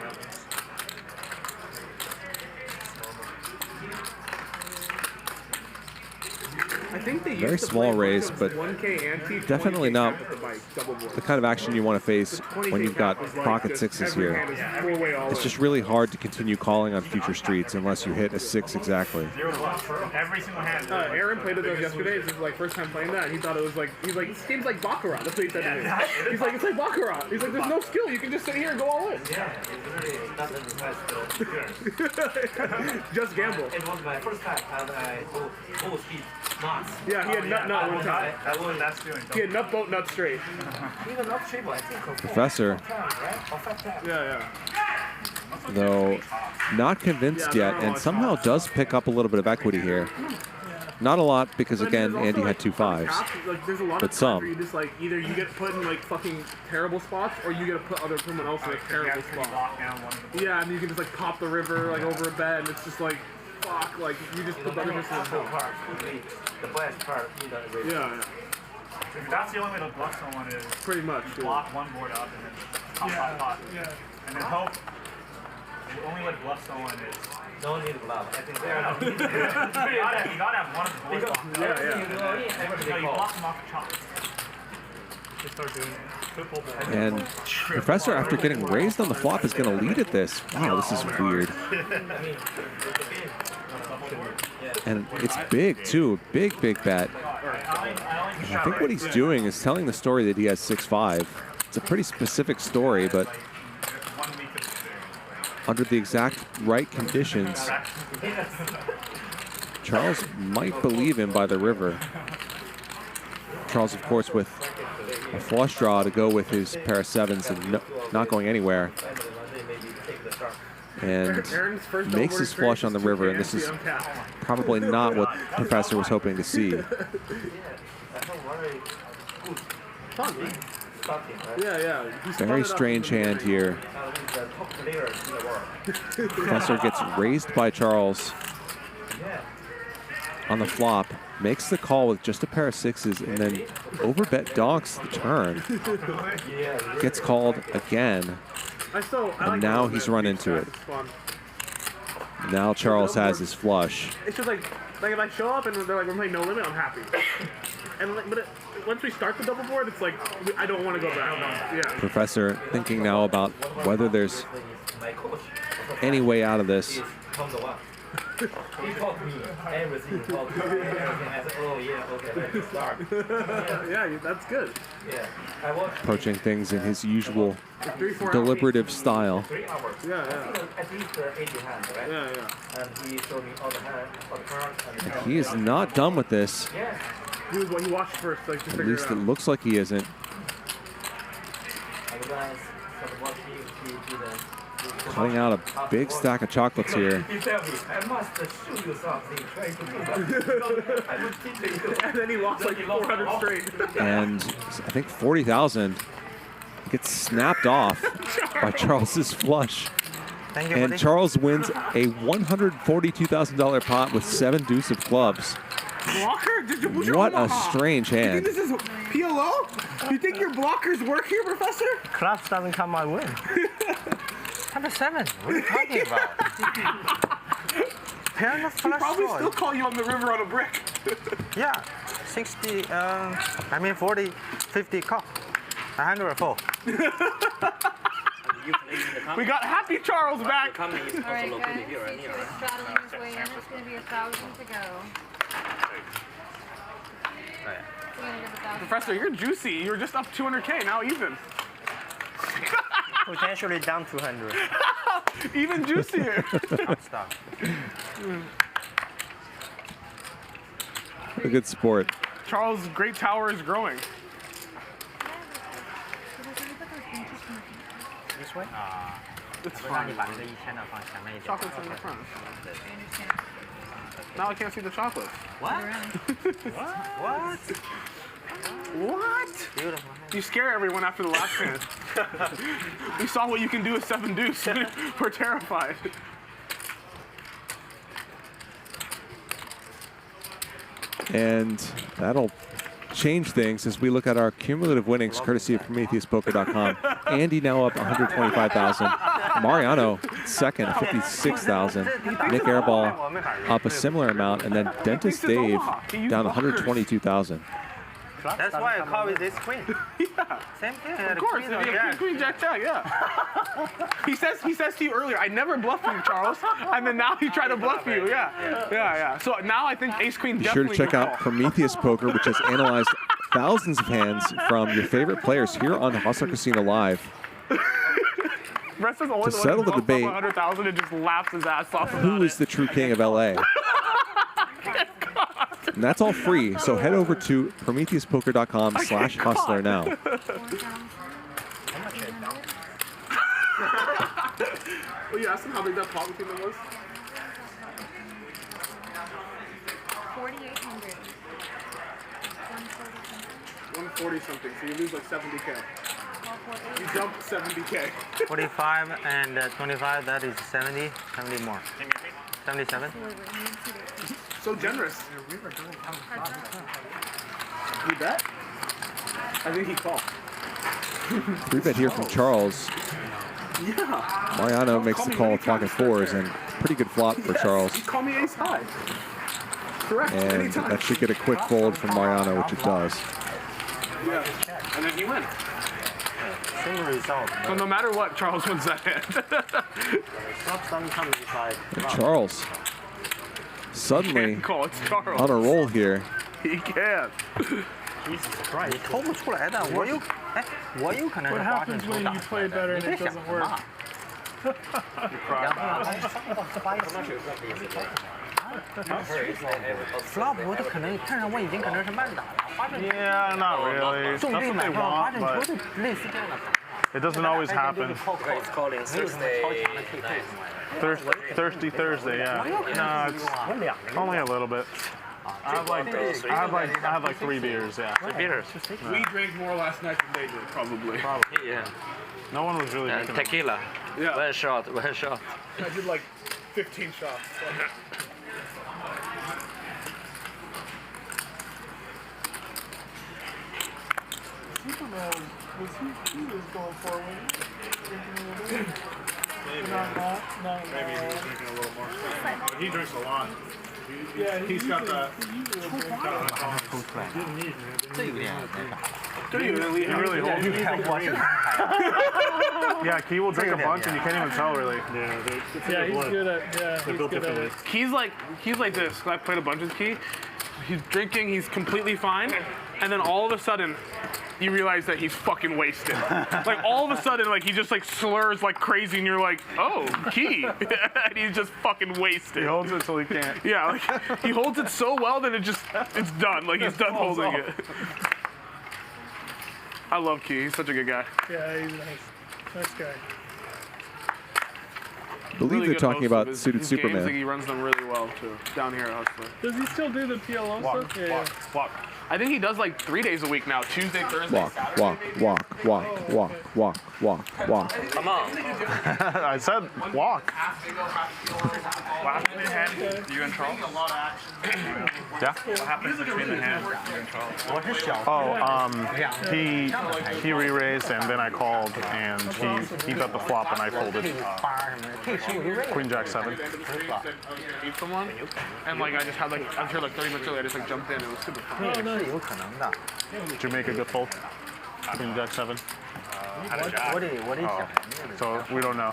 I think they Very used to small play raise, bunch but of 1K ante, definitely 20K not cap with the bike, double board. the kind of action you want to face when you've got pocket sixes here. It's just really hard to continue calling on future streets unless you hit a 6 exactly. Every single hand. Aaron played with us yesterday. This is like first time playing that. And he thought it was like, he's like, this game's like Baccarat. That's what he said to me. He's like, it's like Baccarat. He's like, there's no skill. You can just sit here and go all in. Just gamble. It was my first time and I go full speed. Nuts. Yeah, he had nut one time. That's doing. He had nut nut straight. Even nut straight, I think. Professor, Yeah. though, not convinced yet, and somehow does pick up a little bit of equity here. Not a lot, because again, Andy had 2 5s, Like, there's a lot but of times where some. you just like either you get put in like fucking terrible spots, or you get to put someone else in a terrible spot. Yeah, and you can just like pop the river like over a bed, and it's just like fuck, like you just put the other person in the part. The best part in the race. Yeah. That's the only way to block someone is pretty much block one board up and then pop. Yeah. And then hope. The only way to bluff someone is. Don't need glove. I think they're not. You gotta have one of the boards blocked. Yeah. You block them off the chop. They start doing triple ball. And Professor, after getting raised on the flop, is going to lead at this. Wow, this is weird. And it's big, too. Big bet. And I think what he's doing is telling the story that he has 6-5. It's a pretty specific story, but under the exact right conditions, Charles might believe him by the river. Charles, of course, with a flush draw to go with his pair of 7s and not going anywhere. And makes his flush on the river, and this is probably not what Professor was hoping to see. Yeah. Very strange hand here. Professor gets raised by Charles on the flop, makes the call with just a pair of 6s, and then overbet donks the turn. Gets called again, and now he's run into it. Now Charles has his flush. It's just like if I show up and they're like, we're playing no limit, I'm happy. And but once we start the double board, it's like I don't want to go back. Yeah. Professor thinking now about whether there's any way out of this. He taught me everything. He taught me everything. I said, oh yeah, okay, let's start. Yeah, that's good. Yeah. Approaching things in his usual deliberative style. 3 hours. Yeah. At least 80 hands, right? Yeah. And he showed me all the hands, all the cards. And He is not done with this. yeah. He watched first, like to At figure least it it out. looks like he isn't. Otherwise, for what he did. Cutting out a big stack of chocolates here. He told me, I must show you something. Try to do that. I will teach you. And then he lost like 400 straight. And I think 40,000 gets snapped off by Charles's flush. Thank you, And buddy. Charles wins a $142,000 pot with 7 deuce of clubs. Blocker? Did you put your What a Omaha? strange You hand. think this is PLO? You think your blockers work here, Professor? Clubs doesn't come my win. 107. What are you talking about? Pair of He'll flush probably draw. still call you on the river on a brick. Yeah, 60, 40, 50 call. 104. We got Happy Charles back. All right, guys. He's straddling his way in. It's going to be 1,000 to go. Professor, you're juicy. You were just up 200K, now even. Potentially down 200. Even juicier. Stop. A good sport. Charles' great tower is growing. This way? It's fine. Chocolate's in the front. Now I can't see the chocolate. What? What? What? Beautiful. You scare everyone after the last hand. We saw what you can do with 7 deuce. We're terrified. And that'll change things as we look at our cumulative winnings courtesy of PrometheusPoker.com. Andy now up 125,000. Mariano second, 56,000. Nik Airball up a similar amount, and then Dentist Dave down 122,000. That's why I call it this queen. Yeah. Same thing. Of course, queen, jack, jack, yeah. he says to you earlier, I never bluffed you, Charles, and then now he tried to bluff you, yeah. So now I think ace queen Be definitely. sure to check out Prometheus Poker, which has analyzed thousands of hands from your favorite players here on Hustler Casino Live. To settle the debate, 100,000 and just laughs his ass off. who is the true king of LA? And that's all free, so head over to PrometheusPoker.com/hustler now. Well, you asked him how big that pot payment was? 4,800. 140 something, so you lose like 70K. You jump 70K. 45 and 25, that is 70. 70 more. 77. So generous. You bet? I think he called. 3-bet here from Charles. Yeah. Mariano makes the call with pocket fours, and pretty good flop for Charles. Call me ace high. Correct. And Anytime. that should get a quick fold from Mariano, which it does. Yeah. And then you win. Same result. So no matter what, Charles wins that hand. And Charles suddenly Call, it's Charles. on a roll here. He can. Jesus Christ. 抽不出来的，我有可能是 What happens when you play better and it doesn't work? flop 我的可能看上我已经可能是慢打了，发现 Yeah, not really. 重 That's 对 what 买 they 上，发 want, 现 but 球队类似这样的。 it doesn't always happen. It's called in Thursday night. Thirsty Thursday, yeah. No, it's only a little bit. I had like 3 beers, yeah. 3 beers. We drank more last night than they did, probably. Yeah. No one was really making it. Tequila. Yeah. One shot. I did like 15 shots. Superman, he was going forward. Maybe. Maybe he was drinking a little more. He drinks a lot. He's got that. 这有点厉害。 He really holds it. Yeah, Key will drink a bunch and you can't even tell really. Yeah, he's good at he's good at it. He's like this. I played a bunch with Key. He's drinking, he's completely fine, and then all of a sudden, you realize that he's fucking wasted. Like all of a sudden, like he just like slurs like crazy, and you're like, oh, Key, and he's just fucking wasted. He holds it till he can't. Yeah, like he holds it so well that it's done. Like he's done holding it. I love Key. He's such a good guy. Yeah, he's nice guy. I believe Really they're good talking host about of his Suited Superman. Games, like he runs them really well too. Down here at Hustler. Does he still do the PLO stuff? Yeah. Walk. I think he does like 3 days a week now. Tuesday, Thursday, Walk, Saturday. walk, walk, walk, walk, walk, walk, walk. Come on. I said walk. Last minute hand, you and Charles? Yeah. What happens between the hands, you and Charles? Oh, he re-raised and then I called and he bet the flop and I folded. Queen Jack 7. Beat someone, and like I just had like I'm sure like 30 minutes earlier I just like jumped in. It was super fun. Did you make a good fold? Queen Jack 7. So we don't know.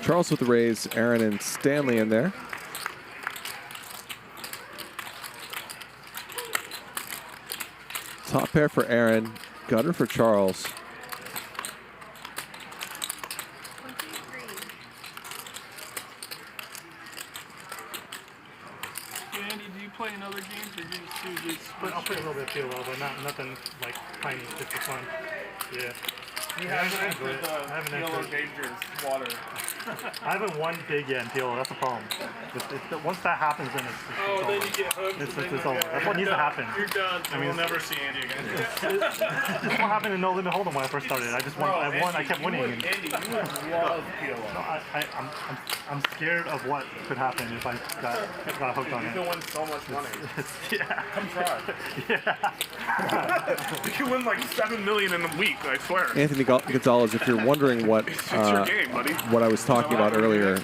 Charles with the raise, Aaron and Stanley in there. Top pair for Aaron, gutter for Charles. Andy, do you play in other games or do you just split? I'll play a little bit of PLO, but nothing like tiny, just for fun. Yeah. He hasn't entered the Yellow Dangerous water. I haven't won big yet in PLO, that's the problem. Once that happens, then it's then you get hooked. it's over. That's what needs to happen. You're done. I mean, We'll never see Andy again. This is what happened in No Limit Hold'em when I first started. I just won. I kept winning. Andy, you would love PLO. No, I'm scared of what could happen if I got hooked on it. You can win so much money. Yeah. Come try. Yeah. You can win like $7 million in a week. I swear. Anthony Gonzalez, if you're wondering what your game, buddy. what I was talking about earlier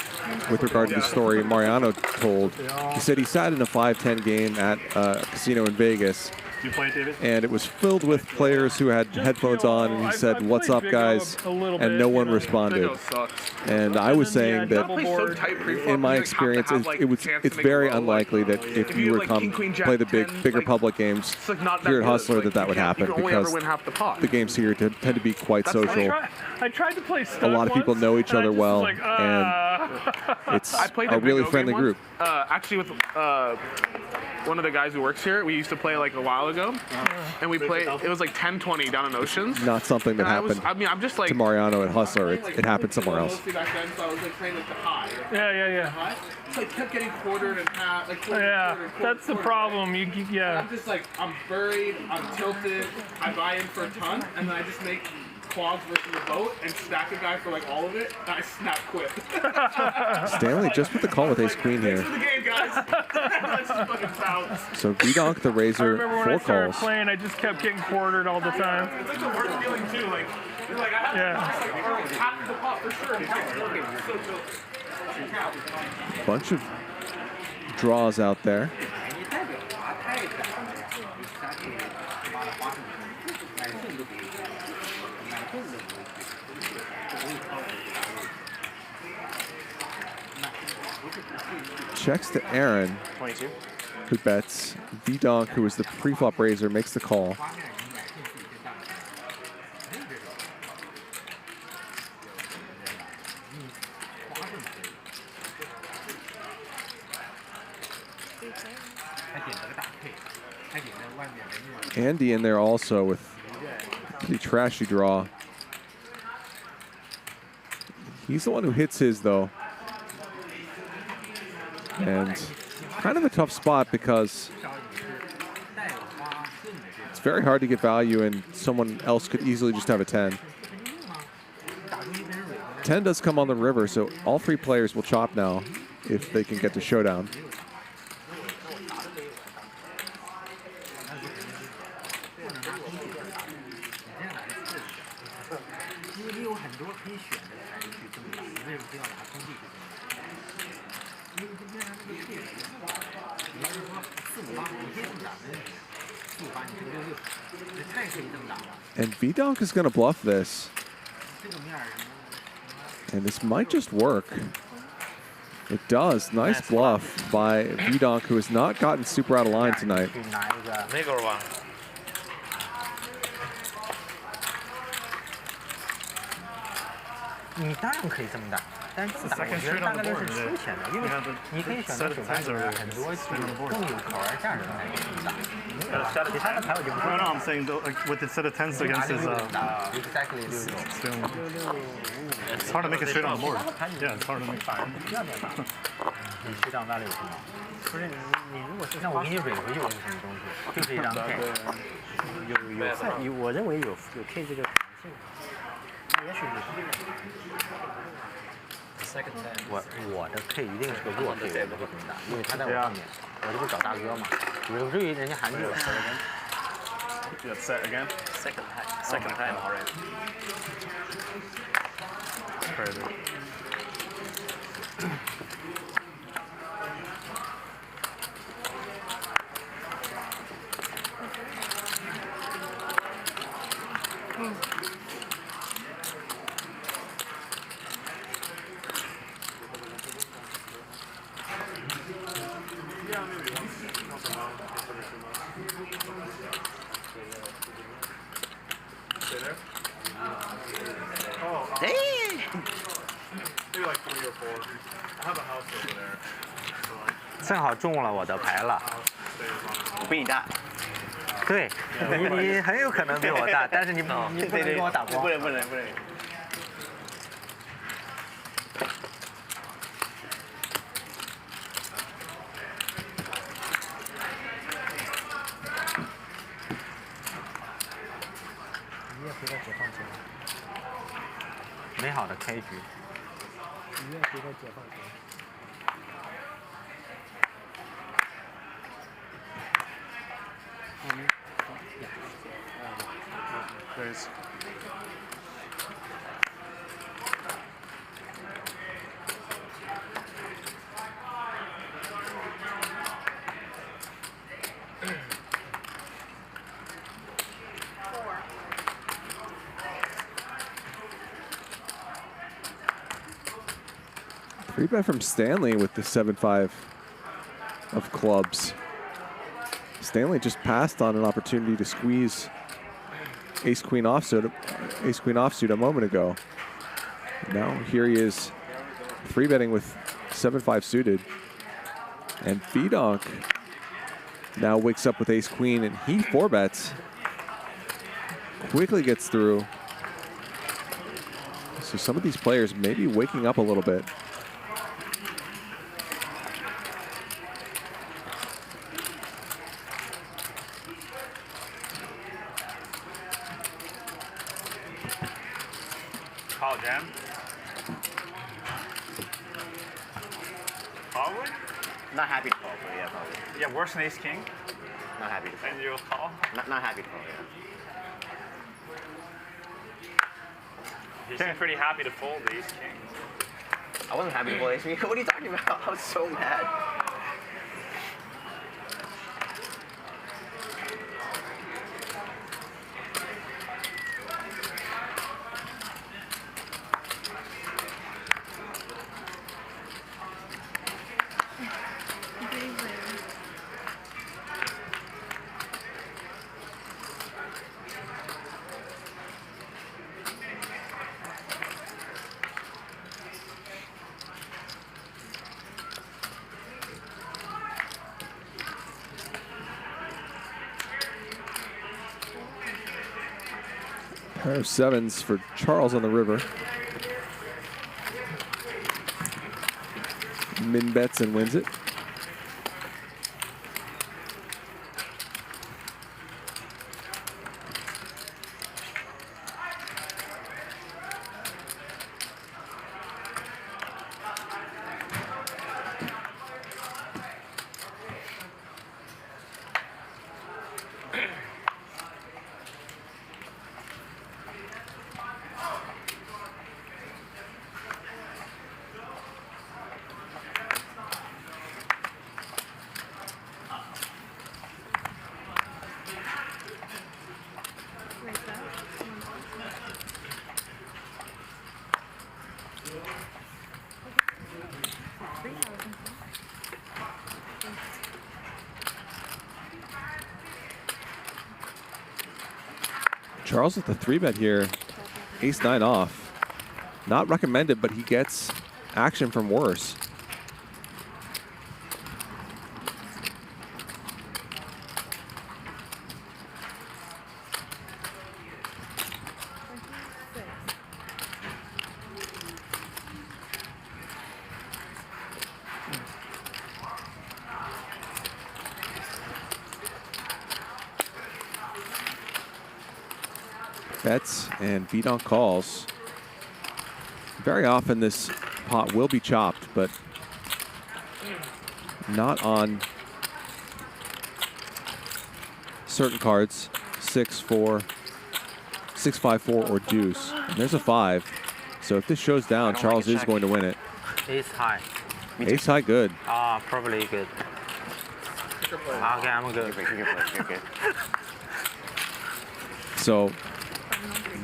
with regard to the story Mariano told, he said he sat in a 5-10 game at a casino in Vegas. You play it, David? And it was filled with players who had headphones on, and he said, "What's up, guys?" And no one responded. And I was saying that, in my experience, it's very unlikely that if you were to come play the bigger public games here at Hustler, that would happen, because the games here tend to be quite social. I tried to play stud A lot of people once, know each and I other just well, was like, and it's I played a really Big O friendly game group. once, actually with one of the guys who works here. We used to play like a while ago, and we played. It was like 10-20 down in Oceans. Not something that happened I'm just like to Mariano at Hustler. It happened somewhere else. Back then, so I was like playing like the high. Yeah. So I kept getting quartered and half. Like Yeah, that's the problem. Yeah. I'm just like, I'm buried, I'm tilted, I buy in for a ton, and then I just make quads versus the boat and stack a guy for like all of it, and I snap quit. Stanley just with the call with ace queen here. Thanks for the game, guys. Let's just fucking bounce. So VDonk the I Razor, remember when 4 I started calls. playing, I just kept getting quartered all the time. It's like the worst feeling too. Like, you're like, I have like half the pot for sure. It's so tilted. Bunch of draws out there. Checks to Aaron, 22. who bets. VDonk, who is the pre-flop raiser, makes the call. Andy in there also with a pretty trashy draw. He's the one who hits his, though. And kind of a tough spot because it's very hard to get value, and someone else could easily just have a 10. 10 does come on the river, so all 3 players will chop now if they can get to showdown. And VDonk is going to bluff this. And this might just work. It does. Nice bluff by VDonk, who has not gotten super out of line tonight. Bigger one. 你当然可以这么打，但是这么打我觉得大概率是出钱的，因为你可以选择手牌里面很多更有口味价值的那种打，其他的牌我就不说。No, I'm saying though, like with the set of 10s against his exactly it's hard to make it straight on the board. Yeah, it's hard to make. 你学长那里有什么？不是你如果是像我给你蕊回去有什么东西？就是一张 K， 有我认为有 K 这个可能性。 也许我的 K 一定是个弱 K， 我都会这么打，因为他在我后面，我就会找大哥嘛。有至于人家喊你。Get set again. Second time already. Crazy. Dang! Maybe like 3 or 4. I have a house over there. 正好中了我的牌了。我比你大。对，你很有可能比我大，但是你不能跟我打光。不能。你也回到解放前。美好的 K 局。你也回到解放前。 There's Free bet from Stanley with the 7-5 of clubs. Stanley just passed on an opportunity to squeeze ace-queen offsuit a moment ago. Now here he is free betting with 7-5 suited. And VDonk now wakes up with ace-queen, and he 4-bets. Quickly gets through. So some of these players may be waking up a little bit. Call jam. Probably? Not happy to call, but yeah, probably. Yeah, worse than ace king. Not happy to call. And you'll call? Not happy to call, yeah. You seem pretty happy to fold the ace king. I wasn't happy to fold ace king. What are you talking about? I was so mad. Pair of 7s for Charles on the river. min bets and wins it. Charles with the 3-bet here. Ace-9 off. Not recommended, but he gets action from worse. Bets and VDonk calls. Very often this pot will be chopped, but not on certain cards. 6-4, 6-5-4, or deuce. And there's a 5. So if this shows down, Charles is going to win it. Ace high. Ace high, good. Probably good. Okay, I'm good. So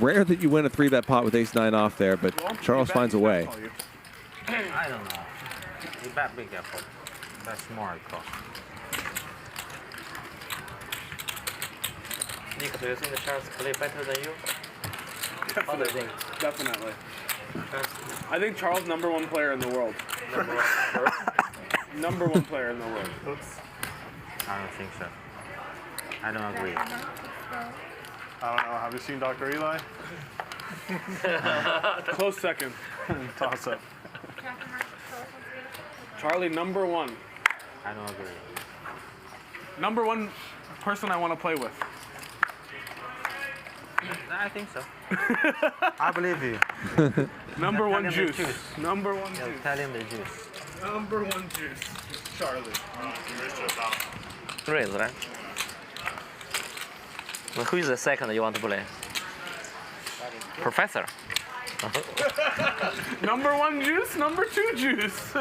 rare that you win a 3-bet pot with ace-9 off there, but Charles finds a way. I don't know. You bet big apple. That's smart call. Nik, do you think Charles play better than you? How do you think? Definitely. I think Charles #1 player in the world. #1 player in the world. Oops. I don't think so. I don't agree. I don't know. Have you seen Dr. Eli? Close second. Toss up. Charlie, #1. I don't agree. #1 person I want to play with. I think so. I believe you. #1 juice. #1 Yeah, juice. tell him the juice. #1 juice. Charlie. Raise, right? Well, who is the second you want to play? Professor. #1 juice, #2 juice.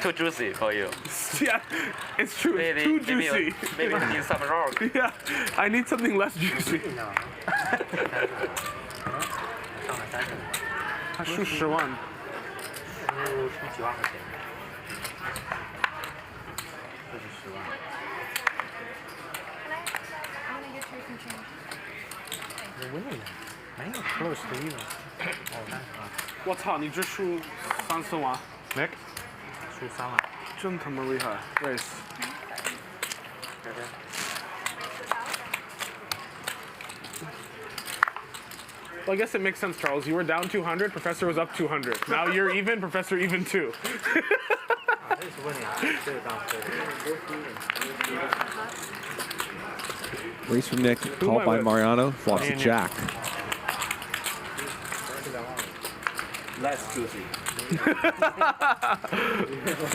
Too juicy for you. Yeah, it's true. It's too juicy. Maybe you need some rock. Yeah, I need something less juicy. 他输10万。输几万块钱。这是10万。 You're winning. I ain't close to you. Oh, that's fine. 我操，你只输3-4万 Nick? 输3万。真他妈厉害 ，Race。Well, I guess it makes sense, Charles. You were down 200, Professor was up 200. Now you're even, Professor even too. Race from Nick, called by Mariano, flops a jack. Less juicy.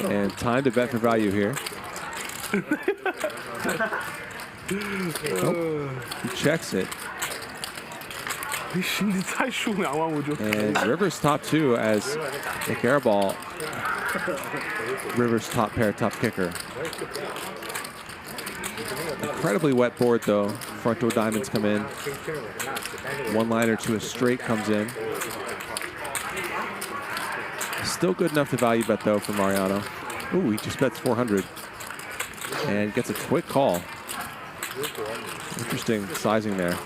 And time to bet for value here. Oh, he checks it. And Rivers top 2 as Nik Airball. Rivers top pair, top kicker. Incredibly wet board though. Front door diamonds come in. One liner to a straight comes in. Still good enough to value bet though for Mariano. Ooh, he just bets 400 and gets a quick call. Interesting sizing there.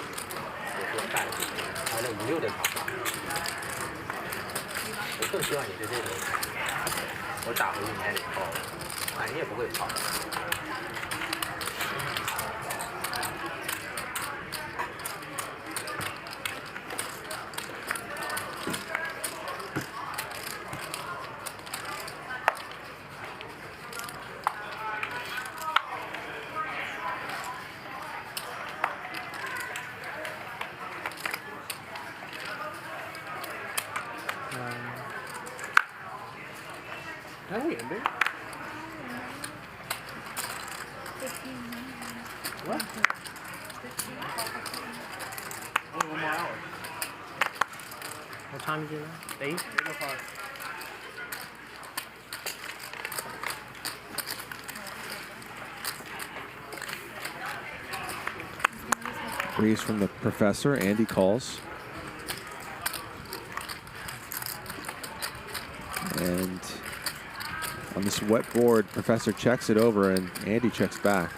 Are we ending? What? Oh, 1 more hour. What time is it now? 8? 8:05. Raise from the professor. Andy calls. And on this wet board, professor checks it over and Andy checks back.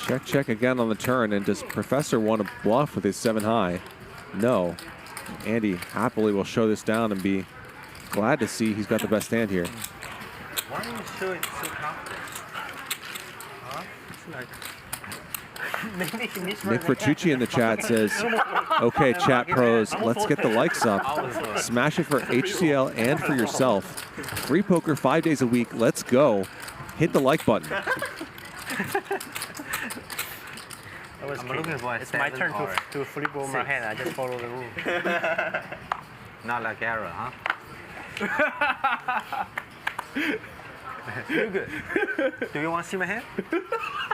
Check, check again on the turn. And does professor want to bluff with his 7 high? No. Andy happily will show this down and be glad to see he's got the best hand here. Why do you show it so confident? Huh? It's like... Maybe he missed Nick Bertucci in the chat says, okay, chat pros, let's get the likes up. Smash it for HCL and for yourself. Free poker 5 days a week. Let's go. Hit the like button. I'm looking for it's my turn to flip over my hand. I just follow the rule. Not like error, huh? You're good. Do you want to see my hand?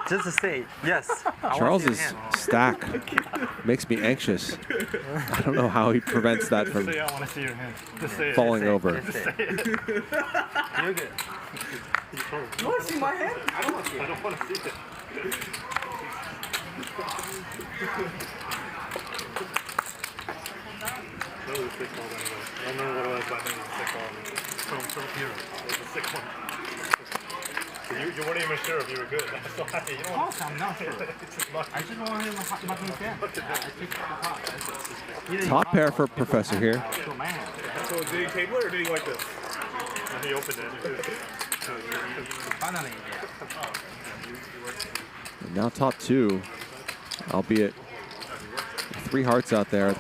Just to say yes. Charles's stack makes me anxious. I don't know how he prevents that from Say I want to see your hand. Just say falling it. over. Just say it. You're good. You want to see my hand? I don't want to see it. I don't want to see it. That was a sick ball anyway. I don't remember what it was, but I think it was a sick ball. From here. It was a sick one. You weren't even sure if you were good. So you don't Of course, I'm not sure. I just want him to make him stand. Top pair for professor here. So did he table it or did he like this? And he opened it. Finally. And now top 2, albeit 3 hearts out there.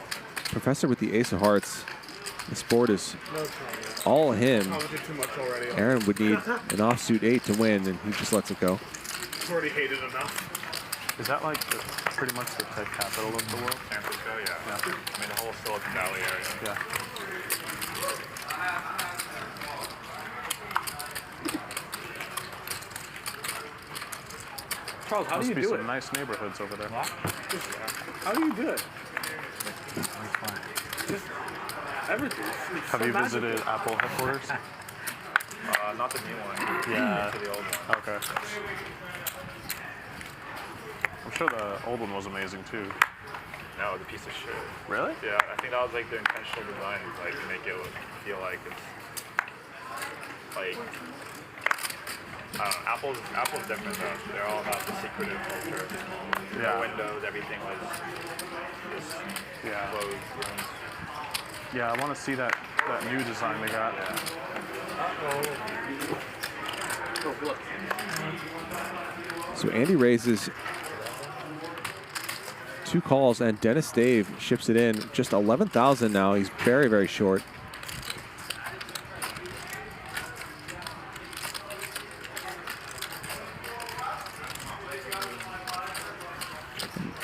Professor with the ace of hearts. This board is all him. Aaron would need an offsuit 8 to win, and he just lets it go. He's already hated enough. Is that like pretty much the capital of the world? San Francisco, yeah. I mean, the whole Silicon Valley area. Yeah. Charles, how do you do it? Some nice neighborhoods over there. How do you do it? Just everything. Have you visited Apple headquarters? Not the new one. Yeah. To the old one. Okay. I'm sure the old one was amazing too. No, it's a piece of shit. Really? Yeah, I think that was like the intentional design, is like to make it feel like it's like I don't know. Apple's different though. They're all about the secretive culture. Yeah. The windows, everything was just closed rooms. Yeah, I want to see that new design they got. So Andy raises 2 calls, and Dennis Dave ships it in. Just 11,000 now. He's very, very short.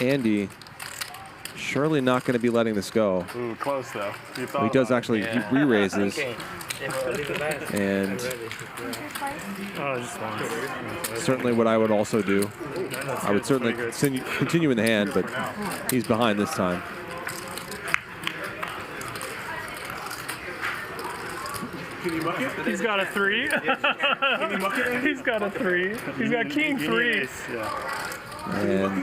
Andy surely not going to be letting this go. Ooh, close though. He does actually, he re-raises. And certainly what I would also do. I would certainly continue in the hand, but he's behind this time. Can you muck it? He's got a 3. Can you muck it? He's got a 3. He's got king 3. And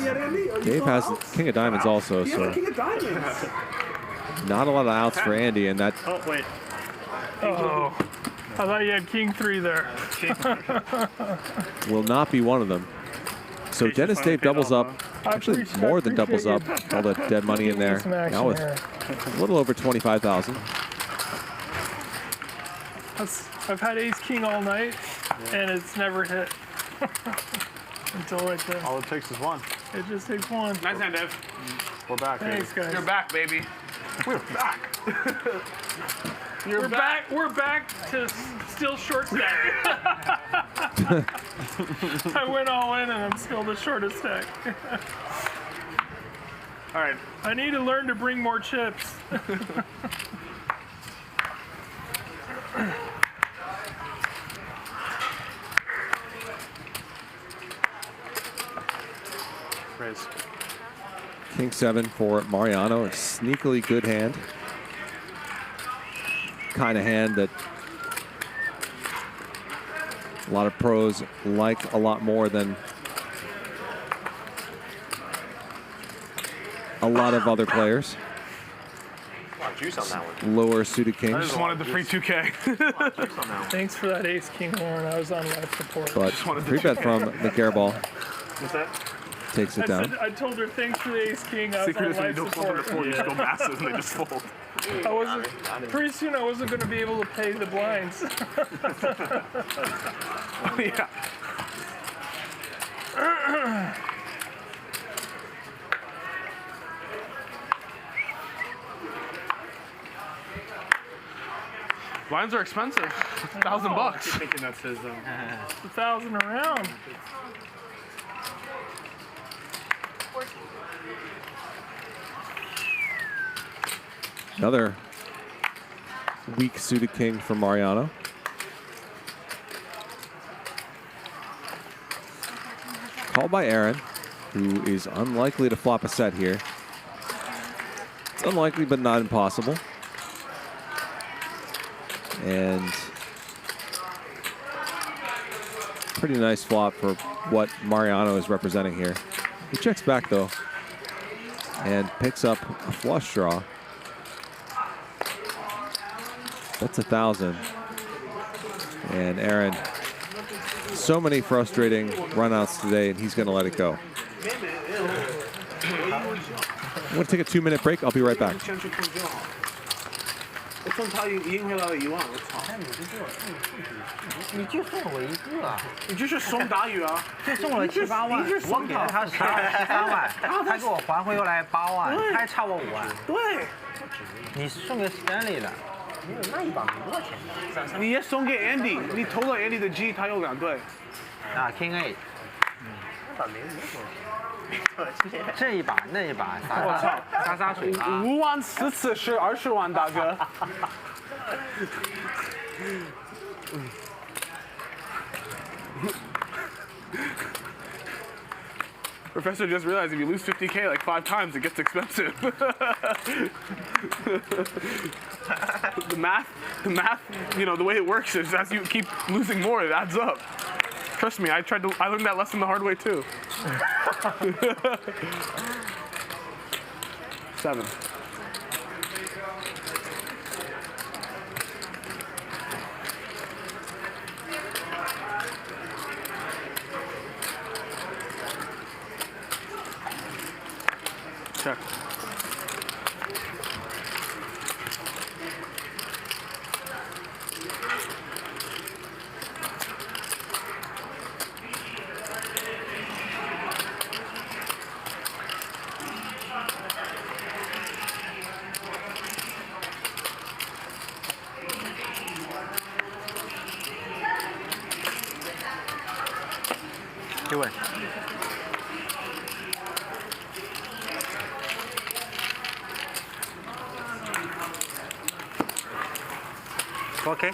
Dave has King of Diamonds also, so not a lot of outs for Andy, and that Oh, wait. Oh, I thought you had king 3 there. will not be one of them. So Dennis Dave doubles up, actually more than doubles up, all the dead money in there. Now with a little over 25,000. I've had ace king all night, and it's never hit. Until right there. All it takes is one. It just takes one. Nice hand, Dev. We're back, Thanks, guys. You're back, baby. We're back. We're back. We're back to still short stack. I went all in, and I'm still the shortest stack. All right. I need to learn to bring more chips. Raise. King 7 for Mariano. A sneakily good hand. Kind of hand that a lot of pros like a lot more than a lot of other players. A lot of juice on that one. Lower suited kings. I just wanted the free 2K. Thanks for that ace king horn. I was on life support. But free bet from Nik Airball What's that? takes it down. I told her thanks for the ace king. I was on life support. You just go massive and they just fold. I wasn't. Pretty soon I wasn't going to be able to pay the blinds. Oh, yeah. Blinds are expensive. $1,000 bucks. I'm thinking that's his. 1,000 around. Another weak suited king for Mariano. Called by Aaron, who is unlikely to flop a set here. It's unlikely, but not impossible. And pretty nice flop for what Mariano is representing here. He checks back though and picks up a flush draw. That's 1,000. And Aaron, so many frustrating runouts today, and he's going to let it go. I'm going to take a 2-minute break. I'll be right back. 我送他赢回来了1万，我操！你就送我一个啊！你就是送达宇啊！就送了7、8万，我给了他13万，他给我还回来8万，他还差我5万。对，你送给 Stanley 的，那一把没多少钱的。你也送给 Andy， 你投了 Andy 的 G， 他有2对。啊 ，King A。那把没多少钱。这一把那一把，我操，洒水啊！5万4次是20万，大哥。Professor just realized if you lose 50K like 5 times, it gets expensive. the math, you know, the way it works is as you keep losing more, it adds up. Trust me, I learned that lesson the hard way too. 7. Check. Do it. $4K?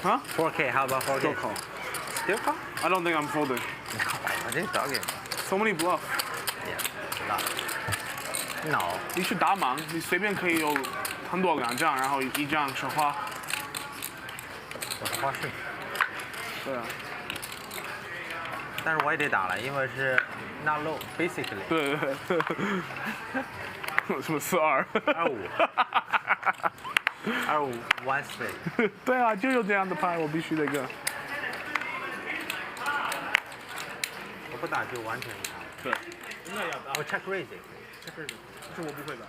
Huh? 4K, how about 4K? Still call. Still call? I don't think I'm folding. I think dog it. So many bluff. Yeah, a lot. No. 你去打盲，你随便可以有很多2将，然后1将是花。花式。对啊。但是我也得打了，因为是 not low basically。对对对。什么42？ 25 one straight。对啊，就有这样的牌，我必须得跟。我不打就完全不打。对。那要打。我 check raise。check raise。这我不会打。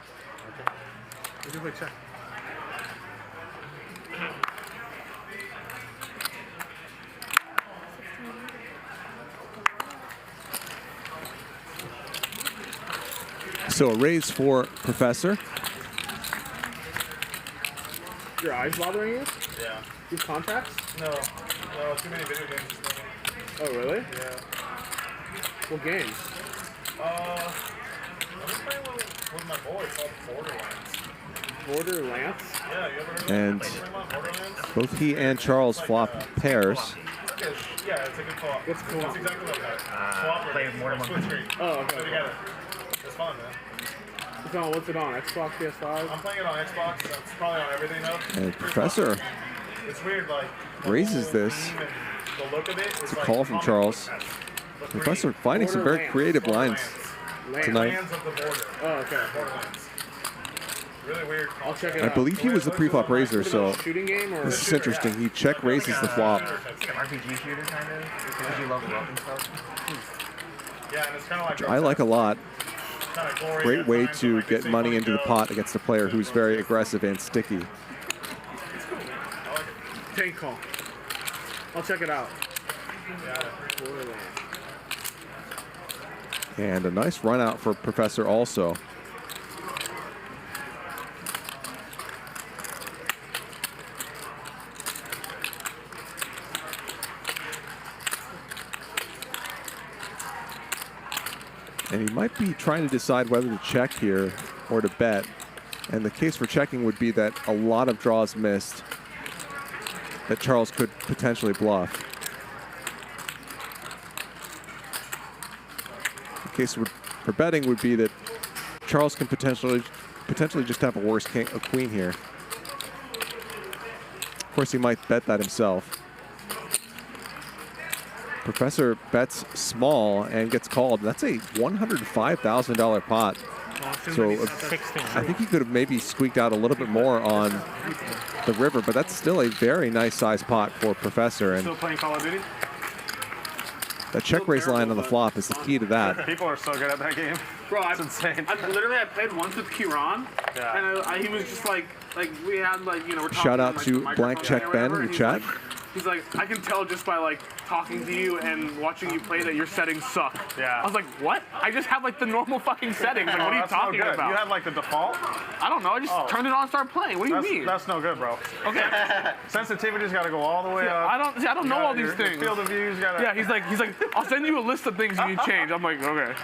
我就会 check。So a raise for Professor. Your eyes bothering you? Yeah. You have contacts? No, too many video games. Oh, really? Yeah. What games? with my boy called Borderlands. Borderlands? Yeah, you ever heard of And Borderlands? both he and Charles flop pairs. Yeah, it's a good co-op. What's co-op? It's exactly like that. Co-op play more than one split screen. Oh, okay. Play together. It's fun, man. What's it on? Xbox, PS5? I'm playing it on Xbox. It's probably on everything though. And Professor It's weird, like raises this. the look of it. It's a call from Charles. Professor finding some very creative lines tonight. Lands of the border. Oh, okay. Borderlands. Really weird. I'll check it I out. believe he was the pre-flop raiser, so Shooting game or this is interesting. He check raises the flop. RPG shooter kind of. Because you level up and stuff. Yeah, and it's kind of like Which I like a lot. Great way to get money into the pot against a player who's very aggressive and sticky. tank call. I'll check it out. And a nice run out for Professor also. And he might be trying to decide whether to check here or to bet. And the case for checking would be that a lot of draws missed that Charles could potentially bluff. The case for betting would be that Charles can potentially just have a worse king, a queen here. Of course, he might bet that himself. Professor bets small and gets called. That's a $105,000 pot. So I think he could have maybe squeaked out a little bit more on the river, but that's still a very nice size pot for Professor. And Still playing Call of Duty? that check raise line on the flop is the key to that. People are so good at that game. Bro, it's insane. I played once with Kieran, and he was just like we had we're talking. Shout out on, to the Blank Check Ben whatever, in the chat. He's like, I can tell just by talking to you and watching you play that your settings suck. Yeah. I was like, what? I just have the normal fucking settings. Like, what are you That's no talking good. about? You have the default? I don't know. I just turned it on and started playing. What do you mean? That's no good, bro. Okay. Sensitivity's got to go all the way up. I don't know all these things. Field of views got to. Yeah, he's like, I'll send you a list of things you need to change. I'm like, okay.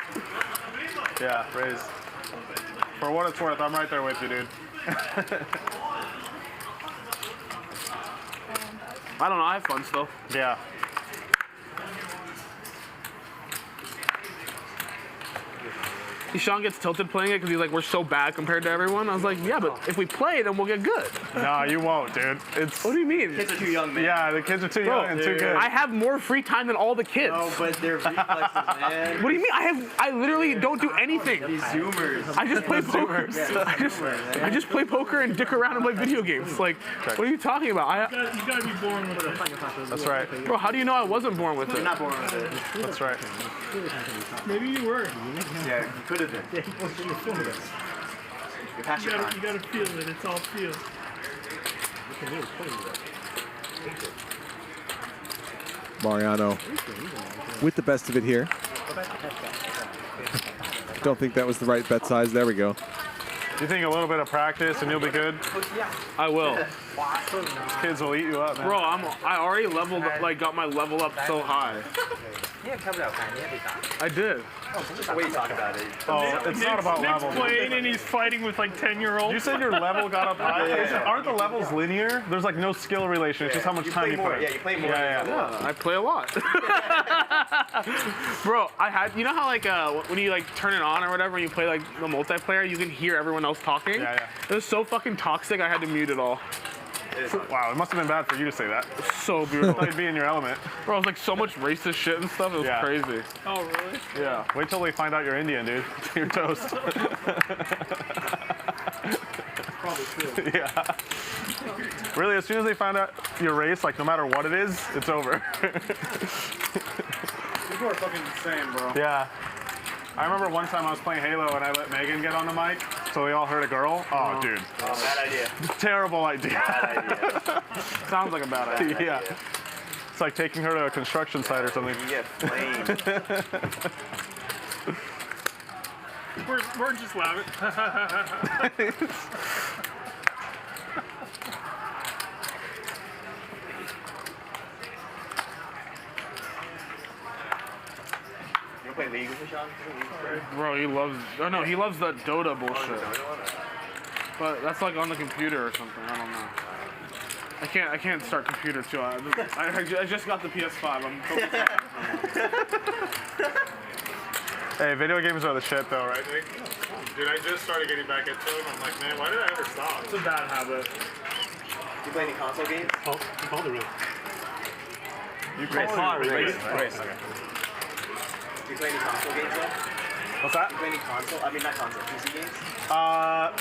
Yeah, raise. For what it's worth, I'm right there with you, dude. I don't know. I have fun still. Yeah. Sean gets tilted playing it because he's like, we're so bad compared to everyone. I was like, yeah, but if we play, then we'll get good. No, you won't, dude. What do you mean? Kids are too young, man. Yeah, the kids are too young and too good. I have more free time than all the kids. No, but they're reflexes, man. What do you mean? I literally don't do anything. These Zoomers. I just play poker. I just play poker and dick around and play video games. Like, what are you talking about? You gotta be born with it. That's right. Bro, how do you know I wasn't born with it? You're not born with it. That's right. Maybe you were. Yeah, you could have been. You gotta feel it. It's all feel. Mariano with the best of it here. Don't think that was the right bet size. There we go. You think a little bit of practice and you'll be good? I will. Kids will eat you up, man. Bro, I already leveled up, got my level up so high. I did. The way you talk about it. Oh, it's not about level. Nick's playing and he's fighting with 10-year-olds. You said your level got up high? Aren't the levels linear? There's no skill relation. It's just how much time you put in. Yeah, you play more. Yeah. I play a lot. Bro, you know how when you turn it on or whatever and you play the multiplayer, you can hear everyone else talking? Yeah. It was so fucking toxic, I had to mute it all. Wow, it must have been bad for you to say that. So beautiful. You'd be in your element. Bro, it was so much racist shit and stuff. It was crazy. Oh, really? Yeah. Wait till they find out you're Indian, dude. You're toast. Probably true. Yeah. Really, as soon as they find out your race, no matter what it is, it's over. People are fucking insane, bro. Yeah. I remember one time I was playing Halo and I let Megan get on the mic, so we all heard a girl. Oh, dude. Oh, bad idea. Terrible idea. Bad idea. Sounds like a bad idea. Yeah. It's like taking her to a construction site or something. You get flamed. We're just laughing. ever play League with Sean? Bro, he loves. Oh no, he loves that Dota bullshit. But that's like on the computer or something. I don't know. I can't start computer too. I just got the PS5. I'm Hey, video games are the shit though, right, Nick? Dude, I just started getting back into them. I'm like, man, why did I ever stop? It's a bad habit. You play any console games? Oh, you called it real. You call it race. Race. Okay. Do you play any console games though? What's that? Do you play any console? I mean, not console, PC games?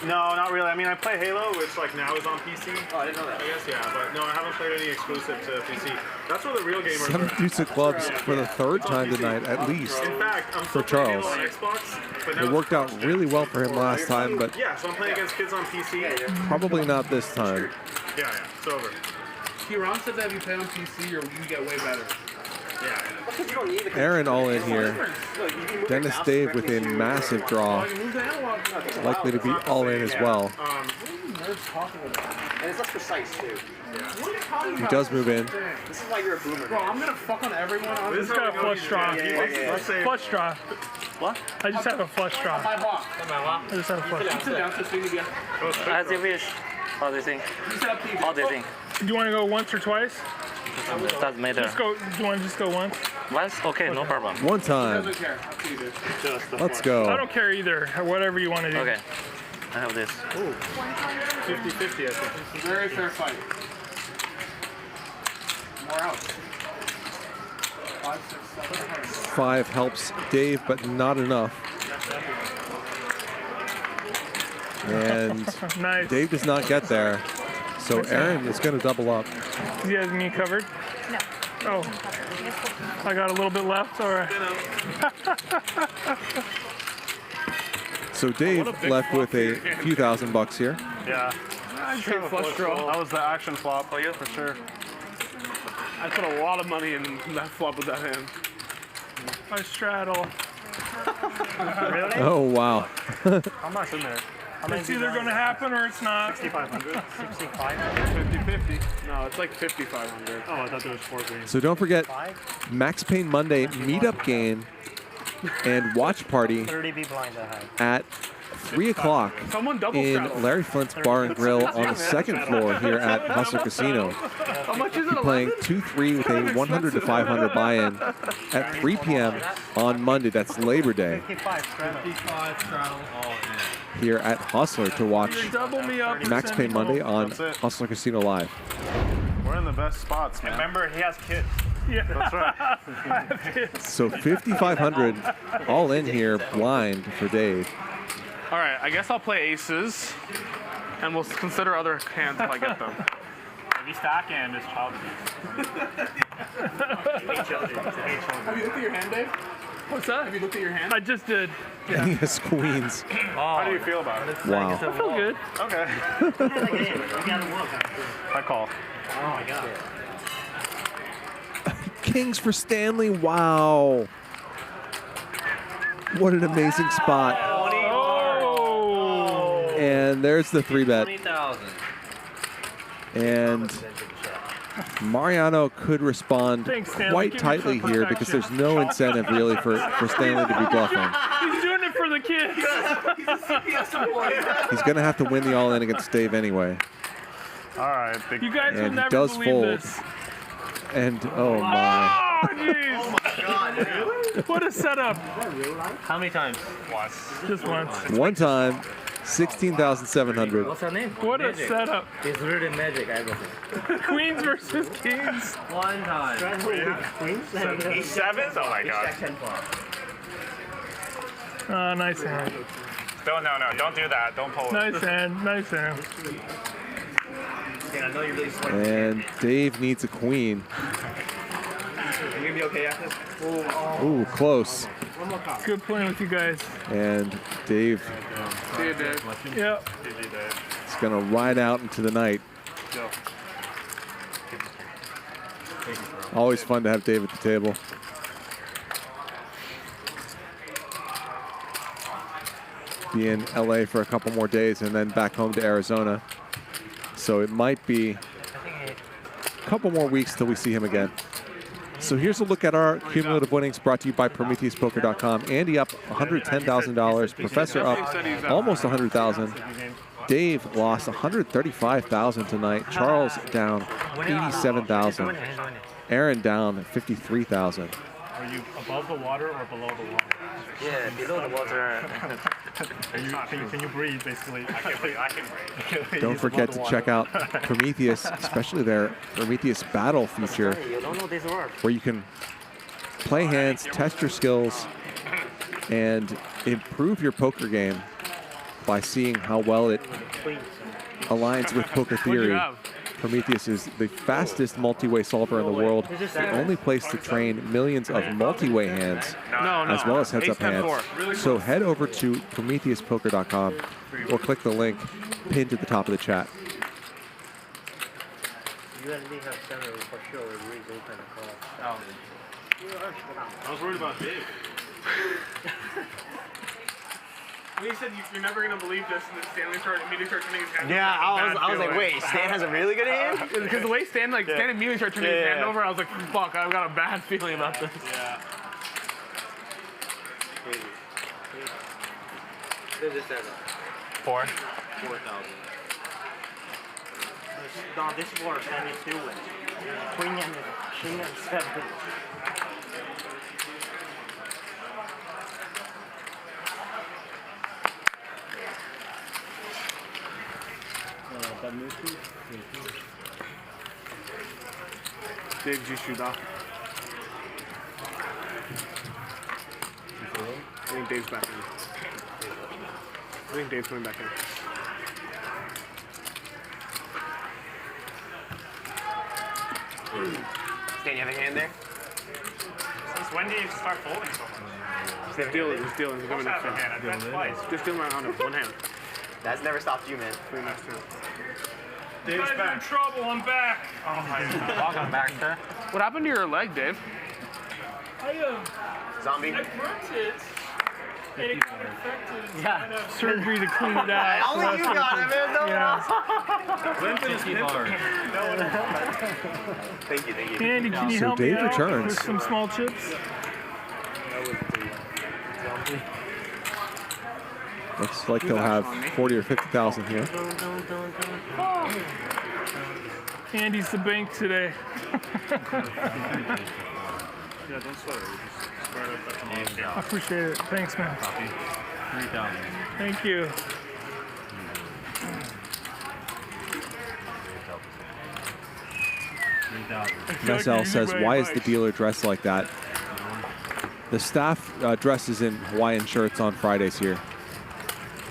No, not really. I mean, I play Halo, which like now is on PC. Oh, I didn't know that. I guess, yeah, but no, I haven't played any exclusive to PC. That's where the real gamers Some are. use of clubs for the third time tonight, at least, In fact, I'm for still playing Charles. Halo on Xbox, but now It worked out really well for him last time, but yeah, so I'm playing against kids on PC. probably not this time. Yeah, it's over. Ron said that if you play on PC, you get way better. Yeah. Aaron all in here. Dennis Dave with a massive draw. Likely to be all in as well. And it's less precise too. He does move in. This is why you're a boomer. Bro, I'm gonna fuck on everyone. This is got a flush draw. Flush draw. What? I just have a flush draw. I just have a flush draw. As you wish. How do you think? How do you think? Do you want to go once or twice? Doesn't matter. Just go. Do you want to just go once? Once? Okay, no problem. One time. Let's go. I don't care either. Whatever you want to do. Okay. I have this. 50-50, I think. It's a very fair fight. More outs. 5, 6, 7, 8. 5 helps Dave, but not enough. And Nice. Dave does not get there. So Aaron is going to double up. You guys me covered? No. Oh. I got a little bit left, or. So Dave left with a few $1,000 here. Yeah. Straight flush draw. That was the action flop for sure. I put a lot of money in that flop with that hand. I straddle. Really? Oh, wow. How much in there? It's either going to happen or it's not. 6,500. 65. 50-50. No, it's like 5,500. Oh, I thought there was 4 games. So don't forget, Max Payne Monday meetup game and watch party 30 B blind I have. at 3 o'clock in Larry Flint's Bar and Grill on the 2nd floor here at Hustler Casino. How much is it? Playing 2-3 with a 100 to 500 buy-in at 3 p.m. on Monday. That's Labor Day. 55 straddle all in. Here at Hustler to watch Double me up. Max Payne Monday on Hustler Casino Live. We're in the best spots, man. Remember, he has kids. Yeah. That's right. I have kids. So 5,500 all in here blind for Dave. All right, I guess I'll play aces, and we'll consider other hands if I get them. If you stack him, it's child abuse. Have you looked at your hand, Dave? What's that? Have you looked at your hand? I just did. And he has queens. How do you feel about it? Wow. I feel good. Okay. I call. Oh my god. Kings for Stanley. Wow. What an amazing spot. Oh. And there's the 3-bet. 20,000. And Mariano could respond Thanks, Stanley. quite Give me tightly some here because protection. there's no incentive really for Stanley to be bluffing. He's doing it for the kids. He's going to have to win the all-in against Dave anyway. All right. Big You guys will And he never does believe fold. this. And oh my. Oh, jeez. What a setup. How many times? Once. Just once. One time, 16,700. What's her name? What a Magic. setup. It's really magic, everything. Queens versus kings. One time. Queens? 7s? Oh my god. Oh, nice hand. No, don't do that. Don't pull it. Nice hand. Nice hand. I know you're really sweating. And Dave needs a queen. You gonna be okay after this? Ooh, close. Good playing with you guys. And Dave See you, Dave. Yep. is going to ride out into the night. Always fun to have Dave at the table. Be in LA for a couple more days and then back home to Arizona. So it might be a couple more weeks till we see him again. So here's a look at our cumulative winnings brought to you by PrometheusPoker.com. Andy up $110,000. Professor up almost $100,000. Dave lost $135,000 tonight. Charles down $87,000. Aaron down $53,000. Are you above the water or below the water? Yeah, below the water. Can you breathe, basically? I can breathe. Don't forget to check out Prometheus, especially their Prometheus Battle feature, You don't know this word. where you can play hands, test your skills, and improve your poker game by seeing how well it aligns with poker theory. Prometheus is the fastest multi-way solver in the world, the only place to train millions of multi-way hands, as well as heads-up hands. So head over to PrometheusPoker.com or click the link pinned to the top of the chat. You already have several for sure reason kind of call. I was worried about Dave. When he said you're never gonna believe this, and then Stanley immediately started turning his hand. Yeah, I was like, wait, Stan has a really good hand? Because the way Stan immediately started turning his hand over, I was like, fuck, I've got a bad feeling about this. Yeah. Four. 4,000. No, this board Stanley still wins. Queen and 7. Dave, you shoot off. I think Dave's back in. I think Dave's coming back in. Stan, you have a hand there? Since when do you start folding so much? Just dealing. He's coming next hand. I bet twice. Just dealing on one hand. That's never stopped you, man. Pretty next turn. Dave's back. In trouble. I'm back. Oh my God. Welcome back, sir. What happened to your leg, Dave? Zombie. I burnt it. And it got infected. Yeah. Surgery to clean it out. Only you got it, man. No one else. Thank you. Andy, can you So help Dave me out returns. with some small chips? Looks like they'll have 40 or 50,000 here. Andy's the bank today. Yeah, don't sweat it. Just start up at the moment. I appreciate it. Thanks, man. 3,000. Thank you. Messel says, why is the dealer dressed like that? The staff dresses in Hawaiian shirts on Fridays here.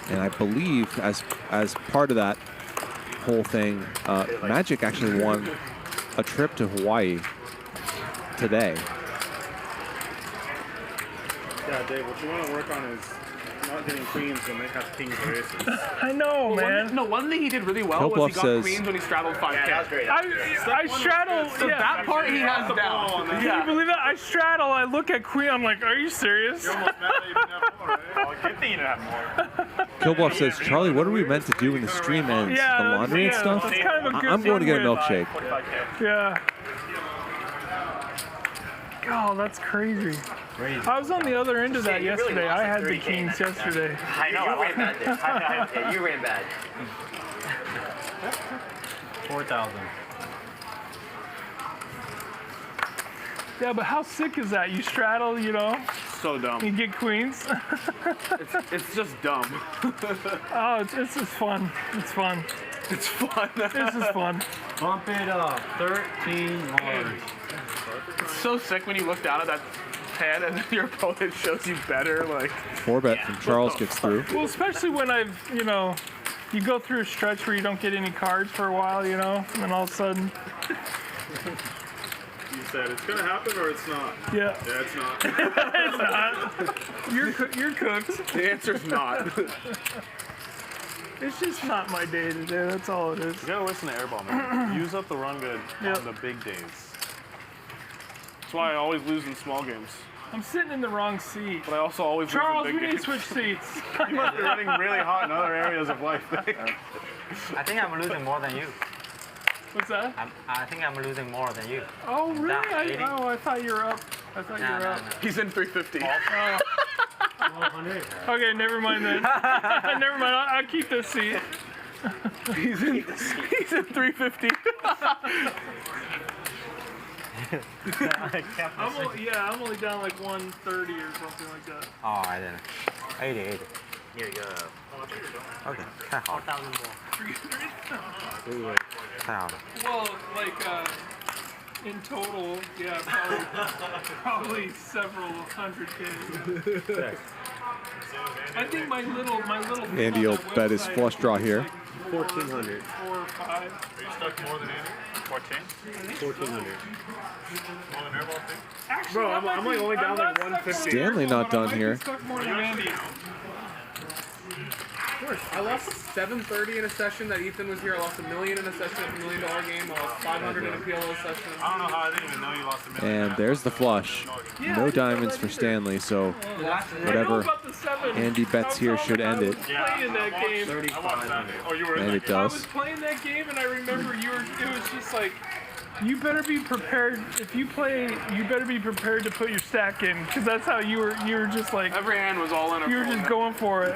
And I believe as part of that whole thing, Magic actually won a trip to Hawaii today. Yeah, Dave, what you want to work on is not getting queens when they have kings or aces. I know, man. One thing he did really well was he got says, queens when he straddled 5K. Yeah, that was great. I straddle. So that part he has down. Can you believe that? I straddle. I look at queen. I'm like, are you serious? You're almost mad that you didn't have more, right? Oh, good thing you didn't have more. Killbluff says, Charlie, what are we meant to do when the stream ends? Yeah, the laundry and stuff? that's kind of a good I'm going to get a segue. milkshake. Yeah. Oh, that's crazy. I was on the other end of that yesterday. I had the kings yesterday. I know, I ran bad there. Yeah, you ran bad. 4,000. Yeah, but how sick is that? You straddle, you know? So dumb. You get queens. It's just dumb. Oh, it's just fun. It's fun. It's fun. This is fun. Bump it up. 13 more. It's so sick when you look down at that hand and your opponent shows you better. Like 4-bet from Charles gets through. Well, especially when you go through a stretch where you don't get any cards for a while, and then all of a sudden. You said it's gonna happen or it's not? Yeah. Yeah, it's not. It's not. You're cooked. The answer's not. It's just not my day today. That's all it is. You gotta listen to Airball, man. Use up the run good on the big days. That's why I always lose in small games. I'm sitting in the wrong seat. But I also always Charles, lose in we big need to games. switch seats. You must be running really hot in other areas of life. I think I'm losing more than you. What's that? I think I'm losing more than you. Oh, really? That I thought you were up. I thought you were up. He's in 350. Okay, never mind then. Never mind. I'll keep this seat. He's in 350. I'm only down like 130 or something like that. Oh, I didn't. 80. Here you go. Okay, 太好了。太好了。 Well, like in total, yeah, probably several hundred K. I think my little. Andy will bet his flush draw here. 1,400. 4 or 5. Are you stuck more than Andy? 14? 1,400. More than Airball too? Actually, Bro, I'm like only down like 150. Stanley not done here. Stuck more than Andy. Of course. I lost 730 in a session that Ethan was here. I lost $1 million in a session at the $1 million game. I lost 500 in a PLO session. I don't know how I didn't even know you lost $1 million. And there's the flush. No diamonds for Stanley, so whatever Andy bets here should end it. Playing that game. And it does. I was playing that game and I remember it was just like, you better be prepared. If you play, you better be prepared to put your stack in, because that's how you were just like, every hand was all in. You were just going for it.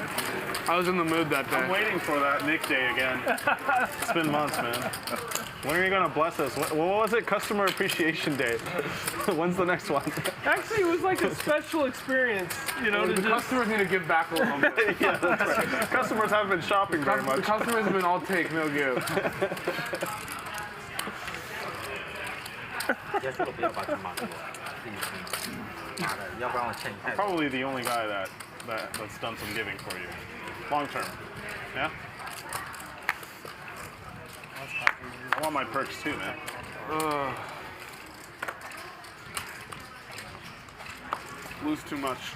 I was in the mood that day. I'm waiting for that Nik day again. It's been months, man. When are you gonna bless us? What was it? Customer Appreciation Day. When's the next one? Actually, it was like a special experience, you know. The customers need to give back a little bit. Yeah, that's right. Customers haven't been shopping very much. The customers have been all take, no give. I'm probably the only guy that's done some giving for you. Long term. Yeah? I want my perks too, man. Lose too much.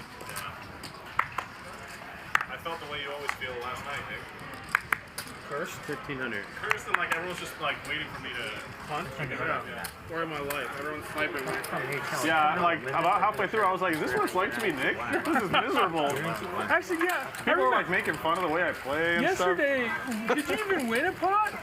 I felt the way you always feel last night, Nick. Cursed? 1,500. Cursed and like everyone's just like waiting for me to punch. Yeah. Story of my life. Everyone's sniping me. Yeah, like about halfway through, I was like, is this what it's like to be Nick? This is miserable. Actually, yeah. People are like making fun of the way I play and yesterday, stuff. did you even win a pot?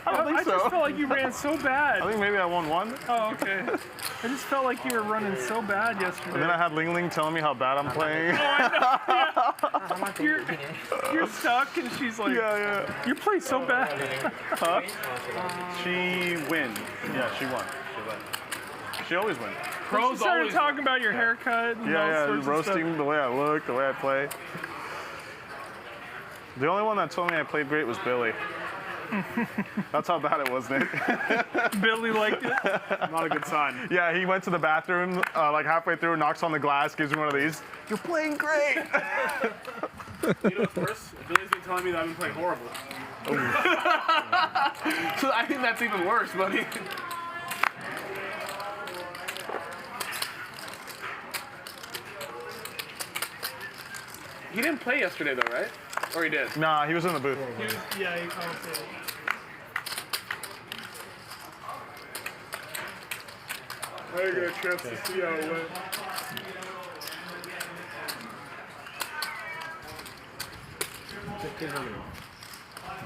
I don't think so. I just felt like you ran so bad. I think maybe I won one. Oh, okay. I just felt like you were running so bad yesterday. And then I had Ling Ling telling me how bad I'm playing. Oh, I know. Yeah. You're stuck, and she's like, yeah. You play so bad. Huh? She wins. Yeah, she won. She always wins. Pros started talking about your haircut. And all sorts roasting of stuff. the way I look, the way I play. The only one that told me I played great was Billy. That's how bad it was, Nick. Billy liked it? Not a good sign. Yeah, he went to the bathroom, like halfway through, knocks on the glass, gives me one of these. You're playing great! You know what's worse? Billy's been telling me that I've been playing horrible. So I think that's even worse, buddy. He didn't play yesterday, though, right? Or he did? Nah, he was in the booth. He commented. I didn't get a chance to see how it went.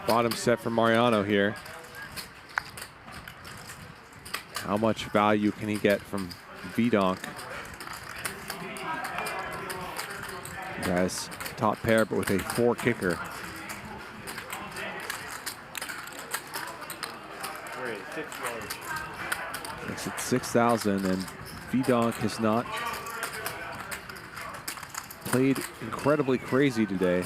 Bottom set for Mariano here. How much value can he get from VDonk? Guys, top pair, but with a 4 kicker. Makes it 6,000, and VDonk has not played incredibly crazy today.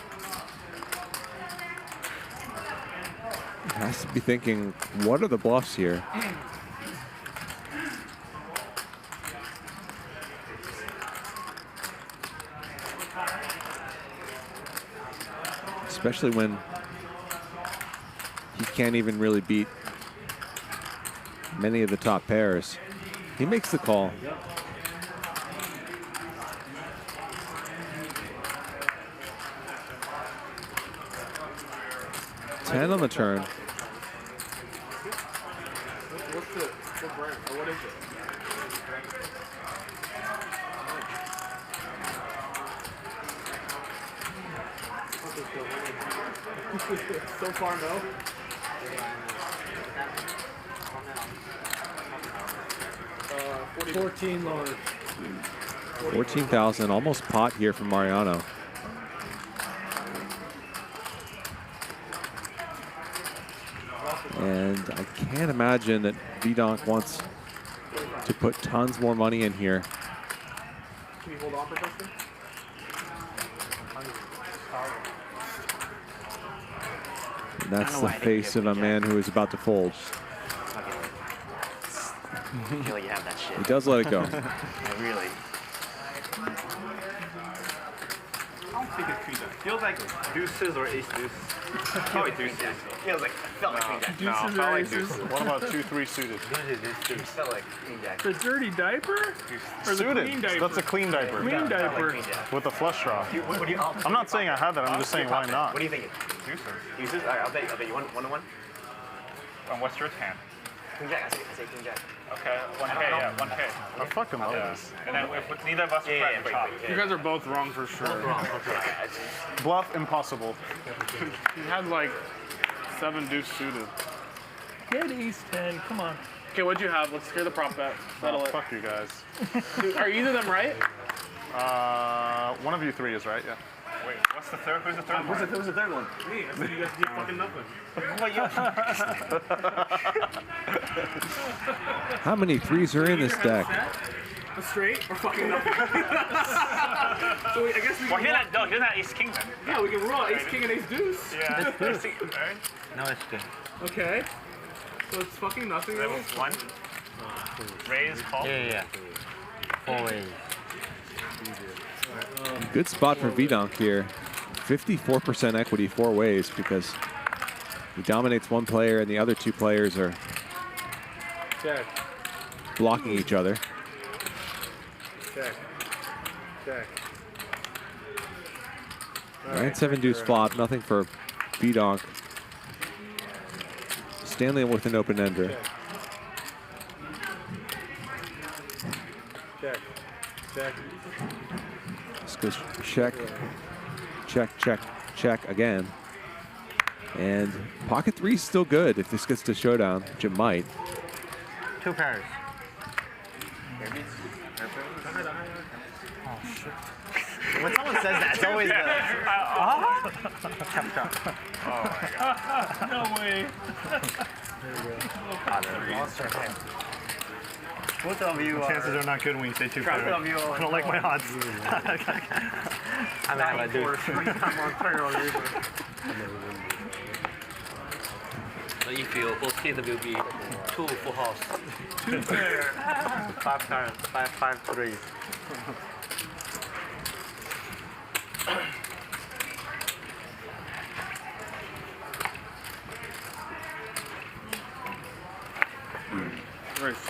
He has to be thinking, what are the bluffs here? Especially when he can't even really beat many of the top pairs. He makes the call. $10 on the turn. What's the brand? Or what is it? So far, no. 14 large. 14,000, almost pot here from Mariano. And I can't imagine that VDonk wants to put tons more money in here. Can you hold on for a second? And that's the face of a man who is about to fold. I feel like you have that shit. He does let it go. Really. I don't think it's queen jack. Feels like deuces or ace deuce. Probably deuces. Feels like, felt like queen jack. No, Deuces felt or like aces? deuces. What about 2-3 suited? Deuces felt like queen jack. The dirty diaper? Or the Suited. clean diaper? That's a clean diaper. Clean diaper. With a flush draw. What do you, I'm not saying I had that. I'm just saying why not. What do you think? Deuces. Deuces? All right, I'll bet you one to one. And what's your hand? Queen jack. I say queen jack. Okay, 1K, yeah, 1K. I fucking love this. And then if neither of us are correct, we chop. You guys are both wrong for sure. Bluff impossible. He had like 7 deuce suited. Get ace 10, come on. Okay, what'd you have? Let's hear the prop bet. Settle it. Fuck you guys. Dude, are either of them right? One of you 3 is right, yeah. Wait, what's the third? Who's the third one? Who's the third one? Me. I said you guys did fucking nothing. How many threes are in this deck? A straight or fucking nothing? So I guess we can. Well, he doesn't have ace king then. Yeah, we can roll ace king and ace deuce. Yeah. No, it's good. Okay. So it's fucking nothing. Level 1. Raise, call. Yeah. 4 ways. Good spot for VDonk here. 54% equity 4 ways because he dominates one player and the other 2 players are Check. blocking each other. Check. Check. 9-7 deuce flop, nothing for VDonk. Stanley with an open ender. Check. Check. This goes check, check, check, check again. And pocket 3 is still good if this gets to showdown, which it might. 2 pairs. Oh shit. When someone says that, it's always the. Oh my god. No way. Both of you chances are not good when you say 2 pairs. I don't like my odds. I mean, I do. So if you both hit will be 2 full house. 2 pairs. 5 cards, 5 threes. Race.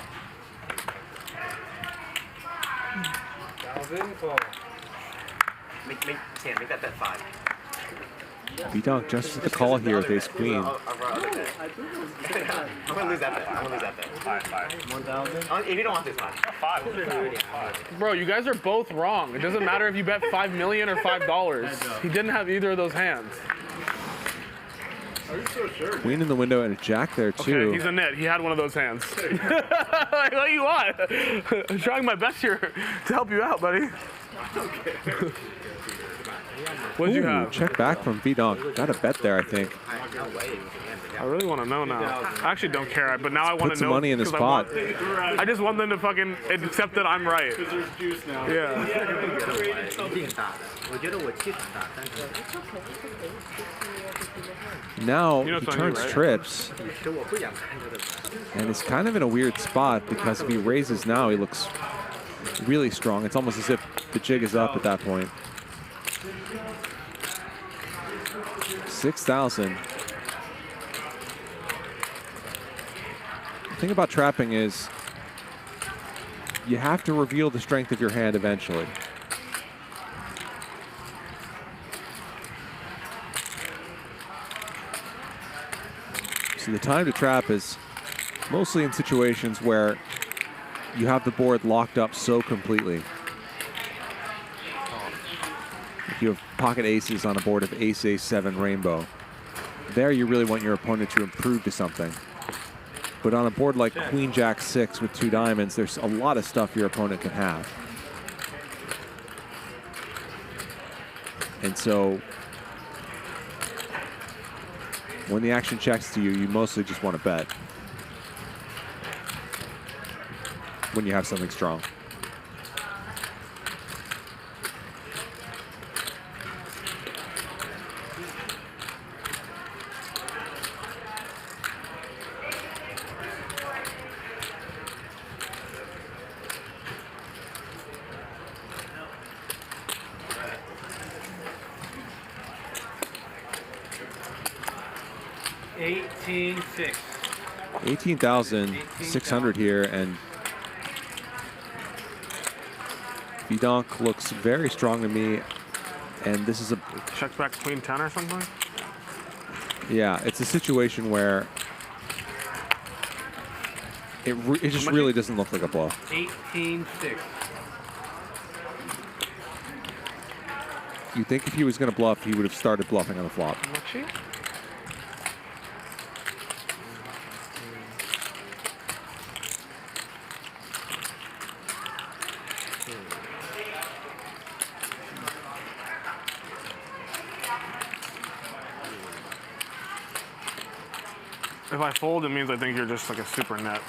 Make that bet 5. VDonk just with the call here with ace queen. I'm gonna lose that bet. I'm gonna lose that bet. 5. 1,000. If you don't want this much. 5. Bro, you guys are both wrong. It doesn't matter if you bet 5 million or $5. He didn't have either of those hands. Are you so sure? Queen in the window and a jack there too. Okay, he's a nit. He had one of those hands. Like, what do you want? I'm trying my best here to help you out, buddy. Okay. What'd you Ooh, have? check back from VDonk. Got a bet there, I think. I really want to know now. I actually don't care, but now I want Put to some know. money in this 'cause pot. I just want them to fucking accept that I'm right. Because there's juice now. Yeah. Now You know he it's on you, turns right? trips. And it's kind of in a weird spot because if he raises now, he looks really strong. It's almost as if the jig is up at that point. 6,000. The thing about trapping is you have to reveal the strength of your hand eventually. So the time to trap is mostly in situations where you have the board locked up so completely. If you have pocket aces on a board of ace-7 rainbow, there you really want your opponent to improve to something. But on a board like Queen Jack 6 with 2 diamonds, there's a lot of stuff your opponent can have. And so when the action checks to you, you mostly just want to bet when you have something strong. $18,600. 18,600 here, and VDonk looks very strong to me. And this is a check back Queen 10 or something. Yeah, it's a situation where it just really doesn't look like a bluff. 18-6. You think if he was going to bluff, he would have started bluffing on the flop. If I fold, it means I think you're just like a super net.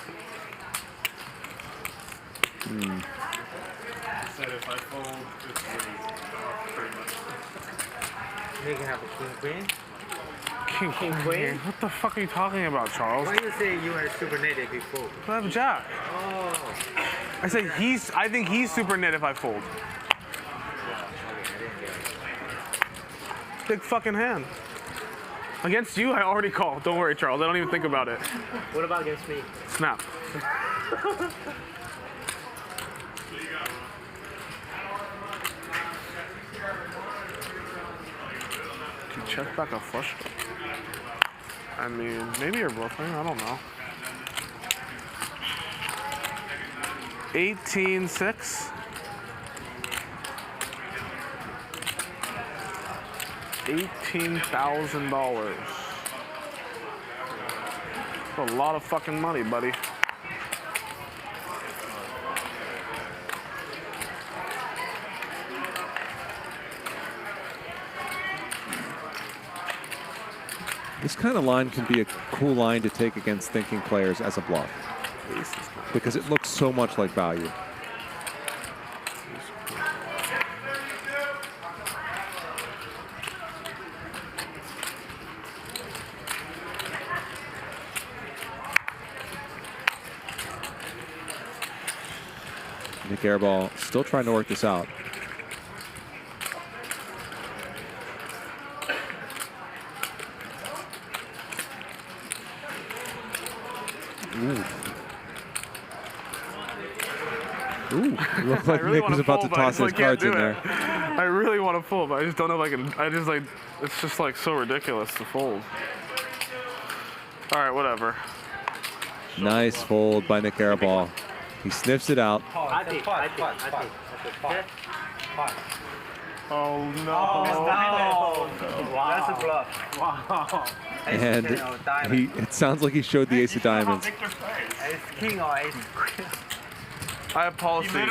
Said if I fold, it's pretty much. You can have a king queen. King queen? What the fuck are you talking about, Charles? Why you say you are super net if you fold? I have a jack. Oh. I say I think he's super net if I fold. Big fucking hand. Against you, I already called. Don't worry, Charles. I don't even think about it. What about against me? Snap. Can you check back a flush? I mean, maybe you're bluffing. I don't know. 18-6. $18,000. That's a lot of fucking money, buddy. This kind of line can be a cool line to take against thinking players as a bluff, because it looks so much like value. Nik Airball still trying to work this out. Ooh. Ooh, looked like really Nik was about to toss his cards in there. I really want to fold, but I just don't know if I can. It's just like so ridiculous to fold. All right, whatever. Nice fold by Nik Airball. He sniffs it out. I think. Oh no! Wow. That's a bluff. Wow. And it sounds like he showed the ace of diamonds. Ace king or ace queen. I have policy.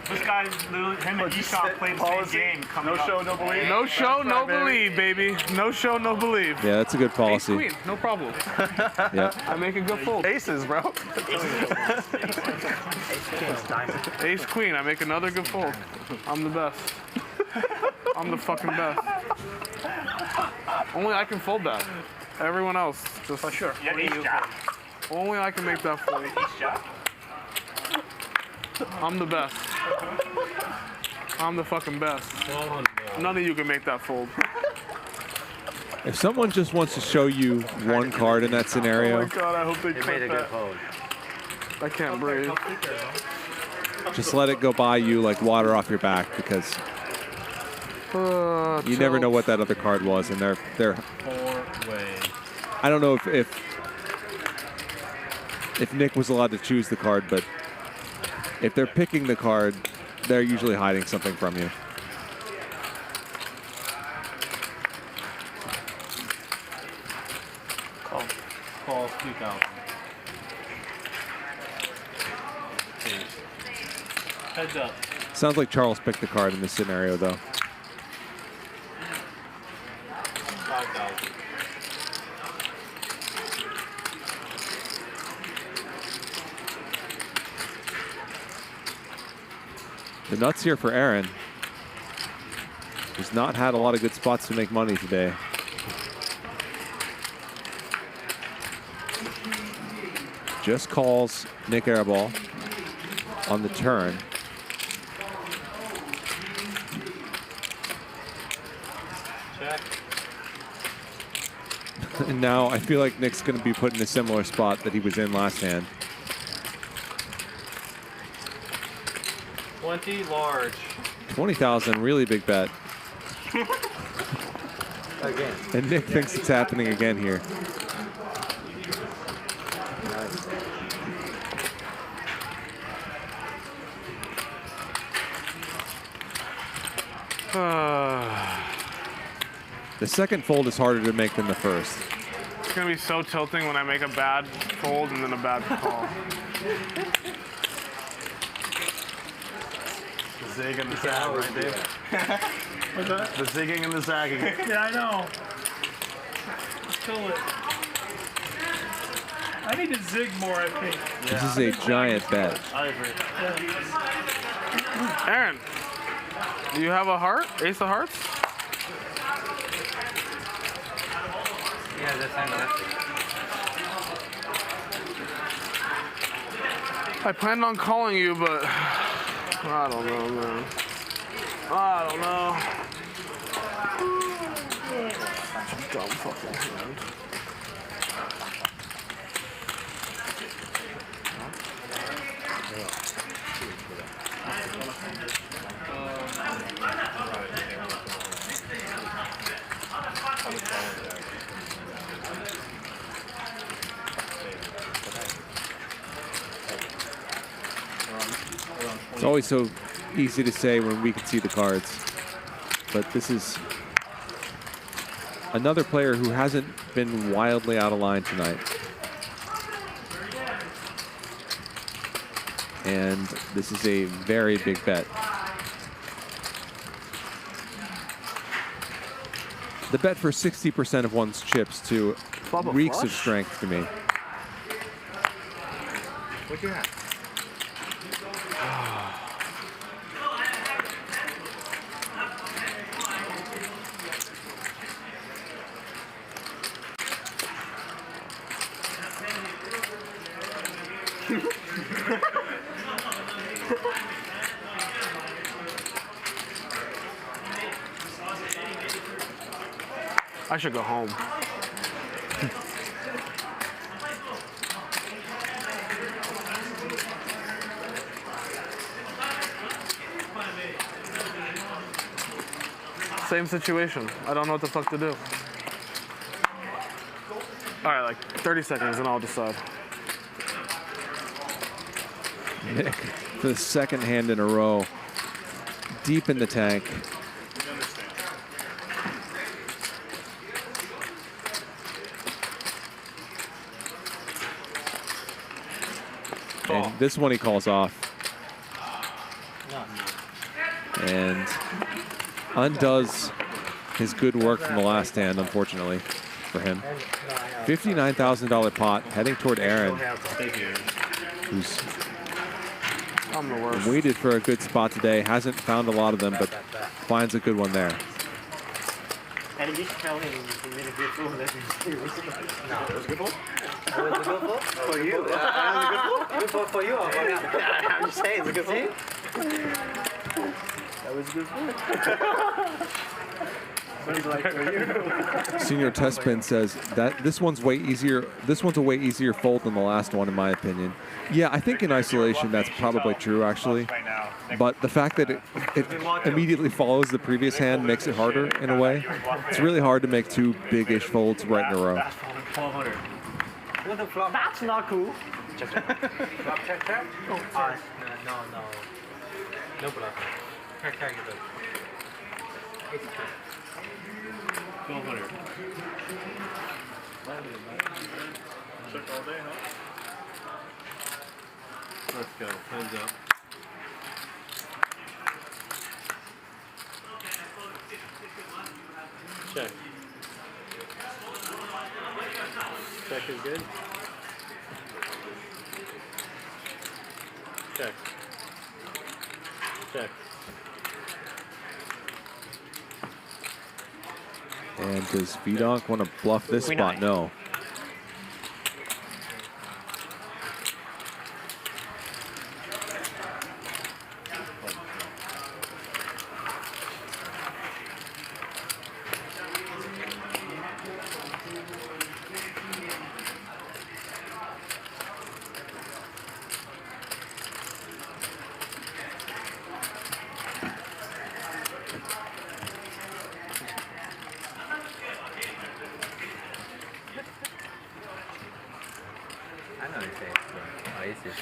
This guy literally, him and Eshop played the same game. No show, no believe. No show, no believe, baby. No show, no believe. Yeah, that's a good policy. Ace queen, no problem. Yep. I make a good fold. Aces, bro. Ace queen, I make another good fold. I'm the best. I'm the fucking best. Only I can fold that. Everyone else, just for sure. Only I can make that fold. I'm the best. I'm the fucking best. None of you can make that fold. If someone just wants to show you one card in that scenario, Oh my god, I hope they made a good that. fold. I can't breathe. just let it go by you like water off your back, because you never know what that other card was, and they're Four-way. I don't know if Nik was allowed to choose the card, but if they're picking the card, they're usually hiding something from you. Calls 2,000. Heads up. Sounds like Charles picked the card in this scenario, though. 5,000. The nuts here for Aaron. He's not had a lot of good spots to make money today. Just calls Nik Airball on the turn. Check. And now I feel like Nik's going to be put in a similar spot that he was in last hand. 20 large. 20,000, really big bet. Again. And Nik thinks it's happening again here. The second fold is harder to make than the first. It's gonna be so tilting when I make a bad fold and then a bad call. The zig and the sag, right, Dave? What's that? The zigging and the sagging. Yeah, I know. Let's kill it. I need to zig more, I think. This is a giant bet. I agree. Aaron, do you have a heart? Ace of hearts? Yeah, that's fantastic. I planned on calling you, but I don't know, man. I don't know. Dumb fucking hand. It's always so easy to say when we can see the cards. But this is another player who hasn't been wildly out of line tonight. And this is a very big bet. The bet for 60% of one's chips to reeks of strength to me. What you have? I should go home. Same situation. I don't know what the fuck to do. All right, like 30 seconds and I'll decide. Nik, for the second hand in a row, deep in the tank. And this one he calls off. And undoes his good work from the last hand, unfortunately, for him. $59,000 pot heading toward Aaron, who's I'm the worst. waited for a good spot today. Hasn't found a lot of them, but finds a good one there. And you tell him you made a good fool. No, it was a good fool. It was a good fool for you. It was a good fool. Good fool for you. Or for me? I'm just saying, it's a good fool. That was a good fool. Senior Test Pin says that this one's way easier. This one's a way easier fold than the last one, in my opinion. Yeah, I think in isolation that's probably true, actually. But the fact that it immediately follows the previous hand makes it harder in a way. It's really hard to make two big-ish folds right in a row. 1200. What the flop? That's not cool. Check. Flop, check. Oh, no. No bluff. Check it. It's true. 1200. Check all day, huh? Let's go. Hands up. Check. Check is good. Check. Check. And does VDonk want to bluff this spot? No. I know it's Oasis.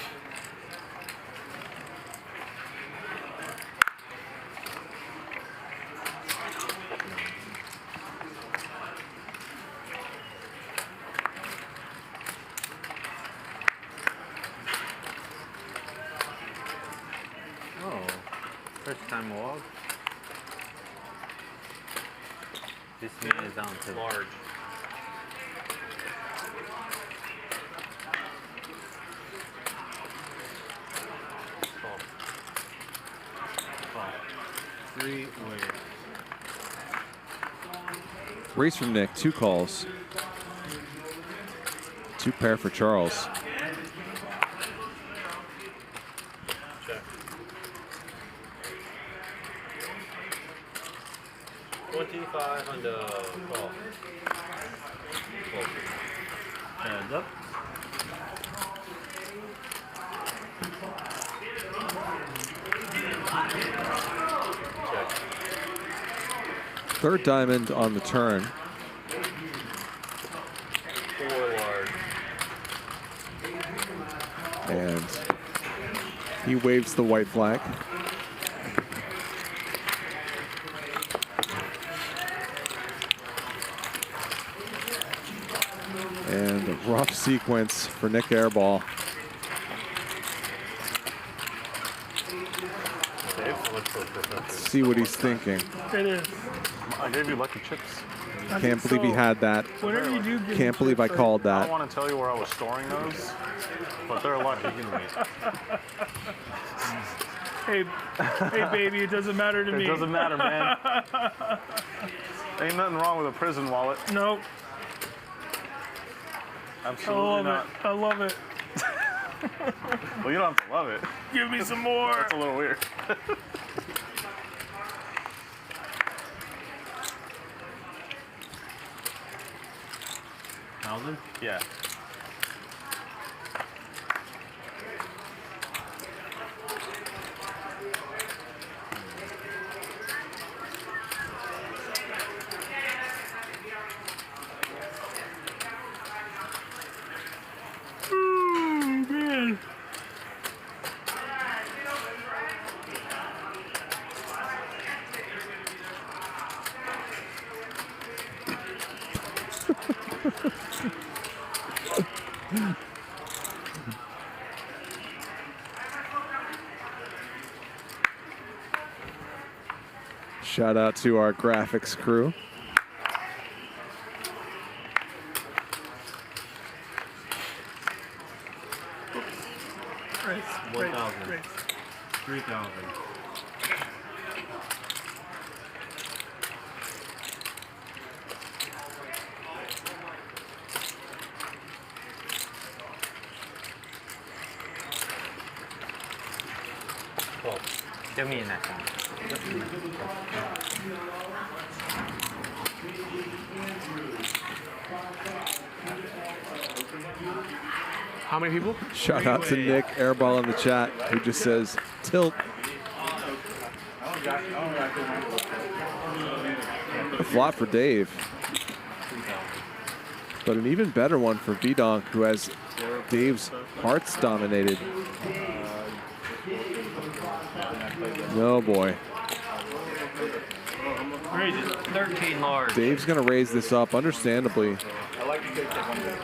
Oh, first time walk. This man is down to large. Race from Nick, 2 calls. 2 pair for Charles. Check. 25 on the call. Hands up. Check. 3rd diamond on the turn. 4 large. And he waves the white flag. And a rough sequence for Nik Airball. Let's see what he's thinking. It is. I gave you lucky chips. Can't believe he had that. Whatever you do, give Can't believe I called I that. don't want to tell you where I was storing those, but they're a lot bigger than me. Hey, hey, baby, it doesn't matter to me. It doesn't matter, man. Ain't nothing wrong with a prison wallet. Nope. Absolutely not. I love it. Well, you don't have to love it. Give me some more. That's a little weird. $1,000? Yeah. Oh, man. Shout out to our graphics crew. Race. 1,000. Race. 3,000. Give me next one. How many people? Shout out to Nik Airball in the chat who just says tilt. A flop for Dave. But an even better one for VDonk, who has Dave's hearts dominated. Oh boy. Raise it. 13 large. Dave's gonna raise this up, understandably. I like to take one day.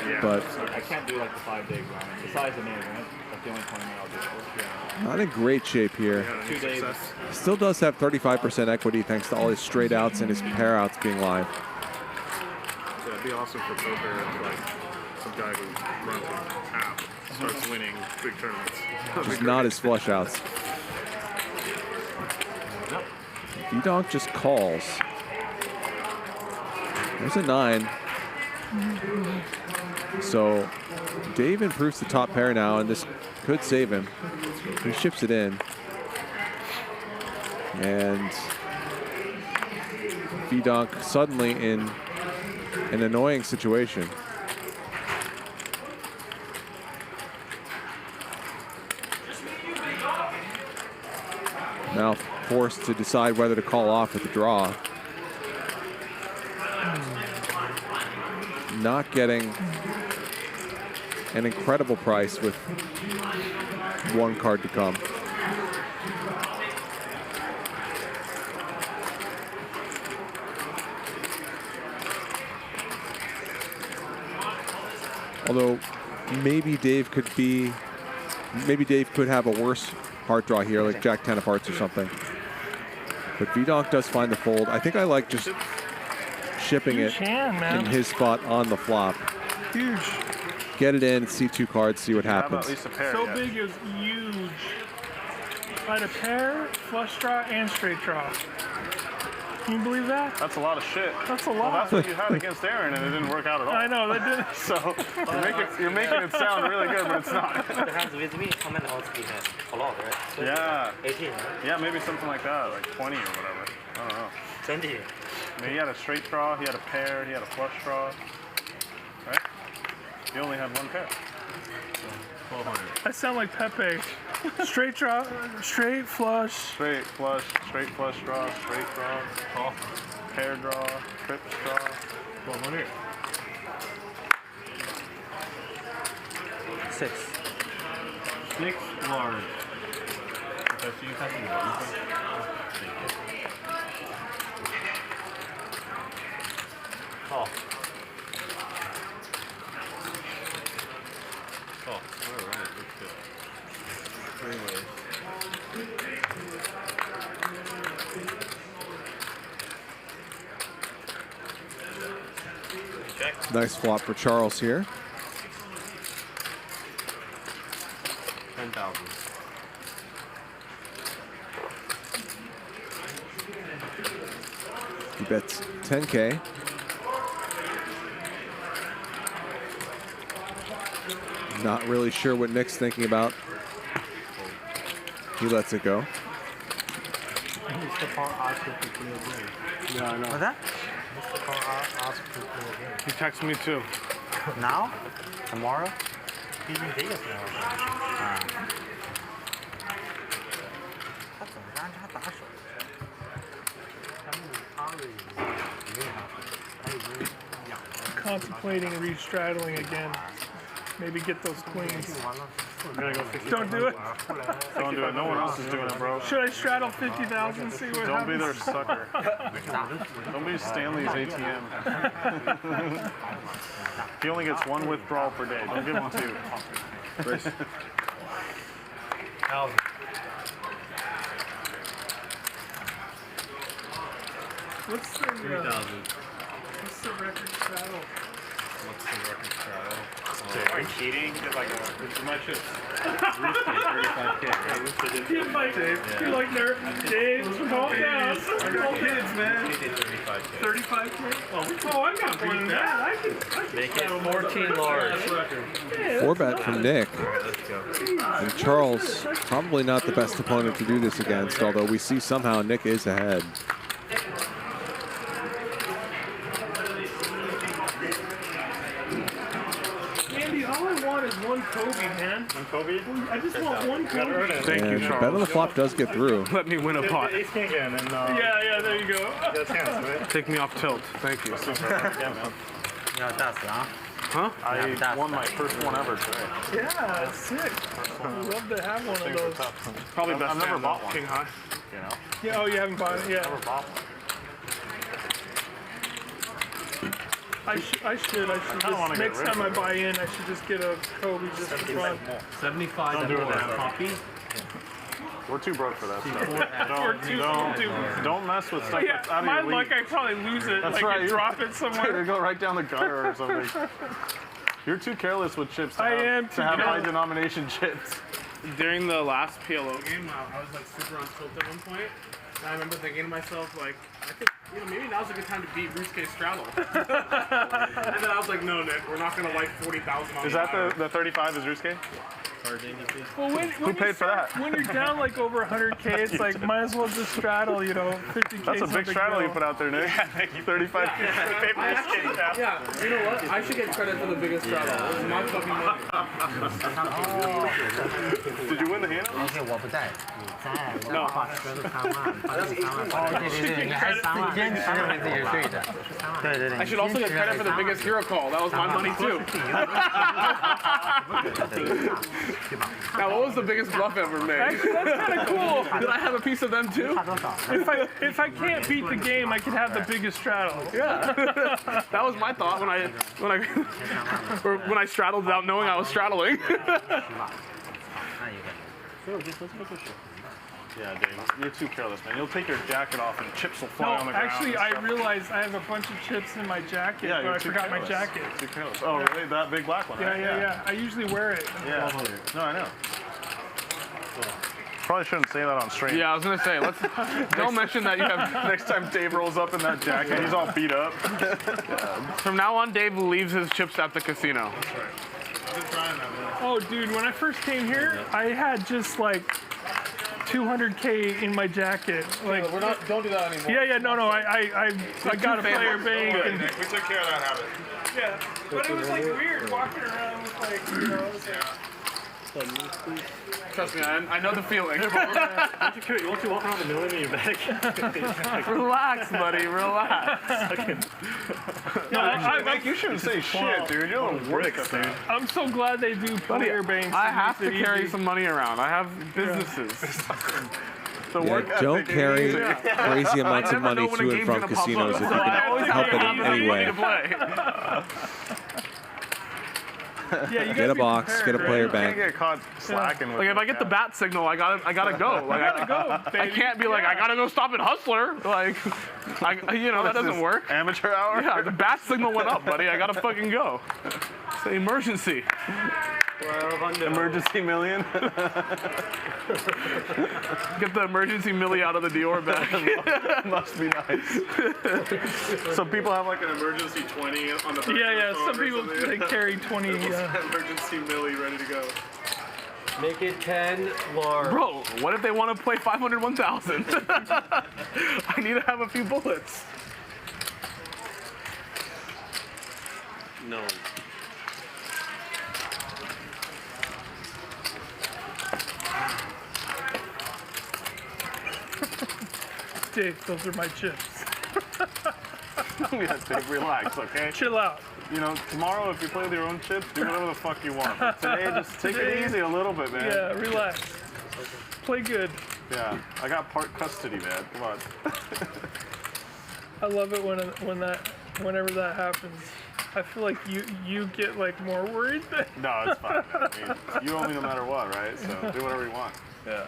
Yeah. But I can't do like the 5 day grind. The size of me, right? Not in great shape here. 2 days. Still does have 35% equity thanks to all his straight outs and his pair outs being live. Yeah, it'd be awesome for poker if like some guy who runs an app starts winning big tournaments. Just not his flush outs. VDonk just calls. There's a 9. So Dave improves the top pair now, and this could save him. He ships it in. And VDonk suddenly in an annoying situation. Now forced to decide whether to call off with the draw. Not getting an incredible price with 1 card to come. Although maybe Dave could have a worse heart draw here, like Jack 10 of hearts or something. But VDonk does find the fold. I think I like just shipping it in his spot on the flop. Huge. Get it in, see 2 cards, see what happens. At least a pair, So big is huge. I had a pair, flush draw, and straight draw. Can you believe that? That's a lot of shit. That's a lot. Well, that's what you had against Aaron, and it didn't work out at all. I know, that didn't. So you're making it sound really good, but it's not. The hands with me come in also be a lot, right? So Yeah. 18, right? Yeah, maybe something like that, like 20 or whatever. I don't know. 20. I mean, he had a straight draw, he had a pair, he had a flush draw. Right? He only had 1 pair. So 1,200. I sound like Pepe. Straight draw, straight flush. Straight flush draw, straight draw, pair draw, trips draw. 1,200. 6. 6 large. Oh. Oh, all right, let's go. 3 ways. Nice flop for Charles here. 10,000. He bets 10K. Not really sure what Nick's thinking about. He lets it go. Yeah, I know. What's that? He texted me too. Now? Tomorrow? He's in Vegas now. Contemplating re-straddling again. Maybe get those queens. We're gonna go 50. Don't do it. Don't do it. No one else is doing it, bro. Should I straddle 50,000? See what Don't happens? be their sucker. Don't be Stanley's ATM. He only gets 1 withdrawal per day. Don't give him 2. What's the record straddle? What's the record straddle? Are you cheating? Just like It's my chips. Rooster, 35K, right? You're like Dave. You're like nerd. Dave, calm down. Little kids, man. 35K? Oh, I got more than that. I can Make it 14 large. 4-bet from Nick. And Charles, probably not the best opponent to do this against, although we see somehow Nick is ahead. Andy, all I want is 1 Kobe, man. 1 Kobe? I just want 1 Kobe. Thank you, And Charles. bet on the flop does get through. Let me win a pot. Ace king again, and Yeah, there you go. that's hands, right? Take me off tilt. Thank you. Yeah, that's Huh? I won my first one ever today. Yeah, it's sick. I'd love to have one of those. Probably best. I've never hand, bought though. one. King high. You know? Yeah, oh, you haven't bought it? Yeah. Never bought one. I should don't wanna just, get next rid time of I it. buy in, I should just get a Kobe just for fun. 75 Don't do it, man. copy. We're too broke for that stuff. We're too Don't mess with stuff yeah, that's out of my your luck, league. I probably lose it. That's like right. I drop it Dude, somewhere. go right down the gutter or something. You're too careless with chips to have high denomination chips. During the last PLO game, I was like super on tilt at one point. And I remember thinking to myself, like, I could, maybe now's a good time to beat Rusuke Straddle. And then I was like, no, Nick, we're not gonna like 40,000 on Is that the 35 is Rusuke? Well, Who paid for that? When you're down like over 100K, it's like, might as well just straddle, 50K. That's a big straddle you put out there, Nick. 35. Yeah, you know what? I should get credit for the biggest straddle. It was my fucking money. Did you win the hand? 而且我不在，你在，我 No. 把折了3万，把这3万，哦，对对对，你还3万，坚持认为自己是对的，对对对。 I should also get credit for the biggest hero call. That was my money too. Now, what was the biggest bluff ever made? Actually, that's kind of cool. Did I have a piece of them too? If I can't beat the game, I could have the biggest straddle. Yeah, that was my thought when I straddled without knowing I was straddling. Yeah, Dave, you're too careless, man. You'll take your jacket off and chips will fly on the ground. Actually, I realized I have a bunch of chips in my jacket, Yeah, but I too forgot careless. my jacket. Too careless. Oh, really? That big black one, right? Yeah. I usually wear it. Yeah. No, I know. Probably shouldn't say that on stream. Yeah, I was gonna say, don't mention that you have. Next time Dave rolls up in that jacket, he's all beat up. From now on, Dave leaves his chips at the casino. I've been trying that, man. Oh, dude, when I first came here, I had just like 200K in my jacket. Like, Don't do that anymore. yeah, no, I got a player bank. Good, And, Nick. We took care of that habit. yeah, but it was like weird walking around with like, it was like, Trust me, I know the feeling. Won't you walk around the million in your bag? Relax, buddy, relax. Nick, you shouldn't say shit, dude. You're the worst, dude. I'm so glad they do player banks. I and have makes to it carry easy. some money around. I have businesses. The work Don't ethic carry is easy. crazy amounts I of never money know when to a and game's from gonna pop casinos up, if so you I can always help have it in enough any money way. to play. Yeah, you Get a gotta be box, prepared, get a player You can't bank. get caught slacking with Like if I get the bat signal, I gotta go. Like gotta go, I baby. can't be like I gotta go stop at Hustler. Like, that doesn't work. Amateur hour? Yeah, the bat signal went up, buddy. I gotta fucking go. It's an emergency. Emergency million? Get the emergency milli out of the Dior bag. Must be nice. So people have like an emergency 20 on the back Yeah, of the phone some or people something. they carry 20. Emergency milli ready to go. Make it 10 large. Bro, what if they want to play 500 1000? I need to have a few bullets. No. Dave, those are my chips. Yeah, Dave, relax, okay? Chill out. You know, tomorrow if you play with your own chips, do whatever the fuck you want. But today, just take it easy a little bit, man. Yeah, relax. Play good. Yeah, I got part custody, man. Come on. I love it whenever that happens. I feel like you get like more worried. No, it's fine. I mean, you owe me no matter what, right? So do whatever you want. Yeah.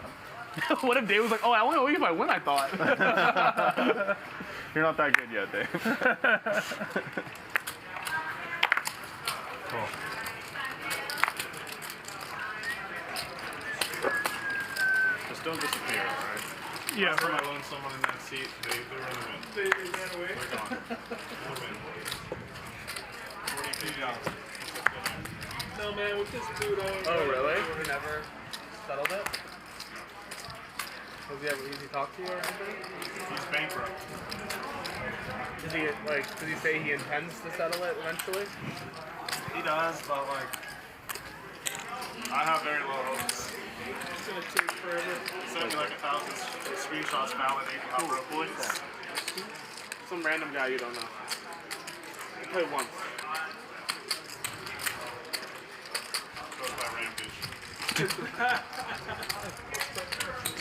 What if Dave was like, oh, I only owe you if I win, I thought. You're not that good yet, Dave. Cool. Just don't disappear, all right? Yeah. Last time I loaned someone in that seat, they ran away. They ran away. They're gone. $40 No man, with this dude on. Oh, really? We never settled it. Does he talk to you or anything? He's bankrupt. Does he say he intends to settle it eventually? He does, but like, I have very low hopes. It's gonna take forever. Send me like 1,000 screenshots validating how broke he is. Some random guy you don't know. I played once. Goes by Rampage. That's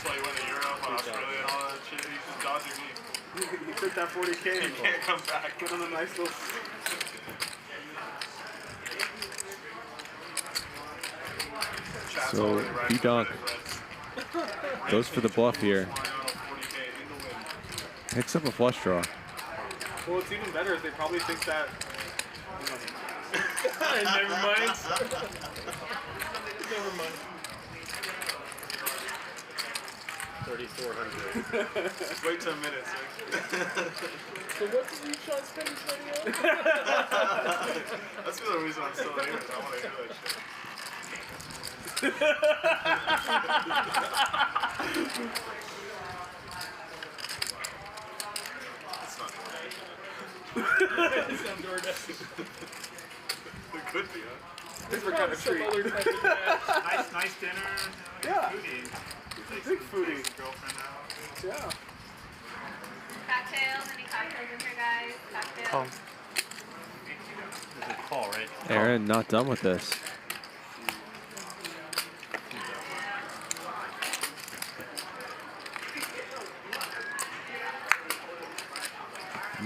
why he went to Europe and Australia and all that shit. He's just dodging me. You took that 40K. You can't come back. Put on a nice little. So VDonk goes for the bluff here. Picks up a flush draw. Well, it's even better if they probably think that. Never mind. Never mind. 3,400. Wait 10 minutes. So what did you try to spend this money on? That's the reason I'm still here. I want to hear that shit. It's not DoorDash. It's not DoorDash. It could be, huh? Different kind of treat. Nice dinner. Yeah. Foodie. Big foodie. Girlfriend out. Yeah. Cocktails, any cocktails in here, guys? Cocktails. There's a call, right? Aaron not done with this.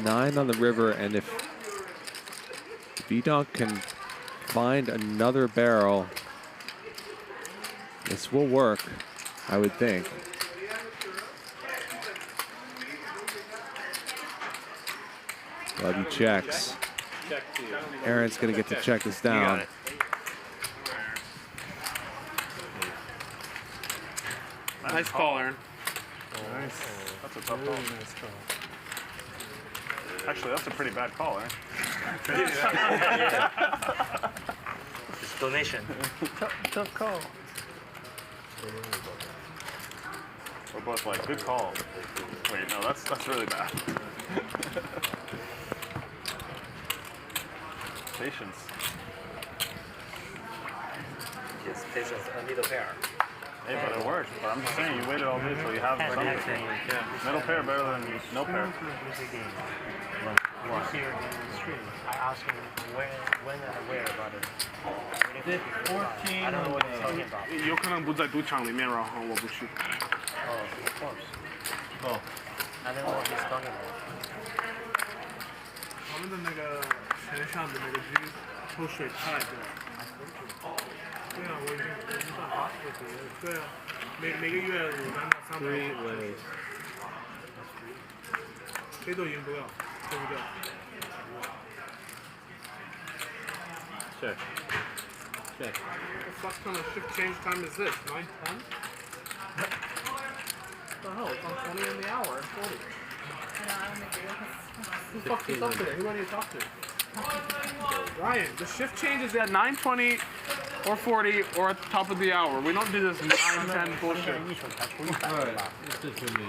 Nine on the river, and if VDonk can find another barrel, this will work, I would think. Well, he checks. Aaron's going to get to check this down. Nice call, Aaron. Nice. That's a tough call. Nice call. Actually, that's a pretty bad call, Aaron. It's donation. Tough call. We're both like, good call. Wait, no, that's really bad. Patience. Yes, patience. A middle pair. Hey, but it worked. But I'm just saying, you waited all day till you have something. Yeah. Middle pair better than no pair. Here in the street, I asked him when and where about it. I don't know what he's talking about. 有可能不在赌场里面，然后我不去。Oh, of course. Oh. I don't know what he's talking about. 他们的那个船上的那个鱼抽水太多了。对啊，我已经办好。对啊，每个月500到300。谁都赢不了，对不对？ Check. Check. What kind of shift change time is this? 9, 10? What the hell? It's on 20 in the hour and 40. Who the fuck you talk to? Who do you talk to? Ryan, the shift change is at 9:20 or 40 or at the top of the hour. We don't do this 9, 10 bullshit. Alright, it's just for me.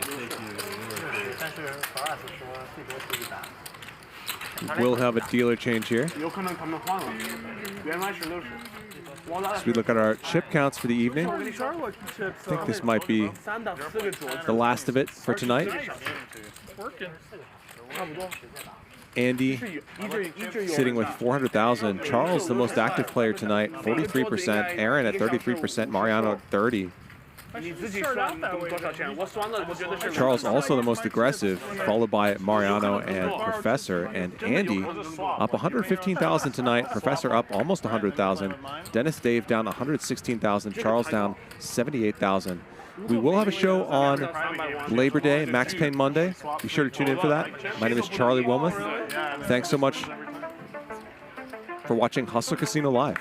Thank you. We'll have a dealer change here. 有可能他们换了，原来是60。 As we look at our chip counts for the evening, I think this might be the last of it for tonight. Andy sitting with 400,000. Charles, the most active player tonight, 43%. Aaron at 33%. Mariano at 30%. Charles also the most aggressive, followed by Mariano and Professor. And Andy up 115,000 tonight. Professor up almost 100,000. Dennis Dave down 116,000. Charles down 78,000. We will have a show on Labor Day, Max Payne Monday. Be sure to tune in for that. My name is Charlie Wilmoth. Thanks so much for watching Hustler Casino Live.